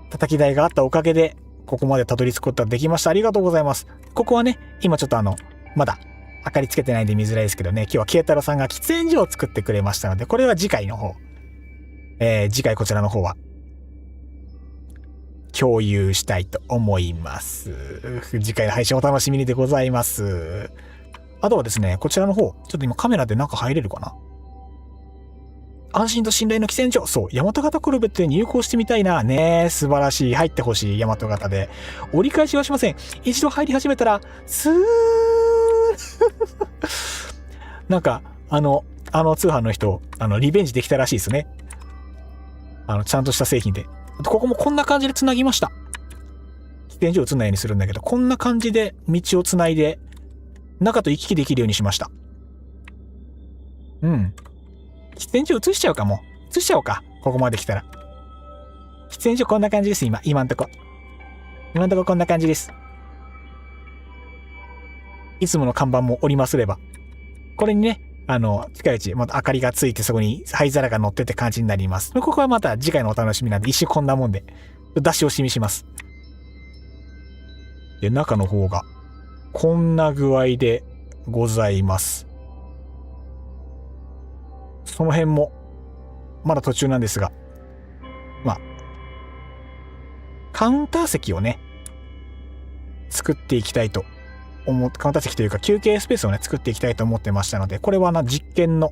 叩き台があったおかげで、ここまでたどり着くことができました。ありがとうございます。ここはね、今ちょっとまだ、明かりつけてないんで見づらいですけどね、今日は慶太郎さんが喫煙所を作ってくれましたので、これは次回の方。次回こちらの方は、共有したいと思います。次回の配信お楽しみにでございます。あとはですね、こちらの方、ちょっと今カメラで中入れるかな？安心と信頼の喫煙所。そう、大和型コルベットで入港してみたいな。ねえ、素晴らしい。入ってほしい。大和型で。折り返しはしません。一度入り始めたら、スーなんか、通販の人、リベンジできたらしいですね。ちゃんとした製品で。ここもこんな感じで繋ぎました。喫煙所を映んないようにするんだけど、こんな感じで道を繋いで、中と行き来できるようにしました。喫煙所映しちゃうかも。映しちゃおうか。ここまで来たら。喫煙所こんな感じです、今んとこ。今んとここんな感じです。いつもの看板も折りますれば。これにね、近いうち、また明かりがついてそこに灰皿が乗ってって感じになります。ここはまた次回のお楽しみなんで、一瞬こんなもんで、出し惜しみします。で、中の方が、こんな具合でございます。その辺も、まだ途中なんですが、カウンター席をね、作っていきたいとカウンター席というか休憩スペースをね、作っていきたいと思ってましたので、これは実験の、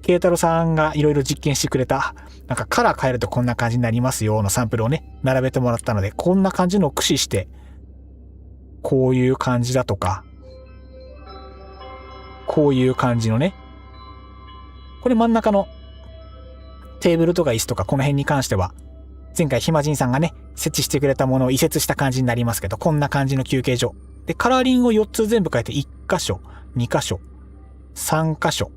慶太郎さんがいろいろ実験してくれた、なんかカラー変えるとこんな感じになりますよのサンプルをね、並べてもらったので、こんな感じのを駆使して、こういう感じだとか、こういう感じのね、これ真ん中のテーブルとか椅子とかこの辺に関しては、前回暇人さんがね、設置してくれたものを移設した感じになりますけど、こんな感じの休憩所。で、カラーリングを4つ全部変えて1箇所、2箇所、3箇所、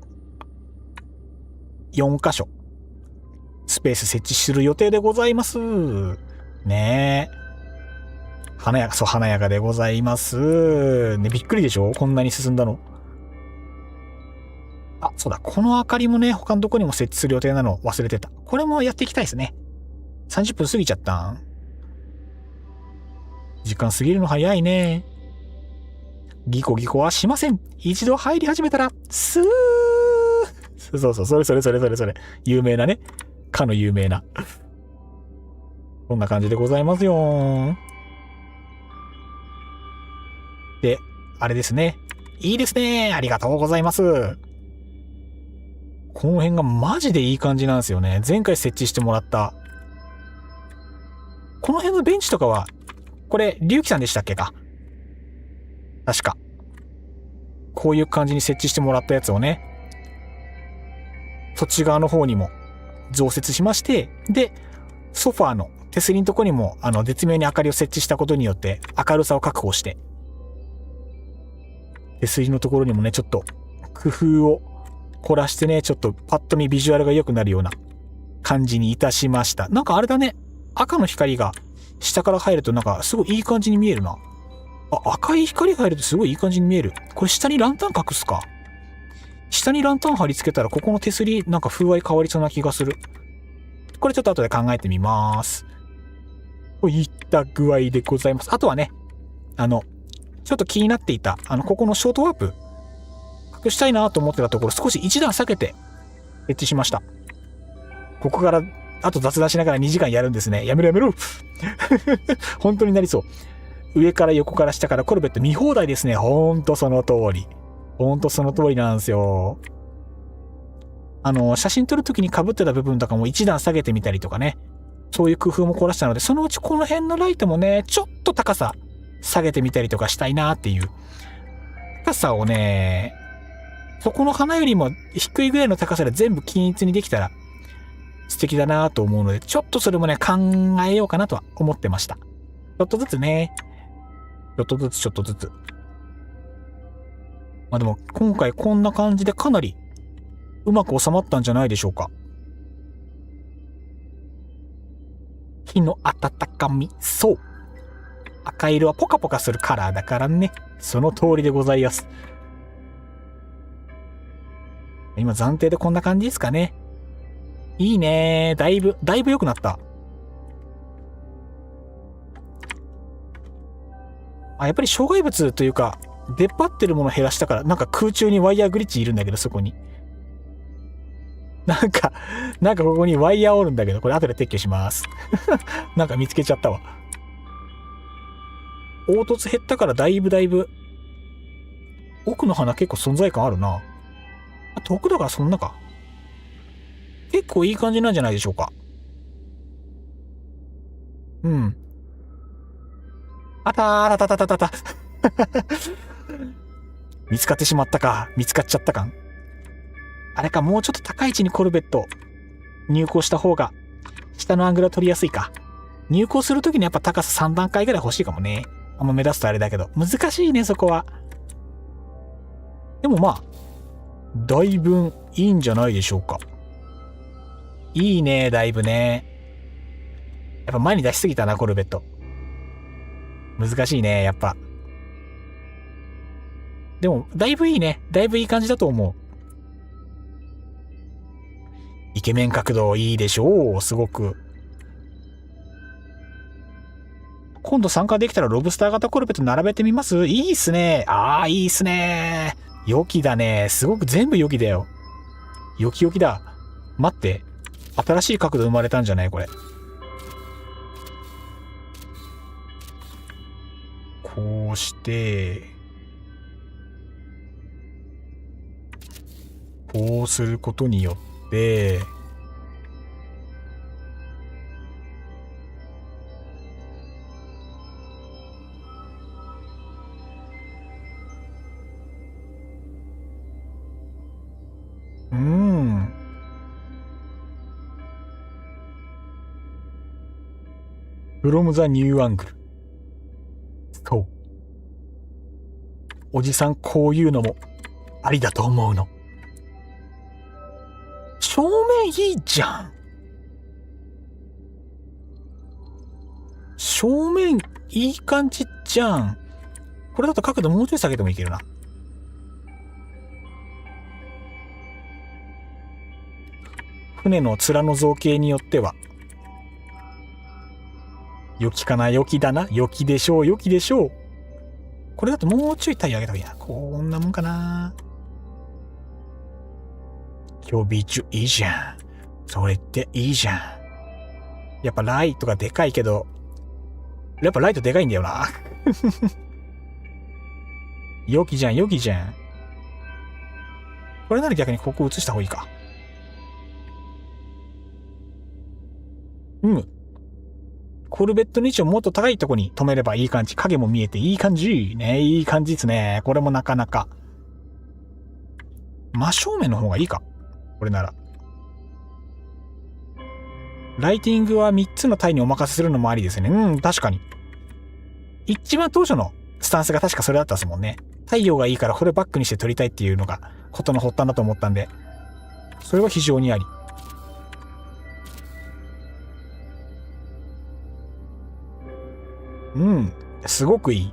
4箇所、スペース設置する予定でございます。ねえ。華やかでございます。ね、びっくりでしょ？こんなに進んだの。あ、そうだ。この明かりもね、他のとこにも設置する予定なの忘れてた。これもやっていきたいですね。30分過ぎちゃった。時間過ぎるの早いね。ギコはしません。一度入り始めたら、スーそう、それ。有名なね。かの有名な。こんな感じでございますよ。で、あれですね。いいですね。ありがとうございます。この辺がマジでいい感じなんですよね。前回設置してもらった。この辺のベンチとかは、これ、龍樹さんでしたっけか？確か。こういう感じに設置してもらったやつをね、そっち側の方にも増設しまして、で、ソファーの手すりのとこにも、絶妙に明かりを設置したことによって明るさを確保して、手すりのところにもね、ちょっと工夫を凝らしてね、ちょっとパッと見ビジュアルが良くなるような感じにいたしました。なんかあれだね。赤の光が下から入るとなんかすごいいい感じに見えるな。あ、赤い光入るとすごいいい感じに見える。これ下にランタン隠すか。下にランタン貼り付けたらここの手すりなんか風合い変わりそうな気がする。これちょっと後で考えてみます。といった具合でございます。あとはね、ちょっと気になっていた、ここのショートワープ、隠したいなと思ってたところ、少し一段下げて、設置しました。ここから、あと雑談しながら2時間やるんですね。やめろやめろ本当になりそう。上から横から下からコルベット見放題ですね。ほんとその通り。ほんとその通りなんですよ。写真撮るときに被ってた部分とかも一段下げてみたりとかね。そういう工夫も凝らしたので、そのうちこの辺のライトもね、ちょっと高さ下げてみたりとかしたいなっていう。高さをね、そこの花よりも低いぐらいの高さで全部均一にできたら素敵だなと思うので、ちょっとそれもね、考えようかなとは思ってました。ちょっとずつね。ちょっとずつちょっとずつ。まあでも、今回こんな感じでかなりうまく収まったんじゃないでしょうか。火の温かみ。そう。赤色はポカポカするカラーだからね。その通りでございます。今暫定でこんな感じですかね。いいね。だいぶ良くなった。やっぱり障害物というか、出っ張ってるもの減らしたから、なんか空中にワイヤーグリッチいるんだけど、そこに。なんかここにワイヤーおるんだけど、これ後で撤去します。なんか見つけちゃったわ。凹凸減ったからだいぶ。奥の花結構存在感あるな。遠くだからそんなか。結構いい感じなんじゃないでしょうか。うん。あたた。見つかってしまったか。見つかっちゃったか。あれか、もうちょっと高い位置にコルベット入稿した方が下のアングルは取りやすいか。入稿するときにやっぱ高さ3段階ぐらい欲しいかもね。あんま目立つとあれだけど。難しいね、そこは。でもまあ、だいぶいいんじゃないでしょうか。いいね、だいぶね。やっぱ前に出しすぎたな、コルベット。難しいね、やっぱ。でも、だいぶいいね。だいぶいい感じだと思う。イケメン角度いいでしょう、すごく。今度参加できたらロブスター型コルベット並べてみます？いいっすね。いいっすね。良きだね。すごく全部良きだよ。良きだ。待って。新しい角度生まれたんじゃないこれ。こうして、こうすることによって、from the new angle。そう。おじさんこういうのもありだと思うの。正面いいじゃん。正面いい感じじゃん。これだと角度もうちょい下げてもいけるな。船の面の造形によっては。良きかな、良きだな、良きでしょう、良きでしょう。これだともうちょい体上げた方がいいな。こんなもんかな。今日ビーチいいじゃん。それっていいじゃん。やっぱライトがでかいけど、やっぱライトでかいんだよな。良きじゃん。これなら逆にここ映した方がいいか。コルベットの位置をもっと高いとこに止めればいい感じ。影も見えていい感じ。ね、いい感じですね。これもなかなか。真正面の方がいいか。これなら。ライティングは3つの体にお任せするのもありですね。確かに。一番当初のスタンスが確かそれだったですもんね。太陽がいいからこれバックにして撮りたいっていうのがことの発端だと思ったんで、それは非常にあり。うん、すごくいい。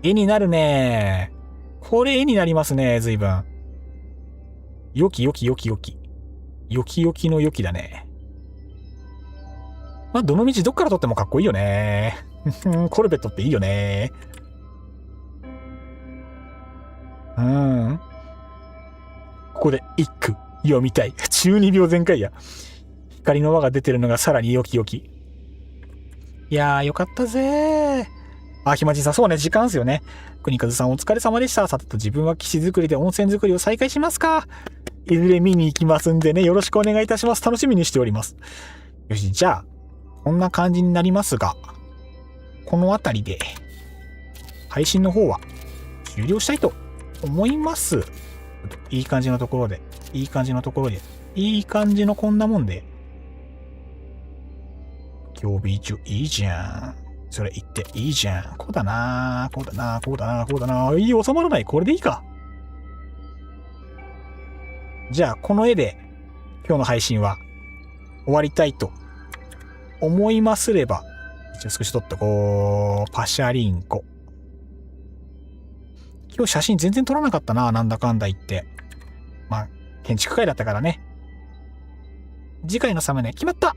絵になるね。これ絵になりますね、随分。よきよきよきよき。よきよきのよきだね。まあ、どの道どっから撮ってもかっこいいよね。コルベットっていいよね。ここで一句読みたい。中二病全開や。光の輪が出てるのがさらによきよき。いやー、よかったぜー。あ、ひまじさん、そうね、時間っすよね。国和さん、お疲れ様でした。さてと、自分は騎士作りで温泉作りを再開しますか。いずれ見に行きますんでね、よろしくお願いいたします。楽しみにしております。よし、じゃあ、こんな感じになりますが、この辺りで、配信の方は終了したいと思います。いい感じのところで、いい感じのところで、いい感じのこんなもんで、今日ビーチいいじゃん。それ言っていいじゃん。こうだなこうだなこうだなこうだな。いい、収まらない。これでいいか。じゃあ、この絵で今日の配信は終わりたいと思いますれば、一応少し撮っとこう。パシャリンコ。今日写真全然撮らなかったな。なんだかんだ言って。まあ、建築会だったからね。次回のサムネ決まった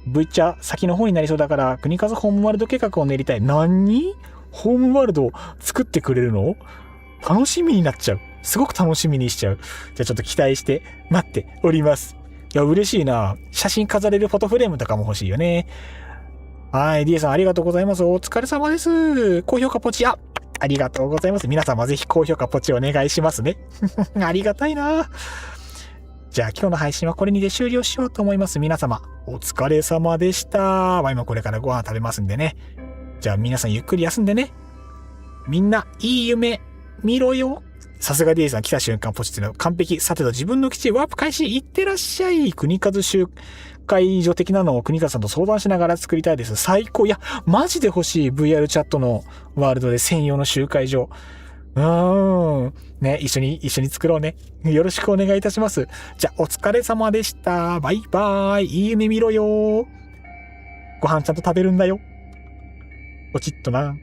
V チャ先の方になりそうだから、国数ホームワールド計画を練りたい。何？ホームワールドを作ってくれるの？楽しみになっちゃう。すごく楽しみにしちゃう。じゃあちょっと期待して待っております。いや、嬉しいな。写真飾れるフォトフレームとかも欲しいよね。はい、DA さんありがとうございます。お疲れ様です。高評価ポチ、ありがとうございます。皆様ぜひ高評価ポチお願いしますね。ありがたいな。じゃあ今日の配信はこれにて終了しようと思います。皆様、お疲れ様でした。今これからご飯食べますんでね。じゃあ皆さんゆっくり休んでね。みんないい夢見ろよ。さすが DA さん来た瞬間ポチっての完璧。さてと自分の基地へワープ開始。いってらっしゃい。国数集会所的なのを国和さんと相談しながら作りたいです。最高。いや、マジで欲しい。VR チャットのワールドで専用の集会所。ね、一緒に作ろうね。よろしくお願いいたします。じゃあ、お疲れ様でした。バイバーイ。いい夢見ろよ。ご飯ちゃんと食べるんだよ。ポチッとな。